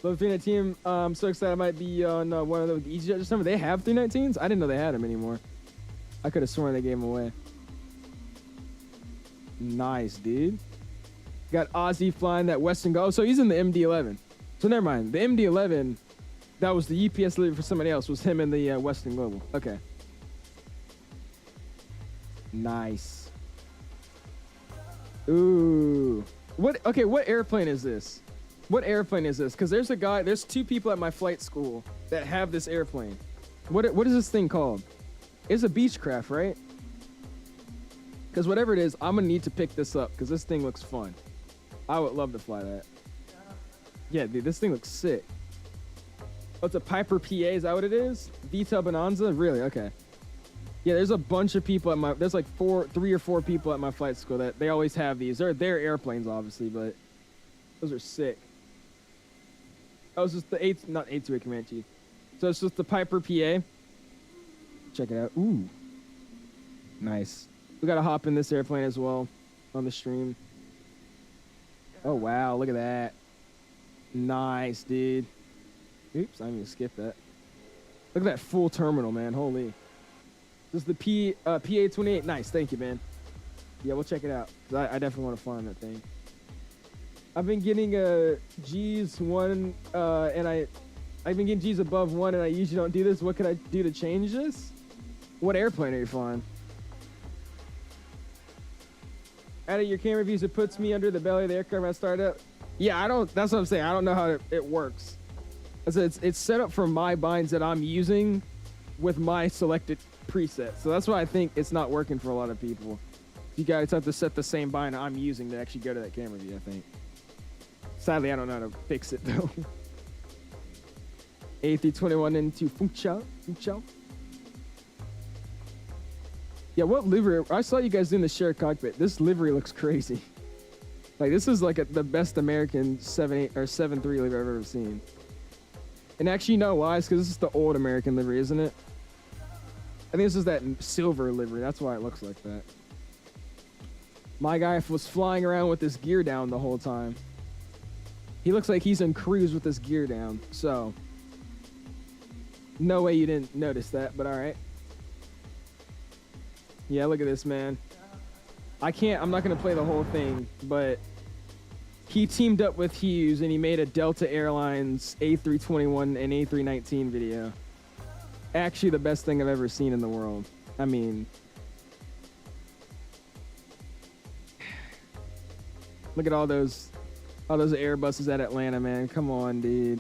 Love being a team. I'm so excited I might be on one of the EasyJet. Just remember, they have 319s? I didn't know they had them anymore. I could have sworn they gave them away. Nice, dude. Got Ozzy flying that Western Gulf. So he's in the MD-11. So never mind. The MD-11, that was the UPS delivery for somebody else, was him in the Western Global. Okay. Nice. Ooh. What airplane is this? What airplane is this? Because there's two people at my flight school that have this airplane. What is this thing called? It's a Beechcraft, right? Because whatever it is, I'm going to need to pick this up because this thing looks fun. I would love to fly that. Yeah, dude, this thing looks sick. Oh, it's a Piper PA, is that what it is? VTEL Bonanza? Really? Okay. Yeah, there's a bunch of people at there's like 3 or 4 people at my flight school that they always have these. They're airplanes, obviously, but those are sick. Oh, it's just the not A2A Command Chief. So it's just the Piper PA. Check it out. Ooh. Nice. We got to hop in this airplane as well on the stream. Oh, wow. Look at that. Nice, dude. Oops, I'm going to skip that. Look at that full terminal, man. Holy. This is the PA-28. Nice. Thank you, man. Yeah, we'll check it out. I definitely want to fly on that thing. I've been getting G's 1, and I've been getting G's above 1, and I usually don't do this. What can I do to change this? What airplane are you flying? Out of your camera views, it puts me under the belly of the aircraft when I start up. Yeah, that's what I'm saying. I don't know how it works. It's set up for my binds that I'm using with my selected preset. So that's why I think it's not working for a lot of people. You guys have to set the same bind I'm using to actually go to that camera view, I think. Sadly, I don't know how to fix it, though. A321 into Funchal. Yeah, what livery? I saw you guys doing the shared cockpit. This livery looks crazy. Like, this is like the best American 7.8 or 7.3 livery I've ever seen. And actually, you know why? It's because this is the old American livery, isn't it? I think this is that silver livery. That's why it looks like that. My guy was flying around with his gear down the whole time. He looks like he's in cruise with his gear down. So, no way you didn't notice that, but all right. Yeah, look at this, man. I'm not going to play the whole thing, but he teamed up with Hughes and he made a Delta Airlines A321 and A319 video. Actually, the best thing I've ever seen in the world. I mean, look at all those Airbuses at Atlanta, man. Come on, dude.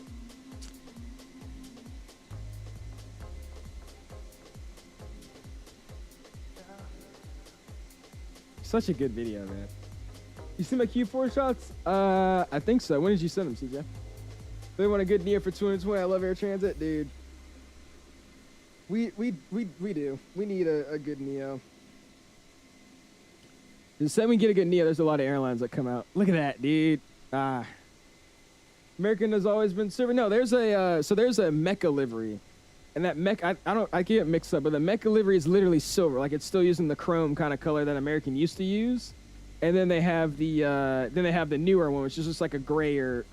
Such a good video, man. You see my Q4 shots? I think so. When did you send them, CJ? They want a good Neo for 2020. I love air transit, dude. We do. We need a good Neo. The second we get a good Neo, there's a lot of airlines that come out. Look at that, dude. American has always been silver. No, there's a Mecha livery. And that Mecha, I get mixed up, but the Mecha livery is literally silver. Like, it's still using the chrome kind of color that American used to use. And then they have the newer one, which is just like a grayer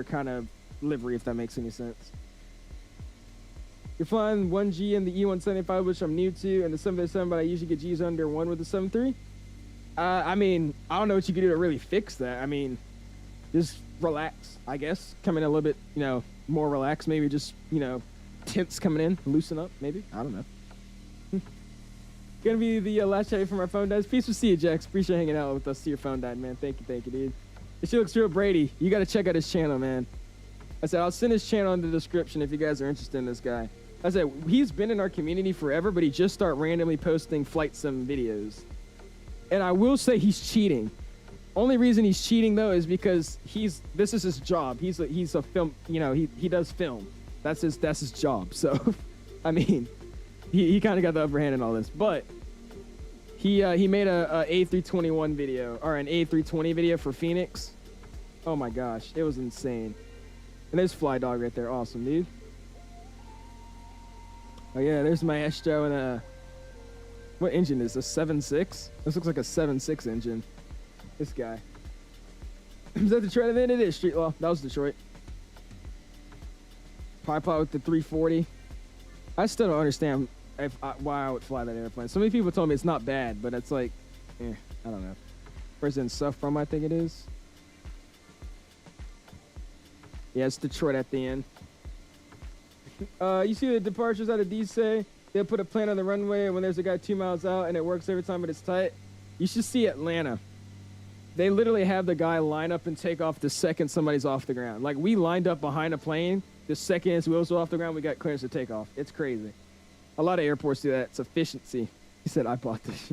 kind of livery, if that makes any sense. You're flying 1G in the E175, which I'm new to, and the 737, but I usually get G's under 1 with the 7.3. I mean, I don't know what you could do to really fix that. I mean, just relax, I guess. Come in a little bit, more relaxed. Maybe just, tints coming in, loosen up, maybe. I don't know. Gonna be the last chat for my phone dies. Peace with you, Jax. Appreciate hanging out with us. See your phone died, man. Thank you, dude. This shit looks real Brady. You gotta check out his channel, man. I said I'll send his channel in the description if you guys are interested in this guy. I said he's been in our community forever, but he just started randomly posting flight sim videos. And I will say he's cheating. Only reason he's cheating though is because this is his job. He's a film, he does film. That's his job. So, I mean, he kind of got the upper hand in all this, but He made a A321 video, or an A320 video for Phoenix. Oh my gosh, it was insane. And there's Fly Dog right there. Awesome, dude. Oh yeah, there's Maestro and a... What engine is this? 7.6? This looks like a 7.6 engine. This guy. Is that Detroit event? It is Street Law. That was Detroit. Pipot with the 340. I still don't understand why I would fly that airplane. So many people told me it's not bad, but it's like, I don't know. President Suffrum, I think it is. Yeah, it's Detroit at the end. You see the departures out of DC? They'll put a plane on the runway when there's a guy 2 miles out and it works every time, but it's tight. You should see Atlanta. They literally have the guy line up and take off the second somebody's off the ground. Like, we lined up behind a plane. The second his wheels were off the ground, we got clearance to take off. It's crazy. A lot of airports do that. It's efficiency. He said, I bought this.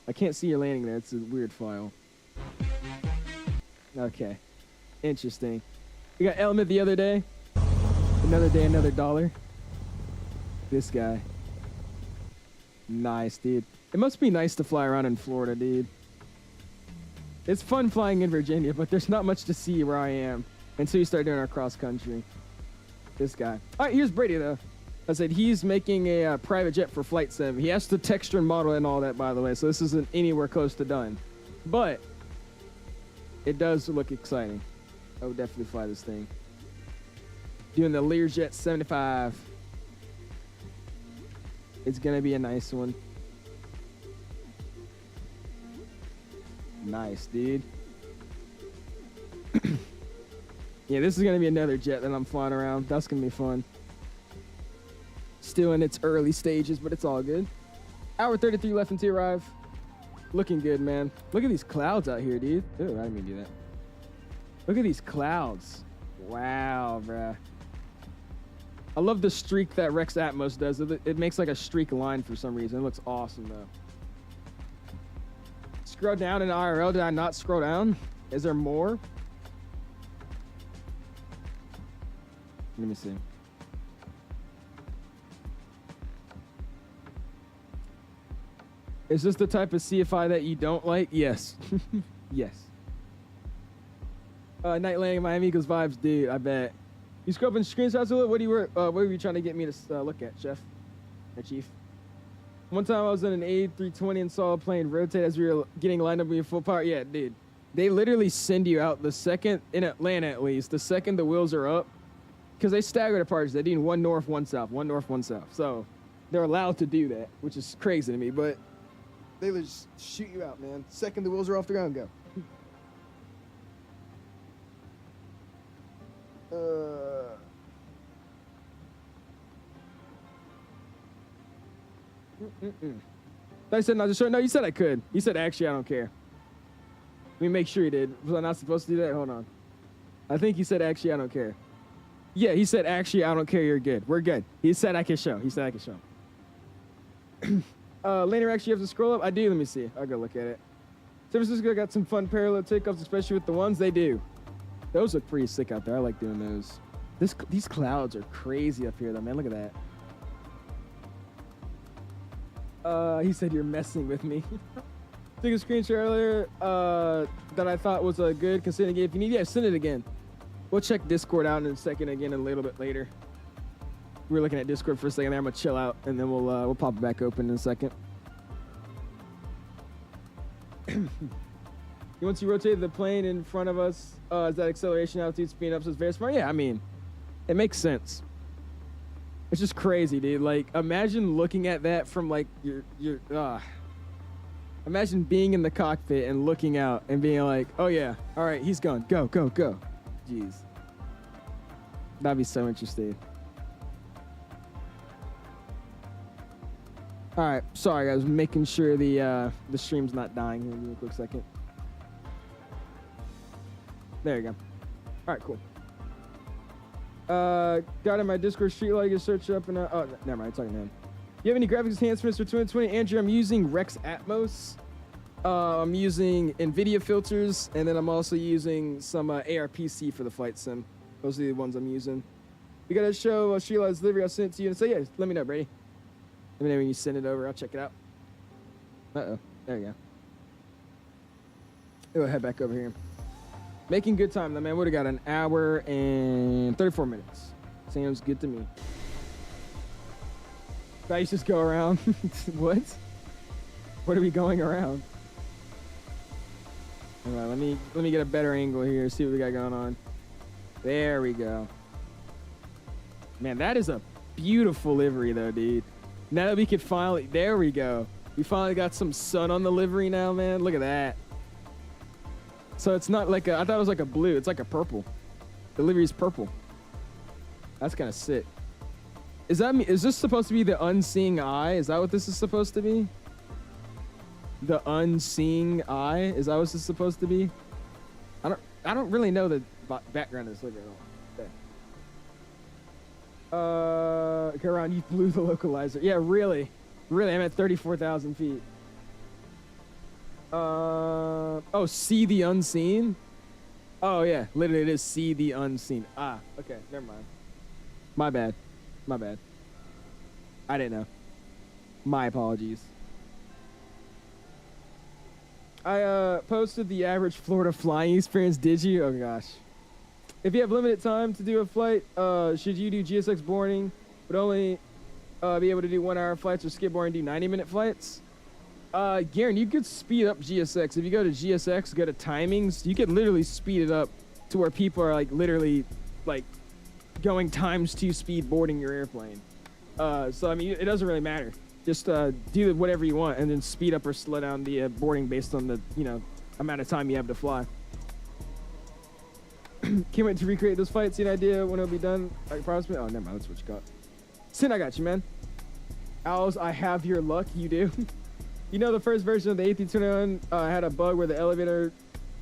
I can't see your landing there. It's a weird file. Okay. Interesting. We got Element the other day. Another day, another dollar. This guy. Nice, dude. It must be nice to fly around in Florida, dude. It's fun flying in Virginia, but there's not much to see where I am until you start doing our cross country. This guy. All right, here's Brady, though. I said he's making a private jet for Flight Sim. He has to texture and model and all that, by the way, so this isn't anywhere close to done. But it does look exciting. I would definitely fly this thing. Doing the Learjet 75. It's gonna be a nice one. Nice, dude. Yeah, this is gonna be another jet that I'm flying around. That's gonna be fun. Still in its early stages, but it's all good. Hour 33 left until you arrive. Looking good, man. Look at these clouds out here, dude. Ooh, I didn't mean to do that. Look at these clouds. Wow, bruh. I love the streak that Rex Atmos does. It makes like a streak line for some reason. It looks awesome, though. Scroll down in IRL. Did I not scroll down? Is there more? Let me see. Is this the type of CFI that you don't like? Yes. Yes. Night landing Miami Eagles vibes, dude. I bet. You scrubbing screenshots a little? What were you trying to get me to look at, Chef? Or Chief? One time I was in an A320 and saw a plane rotate as we were getting lined up in full power. Yeah, dude. They literally send you out the second, in Atlanta at least, the second the wheels are up. Because they stagger departures. They do one north, one south, one north, one south. So they're allowed to do that, which is crazy to me. But they just shoot you out, man. Second the wheels are off the ground, go. I said not to show. No, you said I could. You said actually I don't care. Let me make sure you did. Was I not supposed to do that? Hold on. I think he said actually I don't care. Yeah, he said actually I don't care. You're good. We're good. He said I can show. He said I can show. Later actually you have to scroll up. I do. Let me see. I'll go look at it. San Francisco got some fun parallel takeoffs, especially with the ones they do. Those look pretty sick out there. I like doing those. These clouds are crazy up here, though, man. Look at that. He said you're messing with me. Took a screenshot earlier that I thought was good. Considering if you need, yeah, send it again. We'll check Discord out in a second again a little bit later. We were looking at Discord for a second there. I'm gonna chill out and then we'll pop it back open in a second. Once you rotate the plane in front of us, is that acceleration altitude speeding up? So it's very smart. Yeah, I mean, it makes sense. It's just crazy, dude. Like, imagine looking at that from like your imagine being in the cockpit and looking out and being like, oh yeah, all right, he's gone. Go, go, go. Jeez. That'd be so interesting. All right, sorry guys, making sure the stream's not dying here. Give me a quick second. There you go. All right, cool. Got in my Discord street like you search up and oh, never mind, I'm talking to him. You have any graphics enhancements for 2020? Andrew, I'm using Rex Atmos. I'm using NVIDIA filters, and then I'm also using some ARPC for the flight sim. Those are the ones I'm using. You gotta show Sheila's delivery. I'll send it to you and say, yeah, let me know, Brady. Let me know when you send it over. I'll check it out. Uh-oh. There you go. We'll head back over here. Making good time, though, man. Would have got an hour and 34 minutes. Sounds good to me. I used to just go around. What? What are we going around? All right, let me get a better angle here. See what we got going on. There we go. Man, that is a beautiful livery, though, dude. Now that we could finally, there we go. We finally got some sun on the livery now, man. Look at that. So it's not like I thought it was like a blue. It's like a purple. The livery's purple. That's kind of sick. Is this supposed to be the unseeing eye? Is that what this is supposed to be? The unseeing eye? Is that what this is supposed to be? I don't really know the background of this livery at all. Okay. Around, you blew the localizer. Yeah, really. Really, I'm at 34,000 feet. Oh, see the unseen? Oh, yeah. Literally, it is see the unseen. Ah, okay. Never mind. My bad. My bad. I didn't know. My apologies. I posted the average Florida flying experience. Did you? Oh, gosh. If you have limited time to do a flight, should you do GSX boarding, but only be able to do 1 hour flights, or skip boarding, do 90-minute flights? Garen, you could speed up GSX. If you go to GSX, go to timings, you could literally speed it up to where people are like literally like going ×2 speed boarding your airplane. So I mean, it doesn't really matter. Just do whatever you want and then speed up or slow down the boarding based on the amount of time you have to fly. Can't wait to recreate this flight. See an idea when it'll be done? I promise me. Oh, never mind. That's what you got. Sin, I got you, man. Owls, I have your luck. You do. You know, the first version of the A321 had a bug where the elevator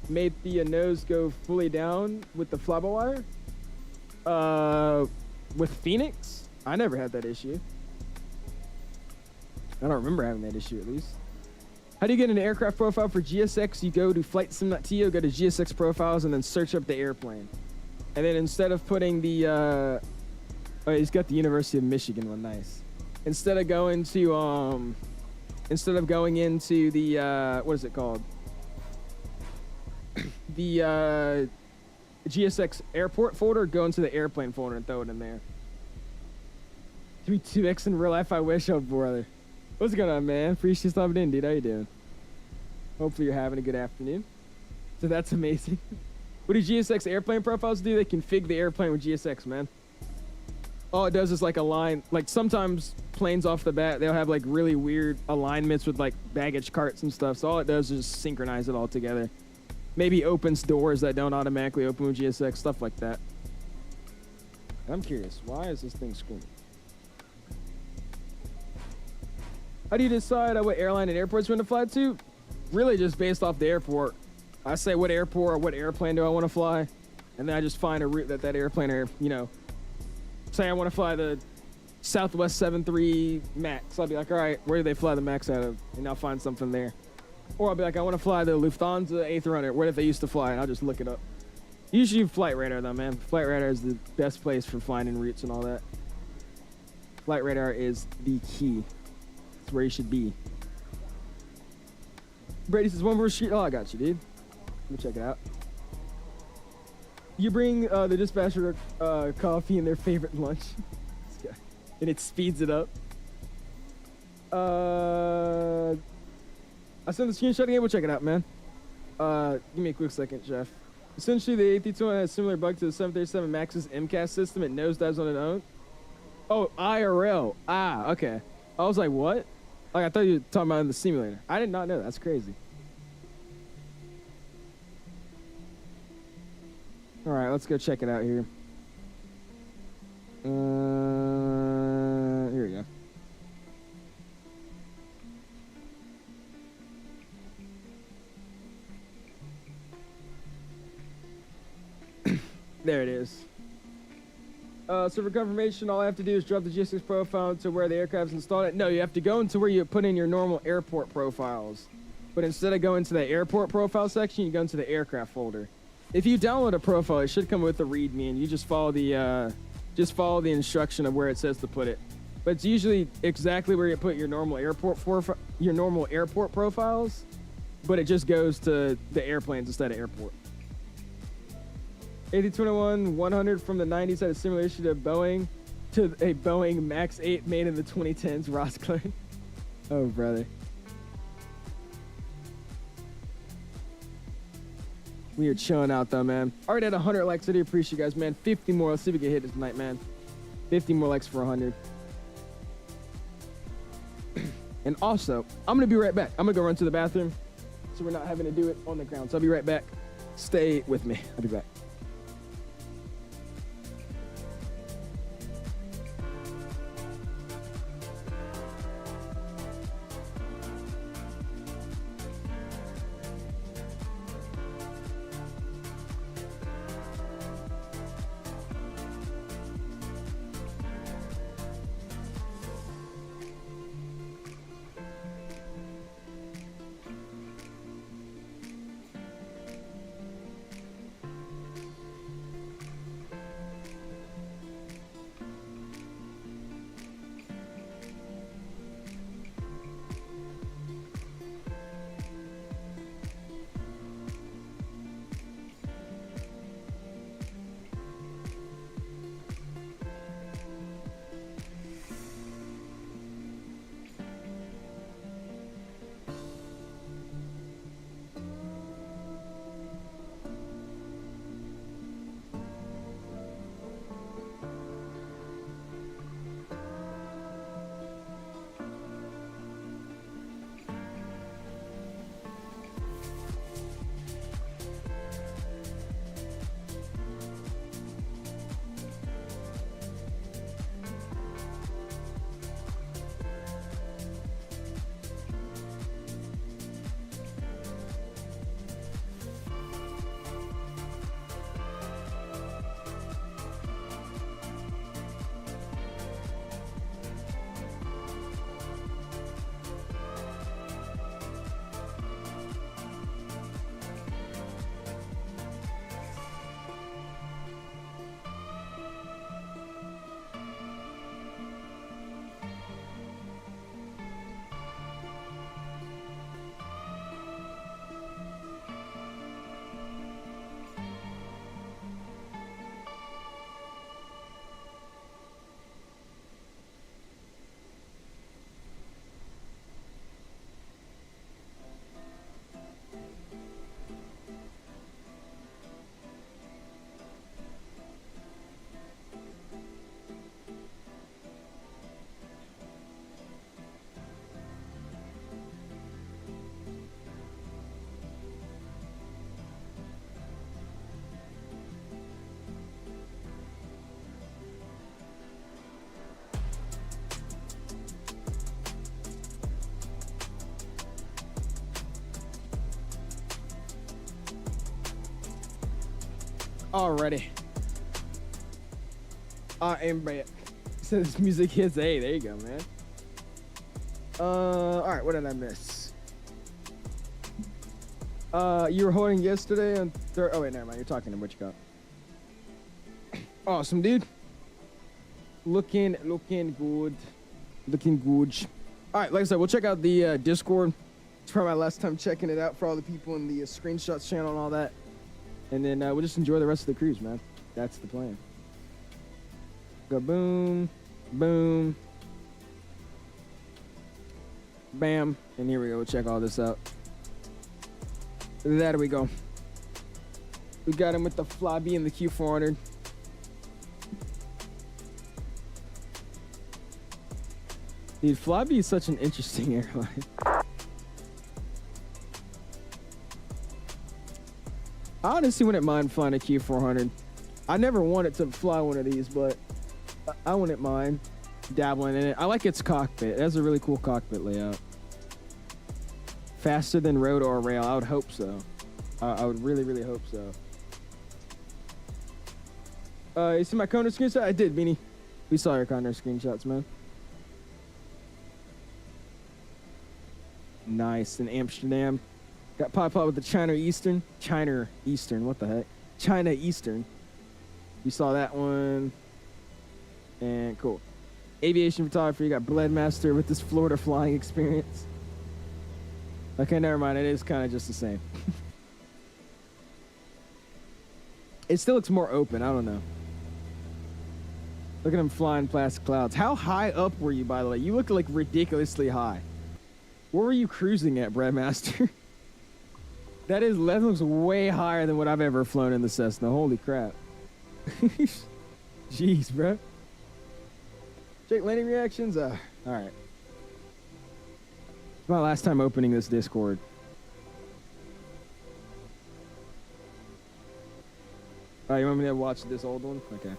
made the nose go fully down with the fly-by-wire. With Phoenix, I never had that issue. I don't remember having that issue, at least. How do you get an aircraft profile for GSX? You go to flightsim.to, go to GSX profiles, and then search up the airplane. And then instead of putting the, oh, he's got the University of Michigan one, nice. Instead of going into the, what is it called? The GSX airport folder, go into the airplane folder and throw it in there. To be 2X in real life, I wish. Oh, brother. What's going on, man? Appreciate you stopping in, dude. How you doing? Hopefully you're having a good afternoon. So that's amazing. What do GSX airplane profiles do? They config the airplane with GSX, man. All it does is like align, like sometimes planes off the bat, they'll have like really weird alignments with like baggage carts and stuff. So all it does is synchronize it all together. Maybe opens doors that don't automatically open with GSX, stuff like that. I'm curious, why is this thing screaming? How do you decide what airline and airports you want to fly to? Really just based off the airport. I say what airport or what airplane do I want to fly, and then I just find a route that airplane or, say I want to fly the Southwest 73 Max. I'll be like, all right, where do they fly the Max out of? And I'll find something there. Or I'll be like, I want to fly the Lufthansa A300. Where did they used to fly? And I'll just look it up. Usually Flight Radar, though, man. Flight Radar is the best place for flying routes and all that. Flight Radar is the key. It's where you should be. Brady says, one more sheet. Oh, I got you, dude. Let me check it out. You bring the dispatcher coffee and their favorite lunch. And it speeds it up. I sent the screenshot again. We'll check it out, man. Give me a quick second, Jeff. Essentially, the A321 has a similar bug to the 737 MAX's MCAS system. It nosedives on its own. Oh, IRL. Ah, okay. I was like, what? Like, I thought you were talking about in the simulator. I did not know that. That's crazy. All right, let's go check it out here. Here we go. There it is. So for confirmation, all I have to do is drop the GSX profile to where the aircraft's installed. No, you have to go into where you put in your normal airport profiles. But instead of going to the airport profile section, you go into the aircraft folder. If you download a profile, it should come with a README, and you just follow the instruction of where it says to put it. but it's usually exactly where you put your normal airport profiles, but it just goes to the airplanes instead of airport. 8021-100 from the 90s had a similar issue to Boeing, to a Boeing MAX 8 made in the 2010s. Ross Klein. Oh, brother. We are chilling out though, man. Already at 100 likes. I do appreciate you guys, man. 50 more. Let's see if we can hit it tonight, man. 50 more likes for 100. And also, I'm gonna be right back. I'm gonna go run to the bathroom, so we're not having to do it on the ground. So I'll be right back. Stay with me. I'll be back. Alrighty. I am back. Since music hits A, there you go, man. Alright, what did I miss? You were holding yesterday on oh wait, never mind. You're talking to what you got. Awesome, dude. Looking good. Looking good. Alright, like I said, we'll check out the Discord. It's probably my last time checking it out for all the people in the screenshots channel and all that. And then we'll just enjoy the rest of the cruise, man. That's the plan. Go boom, boom, bam, and here we go. We'll check all this out. There we go. We got him with the Flyby and the Q400. Dude, Flyby is such an interesting airline. I honestly wouldn't mind flying a Q400. I never wanted to fly one of these, but I wouldn't mind dabbling in it. I like its cockpit. It has a really cool cockpit layout. Faster than road or rail. I would hope so. I would really, really hope so. You see my Kona screenshot? I did, Beanie. We saw your Kona screenshots, man. Nice. In Amsterdam. Got pop with the China Eastern, what the heck? China Eastern. We saw that one. And cool. Aviation photography, you got Thrustmaster with this Florida flying experience. Okay, never mind. It is kind of just the same. It still looks more open. I don't know. Look at him flying past clouds. How high up were you, by the way? You look like ridiculously high. Where were you cruising at, Thrustmaster? That looks way higher than what I've ever flown in the Cessna. Holy crap. Jeez, bro. Check landing reactions. All right. It's my last time opening this Discord. Oh, you want me to watch this old one? Okay.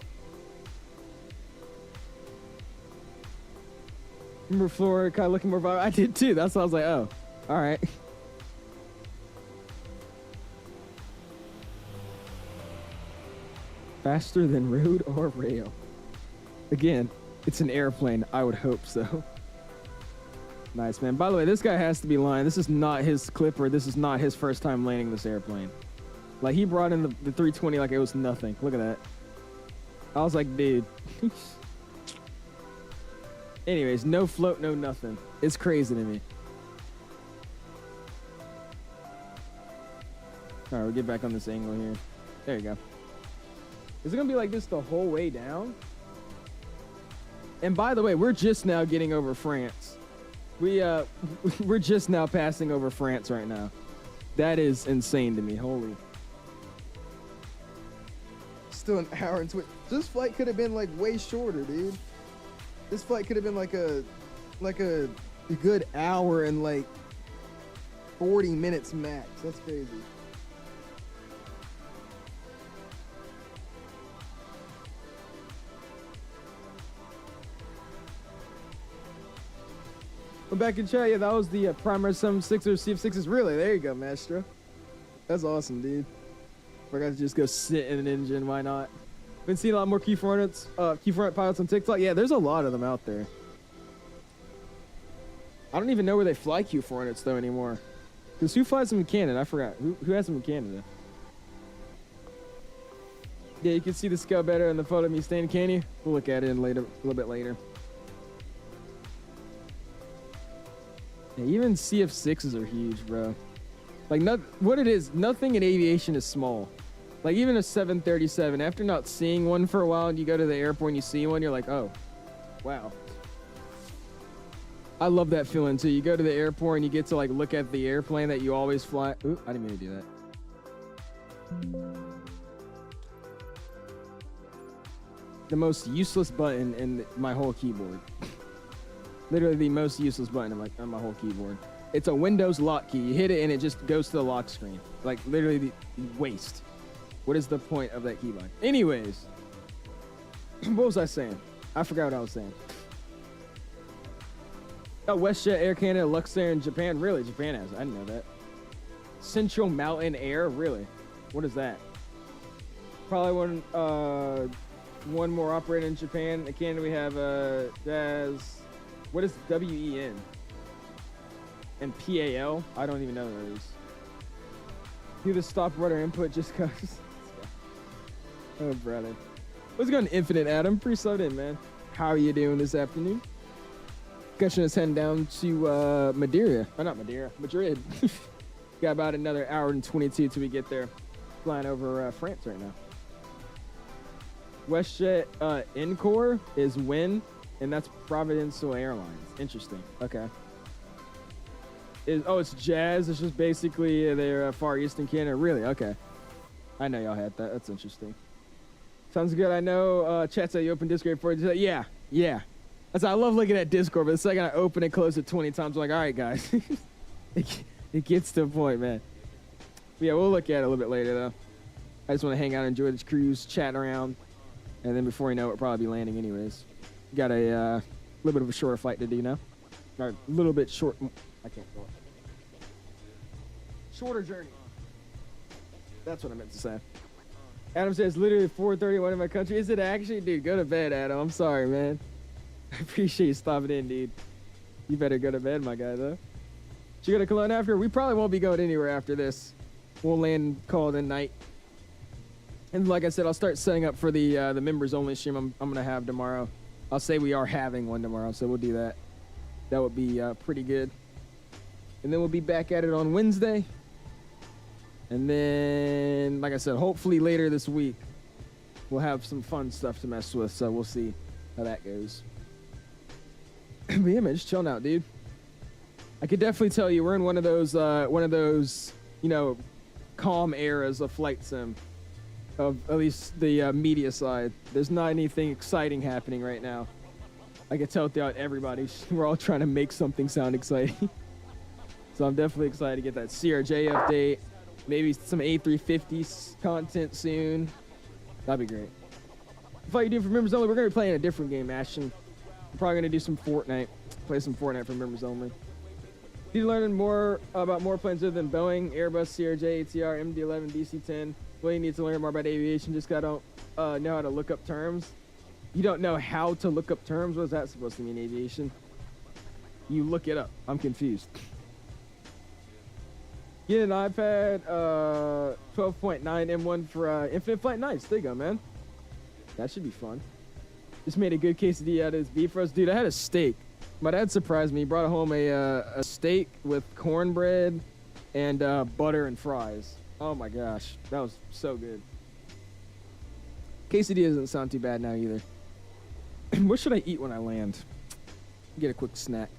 Remember Florida kind of looking more vibrant? I did too. That's why I was like, oh, all right. Faster than road or rail. Again, it's an airplane. I would hope so. Nice, man. By the way, this guy has to be lying. This is not his Clipper. This is not his first time landing this airplane. Like, he brought in the 320 like it was nothing. Look at that. I was like, dude. Anyways, no float, no nothing. It's crazy to me. All right, we'll get back on this angle here. There you go. Is it going to be like this the whole way down? And by the way, we're just now getting over France. We're just now passing over France right now. That is insane to me. Holy. Still an hour and 20. This flight could have been like way shorter, dude. This flight could have been like a good hour and like 40 minutes max. That's crazy. I'm back in chat. Yeah, that was the Primer 76 or CF6s. Really? There you go, Maestro. That's awesome, dude. Forgot to just go sit in an engine. Why not? Been seeing a lot more Q400 pilots on TikTok. Yeah, there's a lot of them out there. I don't even know where they fly Q400s though anymore. Because who flies them in Canada? I forgot. Who has them in Canada? Yeah, you can see the scale better in the photo of me standing, can you? We'll look at it a little bit later. Yeah, even CF6s are huge, bro. Like, what it is, nothing in aviation is small. Like, even a 737, after not seeing one for a while, and you go to the airport and you see one, you're like, oh, wow. I love that feeling, too. You go to the airport and you get to, like, look at the airplane that you always fly. Ooh, I didn't mean to do that. The most useless button in my whole keyboard. Literally the most useless button on my whole keyboard. It's a Windows lock key. You hit it and it just goes to the lock screen. Like, literally the waste. What is the point of that keybind? Anyways. What was I saying? I forgot what I was saying. Oh, WestJet, Air Canada, Luxair in Japan. Really? Japan has it. I didn't know that. Central Mountain Air? Really? What is that? Probably one more operator in Japan. In Canada, we have what is WEN? And PAL? I don't even know those. Do the stop rudder input just cause. Oh, brother. What's going on, Infinite Adam? Pretty slowed in, man. How are you doing this afternoon? Gushin is heading down to Madeira. Oh, not Madeira, Madrid. Got about another hour and 22 till we get there. Flying over France right now. WestJet Encore is WIN, and that's Provincial Airlines. Interesting. Okay. It's Jazz. It's just basically their Far Eastern Canada. Really? Okay. I know y'all had that. That's interesting. Sounds good. I know chat said you open Discord for it. Yeah. Yeah. I love looking at Discord, but the second I open and close it 20 times, I'm like, all right, guys. it gets to the point, man. But yeah, we'll look at it a little bit later, though. I just want to hang out and enjoy this cruise, chatting around. And then before you know it, we'll probably be landing anyways. Got a little bit of a shorter flight to do now. Or a little bit short. I can't go. Shorter journey. That's what I meant to say. Adam says, literally 4:31 in my country. Is it actually? Dude, go to bed, Adam. I'm sorry, man. I appreciate you stopping in, dude. You better go to bed, my guy, though. Should you go to Cologne after? We probably won't be going anywhere after this. We'll land, call it a night. And like I said, I'll start setting up for the members only stream I'm going to have tomorrow. I'll say we are having one tomorrow, so we'll do that. That would be pretty good. And then we'll be back at it on Wednesday. And then, like I said, hopefully later this week, we'll have some fun stuff to mess with, so we'll see how that goes. But yeah, man, just chilling out, dude. I could definitely tell you we're in one of those, you know, calm eras of flight sim, of at least the media side. There's not anything exciting happening right now. I can tell throughout everybody, we're all trying to make something sound exciting. So I'm definitely excited to get that CRJ update, maybe some A350 content soon. That'd be great. If you do for members only, we're gonna be playing a different game, Ashton. I'm probably gonna do some Fortnite, play some Fortnite for members only. If you're learning more about more planes other than Boeing, Airbus, CRJ, ATR, MD-11, DC-10, well, you need to learn more about aviation. Just gotta know how to look up terms. You don't know how to look up terms? What is that supposed to mean, aviation? You look it up. I'm confused. Get an iPad 12.9 M1 for Infinite Flight. Nice. There you go, man. That should be fun. Just made a good quesadilla out of his beef roast. Dude, I had a steak. My dad surprised me. He brought home a steak with cornbread and butter and fries. Oh my gosh. That was so good. Quesadilla doesn't sound too bad now either. What should I eat when I land? Get a quick snack.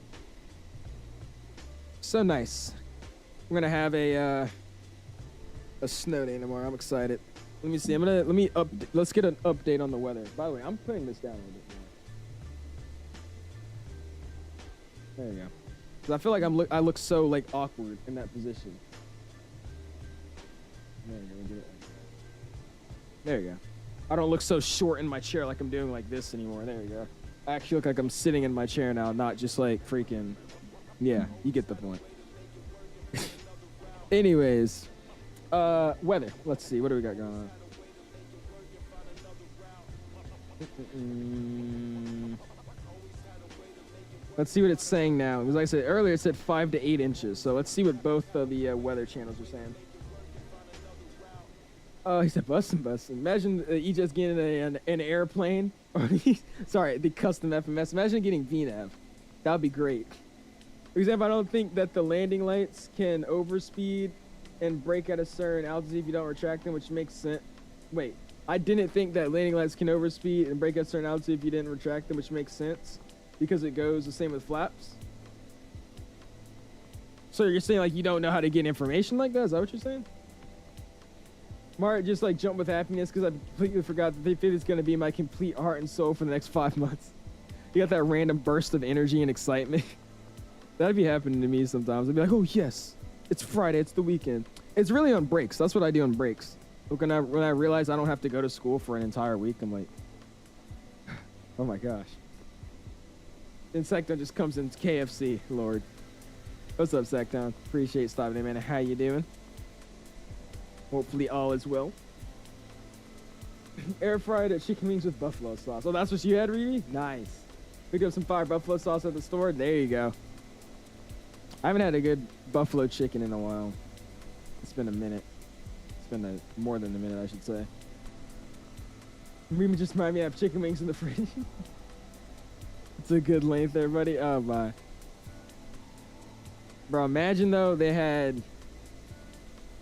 So nice. We're gonna have a snow day tomorrow. I'm excited. Let me see. Let's get an update on the weather. By the way, I'm putting this down a little bit more. There you go. 'Cause I feel like I look so like awkward in that position. There you go. Get it like that. There you go. I don't look so short in my chair like I'm doing like this anymore. There you go. I actually look like I'm sitting in my chair now, not just like freaking. Yeah, you get the point. Anyways, weather. Let's see. What do we got going on? Let's see what it's saying now. Because like I said earlier, it said 5 to 8 inches. So let's see what both of the weather channels are saying. Oh, he said bussin'. Imagine you just getting an airplane. Sorry, the custom FMS. Imagine getting VNAV. That would be great. For example, I don't think that the landing lights can overspeed and brake at a certain altitude if you don't retract them, which makes sense. Wait, I didn't think that landing lights can overspeed and brake at a certain altitude if you didn't retract them, which makes sense because it goes the same with flaps. So you're saying like you don't know how to get information like that? Is that what you're saying? Mark just like jumped with happiness because I completely forgot that 350 is going to be my complete heart and soul for the next 5 months. You got that random burst of energy and excitement. That'd be happening to me sometimes. I'd be like, oh yes, it's Friday, it's the weekend. It's really on breaks. That's what I do on breaks. When I realize I don't have to go to school for an entire week, I'm like, oh my gosh. Insecton just comes in KFC, Lord. What's up, Secton? Appreciate stopping in, man. How you doing? Hopefully all is well. Air fried chicken wings with buffalo sauce. Oh, that's what you had, Riri? Nice. Picked up some fire buffalo sauce at the store. There you go. I haven't had a good buffalo chicken in a while. It's been a minute. It's been more than a minute, I should say. Riri just reminded me I have chicken wings in the fridge. It's a good length there, buddy. Oh, bye. Bro, imagine though they had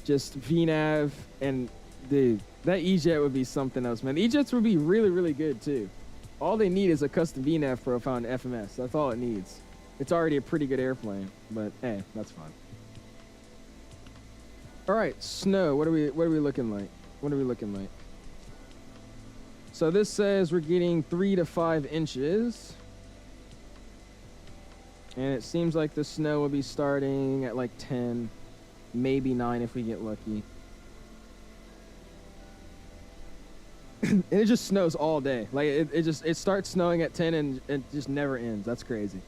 just VNAV and dude, that E-Jet would be something else, man. E-Jets would be really, really good too. All they need is a custom VNAV profile and FMS. That's all it needs. It's already a pretty good airplane, but hey, that's fine. All right, snow. What are we looking like? What are we looking like? So this says we're getting 3 to 5 inches. And it seems like the snow will be starting at like 10, maybe 9 if we get lucky. And it just snows all day. Like it starts snowing at 10 and it just never ends. That's crazy.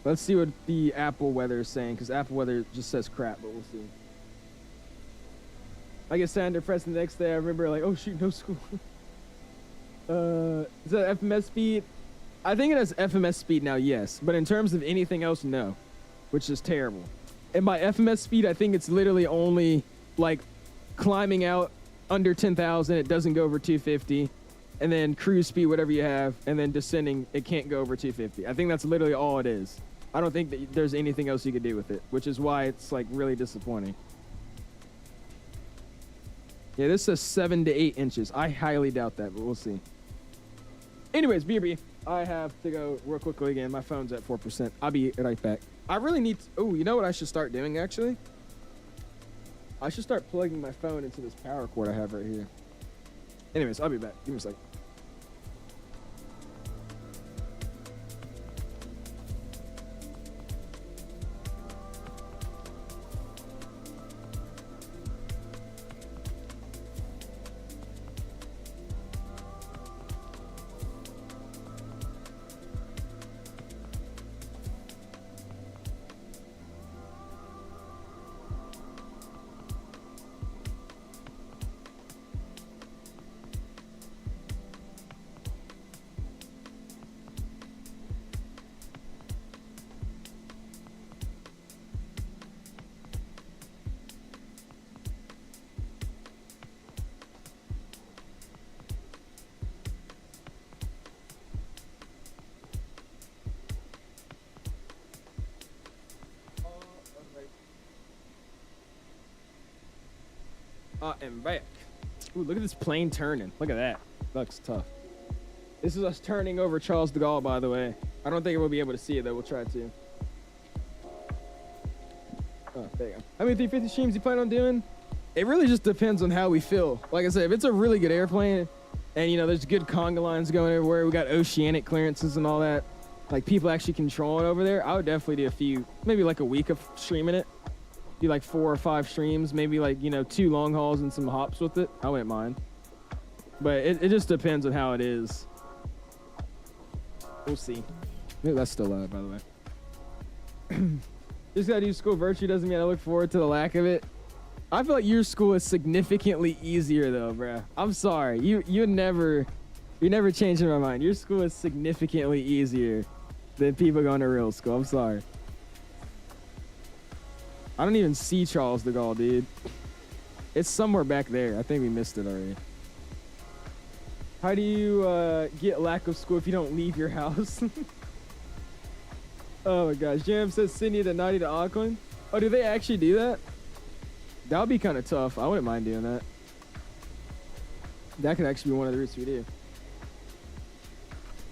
Let's see what the Apple weather is saying, because Apple weather just says crap, but we'll see. I get sad and depressed the next day. I remember like, oh shoot, no school. Is that FMS speed? I think it has FMS speed now, yes. But in terms of anything else, no. Which is terrible. And by FMS speed, I think it's literally only like climbing out under 10,000. It doesn't go over 250. and then cruise speed, whatever you have, and then descending, it can't go over 250. I think that's literally all it is. I don't think that there's anything else you could do with it, which is why it's like really disappointing. Yeah, this says 7 to 8 inches. I highly doubt that, but we'll see. Anyways, BRB, I have to go real quickly again. My phone's at 4%. I'll be right back. I really need to, oh, you know what I should start doing, actually? I should start plugging my phone into this power cord I have right here. Anyways, I'll be back. Give me a second. And back. Ooh, look at this plane turning. Look at that. Looks tough. This is us turning over Charles de Gaulle, by the way. I don't think we'll be able to see it, though. We'll try to. Oh, there you go. How many 350 streams you plan on doing? It really just depends on how we feel. Like I said, if it's a really good airplane and, you know, there's good conga lines going everywhere, we got oceanic clearances and all that, like people actually controlling over there, I would definitely do a few, maybe like a week of streaming it. Do like 4 or 5 streams, maybe like, you know, 2 long hauls and some hops with it. I wouldn't mind. But it just depends on how it is. We'll see. Maybe that's still loud, by the way. Just gotta do school virtually doesn't mean I look forward to the lack of it. I feel like your school is significantly easier though, bruh. I'm sorry. You're never changing my mind. Your school is significantly easier than people going to real school. I'm sorry. I don't even see Charles de Gaulle, dude. It's somewhere back there. I think we missed it already. How do you get lack of school if you don't leave your house? Oh my gosh. Jam says Sydney to 90 to Auckland. Oh, do they actually do that? That would be kind of tough. I wouldn't mind doing that. That could actually be one of the routes we do.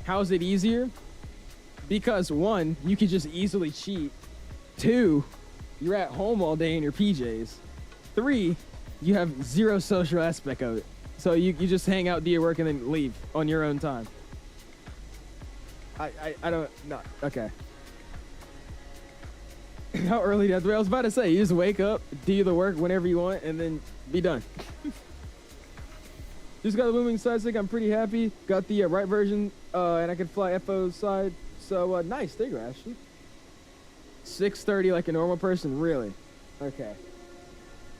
How is it easier? Because 1, you could just easily cheat. 2, you're at home all day in your PJs. 3, you have 0 social aspect of it. So you just hang out, do your work, and then leave on your own time. I don't, not, okay. How early do you have to wake? I was about to say, you just wake up, do the work whenever you want, and then be done. Just got the WINWING side stick. I'm pretty happy. Got the right version, and I can fly FO side. So nice. There you go, Ashley. 6:30 like a normal person, really? Okay.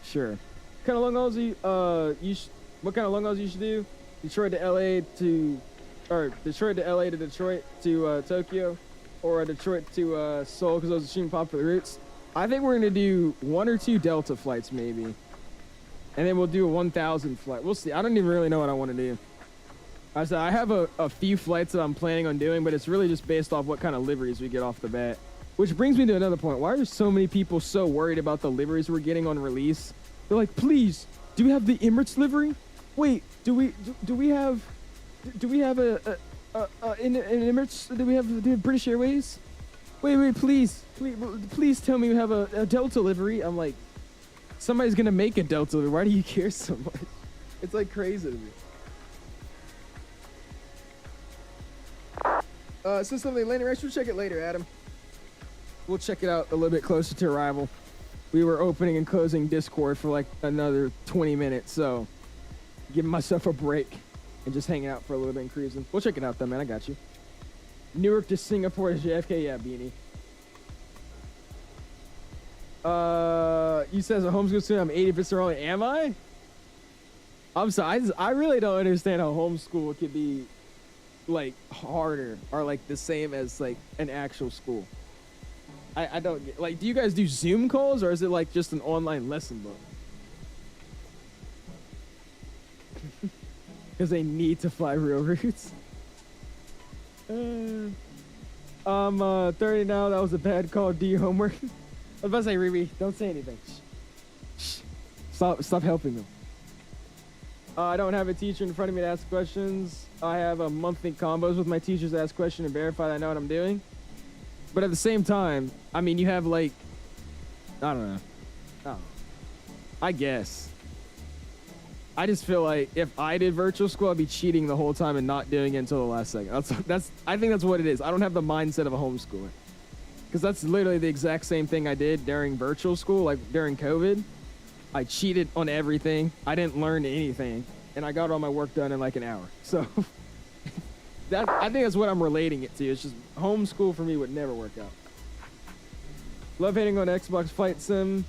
Sure. What kind of long hauls what kind of long hauls you should do? Detroit to LA to Detroit to Tokyo, or Detroit to Seoul, because those are extremely popular routes. I think we're gonna do 1 or 2 Delta flights maybe, and then we'll do a 1,000 flight. We'll see. I don't even really know what I want to do. I said I have a few flights that I'm planning on doing, but it's really just based off what kind of liveries we get off the bat. Which brings me to another point. Why are so many people so worried about the liveries we're getting on release? They're like, please, do we have the Emirates livery? Wait, do we have an Emirates? Do we have British Airways? Wait, please tell me we have a Delta livery. I'm like, somebody's gonna make a Delta livery. Why do you care so much? It's like crazy to me. So something landing race, we'll check it later, Adam. We'll check it out a little bit closer to arrival. We were opening and closing Discord for like another 20 minutes, so giving myself a break and just hanging out for a little bit and cruising. We'll check it out though, man. I got you. Newark to Singapore to JFK, yeah, Beanie. You says a homeschool student, I'm 80% early. Am I? I'm sorry. I really don't understand how homeschool could be like harder or like the same as like an actual school. I don't get, like, do you guys do Zoom calls or is it like just an online lesson book? because they need to fly real routes. I'm 30 now. That was a bad call. Do your homework. I was about to say, Riri, don't say anything. Shh. Stop helping them. I don't have a teacher in front of me to ask questions. I have a monthly combos with my teachers to ask questions and verify that I know what I'm doing. But at the same time, I mean, you have like, I don't know. I guess. I just feel like if I did virtual school, I'd be cheating the whole time and not doing it until the last second. I think that's what it is. I don't have the mindset of a homeschooler. Because that's literally the exact same thing I did during virtual school, like during COVID. I cheated on everything. I didn't learn anything. And I got all my work done in like an hour. So I think that's what I'm relating it to. It's just homeschool for me would never work out. Love hating on Xbox Flight Sim.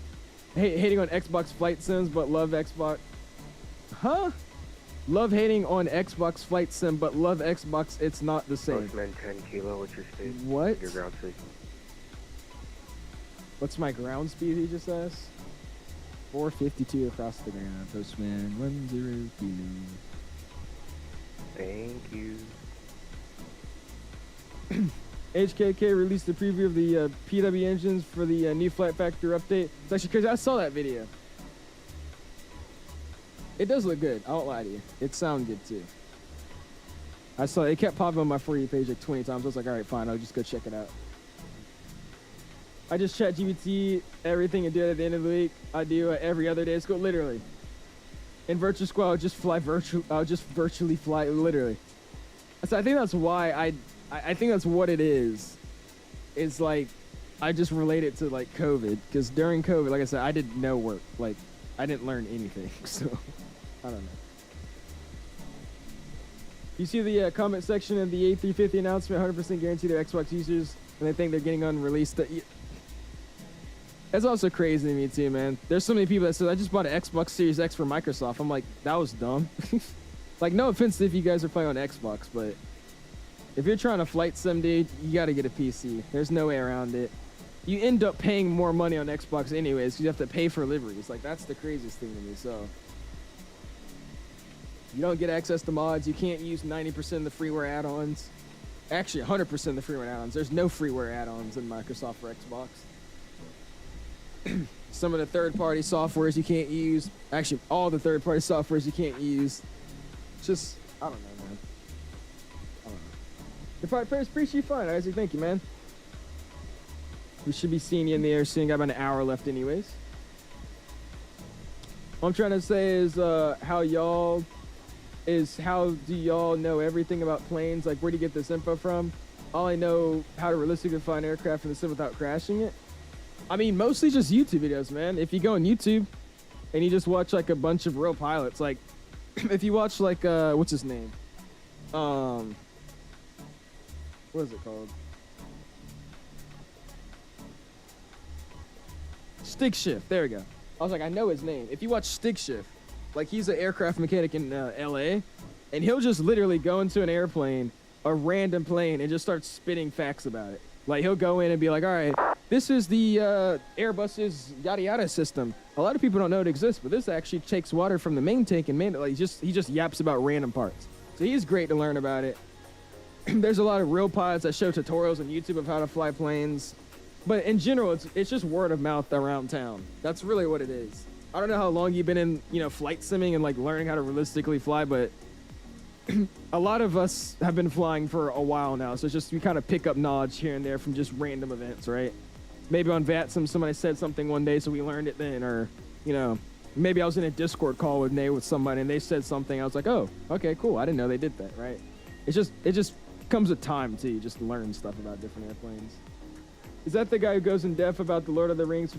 Hating on Xbox Flight Sims, but love Xbox. Huh? Love hating on Xbox Flight Sim, but love Xbox. It's not the same. Postman 10 Kilo, what's your speed? What? Your ground speed. What's my ground speed, he just asked? 452 across the ground. Postman 10 Kilo. Thank you. 𝐔𝐃𝐃 released a preview of the PW engines for the new Flight Factor update. It's actually crazy. I saw that video. It does look good. I won't lie to you. It sounds good too. I saw it kept popping on my For You page like 20 times. I was like, all right, fine. I'll just go check it out. I just chat GPT everything and do it at the end of the week. I do every other day of school, literally. In virtual school, I'll just fly I'll just virtually fly, literally. So I think that's why I think that's what it is. It's like, I just relate it to like COVID. Because during COVID, like I said, I did no work. Like, I didn't learn anything. So, I don't know. You see the comment section of the A350 announcement, 100% guarantee they're Xbox users, and they think they're getting unreleased. That's also crazy to me too, man. There's so many people that said, I just bought an Xbox Series X for Microsoft. I'm like, that was dumb. Like, no offense if you guys are playing on Xbox, but if you're trying to flight sim, dude, you gotta get a PC. There's no way around it. You end up paying more money on Xbox anyways, because you have to pay for liveries. Like, that's the craziest thing to me, so. You don't get access to mods. You can't use 90% of the freeware add-ons. Actually, 100% of the freeware add-ons. There's no freeware add-ons in Microsoft for Xbox. Some of the third-party softwares you can't use. Actually, all the third-party softwares you can't use. Just, I don't know, man. I don't know. If I appreciate you, fine, Isaac. Thank you, man. We should be seeing you in the air soon. Got about an hour left anyways. What I'm trying to say is how do y'all know everything about planes? Like, where do you get this info from? All I know how to realistically fly an aircraft in the sim without crashing it. I mean, mostly just YouTube videos, man. If you go on YouTube and you just watch like a bunch of real pilots, like if you watch like what's his name? What is it called? Stick Shift. There we go. I was like, I know his name. If you watch Stick Shift, like he's an aircraft mechanic in LA, and he'll just literally go into an airplane, a random plane, and just start spitting facts about it. Like he'll go in and be like, all right, this is the Airbus's yada yada system. A lot of people don't know it exists, but this actually takes water from the main tank and like he just yaps about random parts. So he's great to learn about it. There's a lot of real pilots that show tutorials on YouTube of how to fly planes. But in general, it's just word of mouth around town. That's really what it is. I don't know how long you've been in, flight simming and like learning how to realistically fly, but a lot of us have been flying for a while now. So it's just, we kind of pick up knowledge here and there from just random events, right? Maybe on VATSIM, somebody said something one day, so we learned it then, or, maybe I was in a Discord call with somebody and they said something. I was like, oh, okay, cool. I didn't know they did that, right? It just comes with time too. You just learn stuff about different airplanes. Is that the guy who goes in depth about the Lord of the Rings?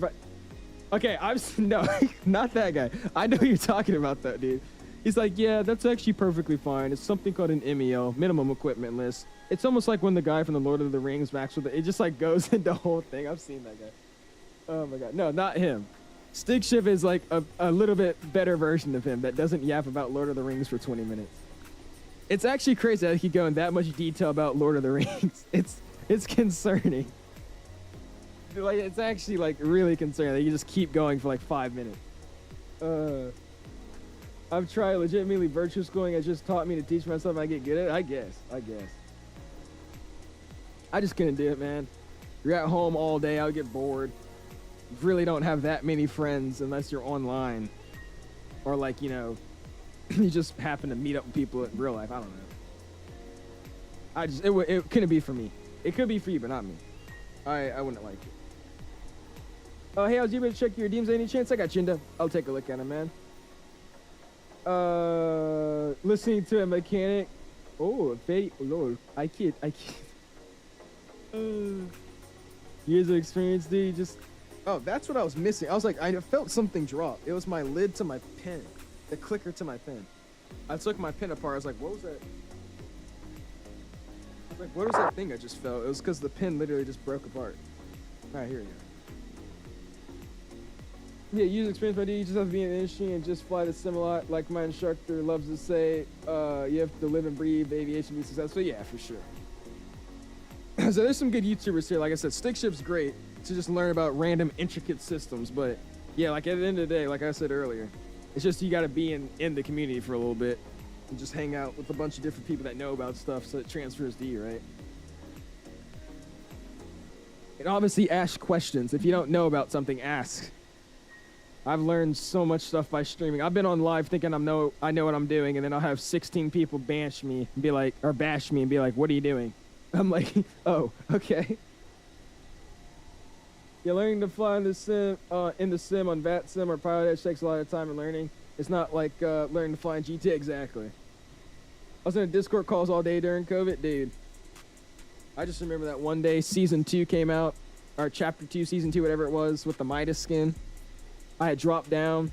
Okay, no, not that guy. I know who you're talking about though, dude. He's like, yeah, that's actually perfectly fine. It's something called an MEL, minimum equipment list. It's almost like when the guy from the Lord of the Rings Max with it just like goes into the whole thing. I've seen that guy. Oh my God. No, not him. Stick Shift is like a little bit better version of him that doesn't yap about Lord of the Rings for 20 minutes. It's actually crazy that he could go in that much detail about Lord of the Rings. It's concerning. Like, it's actually like really concerning that you just keep going for like 5 minutes. I've tried legitimately virtual schooling. It just taught me to teach myself. I get good at it. I guess. I just couldn't do it, man. You're at home all day. I would get bored. You really don't have that many friends unless you're online. Or like, you know, you just happen to meet up with people in real life. I don't know. It couldn't be for me. It could be for you, but not me. I wouldn't like it. Oh, hey, I was able to check your redeems any chance? I got Chinda. I'll take a look at them, man. Listening to a mechanic. Oh, very lol. I can't. Years of experience, dude. Just. Oh, that's what I was missing. I was like, I felt something drop. It was my lid to my pen, the clicker to my pen. I took my pen apart. I was like, what was that? I was like, what was that thing I just felt? It was because the pen literally just broke apart. All right, here we go. Yeah, user experience, my dude. You just have to be in the industry and just fly the sim a lot. Like my instructor loves to say, you have to live and breathe aviation to be successful. Yeah, for sure. So there's some good YouTubers here. Like I said, Stickship's great to just learn about random intricate systems. But yeah, like at the end of the day, like I said earlier, it's just you got to be in the community for a little bit and just hang out with a bunch of different people that know about stuff so it transfers to you, right? And obviously ask questions. If you don't know about something, ask. I've learned so much stuff by streaming. I've been on live thinking I know what I'm doing, and then I'll have 16 people bash me and be like, what are you doing? I'm like, oh, okay. Yeah, learning to fly in the sim on VATSIM or Pilot Edge takes a lot of time and learning. It's not like learning to fly in GT. Exactly. I was in a Discord calls all day during COVID, dude. I just remember that one day Season 2 came out, or Chapter 2, Season 2, whatever it was, with the Midas skin. I had dropped down.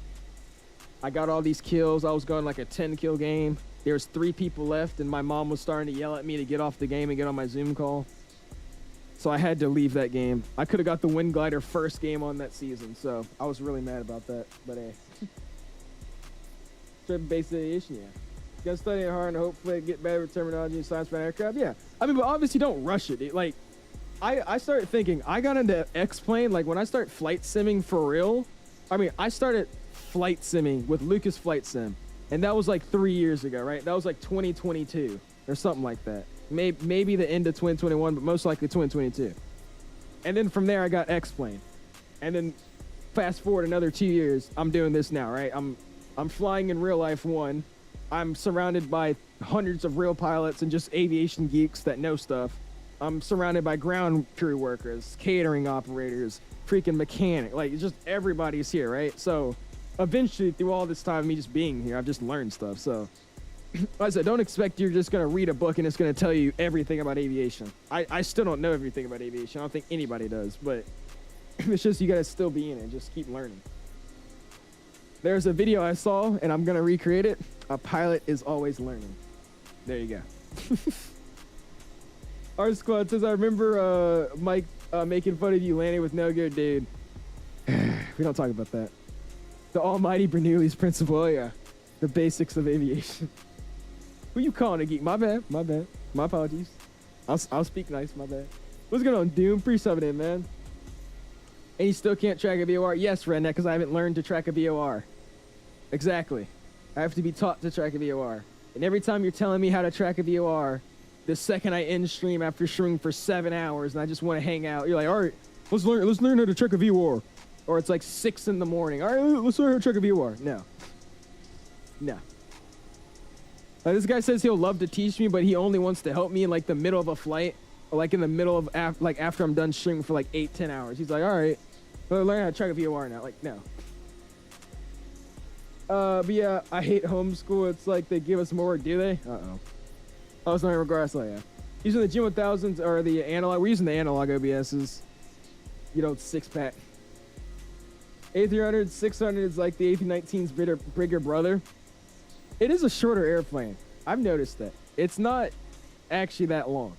I got all these kills. I was going like a 10-kill game. There was 3 people left, and my mom was starting to yell at me to get off the game and get on my Zoom call. So I had to leave that game. I could have got the Wind Glider first game on that season, so I was really mad about that. But hey. Straight basic aviation, yeah. You gotta study it hard and hopefully get better with terminology and science for an aircraft. Yeah. I mean, but obviously don't rush it. Like, I started thinking, I got into X-Plane, like when I start flight simming for real, I started flight simming with Lucas Flight Sim, and that was like 3 years ago, right? That was like 2022 or something like that. Maybe the end of 2021, but most likely 2022. And then from there, I got X-Plane. And then fast forward another 2 years, I'm doing this now, right? I'm flying in real life, one. I'm surrounded by hundreds of real pilots and just aviation geeks that know stuff. I'm surrounded by ground crew workers, catering operators, freaking mechanic, like just everybody's here, right? So eventually through all this time me just being here, I've just learned stuff. So like I said, don't expect you're just gonna read a book and it's gonna tell you everything about aviation. I still don't know everything about aviation. I don't think anybody does, but it's just you gotta still be in it and just keep learning. There's a video I saw and I'm gonna recreate it. A pilot is always learning. There you go. Our squad says, I remember Mike making fun of you landing with no good, dude. We don't talk about that. The almighty Bernoulli's principle, oh yeah. The basics of aviation. Who you calling a geek? My bad. My apologies. I'll speak nice, my bad. What's going on, Doom? Free subbing in, man. And you still can't track a VOR? Yes, Redneck, because I haven't learned to track a VOR. Exactly. I have to be taught to track a VOR. And every time you're telling me how to track a VOR, the second I end stream after streaming for 7 hours and I just want to hang out, you're like, all right, let's learn how to track a VOR. Or it's like 6 in the morning. All right, let's learn how to track a VOR. No. This guy says he'll love to teach me, but he only wants to help me in like the middle of a flight, or like in the middle of after I'm done streaming for like 8-10 hours. He's like, all right, well, learn how to track a VOR now. Like, no. But yeah, I hate homeschool. It's like they give us more work, do they? Uh-oh. Oh, it's not regardless. Oh, yeah. Using the G1000s or the analog. We're using the analog OBSs. You know, 6-pack. A300, 600 is like the A319's bigger brother. It is a shorter airplane. I've noticed that. It's not actually that long.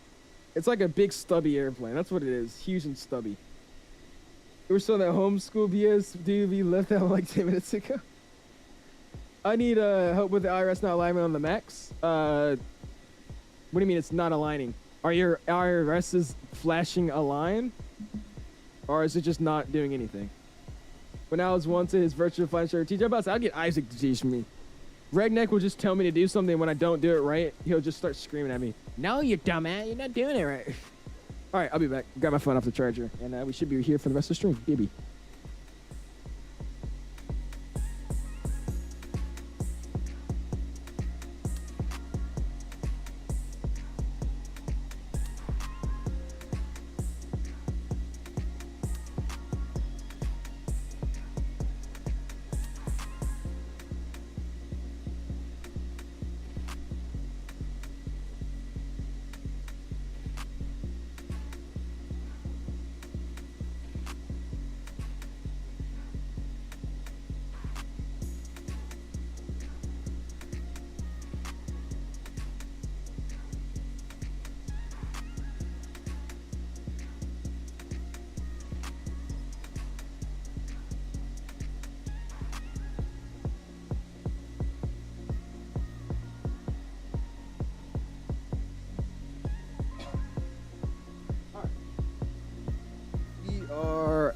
It's like a big stubby airplane. That's what it is. Huge and stubby. We're still in that homeschool BS. Dude, we left that like 10 minutes ago. I need help with the IRS not alignment on the Max. What do you mean it's not aligning? Are your IRSs flashing a line? Or is it just not doing anything? When I was wanted his virtual flight instructor teacher, I'll get Isaac to teach me. Redneck will just tell me to do something. When I don't do it right, he'll just start screaming at me. No, you dumbass. You're not doing it right. All right, I'll be back. Got my phone off the charger. And we should be here for the rest of the stream. Baby.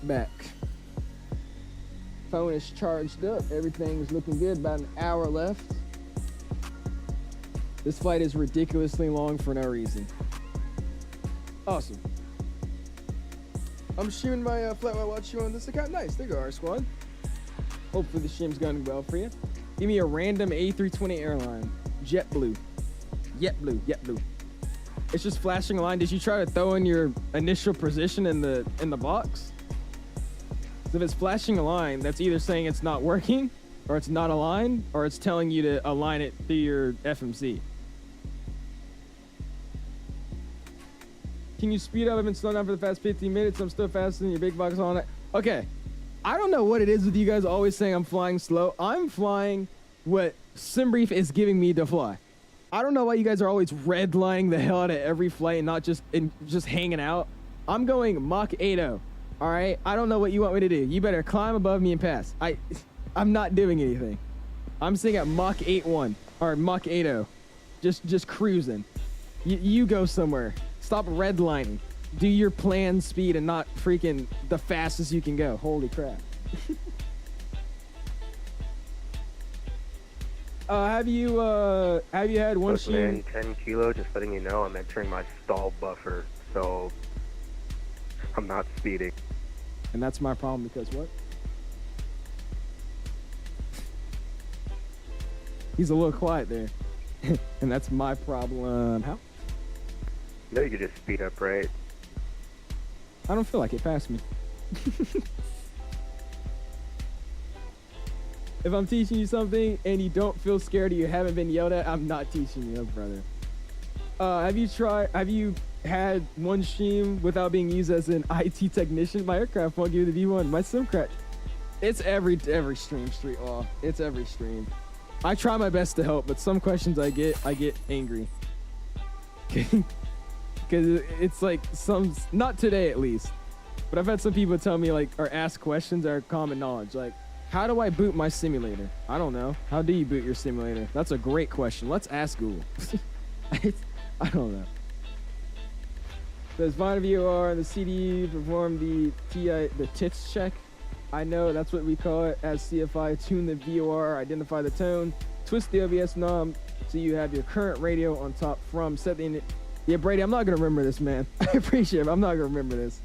Back. Phone is charged up. Everything's looking good. About an hour left. This flight is ridiculously long for no reason. Awesome. I'm streaming my flight while I watch you on this account. Nice. There you go, R Squad. Hopefully the stream's going well for you. Give me a random A320 airline. JetBlue. JetBlue. It's just flashing a line. Did you try to throw in your initial position in the box? So if it's flashing a line, that's either saying it's not working, or it's not aligned, or it's telling you to align it to your FMC. Can you speed up? I've been slowing down for the past 15 minutes. I'm still faster than your big box on it. Okay. I don't know what it is with you guys always saying I'm flying slow. I'm flying what SimBrief is giving me to fly. I don't know why you guys are always redlining the hell out of every flight and not just hanging out. I'm going Mach 8.0. All right, I don't know what you want me to do. You better climb above me and pass. I'm not doing anything. I'm sitting at Mach 8.1 or Mach 8.0, just cruising. You go somewhere. Stop redlining. Do your planned speed and not freaking the fastest you can go. Holy crap. Have you had one Man, 10 kilo. Just letting you know, I'm entering my stall buffer, so I'm not speeding. And that's my problem because what? He's a little quiet there. And that's my problem. How? No, you could just speed up, right? I don't feel like it passed me. If I'm teaching you something and you don't feel scared or you haven't been yelled at, I'm not teaching you, brother. Have you had one stream without being used as an IT technician? My aircraft won't give you the V1. My SIM crack. It's every stream, Street Law. It's every stream. I try my best to help, but some questions I get angry. Because it's like not today at least, but I've had some people tell me like, or ask questions that are common knowledge. Like, how do I boot my simulator? I don't know. How do you boot your simulator? That's a great question. Let's ask Google. I don't know. Does Vine VOR and the CD perform the TITS check? I know that's what we call it as CFI. Tune the VOR, identify the tone, twist the OBS knob so you have your current radio on top from set the. Yeah, Brady, I'm not gonna remember this, man. I appreciate it, but I'm not gonna remember this.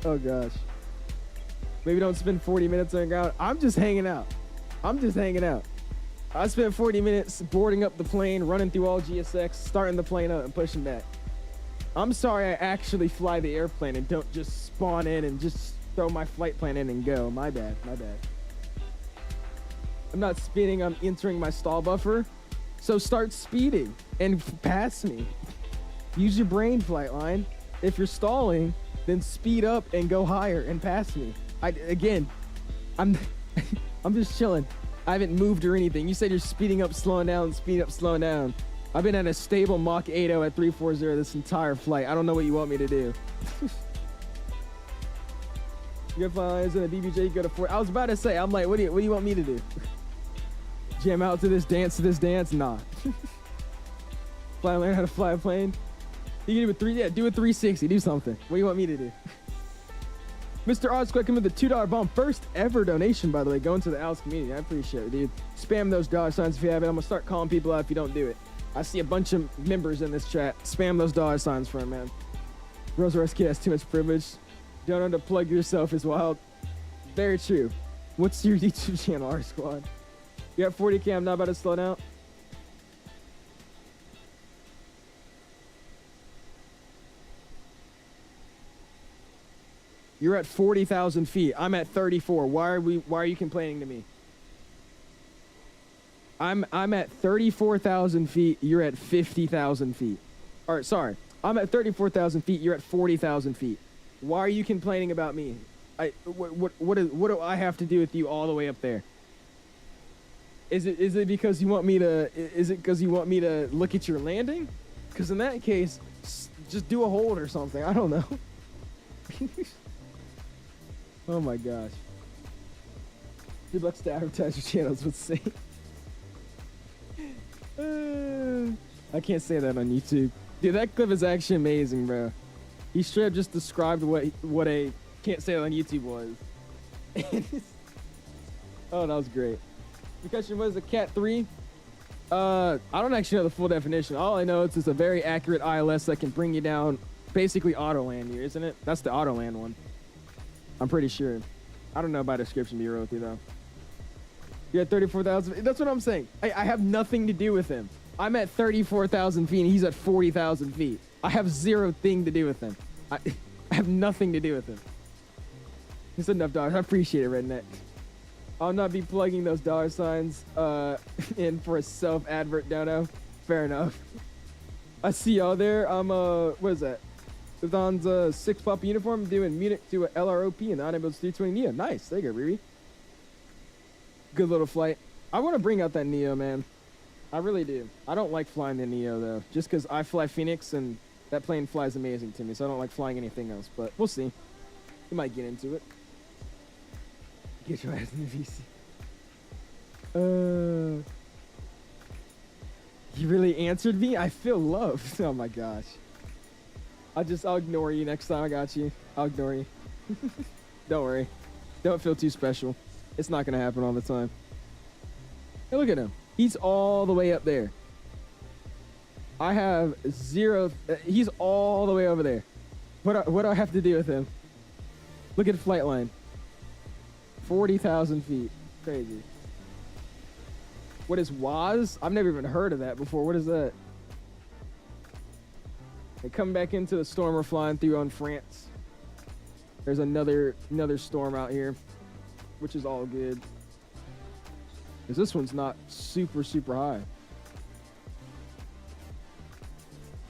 Oh gosh. Maybe don't spend 40 minutes on the ground. I'm just hanging out. I spent 40 minutes boarding up the plane, running through all GSX, starting the plane up and pushing back. I'm sorry I actually fly the airplane and don't just spawn in and just throw my flight plan in and go. My bad. I'm not speeding, I'm entering my stall buffer. So start speeding and pass me. Use your brain, flight line. If you're stalling, then speed up and go higher and pass me. I'm just chilling. I haven't moved or anything. You said you're speeding up, slowing down, slowing down. I've been at a stable Mach 8.0 at 340 this entire flight. I don't know what you want me to do. You got flies in a BBJ, you go to 4. I was about to say, I'm like, what do you want me to do? Jam out to this dance? Nah. Learn how to fly a plane. You can do a 360, do something. What do you want me to do? Mr. Odsquad coming with the $2 bomb. First ever donation, by the way, going to the Alice community. I appreciate it, dude. Spam those dollar signs if you have it. I'm going to start calling people out if you don't do it. I see a bunch of members in this chat. Spam those dollar signs for him, man. Rose Kid has too much privilege. Don't know to plug yourself is wild. Very true. What's your YouTube channel, R Squad? You got 40K. I'm not about to slow down. You're at 40,000 feet. I'm at 34. Why are you complaining to me? I'm at 34,000 feet. You're at 50,000 feet. All right, sorry. I'm at 34,000 feet. You're at 40,000 feet. Why are you complaining about me? What do I have to do with you all the way up there? Is it because you want me to? Is it because you want me to look at your landing? Because in that case, just do a hold or something. I don't know. Oh my gosh. $2 to advertise your channels would say. I can't say that on YouTube. Dude, that clip is actually amazing, bro. He straight up just described what a can't say it on YouTube was. Oh, that was great. The question was a Cat 3. I don't actually know the full definition. All I know is it's a very accurate ILS that can bring you down, basically auto land you, isn't it? That's the auto land one. I'm pretty sure. I don't know by description, to be real with you, though. You're at 34,000. That's what I'm saying. I have nothing to do with him. I'm at 34,000 feet, and he's at 40,000 feet. I have zero thing to do with him. I have nothing to do with him. It's enough dollars. I appreciate it, Redneck. I'll not be plugging those dollar signs in for a self-advert dono. Fair enough. I see y'all there. I'm, what is that? Don's 6 Papa uniform doing Munich to a LROP and the iniBuilds 320 Neo. Nice. There you go, Riri. Good little flight. I want to bring out that Neo, man. I really do. I don't like flying the Neo, though. Just because I fly Phoenix and that plane flies amazing to me, so I don't like flying anything else. But we'll see. We might get into it. Get your ass in the VC. You really answered me? I feel loved. Oh my gosh. I'll ignore you next time. I got you. I'll ignore you. Don't worry. Don't feel too special. It's not going to happen all the time. Hey, look at him. He's all the way up there. I have zero. He's all the way over there. What do I have to do with him? Look at the flight line. 40,000 feet. Crazy. What is WAS? I've never even heard of that before. What is that? They come back into the storm we're flying through on France. There's another storm out here, which is all good. Because this one's not super high.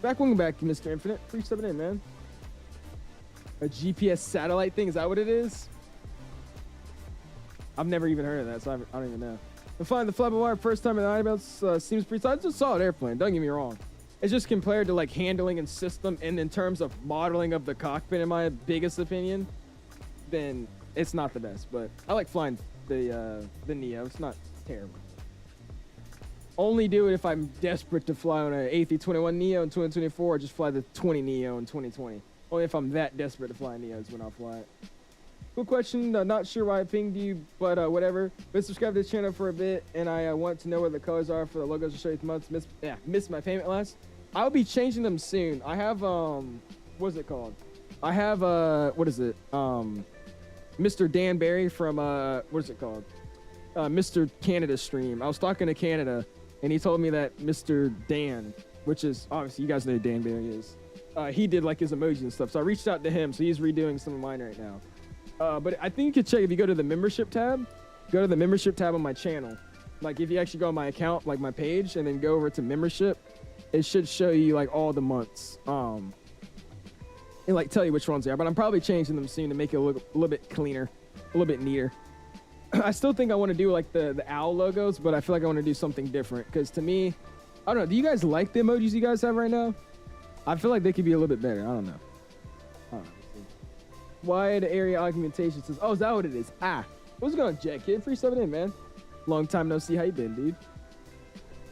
Backwing back, Mr. Infinite. 3-7 in, man. A GPS satellite thing, is that what it is? I've never even heard of that, so I don't even know. I'm flying the fly-by-wire first time in the iniBuilds seems pretty solid. It's a solid airplane, don't get me wrong. It's just compared to like handling and system and in terms of modeling of the cockpit, in my biggest opinion, then it's not the best. But I like flying the Neo. It's not terrible. Only do it if I'm desperate to fly on an A321 Neo in 2024 or just fly the 20 Neo in 2020. Only if I'm that desperate to fly Neos when I'll fly it. Cool question. Not sure why I pinged you, but whatever. Been subscribed to this channel for a bit, and I want to know where the colors are for the logos to show you months. Missed my payment last. I'll be changing them soon. I have what's it called? I have what is it? Mr. Dan Barry from what is it called? Mr. Canada stream. I was talking to Canada, and he told me that Mr. Dan, which is obviously you guys know who Dan Barry is. He did like his emojis and stuff, so I reached out to him. So he's redoing some of mine right now. But I think you could check if you go to the membership tab. Go to the membership tab on my channel. Like if you actually go on my account, like my page, and then go over to membership, it should show you like all the months. And like tell you which ones they are. But I'm probably changing them soon to make it look a little bit cleaner, a little bit neater. I still think I want to do like the owl logos, but I feel like I want to do something different. Because to me, I don't know. Do you guys like the emojis you guys have right now? I feel like they could be a little bit better. I don't know. Wide area augmentation says, oh, is that what it is? What's going on, Jet Kid? 3-7 in, man. Long time no see. How you been, dude?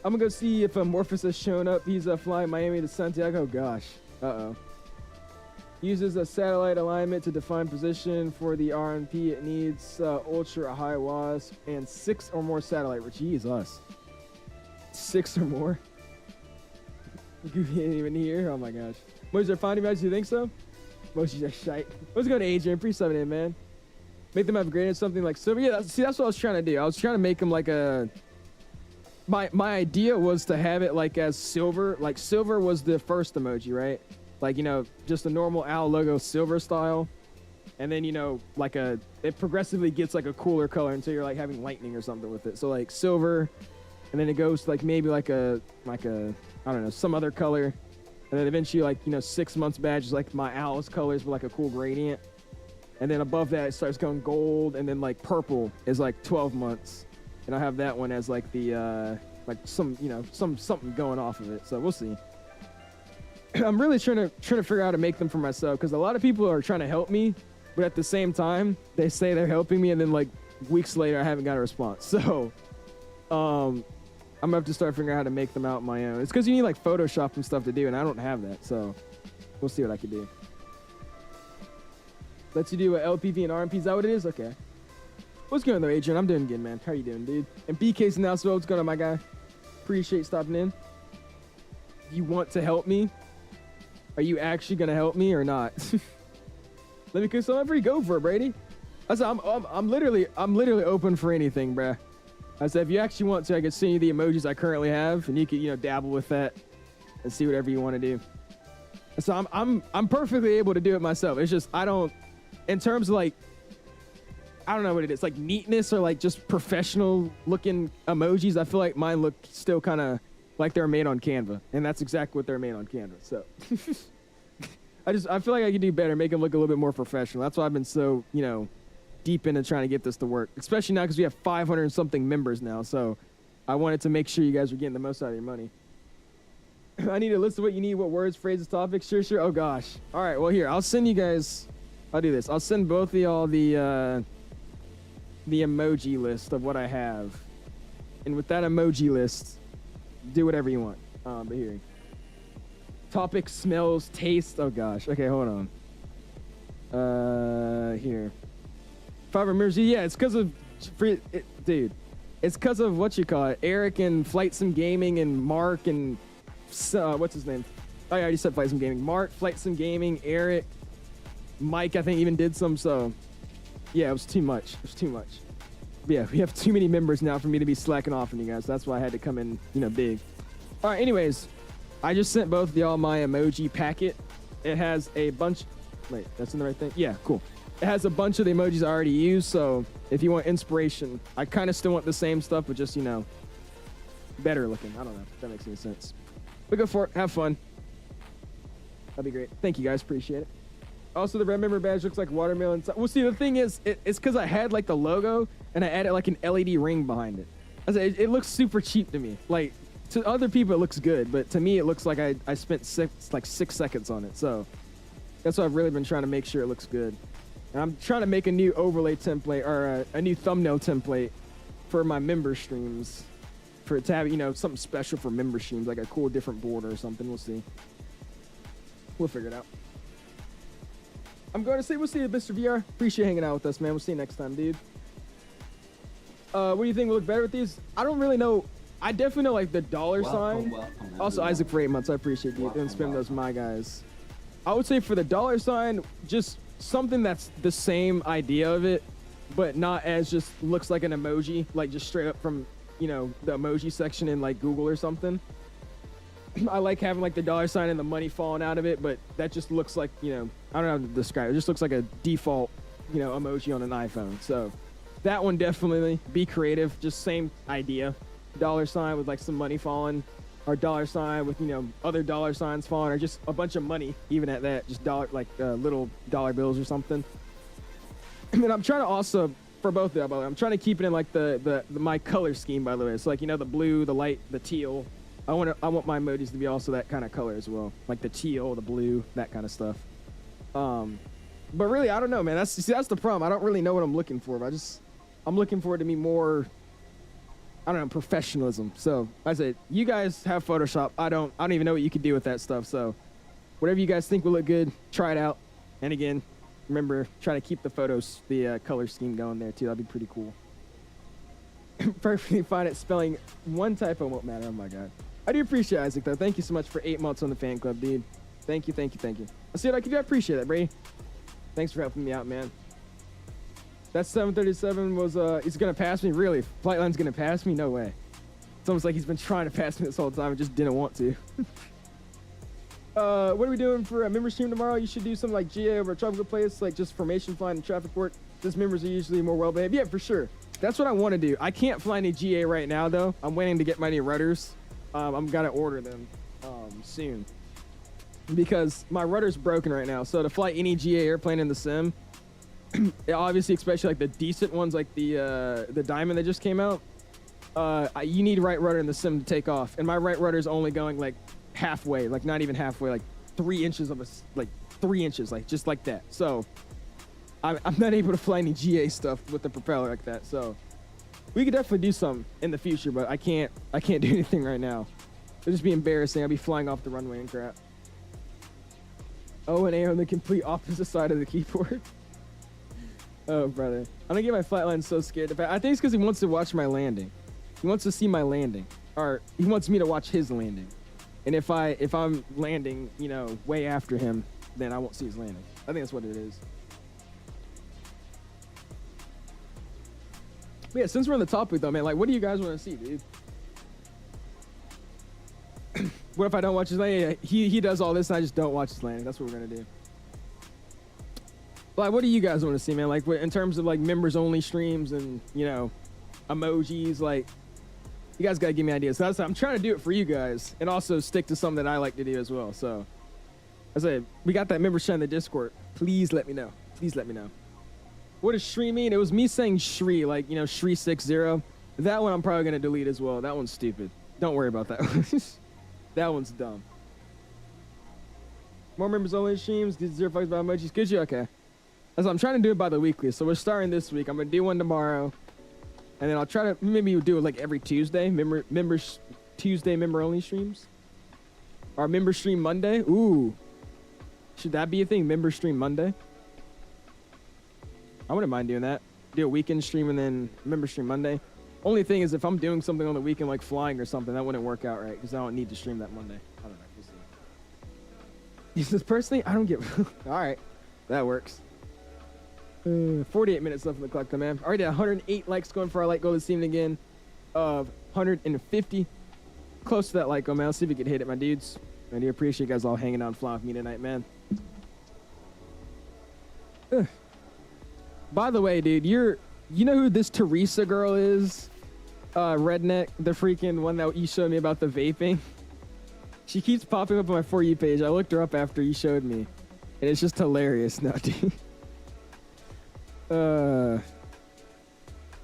I'm gonna go see if Morphus has shown up. He's flying Miami to Santiago. Oh, gosh. Uh-oh. Uses a satellite alignment to define position for the RNP. It needs ultra high WASP and 6 or more satellite. Jesus. 6 or more? You can't even hear? Oh my gosh. Emojis are fine, guys. You think so? Emojis are shite. Let's go to Adrian. Pre-subbing in, man. Make them have graded something like silver. Yeah, see, that's what I was trying to do. I was trying to make them like a... My idea was to have it like as silver. Like silver was the first emoji, right? Like, you know, just a normal OWL logo silver style. And then, you know, like it progressively gets like a cooler color until you're like having lightning or something with it. So like silver, and then it goes to like maybe like a, I don't know, some other color. And then eventually like, you know, 6 months badge is like my OWL's colors with like a cool gradient. And then above that it starts going gold, and then like purple is like 12 months. And I'll have that one as like the, like some, you know, something going off of it. So we'll see. I'm really trying to figure out how to make them for myself, because a lot of people are trying to help me, but at the same time they say they're helping me, and then like weeks later I haven't got a response. So I'm gonna have to start figuring out how to make them out on my own. It's because you need like Photoshop and stuff to do, and I don't have that. So we'll see what I can do. Lets you do a LPV and RMP. Is that what it is? Okay. What's going on though, Adrian? I'm doing good, man. How you doing, dude? And BK's now as well. What's going on, my guy? Appreciate stopping in. You want to help me? Are you actually gonna help me or not? Let me cook some free. Go for it, Brady. I said I'm literally open for anything, bruh. I said if you actually want to, I can send you the emojis I currently have, and you can, you know, dabble with that and see whatever you want to do. So I'm perfectly able to do it myself. It's just I don't, in terms of like, I don't know what it is, like neatness or like just professional looking emojis. I feel like mine look still kind of like they're made on Canva, and that's exactly what they're made on Canva. So I feel like I can do better, make them look a little bit more professional. That's why I've been so, you know, deep into trying to get this to work, especially now because we have 500 and something members now. So I wanted to make sure you guys were getting the most out of your money. I need a list of what you need, what words, phrases, topics. Sure. Oh gosh. All right. Well, here, I'll send you guys. I'll do this. I'll send both of y'all the emoji list of what I have, and with that emoji list, do whatever you want. But here, topic, smells, taste. Oh gosh. Okay, hold on. Here, 5 members. Yeah, it's because of dude. It's because of what you call it. Eric and Flight Sim Gaming and Mark and what's his name? Oh, I already said Flight Sim Gaming. Mark, Flight Sim Gaming, Eric, Mike. I think even did some. So yeah, it was too much. It was too much. But yeah, we have too many members now for me to be slacking off on you guys. That's why I had to come in, you know, big. All right, anyways, I just sent both of y'all my emoji packet. It has a bunch. Wait, that's in the right thing? Yeah, cool. It has a bunch of the emojis I already used, so if you want inspiration, I kind of still want the same stuff, but just, you know, better looking. I don't know if that makes any sense. But go for it. Have fun. That'd be great. Thank you, guys. Appreciate it. Also, the red member badge looks like watermelon. Well, see, the thing is, it's because I had, like, the logo, and I added, like, an LED ring behind it. I said, it looks super cheap to me. Like, to other people, it looks good, but to me, it looks like I spent 6 seconds on it. So that's why I've really been trying to make sure it looks good. And I'm trying to make a new overlay template, or a new thumbnail template for my member streams, for it to have, you know, something special for member streams, like a cool different border or something. We'll see. We'll figure it out. I'm going to say we'll see you, Mr. VR. Appreciate hanging out with us, man. We'll see you next time, dude. What do you think will look better with these? I don't really know. I definitely know, like, the dollar sign. Also, Isaac for 8 months. I appreciate you doing spam those, my guys. I would say for the dollar sign, just something that's the same idea of it, but not as just looks like an emoji, like just straight up from, you know, the emoji section in like Google or something. I like having like the dollar sign and the money falling out of it, but that just looks like, you know, I don't know how to describe it. It just looks like a default, you know, emoji on an iPhone. So that one, definitely be creative. Just same idea. Dollar sign with like some money falling, or dollar sign with, you know, other dollar signs falling, or just a bunch of money, even at that, just dollar, like little dollar bills or something. And then I'm trying to also, for both of them, by the way, I'm trying to keep it in like the my color scheme, by the way. So like, you know, the blue, the light, the teal. I want my emojis to be also that kind of color as well, like the teal, the blue, that kind of stuff. But really, I don't know, man. That's the problem. I don't really know what I'm looking for. But I'm looking for it to be more, I don't know, professionalism. So I said, you guys have Photoshop. I don't even know what you could do with that stuff. So whatever you guys think will look good, try it out. And again, remember, try to keep the photos, the color scheme going there too. That'd be pretty cool. Perfectly fine at spelling. One typo won't matter. Oh my God. I do appreciate Isaac though. Thank you so much for 8 months on the fan club, dude. Thank you, thank you, thank you. I'll see what I can do. I appreciate that, Brady. Thanks for helping me out, man. That 737 was, he's gonna pass me? Really? Flightline's gonna pass me? No way. It's almost like he's been trying to pass me this whole time and just didn't want to. What are we doing for a member stream tomorrow? You should do something like GA over a tropical place, like just formation flying and traffic port. Since members are usually more well behaved. Yeah, for sure. That's what I want to do. I can't fly any GA right now though. I'm waiting to get my new rudders. I'm gonna order them soon because my rudder's broken right now. So to fly any GA airplane in the sim, obviously, especially like the decent ones, like the Diamond that just came out, you need right rudder in the sim to take off. And my right rudder is only going like halfway, like not even halfway, like 3 inches of like 3 inches, like just like that. So I'm not able to fly any GA stuff with the propeller like that. So we could definitely do something in the future, but I can't do anything right now. It'll just be embarrassing. I'll be flying off the runway and crap. O and A on the complete opposite side of the keyboard. Oh, brother. I'm gonna get my flight line so scared. I think it's because he wants to watch my landing. He wants to see my landing. Or he wants me to watch his landing. And if I'm landing, you know, way after him, then I won't see his landing. I think that's what it is. But yeah, since we're on the topic though, man, like, what do you guys want to see, dude? What if I don't watch his landing? He does all this and I just don't watch his landing. That's what we're gonna do. Like, what do you guys want to see, man? Like, in terms of like members only streams and, you know, emojis, like, you guys gotta give me ideas. So I'm trying to do it for you guys and also stick to something that I like to do as well. So I say, we got that membership in the Discord. Please let me know. Please let me know. What does Shri mean? It was me saying Shri, like, you know, Shri 60. That one I'm probably gonna delete as well. That one's stupid. Don't worry about that one. That one's dumb. More members only streams. Get 0 fucks about emojis. Could you? Okay. As I'm trying to do it by the weekly. So we're starting this week. I'm gonna do one tomorrow. And then I'll try to maybe do it like every Tuesday. Members Tuesday member only streams. Or member stream Monday. Ooh. Should that be a thing? Member stream Monday? I wouldn't mind doing that. Do a weekend stream and then member stream Monday. Only thing is if I'm doing something on the weekend like flying or something, that wouldn't work out right because I don't need to stream that Monday. I don't know. We'll see. He says, personally, I don't get... All right. That works. 48 minutes left on the clock, though, man. Already 108 likes going for our light goal this evening again of 150. Close to that light goal, man. Let's see if we can hit it, my dudes. I do appreciate you guys all hanging out and flying with me tonight, man. By the way, dude, you know who this Teresa girl is? Redneck, the freaking one that you showed me about the vaping. She keeps popping up on my For You page. I looked her up after you showed me, and it's just hilarious. No, dude.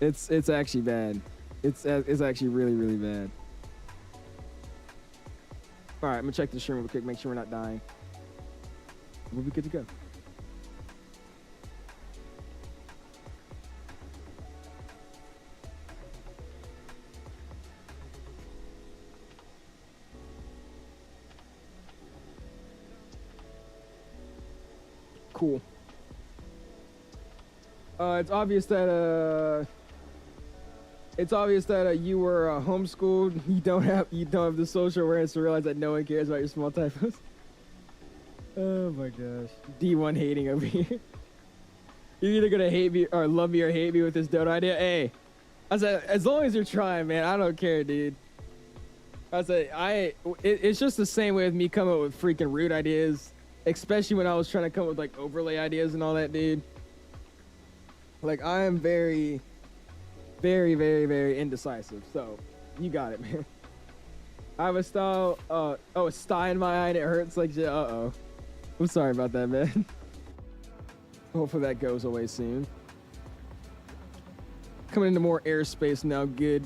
It's actually bad. It's actually really, really bad. All right, I'm gonna check the stream real quick, make sure we're not dying. We'll be good to go. Cool. It's obvious that you were homeschooled. You don't have the social awareness to realize that no one cares about your small typos. Oh my gosh. D1 hating over here. You're either gonna hate me or love me or hate me with this dope idea. Hey, I said, as long as you're trying, man, I don't care, dude. I said, it's just the same way with me coming up with freaking rude ideas, especially when I was trying to come up with like overlay ideas and all that, dude. Like, I am very, very, very, very indecisive. So, you got it, man. I have a style, a sty in my eye and it hurts like shit. Uh-oh. I'm sorry about that, man. Hopefully that goes away soon. Coming into more airspace now, good.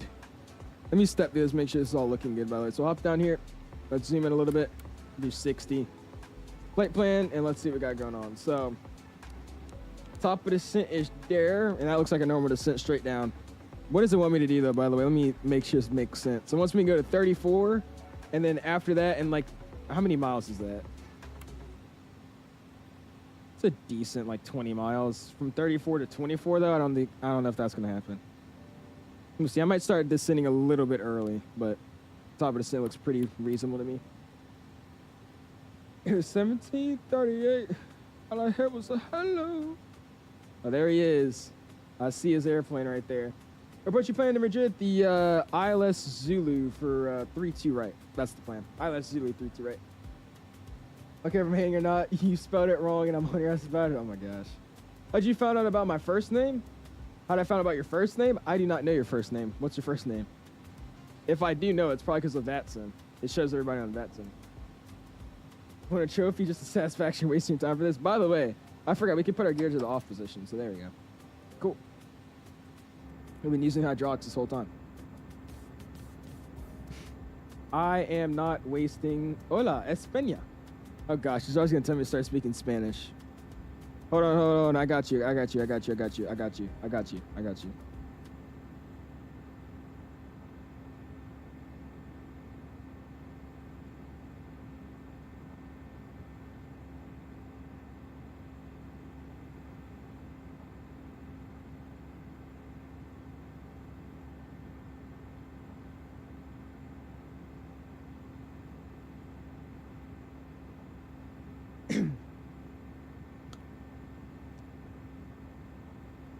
Let me step this, make sure this is all looking good, by the way. So hop down here. Let's zoom in a little bit. Do 60. Flight plan, and let's see what we got going on. So, top of the descent is there, and that looks like a normal descent straight down. What does it want me to do, though, by the way? Let me make sure this makes sense. It wants me to go to 34, and then after that, and like, how many miles is that? It's a decent like 20 miles from 34 to 24 though. I don't know if that's gonna happen. Let me see. I might start descending a little bit early, but top of the descent looks pretty reasonable to me. It was 1738. All I heard was a hello. Oh, there he is. I see his airplane right there. Airport you plan to Madrid, the ILS Zulu for 32 right. That's the plan. ILS Zulu 32 right. Okay, if I'm hanging or not, you spelled it wrong and I'm on your ass about it. Oh my gosh. How'd you find out about my first name? How'd I find out about your first name? I do not know your first name. What's your first name? If I do know, it's probably because of VATSIM. It shows everybody on VATSIM. Want a trophy? Just a satisfaction wasting time for this? By the way, I forgot we can put our gear to the off position, so there we go. Cool. We've been using hydraulics this whole time. I am not wasting... Hola, España. Oh gosh, she's always gonna tell me to start speaking Spanish. Hold on. I got you.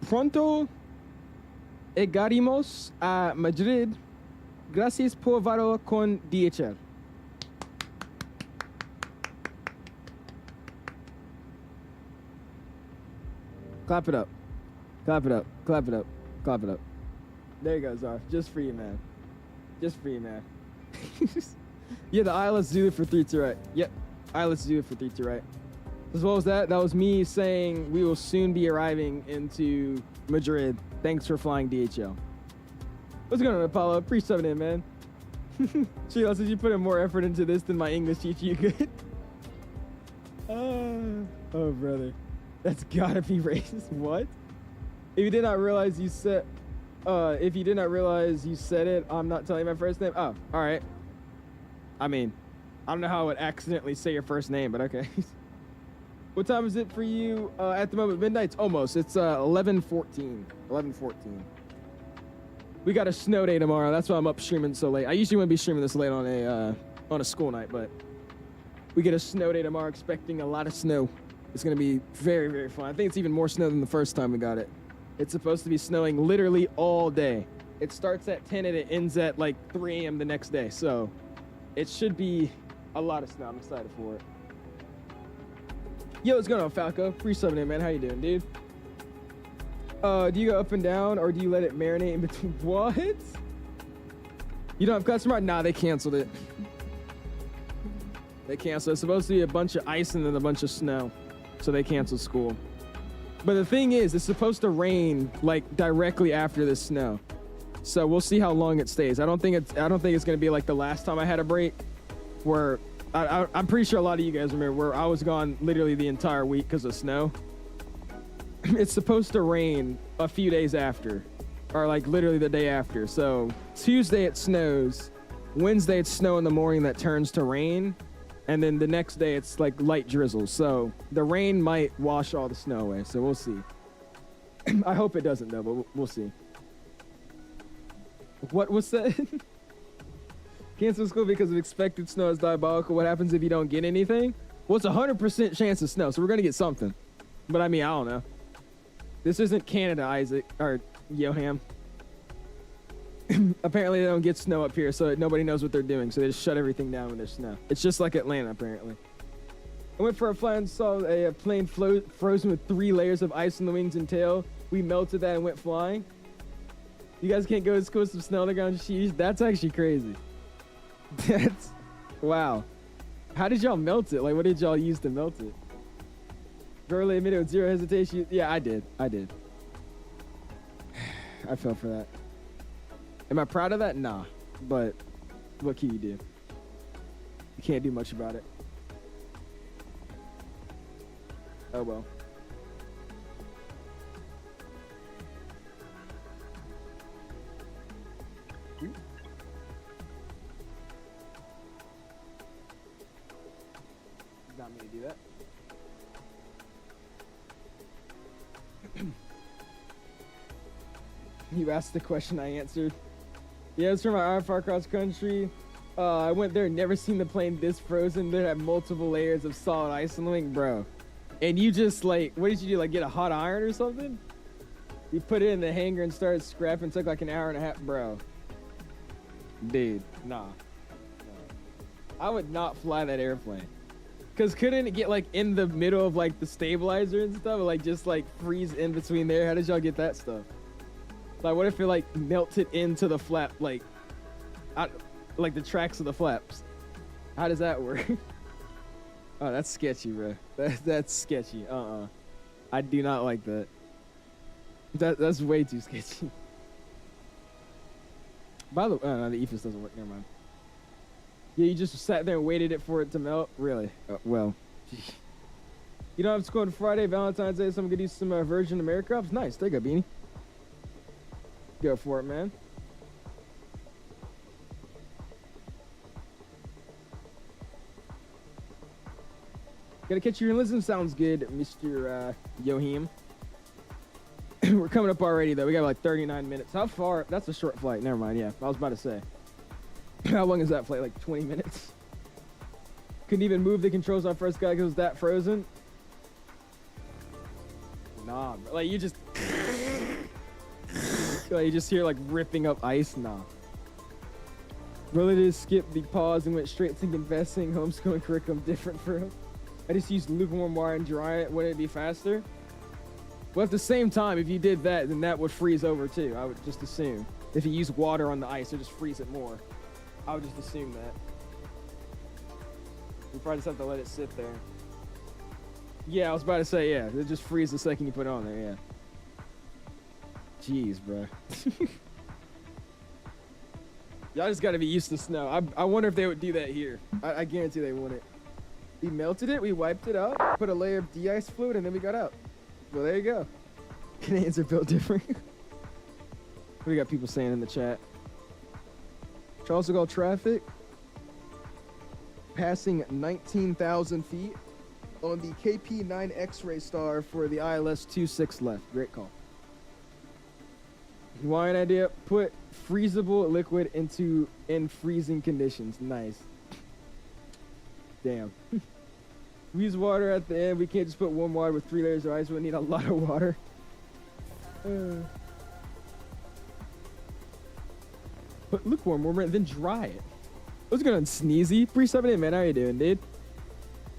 Pronto llegaremos a Madrid. Gracias por volar con DHL. Clap it up. Clap it up. Clap it up. Clap it up. There you go, Zar. Just for you, man. Just for you, man. Yeah, the ILS Zulu for 32 right. Yep. ILS Zulu for 32 right. As well as that was me saying we will soon be arriving into Madrid. Thanks for flying DHL. What's going on, Apollo? Appreciate it, man. Sheila says you put in more effort into this than my English teacher you could. Oh, brother. That's gotta be racist. What? If you did not realize you said it, I'm not telling you my first name. Oh, all right. I mean, I don't know how I would accidentally say your first name, but okay. What time is it for you at the moment? Midnight? It's almost. It's 11:14. 11:14. We got a snow day tomorrow. That's why I'm up streaming so late. I usually wouldn't be streaming this late on a school night, but we get a snow day tomorrow. Expecting a lot of snow. It's gonna be very, very fun. I think it's even more snow than the first time we got it. It's supposed to be snowing literally all day. It starts at 10 and it ends at like 3 a.m. the next day. So it should be a lot of snow. I'm excited for it. Yo, what's going on, Falco? 378, man. How you doing, dude? Do you go up and down, or do you let it marinate in between? What? You don't have customer? Nah, they canceled it. They canceled. It's supposed to be a bunch of ice and then a bunch of snow, so they canceled school. But the thing is, it's supposed to rain like directly after the snow, so we'll see how long it stays. I don't think it's gonna be like the last time I had a break, where. I'm pretty sure a lot of you guys remember where I was gone literally the entire week because of snow. It's supposed to rain a few days after, or like literally the day after. So Tuesday it snows, Wednesday it's snow in the morning that turns to rain, and then the next day it's like light drizzle. So the rain might wash all the snow away, so we'll see. I hope it doesn't though, but we'll see. What was that? Cancel school because of expected snow is diabolical. What happens if you don't get anything? Well, it's 100% chance of snow, so we're gonna get something. But I mean, I don't know. This isn't Canada, Isaac or Yoham. Apparently, they don't get snow up here, so nobody knows what they're doing. So they just shut everything down when there's snow. It's just like Atlanta, apparently. I went for a flight and saw a plane frozen with 3 layers of ice in the wings and tail. We melted that and went flying. You guys can't go to school with some snow on the ground. Sheesh, that's actually crazy. That's wow. How did y'all melt it? Like, what did y'all use to melt it? Girl admitted with zero hesitation. Yeah, I did. I fell for that. Am I proud of that? Nah. But what can you do? You can't do much about it. Oh well. Not me to do that. You asked the question, I answered. Yeah, it's from my IFR cross country. I went there, never seen the plane this frozen. They had multiple layers of solid ice on the wing, bro. And you just like, what did you do? Like get a hot iron or something? You put it in the hangar and started scrapping. Took like an hour and a half, bro. Dude, nah. I would not fly that airplane. Cause couldn't it get like in the middle of like the stabilizer and stuff? Or, like just like freeze in between there? How did y'all get that stuff? Like what if it like melted into the flap, like the tracks of the flaps? How does that work? Oh, that's sketchy, bro. That's sketchy. I do not like that. That's way too sketchy. By the way, no, the EFIS doesn't work. Never mind. Yeah, you just sat there and waited for it to melt? Really? Well. You know, I'm just going Friday, Valentine's Day, so I'm going to do some Virgin Americrafts. Nice. There you go, Beanie. Go for it, man. Gotta catch your listen. Sounds good, Mr. Yohim. We're coming up already, though. We got like 39 minutes. How far? That's a short flight. Never mind. Yeah, I was about to say. How long is that flight? Like 20 minutes? Couldn't even move the controls on first guy because it was that frozen? Nah, bro. Like you just... like you just hear like ripping up ice? Nah. Relatives skipped the pause and went straight to confessing. Homeschooling curriculum different for him. I just used lukewarm water and dry it. Wouldn't it be faster? Well, at the same time, if you did that, then that would freeze over too. I would just assume. If you use water on the ice, it would just freeze it more. I would just assume that. You probably just have to let it sit there. Yeah, I was about to say, yeah. It just freeze the second you put it on there, yeah. Jeez, bro. Y'all just gotta be used to snow. I wonder if they would do that here. I guarantee they wouldn't. We melted it, we wiped it out, put a layer of de-ice fluid, and then we got out. Well, there you go. Canadians are built different. We got people saying in the chat. Charles de Gaulle traffic passing 19,000 feet on the KP9 X-ray star for the ILS 26 left. Great call. Wine idea, put freezable liquid in freezing conditions. Nice. Damn. We use water at the end. We can't just put warm water with 3 layers of ice. We need a lot of water. Put lukewarm water and then dry it. What's going on, Sneezy? 378, man. How you doing, dude?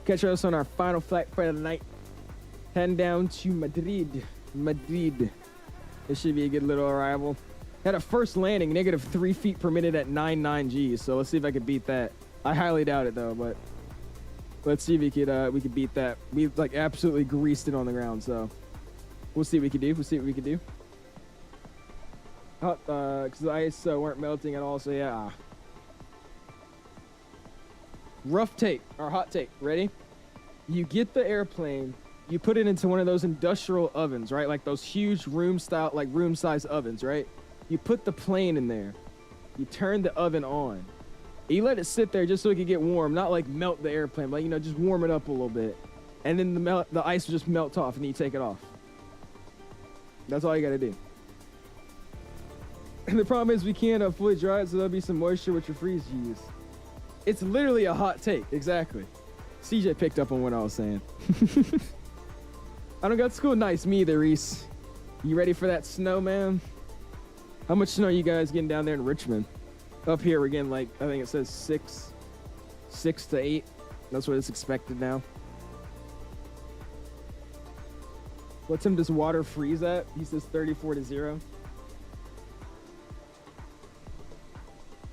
Catch us on our final flight for the night. Heading down to Madrid. This should be a good little arrival. Had a first landing, negative 3 feet per minute at 99 Gs. So let's see if I could beat that. I highly doubt it though, but let's see if we could beat that. We like absolutely greased it on the ground, so we'll see what we can do. Because the ice weren't melting at all, so yeah. Rough take, or hot take. Ready? You get the airplane, you put it into one of those industrial ovens, right? Like those huge room-size ovens, right? You put the plane in there. You turn the oven on. You let it sit there just so it can get warm, not like melt the airplane, but just warm it up a little bit. And then the ice will just melt off and you take it off. That's all you gotta do. And the problem is we can't fully dry it, so there'll be some moisture with your freeze use. It's literally a hot take, exactly. CJ picked up on what I was saying. I don't got school. Nice, me either, Reese. You ready for that snow, man? How much snow are you guys getting down there in Richmond? Up here, we're getting like, I think it says 6 to 8. That's what it's expected now. What time does water freeze at? He says 34 to 0.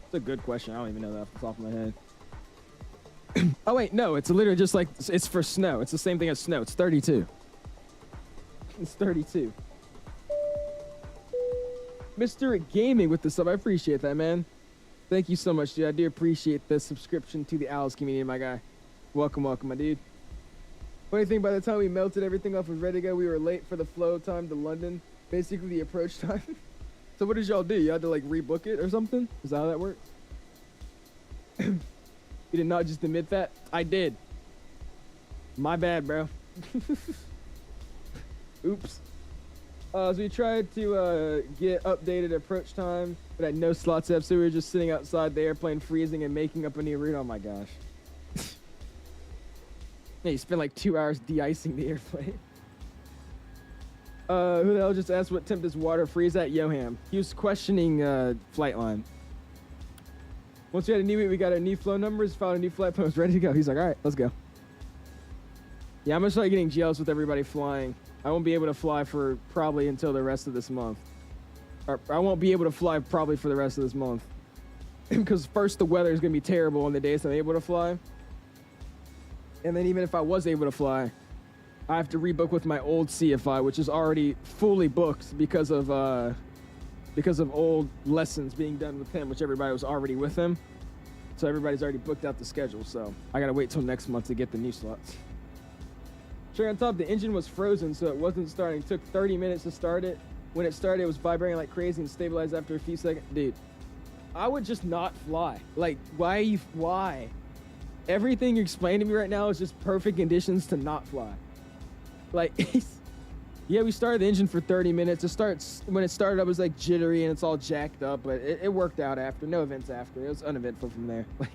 It's a good question. I don't even know that off the top of my head. Oh wait, no, it's literally just like, it's for snow. It's the same thing as snow. It's 32. It's 32. Mr. Gaming with the sub. I appreciate that, man. Thank you so much, dude. I do appreciate the subscription to the Owls community, my guy. Welcome, my dude. Funny thing, by the time we melted everything off was ready to go, we were late for the flow time to London. Basically the approach time. So what did y'all do? You had to like rebook it or something? Is that how that works? You did not just admit that? I did. My bad, bro. Oops. So we tried to get updated approach time, but had no slots up, so we were just sitting outside the airplane freezing and making up a new route. Oh my gosh. Yeah, you spent like 2 hours de-icing the airplane. Who the hell just asked what temp does water freeze at? Yoham. He was questioning Flightline. Once we had a new week, we got our new flow numbers, found a new flight plan, was ready to go. He's like, all right, let's go. Yeah, I'm gonna start getting jealous with everybody flying. I won't be able to fly for probably until the rest of this month. Or I won't be able to fly probably for the rest of this month. Because first the weather is gonna be terrible on the days I'm able to fly. And then even if I was able to fly, I have to rebook with my old CFI, which is already fully booked because of old lessons being done with him, which everybody was already with him. So everybody's already booked out the schedule. So I gotta wait till next month to get the new slots. Sure, on top, the engine was frozen, so it wasn't starting. It took 30 minutes to start it. When it started, it was vibrating like crazy and stabilized after a few seconds. Dude, I would just not fly. Like, why? Everything you're explaining to me right now is just perfect conditions to not fly. Like, yeah, we started the engine for 30 minutes. When it started up, it was like jittery and it's all jacked up, but it worked out after. No events after. It was uneventful from there. Like,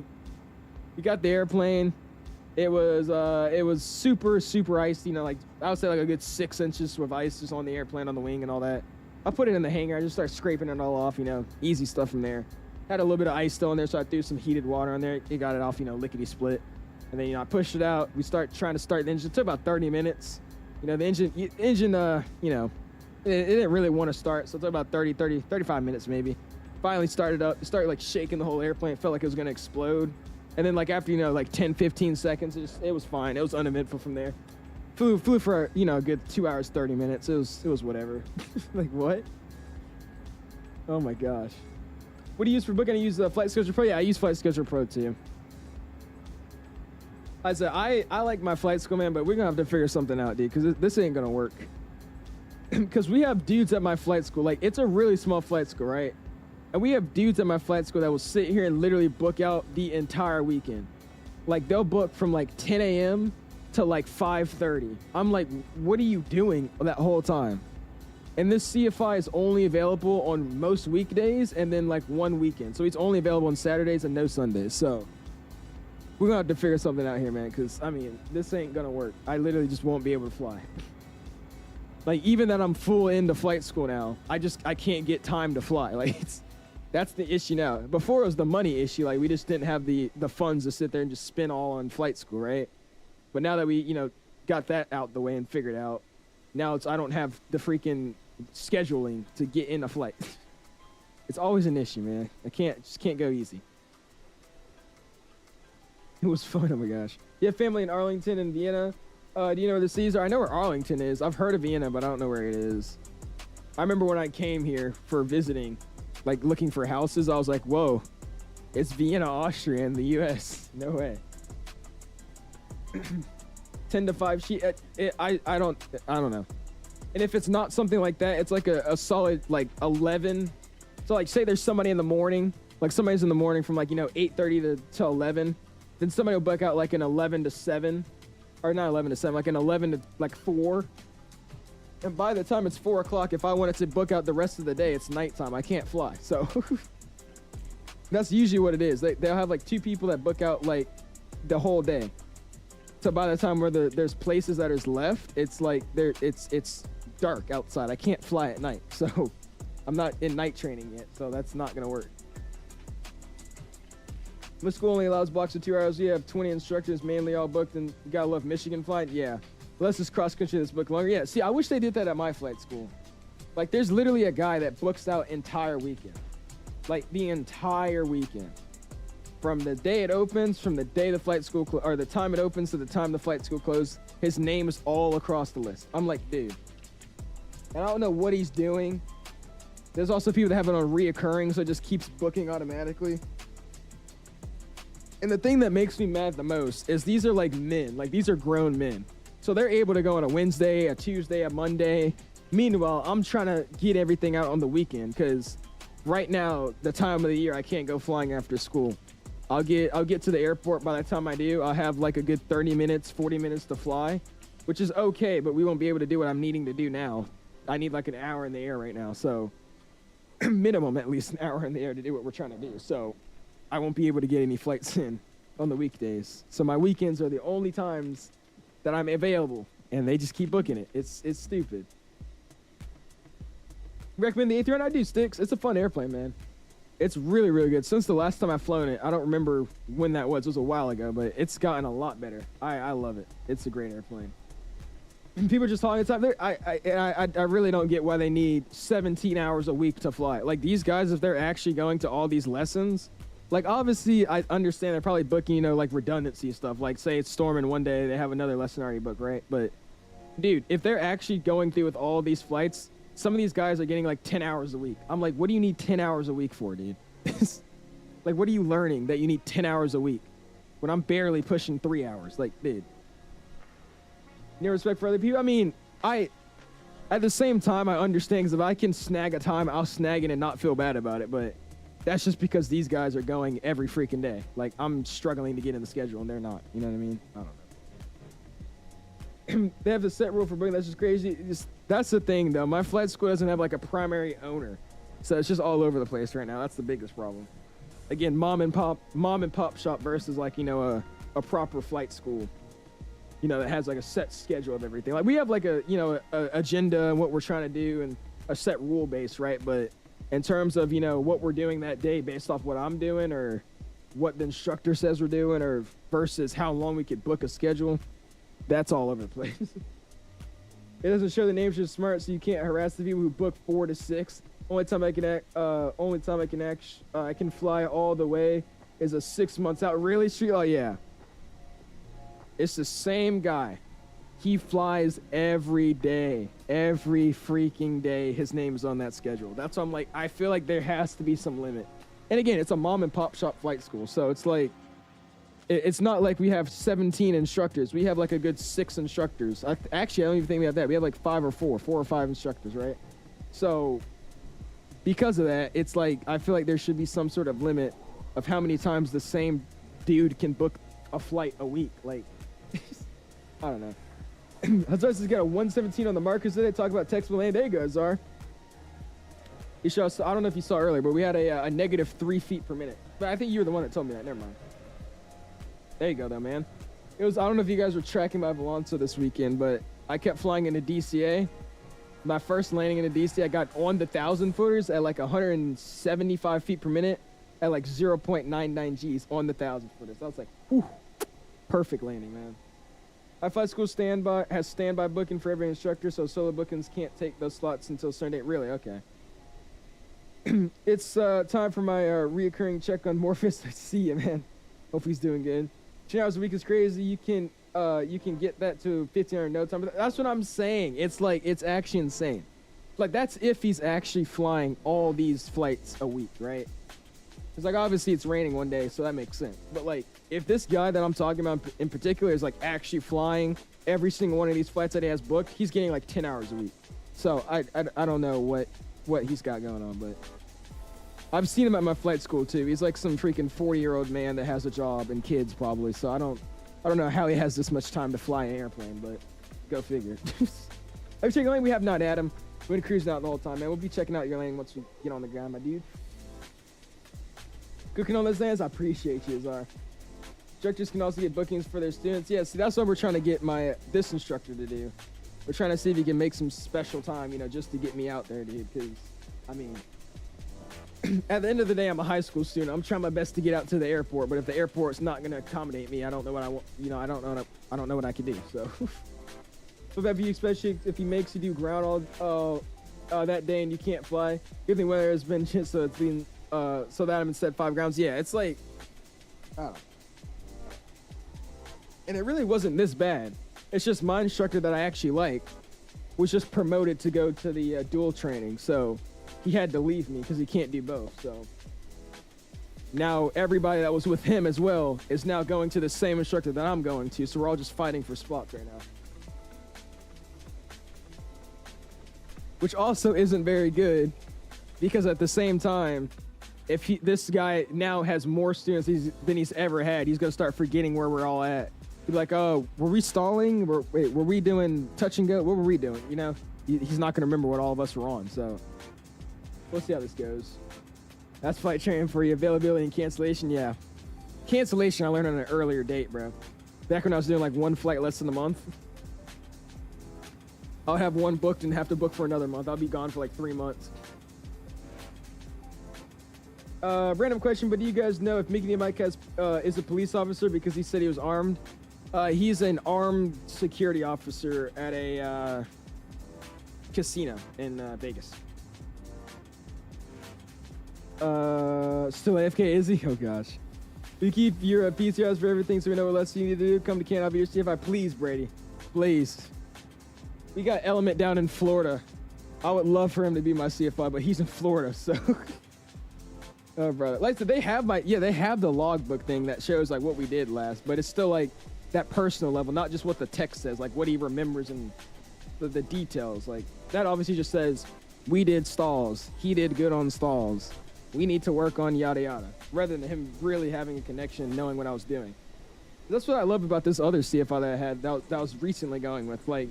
we got the airplane. It was super, super icy. You know, like, I would say like a good 6 inches of ice just on the airplane, on the wing and all that. I put it in the hangar. I just started scraping it all off, you know, easy stuff from there. Had a little bit of ice still in there, so I threw some heated water on there. It got it off, you know, lickety split. And then, you know, I pushed it out. We trying to start the engine. It took about 30 minutes. You know, the engine, you know, it didn't really want to start. So it took about 35 minutes maybe. Finally started up. It started like shaking the whole airplane. It felt like it was going to explode. And then like after, you know, like 10, 15 seconds, it was fine. It was uneventful from there. Flew for, you know, a good 2 hours, 30 minutes. It was whatever. Like, what? Oh my gosh. What do you use for booking? I use Flight Scheduler Pro. Yeah, I use Flight Scheduler Pro too. I said, I like my flight school, man, but we're going to have to figure something out, dude, because this ain't going to work. Because we have dudes at my flight school. Like, it's a really small flight school, right? And we have dudes at my flight school that will sit here and literally book out the entire weekend. Like, they'll book from, like, 10 a.m. to, like, 5:30. I'm like, what are you doing that whole time? And this CFI is only available on most weekdays and then, like, one weekend. So it's only available on Saturdays and no Sundays. So we're going to have to figure something out here, man, because, I mean, this ain't going to work. I literally just won't be able to fly. Like, even that I'm full into flight school now, I can't get time to fly. Like, that's the issue now. Before, it was the money issue. Like, we just didn't have the funds to sit there and just spend all on flight school, right? But now that we, you know, got that out the way and figured out, now I don't have the freaking scheduling to get in a flight. It's always an issue, man. Just can't go easy. It was fun. Oh my gosh. You have family in Arlington and Vienna. Do you know where the C's are? I know where Arlington is. I've heard of Vienna, but I don't know where it is. I remember when I came here for visiting, like looking for houses, I was like, whoa, it's Vienna, Austria in the US. No way. 10 to 5 sheet. I don't know. And if it's not something like that, it's like a solid like 11. So like say there's somebody in the morning, like somebody's in the morning from like, you know, 8:30 to 11. Then somebody will book out like an 11 to 7, or not 11 to 7, like an 11 to like 4. And by the time it's 4 o'clock, if I wanted to book out the rest of the day, it's nighttime. I can't fly. So that's usually what it is. They'll have like 2 people that book out like the whole day. So by the time where there's places that is left, it's like it's dark outside. I can't fly at night. So I'm not in night training yet. So that's not going to work. My school only allows blocks of 2 hours. You have 20 instructors, mainly all booked, and you gotta love Michigan flight. Yeah, unless it's cross country that's booked longer. Yeah, see, I wish they did that at my flight school. Like, there's literally a guy that books out entire weekend, like the entire weekend, from the day it opens, from the day the flight school or the time it opens to the time the flight school closes. His name is all across the list. I'm like, dude, and I don't know what he's doing. There's also people that have it on reoccurring, so it just keeps booking automatically. And the thing that makes me mad the most is these are like men, like these are grown men. So they're able to go on a Wednesday, a Tuesday, a Monday. Meanwhile, I'm trying to get everything out on the weekend because right now, the time of the year, I can't go flying after school. I'll get to the airport. By the time I do, I'll have like a good 30 minutes, 40 minutes to fly, which is okay, but we won't be able to do what I'm needing to do now I need like an hour in the air right now. So minimum at least an hour in the air to do what we're trying to do. So I won't be able to get any flights in on the weekdays. So my weekends are the only times that I'm available, and they just keep booking it. It's stupid. Recommend the A300? I do, Sticks. It's a fun airplane, man. It's really, really good. Since the last time I've flown it, I don't remember when that was. It was a while ago, but it's gotten a lot better. I love it. It's a great airplane. And people are just talking the time. I really don't get why they need 17 hours a week to fly. Like, these guys, if they're actually going to all these lessons, like, obviously, I understand they're probably booking, you know, like, redundancy stuff. Like, say it's storming one day, they have another lesson already booked, right? But, dude, if they're actually going through with all these flights, some of these guys are getting, like, 10 hours a week. I'm like, what do you need 10 hours a week for, dude? Like, what are you learning that you need 10 hours a week when I'm barely pushing 3 hours? Like, dude. No respect for other people. I mean, at the same time, I understand, because if I can snag a time, I'll snag it and not feel bad about it. But that's just because these guys are going every freaking day. Like, I'm struggling to get in the schedule, and they're not. You know what I mean? I don't know. They have the set rule for booking. That's just crazy. That's the thing, though. My flight school doesn't have, like, a primary owner. So it's just all over the place right now. That's the biggest problem. Again, mom and pop shop versus, like, you know, a proper flight school, you know, that has like a set schedule of everything. Like, we have like a, you know, a agenda and what we're trying to do and a set rule base, right? But in terms of, you know, what we're doing that day based off what I'm doing or what the instructor says we're doing, or versus how long we could book a schedule, that's all over the place. It doesn't show the names you're smart, so you can't harass the people who book 4 to 6. Only time I can fly all the way is a 6 months out. Really, Street? Oh yeah. It's the same guy. He flies every day, every freaking day. His name is on that schedule. That's why I'm like, I feel like there has to be some limit. And again, it's a mom and pop shop flight school, so it's like, it's not like we have 17 instructors. We have like a good 6 instructors. Actually, I don't even think we have that. We have like 4 or 5 instructors, right? So because of that, it's like, I feel like there should be some sort of limit of how many times the same dude can book a flight a week. Like, I don't know. Hazard's has got a 117 on the markers today. Talk about text Milan. There you go, Czar. You show us, I don't know if you saw earlier, but we had a negative 3 feet per minute. But I think you were the one that told me that. Never mind. There you go, though, man. It was, I don't know if you guys were tracking my Valanza this weekend, but I kept flying into DCA. My first landing into DCA, I got on the 1,000 footers at like 175 feet per minute at like 0.99 Gs on the 1,000 footers. I was like, whew, perfect landing, man. My flight school has standby booking for every instructor, so solo bookings can't take those slots until certain date. Really? Okay. It's time for my reoccurring check on Morpheus. I see you, man. Hope he's doing good. 10 hours a week is crazy. You can get that to 1,500 no time. But that's what I'm saying. It's like, it's actually insane. Like, that's if he's actually flying all these flights a week, right? It's like, obviously it's raining one day, so that makes sense. But like, if this guy that I'm talking about in particular is like actually flying every single one of these flights that he has booked, he's getting like 10 hours a week. So I don't know what he's got going on, but I've seen him at my flight school too. He's like some freaking 40-year-old man that has a job and kids probably. So I don't know how he has this much time to fly an airplane, but go figure. Every checking lane we have not, Adam. We've been cruising out the whole time, man. We'll be checking out your lane once we get on the ground, my dude. Cooking on those lands, I appreciate you, Azar. Instructors can also get bookings for their students. Yeah, see, that's what we're trying to get this instructor to do. We're trying to see if he can make some special time, you know, just to get me out there, dude. Because, I mean, at the end of the day, I'm a high school student. I'm trying my best to get out to the airport, but if the airport's not going to accommodate me, I don't know what I want. You know, I don't know what I can do. So, but that view, especially if he makes you do ground all that day and you can't fly. Good thing weather has been just so it's been so that I'm instead 5 grounds. Yeah, it's like, I don't know. And it really wasn't this bad. It's just my instructor that I actually like was just promoted to go to the dual training. So he had to leave me because he can't do both. So now everybody that was with him as well is now going to the same instructor that I'm going to. So we're all just fighting for spots right now. Which also isn't very good because at the same time, if this guy now has more students than he's ever had, he's going to start forgetting where we're all at. Be like, oh, were we stalling? Were we doing touch and go? What were we doing? You know, he's not going to remember what all of us were on. So we'll see how this goes. That's flight training for you. Availability and cancellation, yeah. Cancellation I learned on an earlier date, bro. Back when I was doing like one flight less than a month. I'll have one booked and have to book for another month. I'll be gone for like 3 months. Random question, but do you guys know if Mickey Mike has is a police officer because he said he was armed? He's an armed security officer at a casino in Vegas. Still AFK, is he? Oh gosh. We keep your PTRs for everything so we know what else you need to do. Come to Canada, I'll be your CFI. Please, Brady. Please. We got Element down in Florida. I would love for him to be my CFI, but he's in Florida, so. Oh, brother. Like, so they have they have the logbook thing that shows like what we did last, but it's still like that personal level, not just what the text says, like what he remembers and the details. Like that obviously just says we did stalls. He did good on stalls. We need to work on yada yada, rather than him really having a connection, knowing what I was doing. That's what I love about this other CFI that I had that I was recently going with. Like,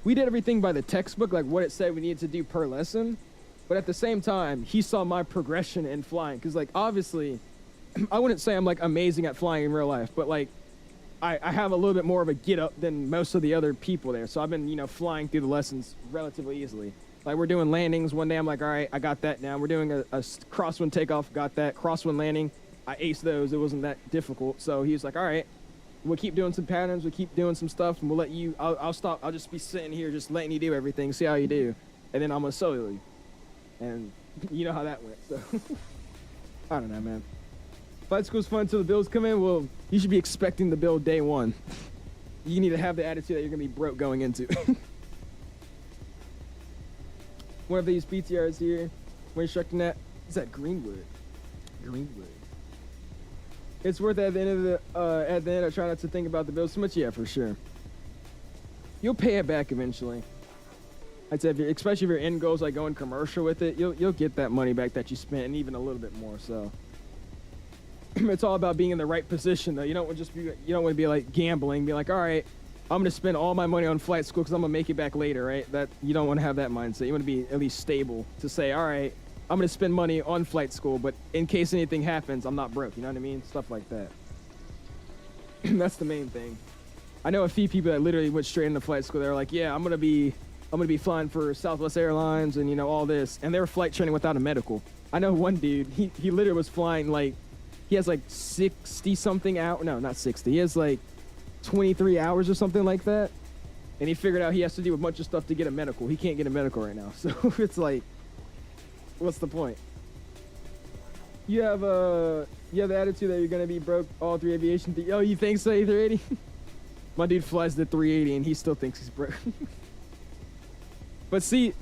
we did everything by the textbook, like what it said we needed to do per lesson. But at the same time, he saw my progression in flying. Because, like, obviously, I wouldn't say I'm, like, amazing at flying in real life. But, like, I have a little bit more of a get-up than most of the other people there. So I've been, you know, flying through the lessons relatively easily. Like, we're doing landings. One day I'm like, all right, I got that now. We're doing a crosswind takeoff. Got that. Crosswind landing. I aced those. It wasn't that difficult. So he was like, all right, we'll keep doing some patterns. We'll keep doing some stuff. And we'll let you, I'll stop. I'll just be sitting here just letting you do everything. See how you do. And then I'm going to solo you. And you know how that went, so. I don't know, man. Flight school's fun until the bills come in. Well, you should be expecting the bill day one. You need to have the attitude that you're going to be broke going into. One of these PTRs here. We're instructing that. Is that Greenwood? Greenwood. It's worth it at the end of at the end. I try not to think about the bills so much. Yeah, for sure. You'll pay it back eventually. I'd say, especially if your end goal is like going commercial with it, you'll get that money back that you spent and even a little bit more. So it's all about being in the right position, though. You don't want to be like gambling, be like, all right, I'm gonna spend all my money on flight school because I'm gonna make it back later, right? That you don't want to have that mindset. You want to be at least stable to say, all right, I'm gonna spend money on flight school, but in case anything happens, I'm not broke. You know what I mean? Stuff like that. That's the main thing. I know a few people that literally went straight into flight school. They're like, yeah, I'm gonna be flying for Southwest Airlines and, you know, all this. And they were flight training without a medical. I know one dude, he literally was flying like, he has like 60 something hours. No, not 60. He has like 23 hours or something like that. And he figured out he has to do a bunch of stuff to get a medical. He can't get a medical right now. So it's like, what's the point? You have the attitude that you're going to be broke all three aviation. Oh, you think so, A380? My dude flies the 380 and he still thinks he's broke. But see,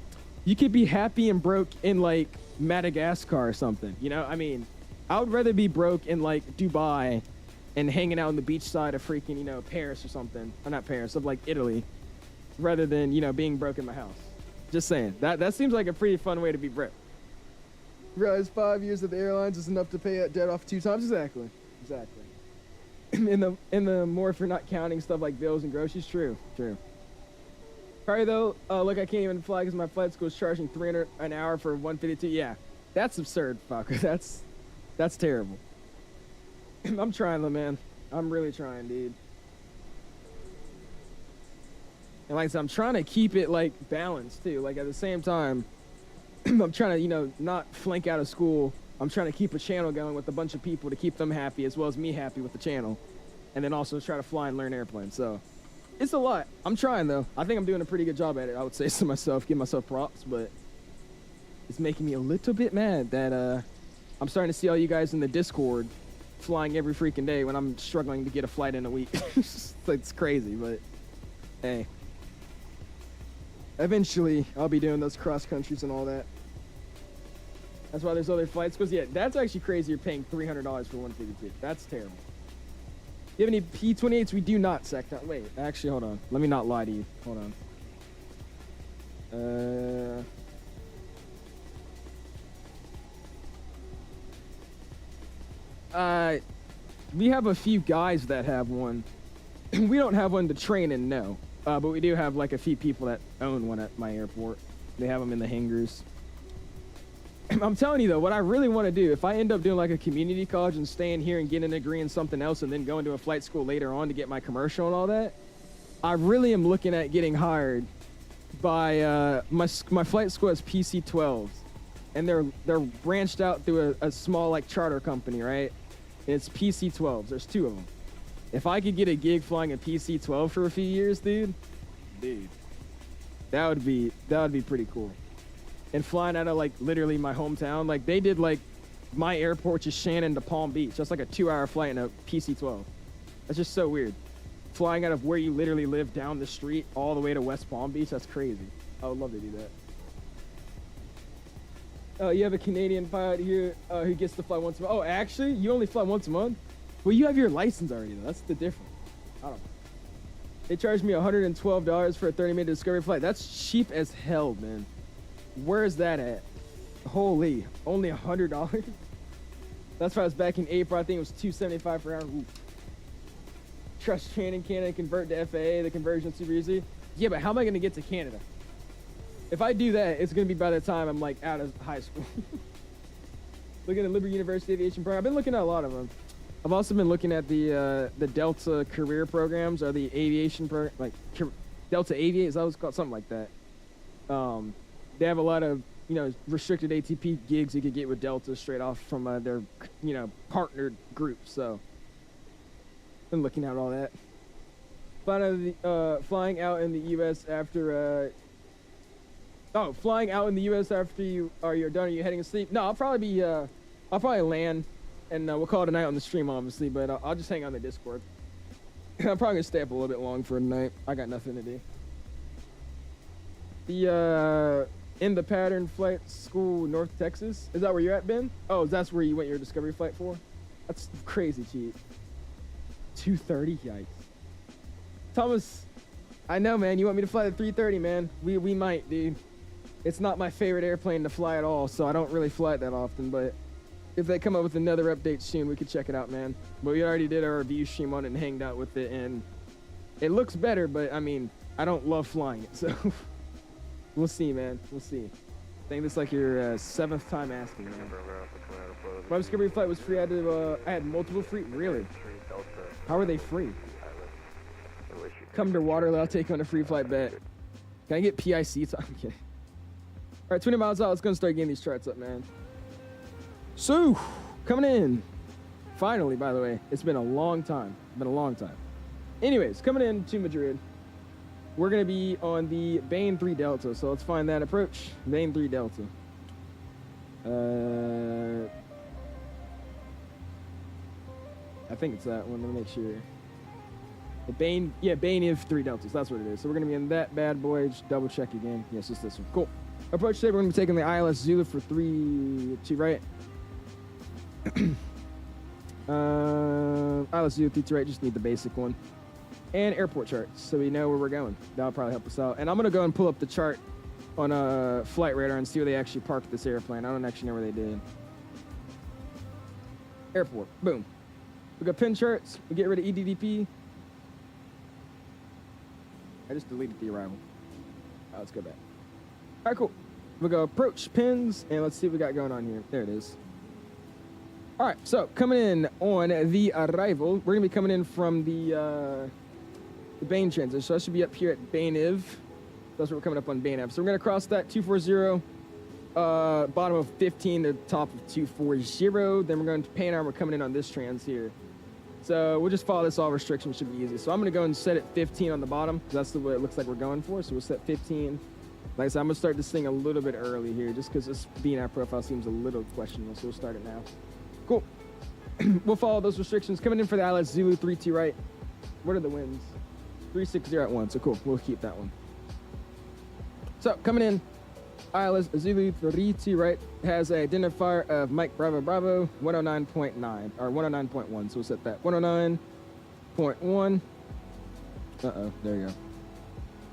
you could be happy and broke in like Madagascar or something, you know? I mean, I would rather be broke in like Dubai and hanging out on the beach side of freaking, you know, Paris or something. Or not Paris, of like Italy, rather than, you know, being broke in my house. Just saying. That seems like a pretty fun way to be broke. Realize 5 years at the airlines is enough to pay debt off 2 times. Exactly. In the more if you're not counting stuff like bills and groceries. True. Probably though, look, I can't even fly because my flight school is charging $300 an hour for 152. Yeah, that's absurd, fucker. That's terrible. I'm trying though, man. I'm really trying, dude. And like I said, I'm trying to keep it like balanced too. Like at the same time, I'm trying to, you know, not flink out of school. I'm trying to keep a channel going with a bunch of people to keep them happy as well as me happy with the channel. And then also try to fly and learn airplanes. So it's a lot. I'm trying though. I think I'm doing a pretty good job at it. I would say to myself, give myself props, but it's making me a little bit mad that I'm starting to see all you guys in the Discord flying every freaking day when I'm struggling to get a flight in a week. It's crazy, but hey. Eventually, I'll be doing those cross countries and all that. That's why there's other flights. Because, yeah, that's actually crazy. You're paying $300 for 152. That's terrible. Do you have any P-28s? We do not, Sector. Wait, actually, hold on. Let me not lie to you. Hold on. We have a few guys that have one. We don't have one to train in, no. But we do have like a few people that own one at my airport. They have them in the hangars. I'm telling you though, what I really want to do, if I end up doing like a community college and staying here and getting a degree in something else and then going to a flight school later on to get my commercial and all that, I really am looking at getting hired by my flight school has PC-12s, and they're branched out through a small like charter company, right? And it's PC-12s. There's 2 of them. If I could get a gig flying a PC-12 for a few years, dude, that would be pretty cool. And flying out of like literally my hometown, like they did like my airport, which is Shannon to Palm Beach. That's like a 2-hour flight in a PC-12. That's just so weird. Flying out of where you literally live down the street all the way to West Palm Beach, that's crazy. I would love to do that. You have a Canadian pilot here who gets to fly once a month. Oh, actually, you only fly once a month? Well, you have your license already, though. That's the difference. I don't know. They charged me $112 for a 30-minute discovery flight. That's cheap as hell, man. Where is that at? Holy, only $100? That's why I was back in April. I think it was $275 per hour. Ooh. Trust training Canada, convert to FAA. The conversion super easy. Yeah, but how am I going to get to Canada? If I do that, it's going to be by the time I'm like out of high school. Looking at Liberty University Aviation Program. I've been looking at a lot of them. I've also been looking at the Delta career programs, or the aviation program, like Delta Aviate, is that what it's called? Something like that. They have a lot of, restricted ATP gigs you could get with Delta straight off from their, partnered group. So, been looking at all that. Flying out in the U.S. after, flying out in the U.S. after you're done. Are you heading to sleep? No, I'll probably land, and we'll call it a night on the stream, obviously. But I'll just hang on the Discord. I'm probably gonna stay up a little bit long for the night. I got nothing to do. The in the pattern flight school, North Texas. Is that where you're at, Ben? Oh, that's where you went your discovery flight for? That's crazy cheap. $230, yikes. Thomas, I know, man. You want me to fly the 330, man? We might, dude. It's not my favorite airplane to fly at all, so I don't really fly it that often. But if they come up with another update soon, we could check it out, man. But we already did our review stream on it and hanged out with it, and it looks better. But I mean, I don't love flying it, so. We'll see, man. We'll see. I think this is like your 7th time asking, man. My discovery flight was free. I had multiple free. Really? How are they free? Come to Waterloo. I'll take you on a free flight bet. Can I get PIC? I'm kidding. All right, 20 miles out. Let's go and start getting these charts up, man. So, coming in. Finally, by the way. It's been a long time. Anyways, coming in to Madrid. We're going to be on the Bain 3 Delta, so let's find that approach. Bain 3 Delta. I think it's that one. Let me make sure. The Bain, Bain 3 Deltas. That's what it is. So we're going to be in that bad boy. Just double check again. Yes, it's this one. Cool. Approach today, we're going to be taking the ILS Zulu for 3-2 right. ILS Zulu 3-2 right. Just need the basic one. And airport charts, so we know where we're going. That'll probably help us out. And I'm gonna go and pull up the chart on a flight radar and see where they actually parked this airplane. I don't actually know where they did. Airport, boom. We got pin charts. We get rid of EDDP. I just deleted the arrival. Let's go back. All right, cool. We'll go approach pins, and let's see what we got going on here. There it is. All right, so coming in on the arrival, we're gonna be coming in from the Bain transit. So I should be up here at Bain-Iv. That's where we're coming up on Bain-Iv. So we're gonna cross that 240, bottom of 15 to top of 240. Then we're going to Pan-Am. We're coming in on this trans here. So we'll just follow this all restrictions. Should be easy. So I'm gonna go and set it 15 on the bottom. That's the way it looks like we're going for. So we'll set 15. Like I said, I'm gonna start this thing a little bit early here, just because this VNAV profile seems a little questionable. So we'll start it now. Cool. We'll follow those restrictions. Coming in for the ILS Zulu 3-2 right. What are the winds? 360 at 1. So cool. We'll keep that one. So coming in, ILS Zulu 3-2 right has an identifier of Mike Bravo Bravo 109.9 or 109.1. So we'll set that 109.1. There you go.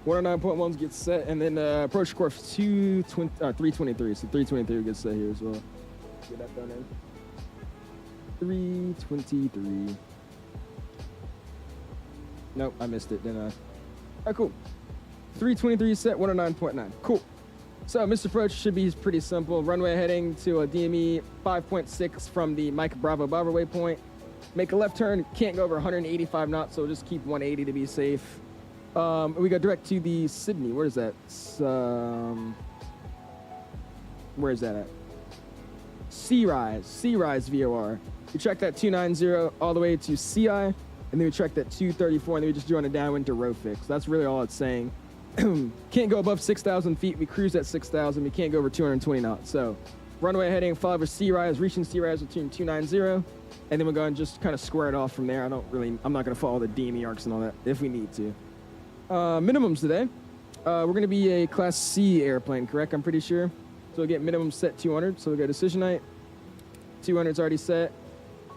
109.1 gets set, and then approach course 323. So 323 gets set here as well. Get that done in. 323. Nope, I missed it, didn't I? All right, cool. 323 set, 109.9. Cool. So missed approach should be pretty simple. Runway heading to a DME 5.6 from the Mike Bravo waypoint. Make a left turn, can't go over 185 knots, so just keep 180 to be safe. We go direct to the Sydney. Where is that? Where is that at? C-Rise VOR. We track that 290 all the way to CI, and then we track that 234, and then we just join it downwind to row fix. That's really all it's saying. Can't go above 6,000 feet. We cruise at 6,000. We can't go over 220 knots. So runway heading, fly over C-Rise, reaching C-Rise between 290, and then we're going to just kind of square it off from there. I'm not going to follow the DME arcs and all that if we need to. Minimums today. We're going to be a Class C airplane, correct? I'm pretty sure. So we'll get minimum set 200. So we'll go decision night. 200's already set.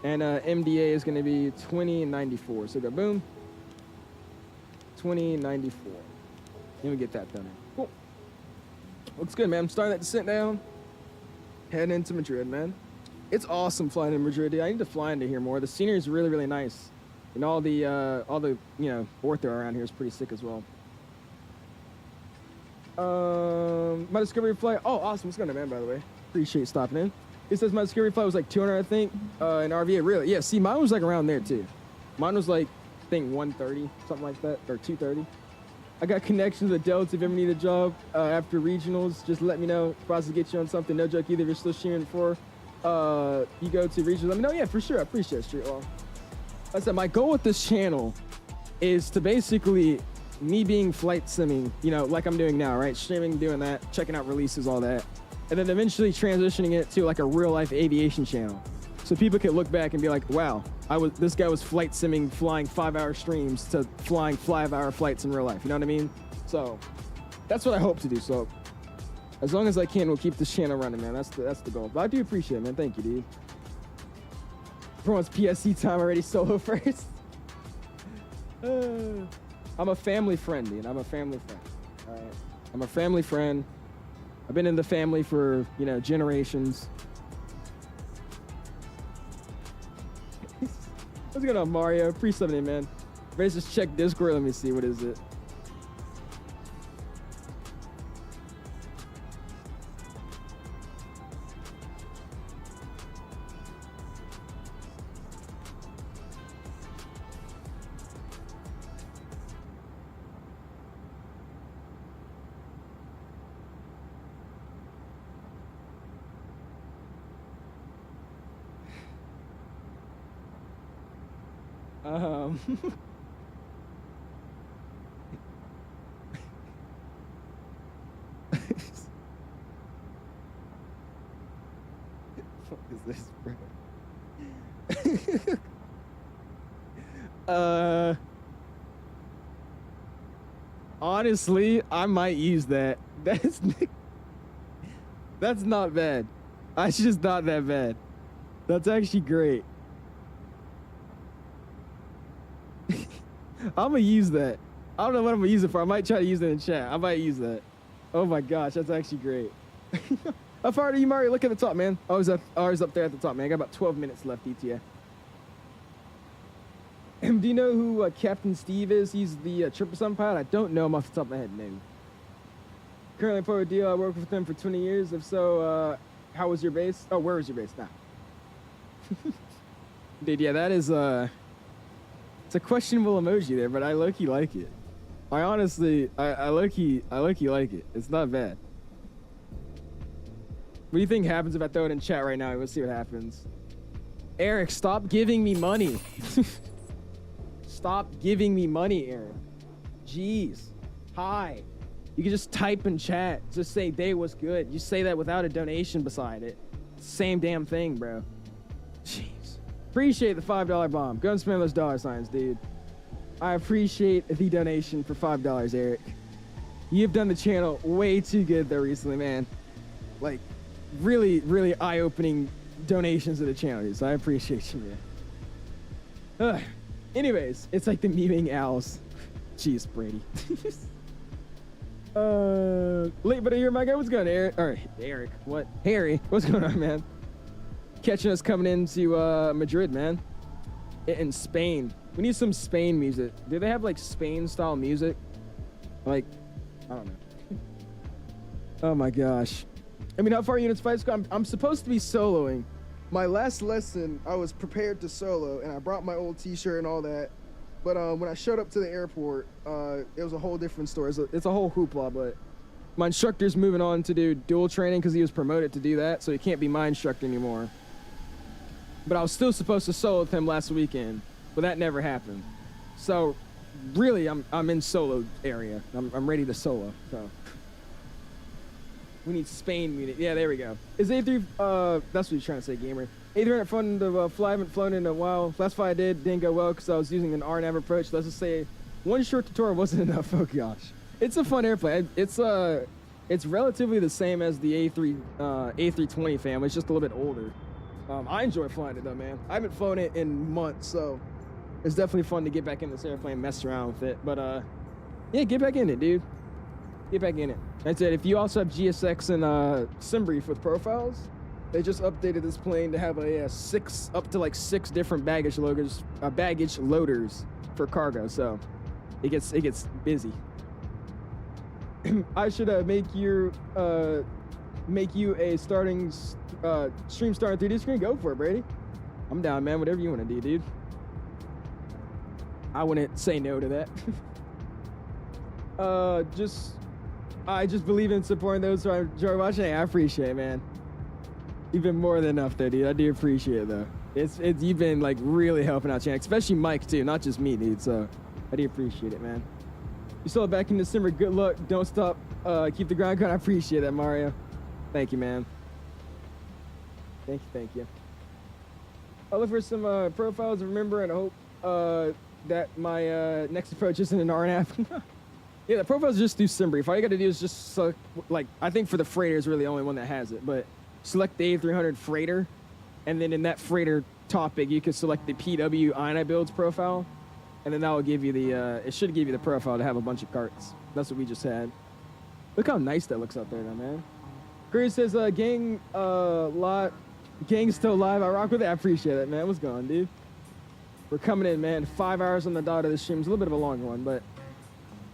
And MDA is going to be 2094. So go boom. 2094. Then we get that done. Cool. Looks good, man. I'm starting that descent down. Heading into Madrid, man. It's awesome flying in Madrid, dude. I need to fly into here more. The scenery is really, really nice. And all the ortho around here is pretty sick as well. My discovery flight. Oh, awesome. What's going on, man, by the way? Appreciate you stopping in. It says my discovery flight was like 200, I think, in RVA. Really? Yeah, see, mine was like around there, too. Mine was like, I think, 130, something like that, or 230. I got connections with Delta if you ever need a job after regionals. Just let me know. Process to get you on something. No joke either. If you're still streaming before you go to regionals, let me know. Yeah, for sure. I appreciate it, Street Law. I said my goal with this channel is to basically me being flight simming, you know, like I'm doing now, right? Streaming, doing that, checking out releases, all that. And then eventually transitioning it to like a real life aviation channel. So people can look back and be like, wow, this guy was flight simming, flying 5-hour streams to flying 5-hour flights in real life. You know what I mean? So that's what I hope to do. So as long as I can, we'll keep this channel running, man. That's the goal. But I do appreciate it, man. Thank you, dude. Everyone's PSC time already solo first. I'm a family friend, dude. I'm a family friend. All right. I'm a family friend. I've been in the family for, you know, generations. What's going on, Mario? Pre-subbing, man. Let's just check Discord. Let me see. What is it? What is this, bro? Honestly, I might use that. That's not bad. It's just not that bad. That's actually great. I'm gonna use that. I don't know what I'm gonna use it for. I might try to use it in chat. I might use that. Oh my gosh, that's actually great. How far are you, Mario? Look at the top, man. I was up there at the top, man. I got about 12 minutes left, ETA. Do you know who Captain Steve is? He's the 777 pilot. I don't know him off the top of my head, maybe. Currently for a deal. I worked with them for 20 years. If so, how was your base? Oh, where was your base? Nah. Dude, yeah, that is it's a questionable emoji there, but I low-key like it. I honestly, I low-key like it. It's not bad. What do you think happens if I throw it in chat right now? Let's see what happens. Eric, stop giving me money. Stop giving me money, Eric. Jeez. Hi. You can just type in chat. Just say, "Day was good." You say that without a donation beside it. Same damn thing, bro. Jeez. Appreciate the $5 bomb. Go and spend those dollar signs, dude. I appreciate the donation for $5, Eric. You've done the channel way too good though recently, man. Like, really, really eye-opening donations to the channel, dude. So I appreciate you, man. Anyways, it's like the memeing owls. Jeez, Brady. Late but a year, my guy. What's going on, Eric? Or Eric, what? Harry, what's going on, man? Catching us coming into Madrid, man. In Spain. We need some Spain music. Do they have like Spain style music? Like, I don't know. Oh my gosh. I mean, how far are units flight school? I'm supposed to be soloing. My last lesson, I was prepared to solo, and I brought my old t-shirt and all that. But when I showed up to the airport, it was a whole different story. It's a whole hoopla, but my instructor's moving on to do dual training because he was promoted to do that, so he can't be my instructor anymore. But I was still supposed to solo with him last weekend, but that never happened. So really, I'm in solo area. I'm ready to solo. So we need Spain unit. Yeah, there we go. Is A3? That's what you're trying to say, gamer. A300 fun to fly. I haven't flown in a while. Last flight I didn't go well because I was using an RNAV approach. Let's just say one short tutorial wasn't enough. Oh gosh, it's a fun airplane. It's relatively the same as the A320 family. It's just a little bit older. I enjoy flying it though, man. I haven't flown it in months, so it's definitely fun to get back in this airplane, mess around with it. But yeah, get back in it, dude. Get back in it. I said, if you also have GSX and SimBrief with profiles, they just updated this plane to have up to 6 different baggage loaders for cargo. So it gets busy. I should make you a stream starting 3D screen. Go for it, Brady. I'm down, man. Whatever you want to do, dude. I wouldn't say no to that. I just believe in supporting those who enjoy watching. I appreciate it, man. You've been more than enough there, dude. I do appreciate it, though. You've been really helping out, channel, especially Mike too, not just me, dude. So I do appreciate it, man. You still back in December. Good luck. Don't stop. Keep the grind going. I appreciate that, Mario. Thank you, man. Thank you. I'll look for some profiles. Remember, and I hope that my next approach isn't an RNAV. Yeah, the profiles just do SimBrief. All you got to do is just select, I think for the freighter is really the only one that has it, but select the A300 freighter, and then in that freighter topic, you can select the PW iniBuilds profile, and then that will give you it should give you the profile to have a bunch of carts. That's what we just had. Look how nice that looks out there, though, man. Curry says, gang still live. I rock with it. I appreciate it, man. What's going on, dude? We're coming in, man. 5 hours on the dot of the stream. It's a little bit of a longer one, but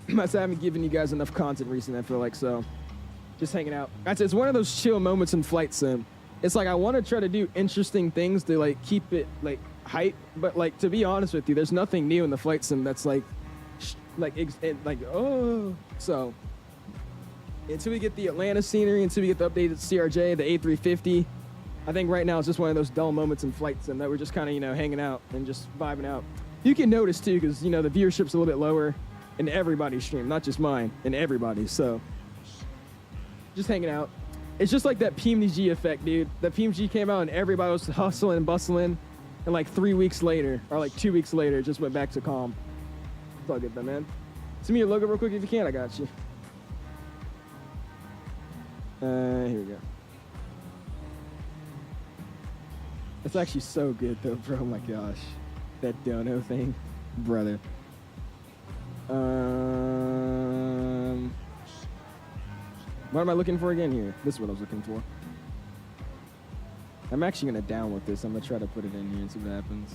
I haven't given you guys enough content recently, I feel like, so just hanging out. It's one of those chill moments in flight sim. It's like I want to try to do interesting things to keep it hype, but to be honest with you, there's nothing new in the flight sim that's oh. So until we get the Atlanta scenery, until we get the updated CRJ, the A350, I think right now it's just one of those dull moments in flight sim that we're just kind of hanging out and just vibing out. You can notice too, because the viewership's a little bit lower in everybody's stream, not just mine, in everybody's. So just hanging out. It's just like that PMG effect, dude. That PMG came out and everybody was hustling and bustling, and 3 weeks later, or 2 weeks later, it just went back to calm. It's all good though, man. Send me your logo real quick if you can. I got you. Here we go. It's actually so good though, bro. Oh my gosh, that dono thing, brother. What am I looking for again here? This is what I was looking for. I'm actually gonna download this. I'm gonna try to put it in here and see what happens.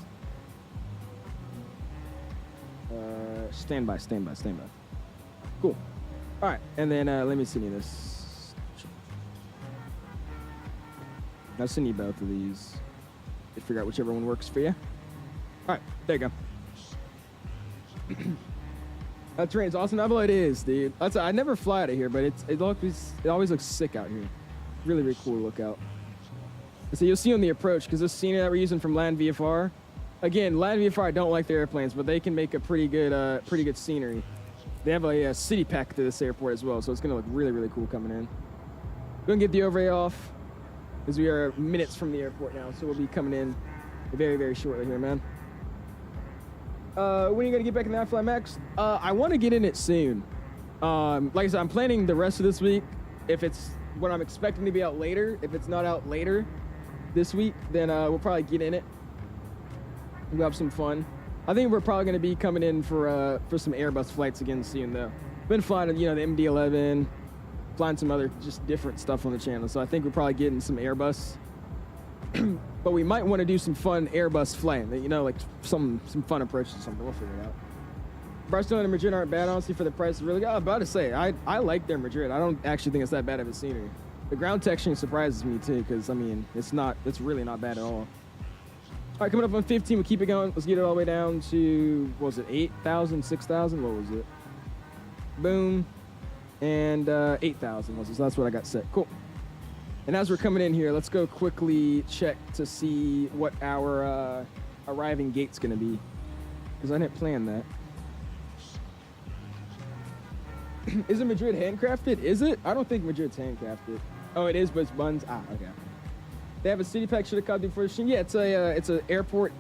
Stand by. Cool. All right, and then let me send you this. I'll send you both of these. Figure out whichever one works for you. All right, there you go. That terrain's awesome. Well, it is, dude. I never fly out of here, but it always looks sick out here. Really, really cool to look out. So you'll see on the approach, because this scenery that we're using from Land VFR. Again, Land VFR, I don't like their airplanes, but they can make a pretty good scenery. They have a city pack to this airport as well, so it's gonna look really, really cool coming in. We're gonna get the overlay off, because we are minutes from the airport now, so we'll be coming in very, very shortly here, man. When are you gonna get back in the iFly Max? I want to get in it soon. Like I said, I'm planning the rest of this week. If it's what I'm expecting to be out later, if it's not out later this week, then we'll probably get in it. We'll have some fun. I think we're probably gonna be coming in for some Airbus flights again soon, though. Been flying, the MD-11, flying some other just different stuff on the channel. So I think we're probably getting some Airbus. But we might want to do some fun Airbus flying, some fun approaches or something. We'll figure it out. Barcelona and Madrid aren't bad, honestly, for the price. Really good. I'm about to say, I like their Madrid. I don't actually think it's that bad of a scenery. The ground texturing surprises me too, because I mean, it's really not bad at all. All right, coming up on 15, we'll keep it going. Let's get it all the way down to, what was it, 8,000, 6,000? What was it? Boom. And 8,000 was it, so that's what I got set. Cool. And as we're coming in here, let's go quickly check to see what our arriving gate's gonna be, because I didn't plan that. Isn't Madrid handcrafted? Is it? I don't think Madrid's handcrafted. Oh, it is, but it's buns. Ah, okay. They have a city pack. Should have called before the machine. Yeah, it's a airport,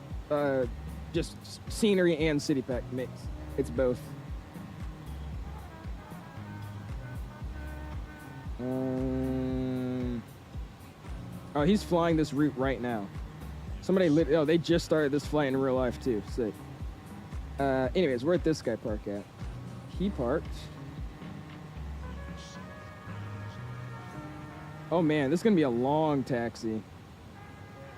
just scenery and city pack mix. It's both. Oh, he's flying this route right now. Somebody oh, they just started this flight in real life too. Sick. Anyways, where'd this guy park at? He parked. Oh man, this is gonna be a long taxi.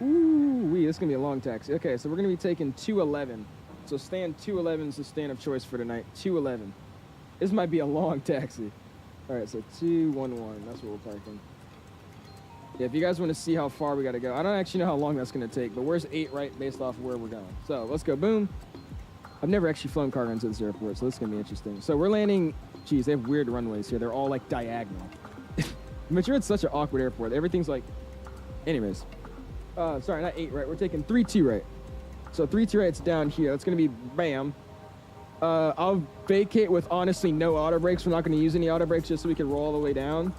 Ooh, this is gonna be a long taxi. Okay, so we're gonna be taking 211. So stand 211 is the stand of choice for tonight. 211. This might be a long taxi. All right, so 211. That's where we're parking. Yeah, if you guys want to see how far we gotta go, I don't actually know how long that's gonna take, but where's 8 right based off of where we're going. So let's go. Boom. I've never actually flown cargo into this airport, so this is gonna be interesting. So we're landing. Geez, they have weird runways here. They're all like diagonal. Madrid's such an awkward airport. Everything's like, anyways. Sorry, not 8 right. We're taking 3-2 right. So 3-2 right's down here. That's gonna be bam. I'll vacate with honestly no auto brakes. We're not gonna use any auto brakes just so we can roll all the way down.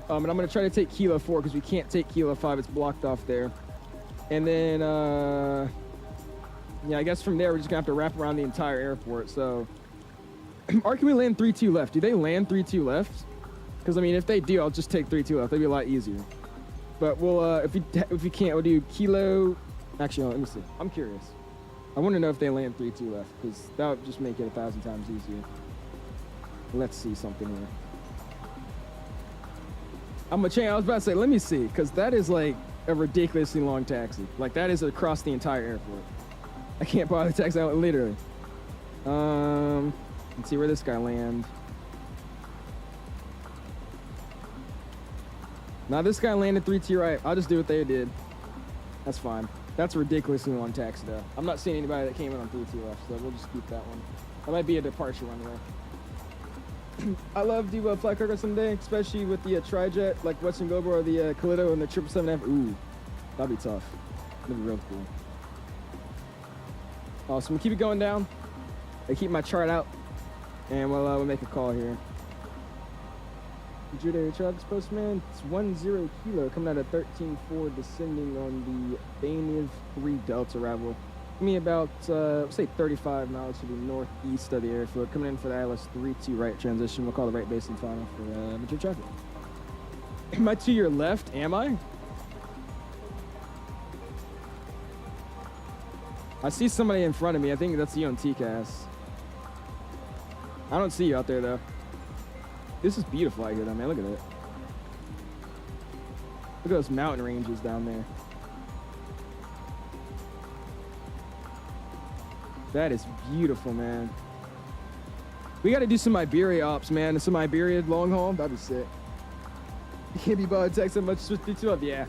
And I'm gonna try to take Kilo 4 because we can't take Kilo 5. It's blocked off there. And then, yeah, I guess from there we're just gonna have to wrap around the entire airport. So, or can we land 3-2 left? Do they land 3-2 left? Because I mean, if they do, I'll just take 3-2 left. That'd be a lot easier. But we'll, if we can't, we'll do Kilo. Actually, no, let me see. I'm curious. I want to know if they land 3-2 left, because that would just make it 1,000 times easier. Let's see something here. I'm gonna change. I was about to say, let me see, because that is like a ridiculously long taxi. Like that is across the entire airport. I can't bother the taxi out literally. Let's see where this guy lands. Now this guy landed 3-2 right. I'll just do what they did. That's fine. That's a ridiculously long taxi though. I'm not seeing anybody that came in on 3-2 left, so we'll just keep that one. That might be a departure runway. I love to fly cargo someday, especially with the tri-jet, like Western Global or the Collido and the 777F. Ooh, that'd be tough. That'd be real cool. Awesome. We'll keep it going down. I keep my chart out, and we'll make a call here. Madrid Charles Postman, it's 10 Kilo coming out of 13-4, descending on the Bainiv 3 Delta arrival. Give me about, say 35 miles to the northeast of the airfield. Coming in for the ILS 3-2 right transition. We'll call the right base and final for Madrid traffic. Am I to your left? Am I? I see somebody in front of me. I think that's you on TCAS. I don't see you out there though. This is beautiful out here though, man. Look at it. Look at those mountain ranges down there. That is beautiful, man. We got to do some Iberia ops, man. Some Iberia long haul. That'd be sick. You can't be bothered texting much. Switch 3-2 left. Yeah.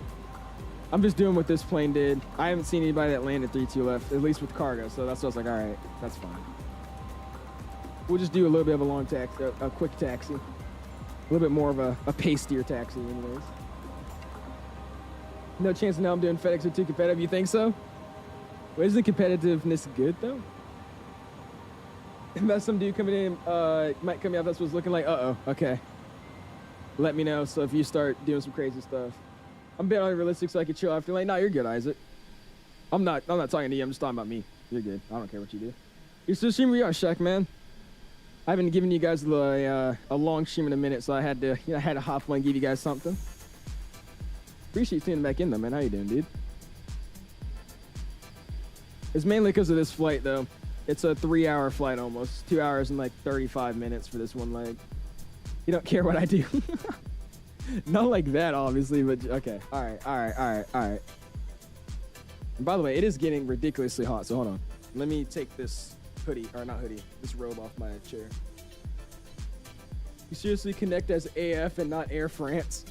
I'm just doing what this plane did. I haven't seen anybody that landed 3-2 left, at least with cargo. So that's what I was like, all right, that's fine. We'll just do a little bit of a long taxi, a quick taxi. A little bit more of a pastier taxi anyways. No chance now I'm doing FedEx or too competitive. You think so? Well, isn't competitiveness good though? Unless some dude coming in might come out, that's what's looking like. Uh-oh, okay. Let me know, so if you start doing some crazy stuff. I'm being unrealistic so I can chill after late. Nah, you're good, Isaac. I'm not talking to you, I'm just talking about me. You're good. I don't care what you do. You're still streaming? We are, Shaq, man. I haven't given you guys a long stream in a minute, so I had to hop on and give you guys something. Appreciate you tuning back in though, man. How you doing, dude? It's mainly because of this flight though. It's a 3-hour flight almost. 2 hours and like 35 minutes for this one leg. You don't care what I do. Not like that, obviously, but okay. All right. And by the way, it is getting ridiculously hot, so hold on. Let me take this hoodie, or not hoodie, this robe off my chair. You seriously connect as AF and not Air France?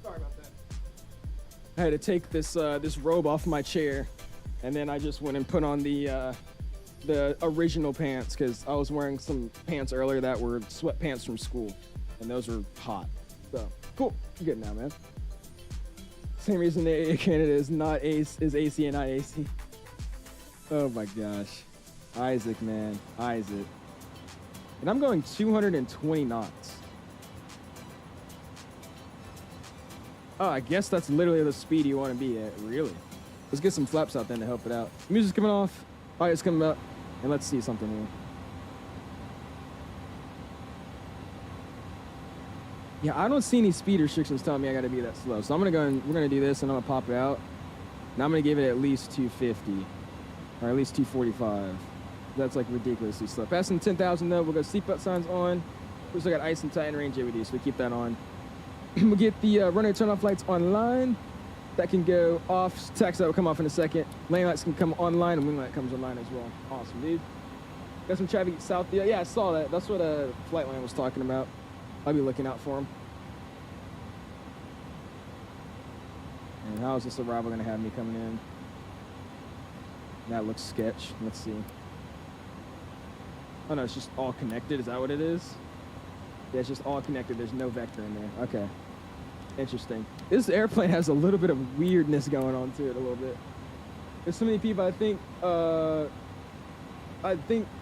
Sorry about that. I had to take this this robe off my chair, and then I just went and put on the original pants because I was wearing some pants earlier that were sweatpants from school, and those were hot. So cool, I'm good now, man. Same reason the Canada is not AC and not AC. Oh my gosh, Isaac, man, Isaac. And I'm going 220 knots. Oh, I guess that's literally the speed you want to be at, really. Let's get some flaps out then to help it out. Music's coming off, it's coming up, and let's see something here. Yeah, I don't see any speed restrictions telling me I gotta be that slow. So I'm gonna go and we're gonna do this and I'm gonna pop it out. And I'm gonna give it at least 250, or at least 245. That's like ridiculously slow. Passing 10,000 though, we'll go seatbelt signs on. We also got ice and Titan range AVD, so we keep that on. We'll get the runner turn-off lights online. That can go off. Taxi light will come off in a second. Lane lights can come online, and wing light comes online as well. Awesome, dude. Got some traffic south there. Yeah, I saw that. That's what Flightline was talking about. I'll be looking out for him. And how is this arrival going to have me coming in? That looks sketch. Let's see. Oh, no, it's just all connected. Is that what it is? Yeah, it's just all connected. There's no vector in there. Okay. Interesting. This airplane has a little bit of weirdness going on to it a little bit. There's so many people, I think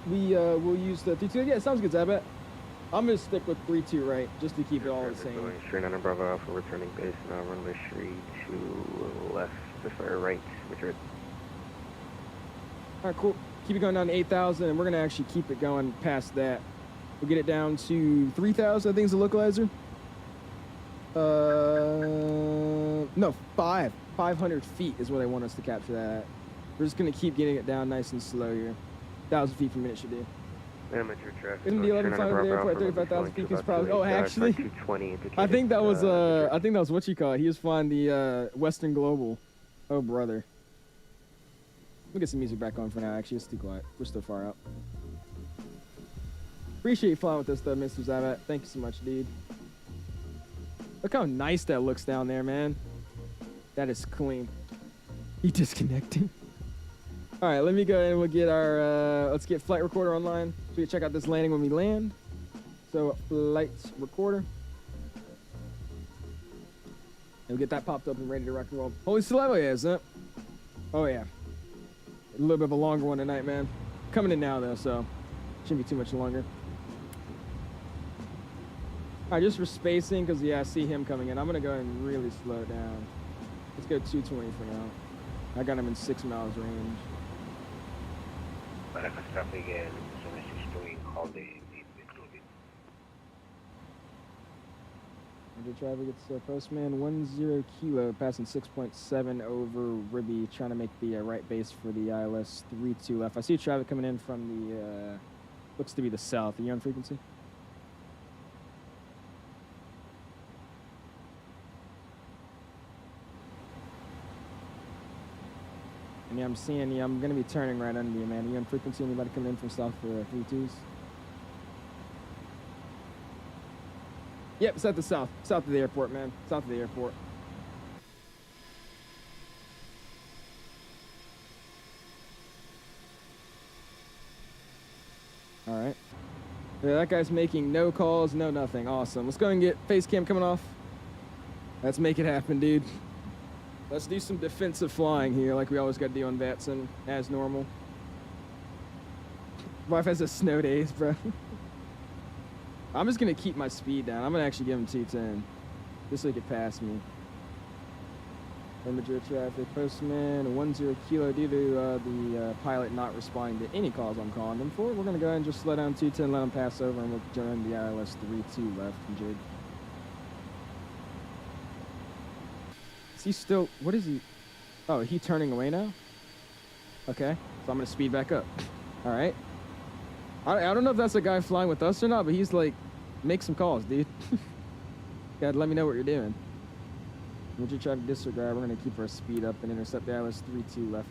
we will use the 3-2. Yeah, sounds good, Zabbat. I'm going to stick with 3-2 right, just to keep it all the same. Going straight under Bravo Alpha, returning base now, runway 32 left, sorry, right, Madrid. All right, cool. Keep it going down to 8,000, and we're going to actually keep it going past that. We'll get it down to 3,000, I think is the localizer. No, 500 feet is what I want us to capture that at. We're just going to keep getting it down nice and slow here. 1,000 feet per minute should do. Amateur traffic. Isn't the 11.5 over there for 35,000 feet? He's probably. Oh, actually, I think that was what you call it. He was flying the Western Global. Oh, brother. We'll get some music back on for now. Actually, it's too quiet. We're still far out. Appreciate you flying with us, though, Mr. Zabbat. Thank you so much, dude. Look how nice that looks down there, man. That is clean. He disconnecting. All right, let me go and we'll get our, let's get flight recorder online so we can check out this landing when we land. So, flight recorder. And we'll get that popped up and ready to rock and roll. Holy Celebo, yeah, isn't it? Oh, yeah. A little bit of a longer one tonight, man. Coming in now, though, so shouldn't be too much longer. All right, just for spacing, because, yeah, I see him coming in. I'm going to go ahead and really slow it down. Let's go 220 for now. I got him in 6 miles range. Barajas traffic and estoy holding included. Under traffic, it's Postman 10 Kilo, passing 6.7 over Ribby, trying to make the right base for the ILS 32 left. I see traffic coming in from the, looks to be the south. Are you on frequency? Yeah, I'm seeing you. I'm going to be turning right under you, man. Are you on frequency? Anybody coming in from south for 3-2s? Yep, it's at the south. South of the airport, man. South of the airport. All right. Yeah, that guy's making no calls, no nothing. Awesome. Let's go and get face cam coming off. Let's make it happen, dude. Let's do some defensive flying here like we always got to do on VATSIM, as normal. Wife has a snow days, bro. I'm just going to keep my speed down. I'm going to actually give him 210, just so he could pass me. Madrid traffic, postman 10 kilo. Due to the pilot not responding to any calls I'm calling them for, we're going to go ahead and just slow down 210, let them pass over, and we'll join the ILS 32 left, Madrid. Is he still, what is he? Oh, he turning away now? Okay, so I'm going to speed back up. All right. I don't know if that's a guy flying with us or not, but he's like, make some calls, dude. Gotta let me know what you're doing. Madrid traffic disregard. We're gonna keep our speed up and intercept the ILS 32 left,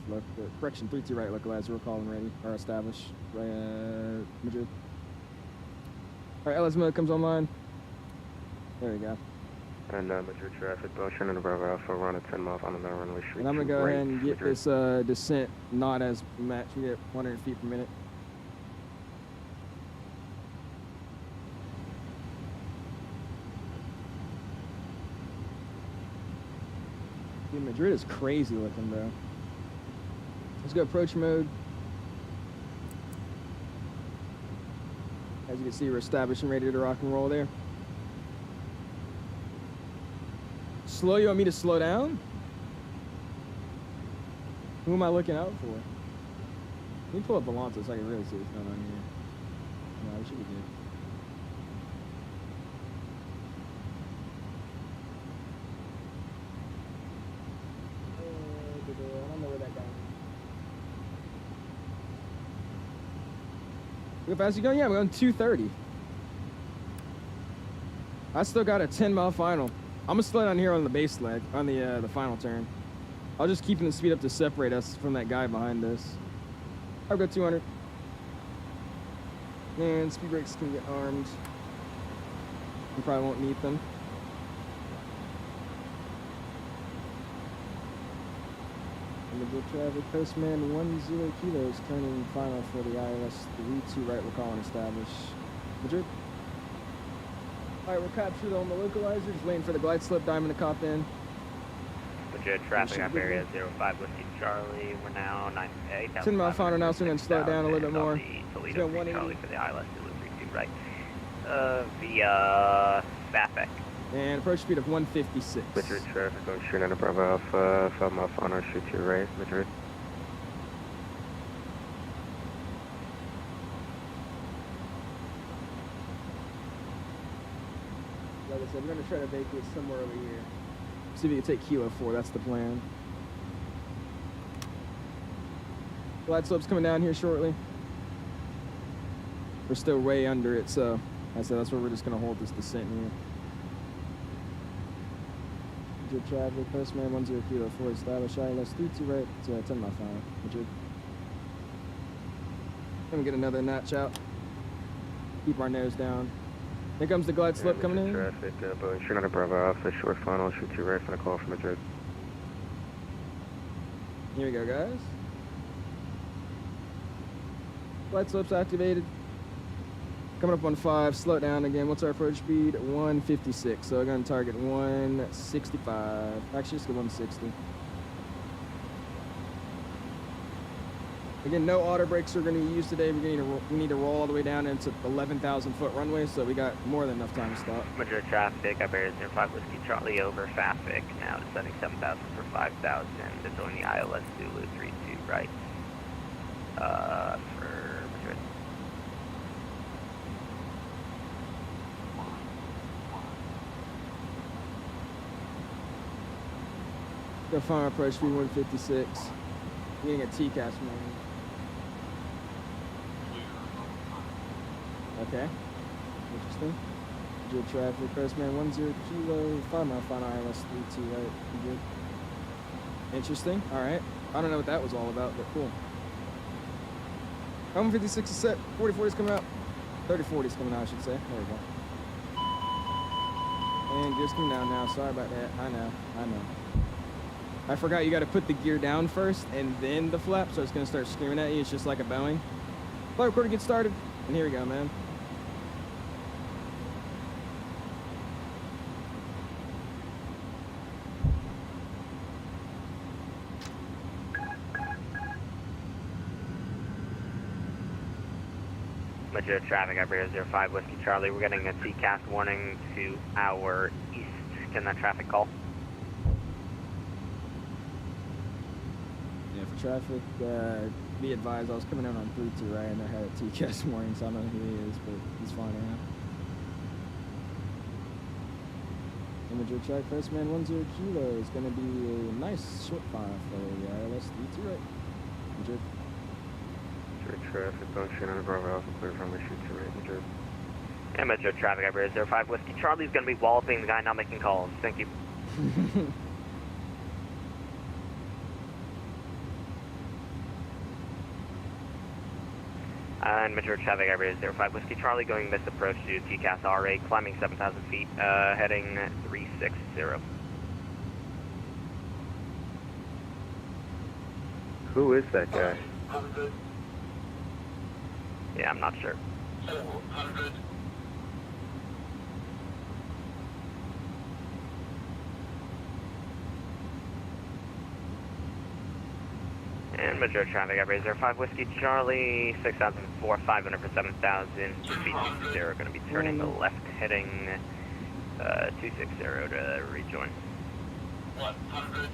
correction, 32 right localizer. We're calling ready or established. Madrid. All right, LS mode comes online. There we go. And Madrid traffic, motion and Bravo Alpha, run at 10 miles on the runway. And I'm gonna go ahead and get this descent not as match. We get 100 feet per minute. Dude, Madrid is crazy looking, bro. Let's go approach mode. As you can see, we're established and ready to rock and roll there. Slow, you want me to slow down? Who am I looking out for? Let me pull up Alonso so I can really see what's going on here. No, we should be good. I don't know where that guy is. How fast are you going? Yeah, I'm going 230. I still got a 10-mile final. I'm gonna slow down here on the base leg, on the final turn. I'll just keep the speed up to separate us from that guy behind us. I've got 200. And speed brakes can get armed. You probably won't need them. Madrid traffic, postman 10 kilos, turning final for the ILS 32 right, we're calling established. Madrid. Alright, we're captured on the localizer, just waiting for the glide slip diamond to cop in. Madrid traffic up area 05 Whiskey Charlie, we're now 8,000. 10 mile final now, so we're going to slow it down a little bit more. Let's go 180. Charlie for the ILS 32 right. Via Bafek. And approach speed of 156. Madrid traffic, going straight into Bravo Alpha, 5 mile final, shoot to your right, Madrid. Like I said, we're going to try to vacate somewhere over here. See if we can take Kilo 4, that's the plan. Glide slope's coming down here shortly. We're still way under it, so I said that's where we're just going to hold this descent here. Madrid traffic, postman 10 Kilo 4 established, ILS 32 right, it's 10 mile final, Madrid. Let me get another notch out. Keep our nose down. Here comes the glide slope coming in. Traffic, Boeing straight under Bravo Alpha, short final, shoot to your right for the call from Madrid. Here we go, guys. Glide slope's activated. Coming up on 5, slow it down again. What's our approach speed? 156. So we're going to target 165. Actually, just go 160. Again, no auto brakes are going to be used today. We need to roll all the way down into 11,000-foot runway, so we got more than enough time to stop. Madrid traffic, up area 05 Whiskey Charlie over Fafik, now descending 7,000 for 5,000 to join the ILS Zulu 32 right for Madrid. Go final approach speed 156. Getting a TCAS morning. Okay. Interesting. Madrid traffic, postman 10 Kilo, 5 mile final ILS 32 right. Good. Interesting. Alright. I don't know what that was all about, but cool. 156 is set. 4040 is coming out. 3040 is coming out, I should say. There we go. And gears coming down now. Sorry about that. I know. I forgot you got to put the gear down first and then the flap, so it's going to start screaming at you. It's just like a Boeing. Flight recorder gets started, and here we go, man. Madrid traffic, up area 05 Whiskey Charlie, we're getting a TCAS warning to our east. Can that traffic call? traffic. Be advised, I was coming in on 3-2 right, and I had a TCAS this morning, so I don't know who he is, but he's fine now. Imager track Pressman 10 kilo is going to be a nice short fire for the ILS 3-2 right. Imager. Traffic, don't shoot on the Bravo Alpha, clear from the shoot to right, Madrid. And Madrid traffic, Iberia 05 Whiskey Charlie's going to be walloping the guy not making calls. Thank you. And Madrid traffic, Iberia 05 Whiskey Charlie going this approach to TCAS RA, climbing 7,000 feet, heading 360. Who is that guy? Yeah, I'm not sure. 400. And Madrid traffic, Iberia 05 Whiskey Charlie, 6,004, 500 for 7,000, 230, going to be turning the left, heading 260 to rejoin. 100.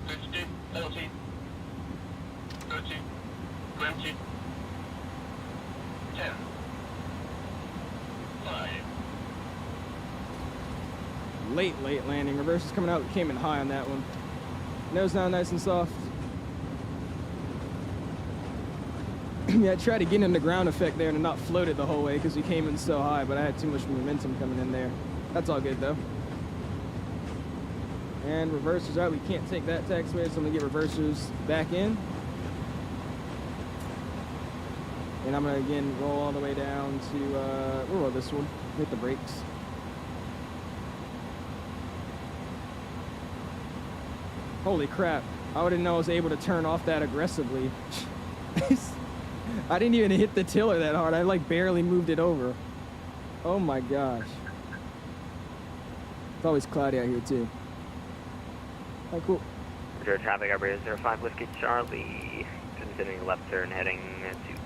50, 40, 30, 20, 10, 5. Late landing. Reverse is coming out. Came in high on that one. Nose down nice and soft. Yeah, I tried to get in the ground effect there and not float it the whole way because we came in so high, but I had too much momentum coming in there. That's all good though. And reversers out. We can't take that taxiway, so I'm gonna get reversers back in. And I'm gonna again roll all the way down to we'll roll this one. Hit the brakes. Holy crap. I didn't know I was able to turn off that aggressively. I didn't even hit the tiller that hard. I like barely moved it over. Oh my gosh. It's always cloudy out here too. Oh, cool. Madrid traffic, Iberia 05 Whiskey Charlie, continuing left turn, heading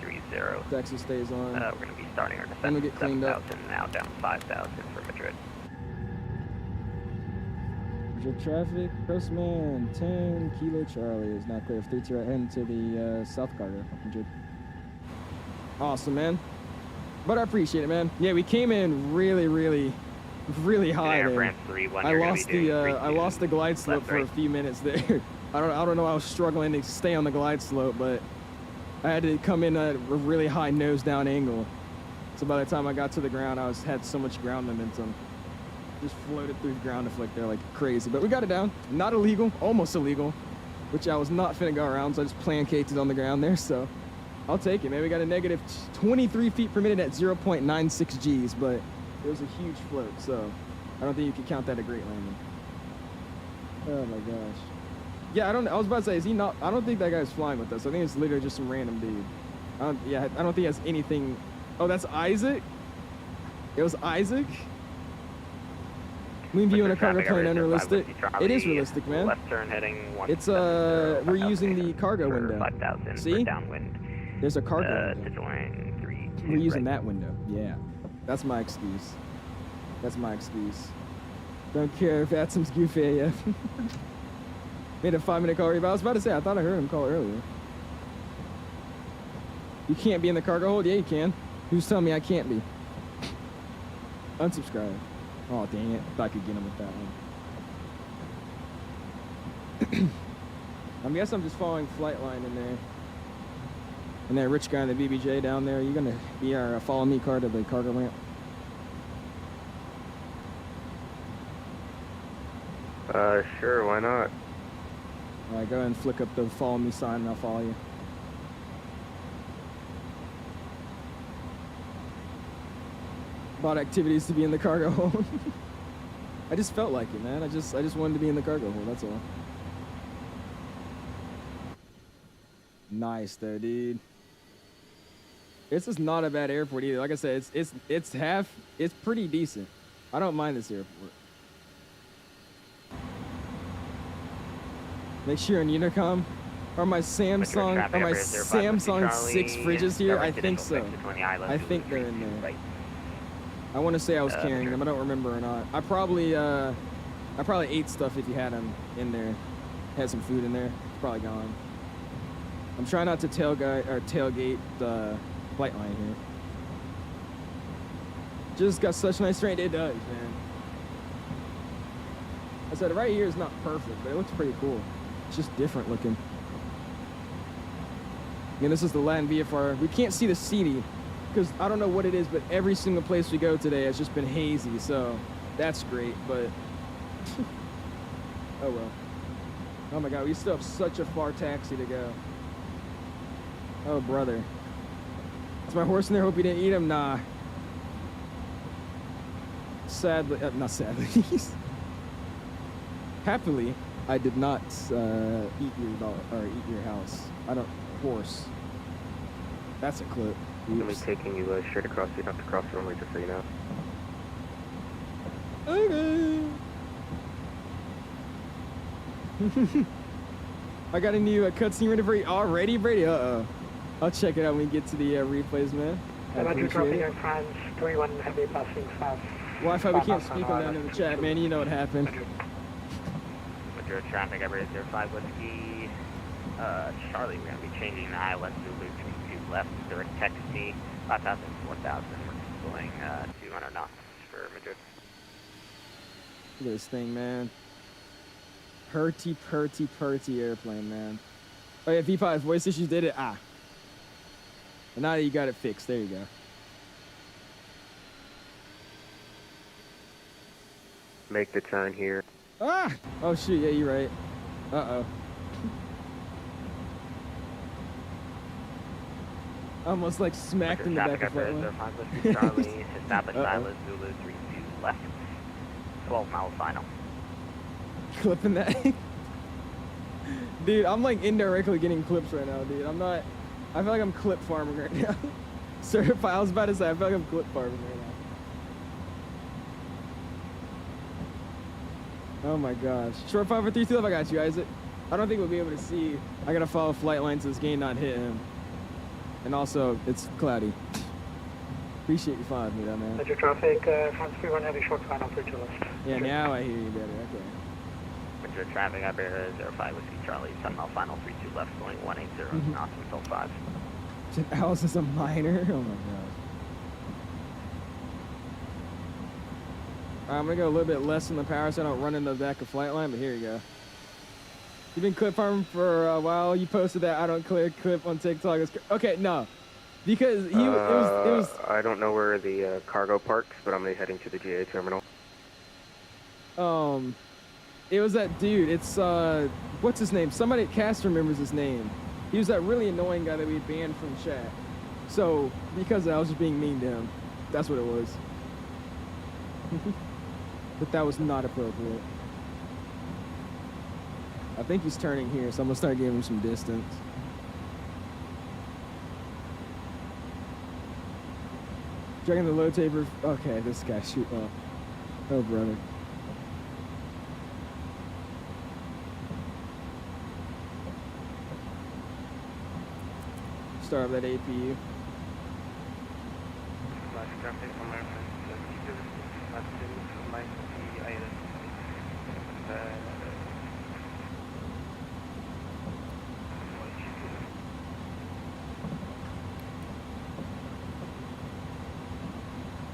230. Taxi stays on. We're going to be starting our I'm descent gonna get cleaned up. 7,000, now down 5,000 for Madrid. Madrid traffic, Pressman 10 Kilo Charlie is now clear. 3-2 right heading to the south cargo. Madrid. Awesome, man. But I appreciate it, man. Yeah, we came in really high Air there. France 3-1, I lost the glide slope for a few minutes there. I don't know. I was struggling to stay on the glide slope, but I had to come in at a really high nose down angle. So by the time I got to the ground, I had so much ground momentum. Just floated through ground deflect there like crazy. But we got it down. Not illegal, almost illegal, which I was not finna go around, so I just plancated on the ground there. So I'll take it, man. We got a negative 23 feet per minute at 0.96 Gs, but it was a huge float, so I don't think you could count that a great landing. Oh my gosh. Yeah, I was about to say, is he not? I don't think that guy's flying with us. I think it's literally just some random dude. I don't think he has anything. Oh, that's Isaac? It was Isaac? Moon view in a cargo plane unrealistic. It is realistic, man. Left turn heading 1. It's we're using the cargo window. 5,000 See? for downwind. There's a cargo To window. join 3. We're using that window. Yeah. That's my excuse. That's my excuse. Don't care if VATSIM's goofy AF. Made a 5-minute call rebound. I was about to say, I thought I heard him call earlier. You can't be in the cargo hold? Yeah, you can. Who's telling me I can't be? Unsubscribe. Oh, dang it. Thought I could get him with that one. I guess I'm just following flight line in there. And that rich guy in the BBJ down there, you're going to be our follow me car to the cargo ramp? Sure, why not? All right, go ahead and flick up the follow me sign and I'll follow you. Bought activities to be in the cargo hold. I just felt like it, man. I just wanted to be in the cargo hold, that's all. Nice though, dude. This is not a bad airport either. Like I said, it's pretty decent. I don't mind this airport. Make sure on Unicom. Are my Samsung 6 fridges here? I think so. I think they're in there. I want to say I was carrying them. I don't remember or not. I probably ate stuff if you had them in there. Had some food in there. It's probably gone. I'm trying not to tailgate the flight line here. Just got such nice terrain. It does, man. I said right here is not perfect, but it looks pretty cool. It's just different looking. And this is the Latin VFR. We can't see the CD because I don't know what it is, but every single place we go today has just been hazy, so that's great, but oh well. Oh my god, we still have such a far taxi to go. Oh brother. Is my horse in there? Hope you didn't eat him? Nah. Sadly, not sadly. Happily, I did not eat your dog or eat your house. I don't. Horse. That's a clip. I'm going to be taking you straight across. You don't have to cross the runway, just so you know. Okay. I got a new cutscene ready for you already, Brady. I'll check it out when we get to the replays, man. Madrid dropping in France, 21 heavy passing fast. Wi-Fi, we can't speak on that in the chat, man. You know what happened. Madrid traffic, Emirates 05 Whiskey. Charlie, we're going to be changing the ILS Zulu 32 left, direct taxi, 5,000, 4,000. We're going 200 knots for Madrid. Look at this thing, man. Purty airplane, man. Oh yeah, V5, voice issues did it. Ah. And now that you got it fixed, there you go. Make the turn here. Ah! Oh shoot, yeah, you're right. Uh-oh. Almost like smacked in the back of that one. Charlie, established ILS Zulu 32 left. 12-mile final. Clipping that. Dude, I'm like indirectly getting clips right now, dude. I'm not. I feel like I'm clip farming right now. Certified. I was about to say, I feel like I'm clip farming right now. Oh my gosh. Short 5 for 3 2 I got you, Isaac. I don't think we'll be able to see. I gotta follow flight line so this game not hit him. And also, it's cloudy. Appreciate you following me, though, man. Madrid traffic, France 31 heavy short final 32 left. Yeah, now I hear you better. Okay. Madrid traffic, Iberia 05 Whiskey Charlie, 10-mile final 32 left, going 180 knots until 5. Alice is a minor? Oh my god. Alright, I'm gonna go a little bit less in the power so I don't run in the back of flight line, but here you go. You've been clip farming for a while. You posted that I don't clear clip on TikTok. Okay, no. Because it was I don't know where the cargo parks, but I'm heading to the GA terminal. It was that dude. It's what's his name? Somebody at Cast remembers his name. He was that really annoying guy that we had banned from chat. So because of that, I was just being mean to him. That's what it was. But that was not appropriate. I think he's turning here, so I'm gonna start giving him some distance. Dragging the low taper. Okay, this guy shoot up. Oh, brother. Start up that APU.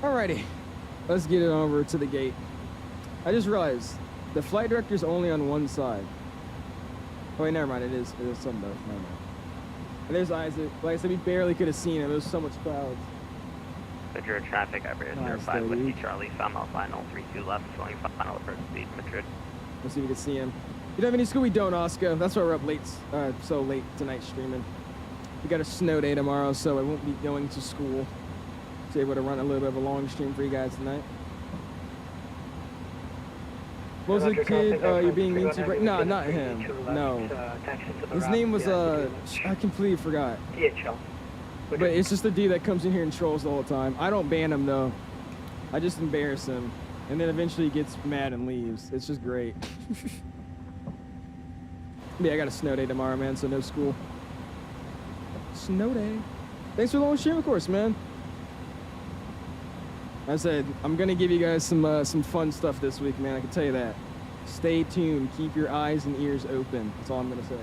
Alrighty, let's get it over to the gate. I just realized the flight director's only on one side. Oh wait, never mind, it is some both, never mind. And there's Isaac. Like I said, we barely could have seen him, there was so much clouds. Madrid traffic, Iberia 05 Whiskey Charlie, 5-mile final, 32 left, flowing final approach speed, Madrid. Let's see if we can see him. You don't have any school? We don't, Oscar. That's why we're up late, so late tonight streaming. We got a snow day tomorrow, so I won't be going to school. So able to run a little bit of a long stream for you guys tonight. What was the kid you're being mean to? No, not him. No. His name was, I completely forgot. DHL. But it's just the dude that comes in here and trolls the whole time. I don't ban him, though. I just embarrass him. And then eventually he gets mad and leaves. It's just great. Yeah, I got a snow day tomorrow, man, so no school. Snow day. Thanks for the long stream, of course, man. I said, I'm gonna give you guys some fun stuff this week, man. I can tell you that. Stay tuned. Keep your eyes and ears open. That's all I'm gonna say.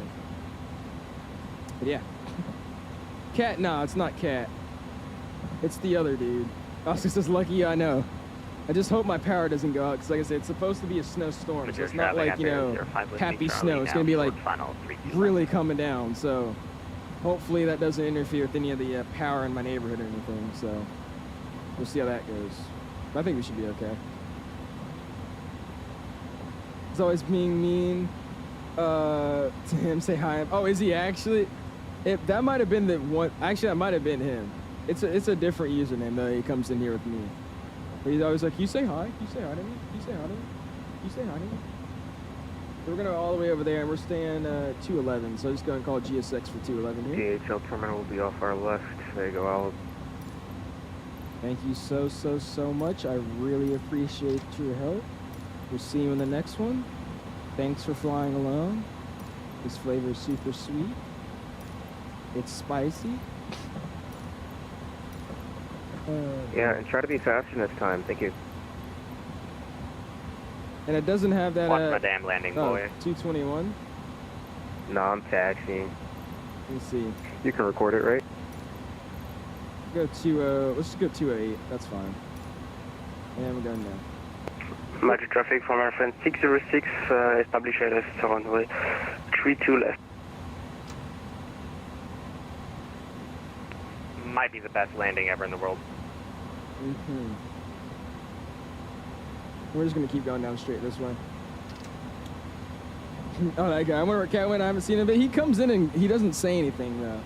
But yeah. Cat, nah, it's not Cat. It's the other dude. Oscar says, lucky I know. I just hope my power doesn't go out, because like I said, it's supposed to be a snowstorm, so it's not like, you know, happy snow. It's going to be like really coming down, so hopefully that doesn't interfere with any of the power in my neighborhood or anything, so we'll see how that goes. But I think we should be okay. He's always being mean to him, say hi. Oh, is he actually? If that might have been the one, actually that might have been him. It's a different username though. He comes in here with me. But he's always like, you say hi, you say hi to me, you say hi to me, you say hi to me. So we're gonna go all the way over there and we're staying 211. So just go and call GSX for 211 here. DHL terminal will be off our left. There you go, Al. Thank you so much. I really appreciate your help. We'll see you in the next one. Thanks for flying alone. This flavor is super sweet. It's spicy. Yeah, and try to be faster this time. Thank you. And it doesn't have that. Watch my damn landing, boy. 221. No, I'm taxiing. Let me see. You can record it, right? Go to let's just go 208. That's fine. And we're going now. Magic traffic from our friend 606, establish a left runway 32 left. Might be the best landing ever in the world. We're just gonna keep going down straight this way. Oh, that guy. I wonder where Cat went. I haven't seen him, but he comes in and he doesn't say anything though.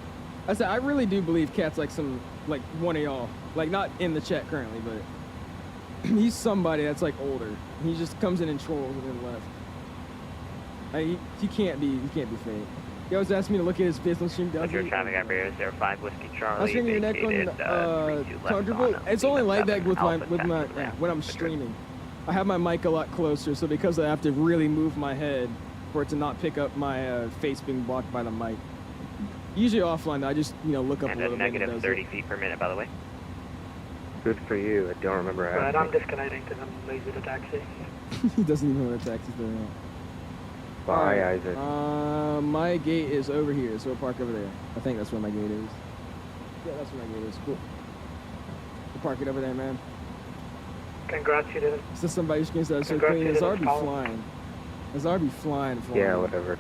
I said I really do believe Cat's like one of y'all. Like not in the chat currently, but he's somebody that's like older. He just comes in and trolls and then left. He can't be fake. He always asks me to look at his business stream. Does Your traffic operator 05 Whiskey Charlie. I was streaming your neck on comfortable. It's only like that with my when I'm streaming. I have my mic a lot closer, so because I have to really move my head for it to not pick up my face being blocked by the mic. Usually offline, I just look up and a little bit. And negative 30 feet per minute, by the way. Good for you. I don't remember how. Right, I'm disconnecting because I'm lazy to taxi. He doesn't even know what taxi's doing. Bye, right. Isaac. My gate is over here, so we'll park over there. I think that's where my gate is. Yeah, that's where my gate is. Cool. We'll park it over there, man. Congrats, you did it. Is this somebody who's going to say, clean? His RB flying. His RB flying. Yeah, whatever.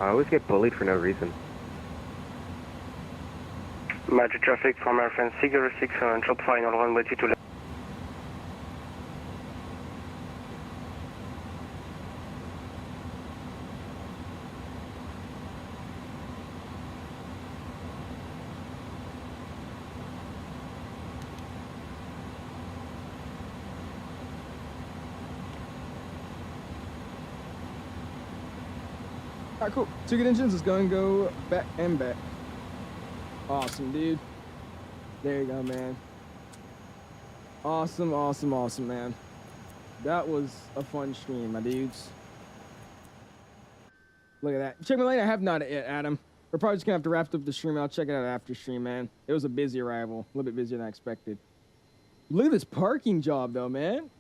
I always get bullied for no reason. Magic traffic from our friend 606 on drop final runway 22 left. Alright, cool. 2 good engines. Let's go and go back and back. Awesome, dude. There you go, man. Awesome, man. That was a fun stream, my dudes. Look at that. Check me later. I have not yet, Adam. We're probably just gonna have to wrap up the stream. I'll check it out after stream, man. It was a busy arrival. A little bit busier than I expected. Look at this parking job, though, man.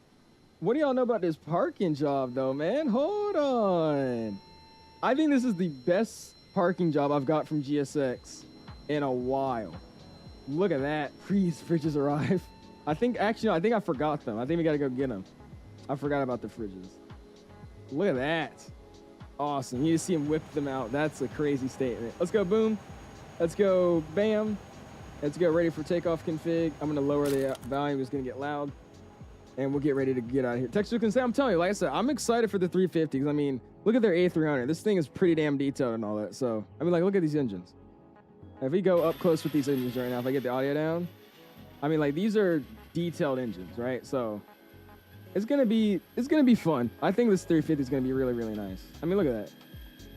What do y'all know about this parking job, though, man? Hold on. I think this is the best parking job I've got from GSX in a while. Look at that. Please, fridges arrive. I think I forgot them. I think we gotta go get them. I forgot about the fridges. Look at that. Awesome. You see him whip them out. That's a crazy statement. Let's go, boom. Let's go, bam. Let's go, ready for takeoff config. I'm gonna lower the volume. It's gonna get loud. And we'll get ready to get out of here. Texture can say, I'm telling you, like I said, I'm excited for the 350. Because I mean, look at their A300. This thing is pretty damn detailed and all that. So, I mean, like, look at these engines. If we go up close with these engines right now, if I get the audio down, I mean, like, these are detailed engines, right? So, it's gonna be fun. I think this 350 is gonna be really, really nice. I mean, look at that.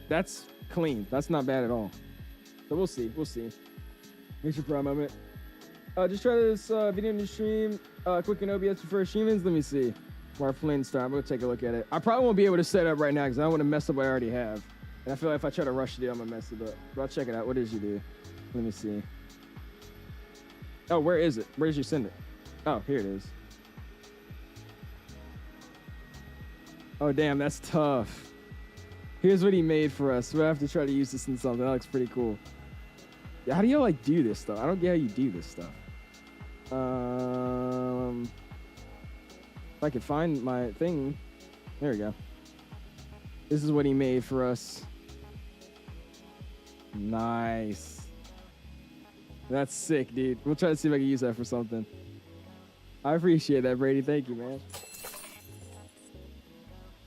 That's clean. That's not bad at all. So we'll see. Make your pro moment. Just try this video in the stream. Quick and OBS before streamings. Let me see. Where our plane start. I'm gonna take a look at it. I probably won't be able to set it up right now because I don't want to mess up what I already have. And I feel like if I try to rush it, I'm gonna mess it up. But I'll check it out. What did you do? Let me see. Oh, where is it? Where did you send it? Oh, here it is. Oh, damn, that's tough. Here's what he made for us. We'll have to try to use this in something. That looks pretty cool. Yeah, how do you like do this stuff? I don't get how you do this stuff. If I could find my thing. There we go. This is what he made for us. Nice. That's sick, dude. We'll try to see if I can use that for something. I appreciate that, Brady. Thank you, man.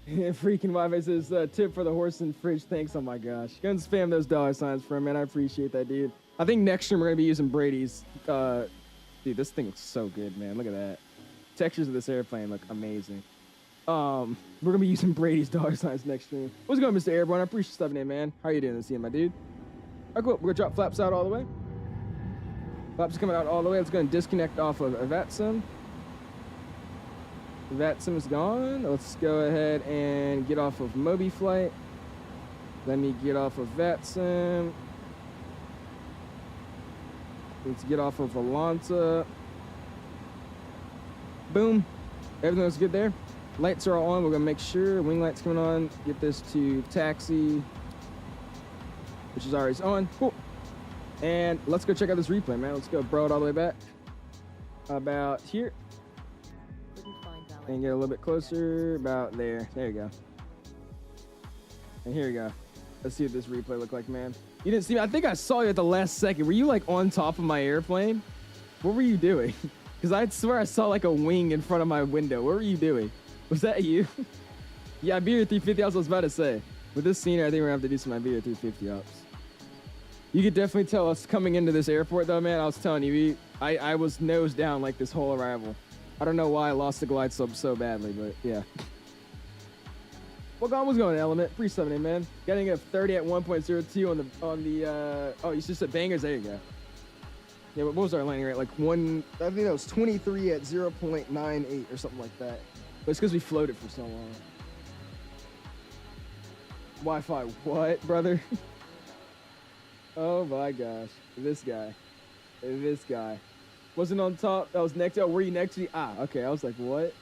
Freaking Wi-Fi says, tip for the horse and fridge. Thanks. Oh my gosh. Go and spam those $signs for him, man. I appreciate that, dude. I think next stream we're going to be using Brady's. Dude, this thing looks so good, man. Look at that. Textures of this airplane look amazing. We're going to be using Brady's $signs next stream. What's going on, Mr. Airborne? I appreciate you stepping in, man. How are you doing this evening, my dude? All right, cool. We're going to drop flaps out all the way. Flaps coming out all the way. Let's go and disconnect off of VATSIM. VATSIM is gone. Let's go ahead and get off of MobiFlight. Let me get off of VATSIM. Let's get off of Volanta. Boom. Everything looks good there. Lights are all on. We're going to make sure. Wing lights coming on. Get this to taxi, which is already on. Cool. And let's go check out this replay, man. Let's go bro it all the way back. About here. And get a little bit closer, about there. There you go. And here you go. Let's see what this replay looked like, man. You didn't see me. I think I saw you at the last second. Were you like on top of my airplane? What were you doing? Because I swear I saw like a wing in front of my window. What were you doing? Was that you? Yeah, Iberia 350, I was about to say. With this scenery, I think we're going to have to do some Iberia 350 ops. You could definitely tell us coming into this airport, though, man. I was telling you, I was nose down like this whole arrival. I don't know why I lost the glide slope so badly, but yeah. What was going on, Element? 378, man. Getting a 30 at 1.02 on the oh, you just said bangers. There you go. Yeah, what was our landing rate? Like I think that was 23 at 0.98 or something like that. But it's because we floated for so long. Wi-Fi, what, brother? Oh my gosh, this guy. Wasn't on top. That was next. Oh, were you next to? Ah, okay. I was like, what?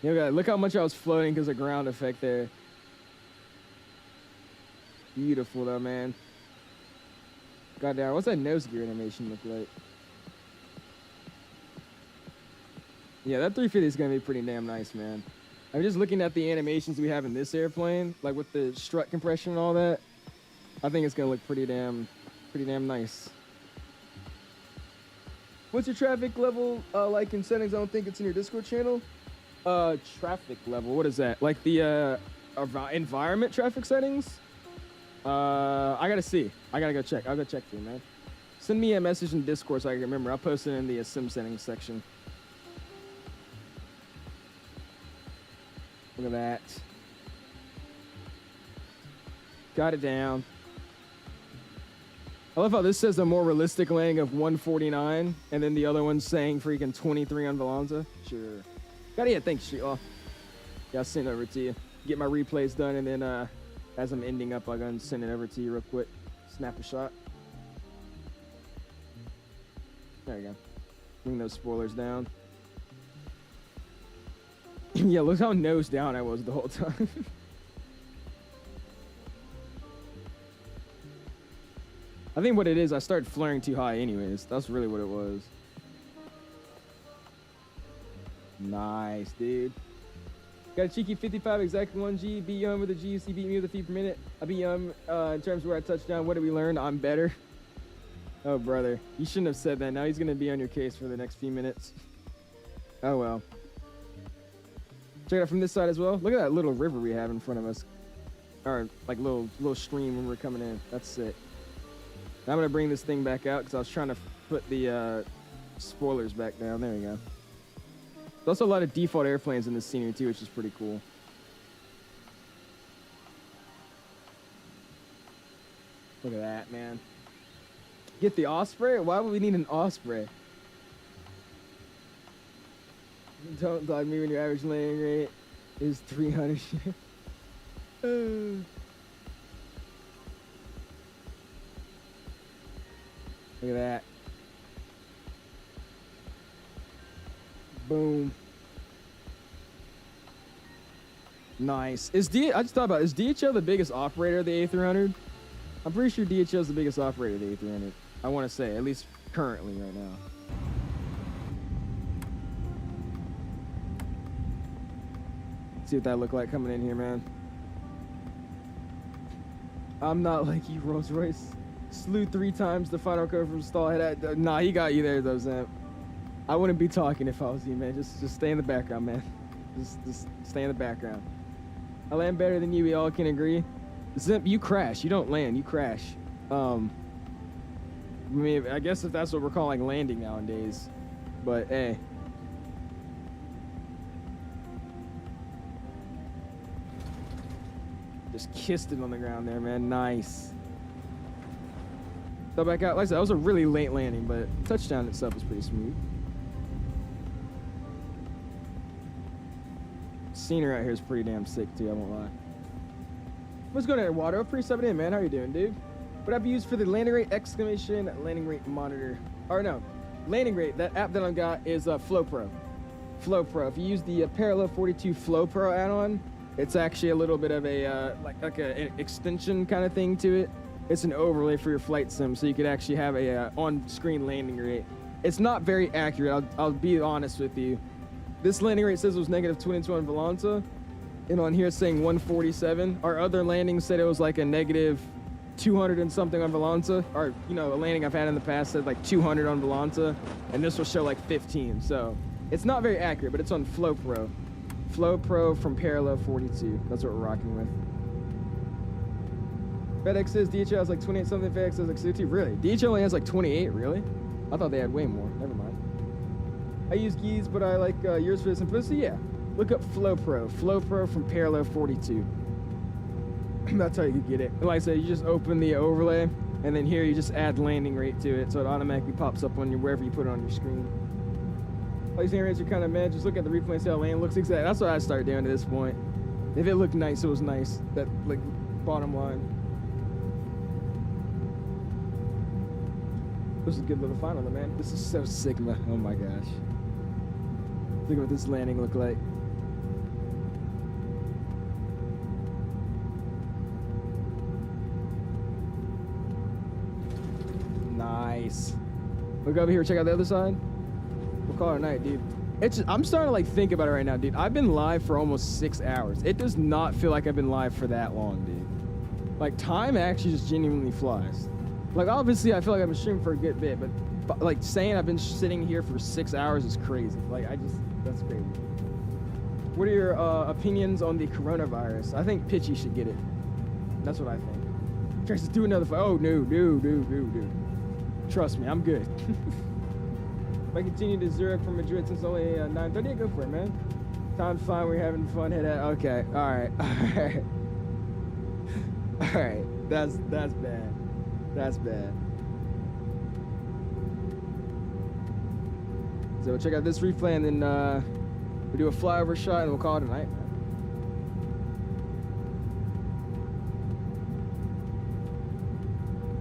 Yeah, look how much I was floating because of ground effect there. Beautiful though, man. Goddamn, what's that nose gear animation look like? Yeah, that 350 is gonna be pretty damn nice, man. I'm just looking at the animations we have in this airplane, like with the strut compression and all that. I think it's gonna look pretty damn nice. What's your traffic level like in settings? I don't think it's in your Discord channel. Traffic level, what is that? Like the environment traffic settings? I gotta see. I gotta go check. I'll go check for you, man. Send me a message in Discord so I can remember. I'll post it in the sim settings section. Look at that. Got it down. I love how this says a more realistic landing of 149, and then the other one's saying freaking 23 on Volanta. Sure. Gotta thanks, Street Law. Yeah, I'll send it over to you. Get my replays done, and then as I'm ending up, I'll go and send it over to you real quick. Snap a shot. There you go. Bring those spoilers down. Yeah, look how nose down I was the whole time. I think what it is, I started flaring too high anyways. That's really what it was. Nice, dude. Got a cheeky 55 exact 1G. Be with a G. You beat me with a feet per minute. I be in terms of where I touched down. What did we learn? I'm better. Oh, brother. You shouldn't have said that. Now he's going to be on your case for the next few minutes. Oh, well. Check it out from this side as well. Look at that little river we have in front of us. Or, like, little stream when we're coming in. That's sick. Now I'm going to bring this thing back out because I was trying to put the spoilers back down. There we go. There's also a lot of default airplanes in this scenery too, which is pretty cool. Look at that, man. Get the Osprey? Why would we need an Osprey? Don't dog me when your average landing rate is 300. Look at that. Boom. Nice. I just thought about it. Is DHL the biggest operator of the A300? I'm pretty sure DHL is the biggest operator of the A300. I want to say, at least currently right now. See what that looked like coming in here, man. I'm not like you, Rolls Royce. Slew 3 times the final code from stall head. Nah, he got you there, though, Zamp. I wouldn't be talking if I was you, man. Just stay in the background, man. Just stay in the background. I land better than you. We all can agree. Zimp, you crash. You don't land. You crash. I mean, I guess if that's what we're calling landing nowadays. But hey. Just kissed it on the ground there, man. Nice. Throw back out. Like I said, that was a really late landing, but touchdown itself was pretty smooth. Scenery out here is pretty damn sick too, I won't lie. What's going on there, Water? Pretty subbing in, man. How you doing, dude? What have you used for the landing rate exclamation landing rate monitor? Or no, landing rate. That app that I got is Flow Pro. Flow Pro. If you use the Parallel 42 Flow Pro add-on, it's actually a little bit of a like an extension kind of thing to it. It's an overlay for your flight sim, so you could actually have a on-screen landing rate. It's not very accurate. I'll be honest with you. This landing rate says it was negative 22 on Volanta, and on here it's saying 147. Our other landings said it was like a negative 200 and something on Volanta, or you know, a landing I've had in the past said like 200 on Volanta, and this will show like 15. So it's not very accurate, but it's on Flow Pro. Flow Pro from Parallel 42. That's what we're rocking with. FedEx says DHL has like 28 something. FedEx says like 60. Really? DHL only has like 28. Really? I thought they had way more. Never mind. I use Geese, but I like yours for the simplicity. Yeah. Look up Flow Pro. Flow Pro from Parallel 42. That's how you can get it. And like I said, you just open the overlay, and then here you just add landing rate to it, so it automatically pops up on your wherever you put it on your screen. All these rates are kind of mad. Just look at the replay and see how land looks. Exactly. That's what I start doing to this point. If it looked nice, it was nice. That like bottom line. This is a good little final, man. This is so sick, man. Oh my gosh. Look at what this landing looked like. Nice. Look over here. Check out the other side. We'll call it a night, dude. It's just, I'm starting to like think about it right now, dude. I've been live for almost 6 hours. It does not feel like I've been live for that long, dude. Like time actually just genuinely flies. Like obviously I feel like I've been streaming for a good bit, but like saying I've been sitting here for 6 hours is crazy. Like that's crazy. What are your opinions on the coronavirus? I think Pitchy should get it. That's what I think. Tries to do another fight. Oh no. Trust me, I'm good. If I continue to Zurich from Madrid since only 9:30, go for it, man. Time's fine. We're having fun. Head out. Okay. All right. All right. That's bad. That's bad. So we'll check out this replay and then we'll do a flyover shot and we'll call it a night, man.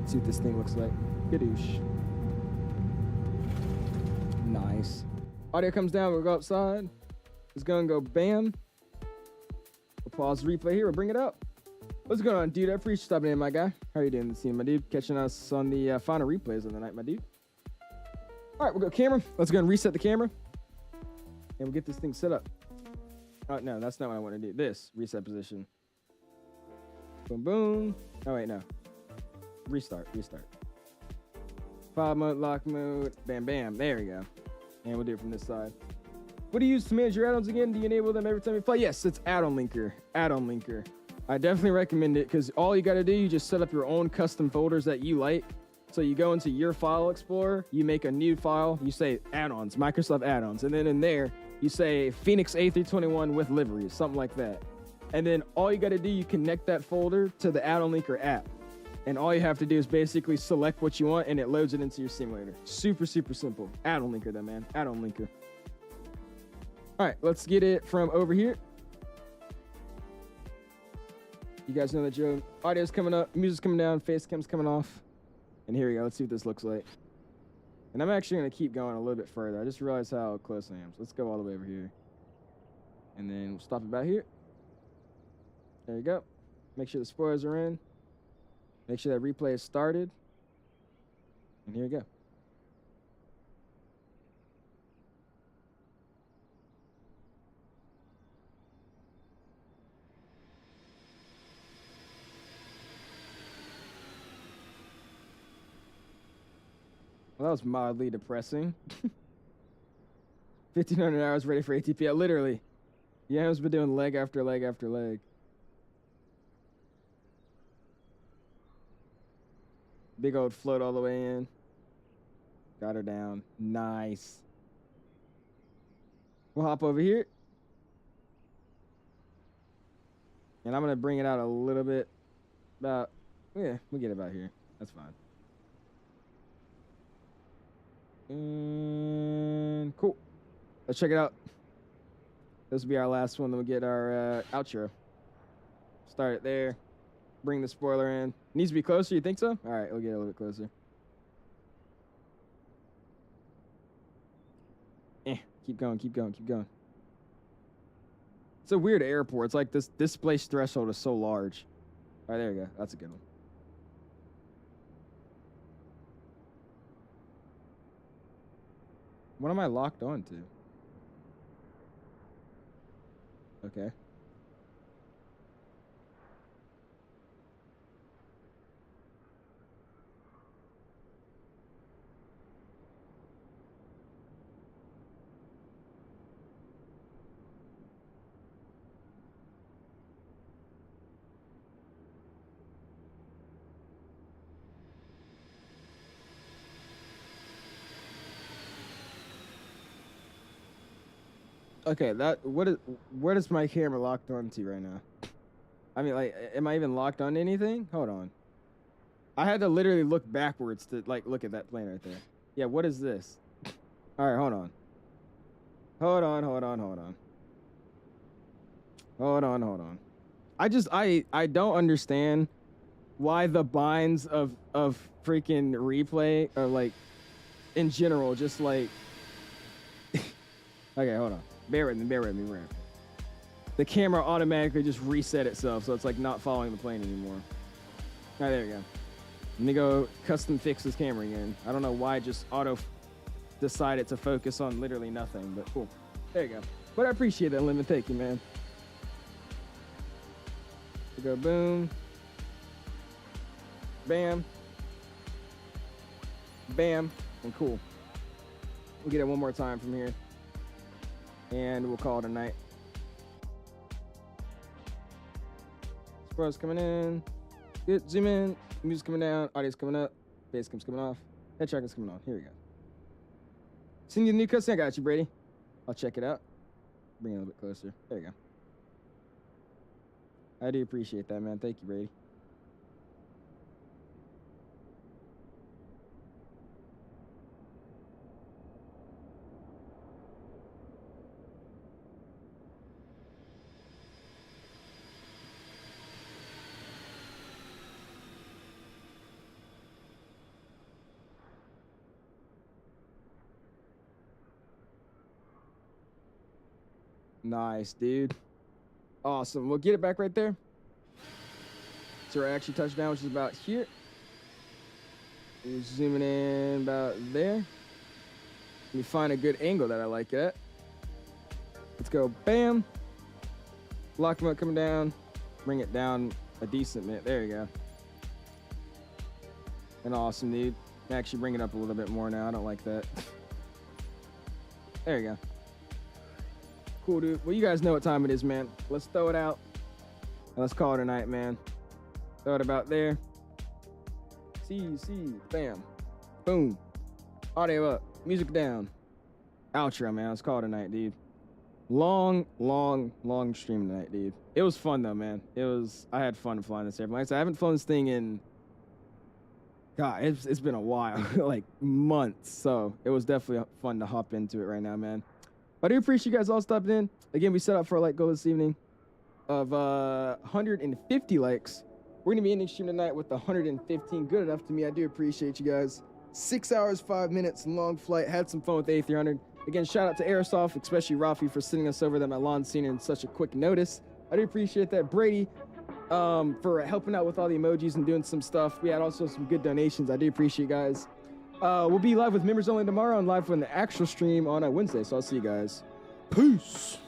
See what this thing looks like. Gadoosh. Nice. Audio comes down, we'll go outside. It's gonna go bam. We'll pause the replay here, we'll bring it up. What's going on, dude? I appreciate you stopping in, my guy. How are you doing this evening, my dude? Catching us on the final replays of the night, my dude. All right, we'll go camera. Let's go and reset the camera. And we'll get this thing set up. Oh, no, that's not what I want to do. This, reset position. Boom, boom. Oh, wait, no. Restart. 5-mode, lock mode. Bam, bam. There we go. And we'll do it from this side. What do you use to manage your add-ons again? Do you enable them every time you fly? Yes, it's add-on linker. Add-on linker. I definitely recommend it because all you got to do, you just set up your own custom folders that you like. So you go into your file explorer, you make a new file, you say add-ons, Microsoft add-ons, and then in there, you say Phoenix A321 with liveries, something like that. And then all you got to do, you connect that folder to the add-on linker app. And all you have to do is basically select what you want and it loads it into your simulator. Super, super simple. Add-on linker then, man. Add-on linker. All right, let's get it from over here. You guys know the drill. Audio's coming up, music's coming down, face cam's coming off. And here we go. Let's see what this looks like. And I'm actually going to keep going a little bit further. I just realized how close I am. So let's go all the way over here. And then we'll stop about here. There you go. Make sure the spoilers are in. Make sure that replay is started. And here you go. Well, that was mildly depressing. 1,500 hours ready for ATP. Yeah, literally. Yeah, I've been doing leg after leg after leg. Big old float all the way in. Got her down. Nice. We'll hop over here. And I'm going to bring it out a little bit. About, yeah, we'll get about here. That's fine. And cool. Let's check it out. This will be our last one. Then we'll get our outro. Start it there. Bring the spoiler in. Needs to be closer, you think so? All right, we'll get a little bit closer. Keep going, keep going, keep going. It's a weird airport. It's like this displaced threshold is so large. All right, there you go. That's a good one. What am I locked on to? Okay. Okay, what is my camera locked onto right now? I mean, like, am I even locked on to anything? Hold on. I had to literally look backwards to, like, look at that plane right there. Yeah, what is this? All right, hold on. Hold on, hold on, hold on. Hold on, hold on. I don't understand why the binds of freaking replay are, like, in general, just, like... Okay, hold on. Bear with me, bear with me, bear with me. The camera automatically just reset itself, so it's like not following the plane anymore. All right, there we go. Let me go custom fix this camera again. I don't know why it just decided to focus on literally nothing, but cool. There you go. But I appreciate that, Lemon. Thank you, man. We go boom. Bam. Bam. And cool. We'll get it one more time from here. And we'll call it a night. Spoilers coming in. Good, zoom in. Music coming down. Audio's coming up. Bass comes coming off. Head track is coming on. Here we go. Send you the new cutscene. I got you, Brady. I'll check it out. Bring it a little bit closer. There you go. I do appreciate that, man. Thank you, Brady. Nice, dude. Awesome. We'll get it back right there. So we're actually touchdown, which is about here. We're zooming in about there. Let me find a good angle that I like it at. Let's go. Bam. Lock them up, coming down. Bring it down a decent bit. There you go. And awesome, dude. Actually bring it up a little bit more now. I don't like that. There you go. Cool, dude. Well, you guys know what time it is, man. Let's throw it out. And let's call it a night, man. Throw it about there. See. Bam. Boom. Audio up. Music down. Outro, man. Let's call it a night, dude. Long stream tonight, dude. It was fun, though, man. I had fun flying this airplane. Like I said, I haven't flown this thing in... God, it's been a while. Like, months. So, it was definitely fun to hop into it right now, man. But I do appreciate you guys all stopping in. Again, we set up for a light goal this evening of 150 likes. We're going to be ending stream tonight with 115. Good enough to me. I do appreciate you guys. 6 hours, 5 minutes, long flight. Had some fun with the A300. Again, shout out to Airsoft, especially Rafi for sending us over that Milan scene in such a quick notice. I do appreciate that. Brady, for helping out with all the emojis and doing some stuff. We had also some good donations. I do appreciate you guys. We'll be live with members only tomorrow and live on the actual stream on a Wednesday. So I'll see you guys. Peace.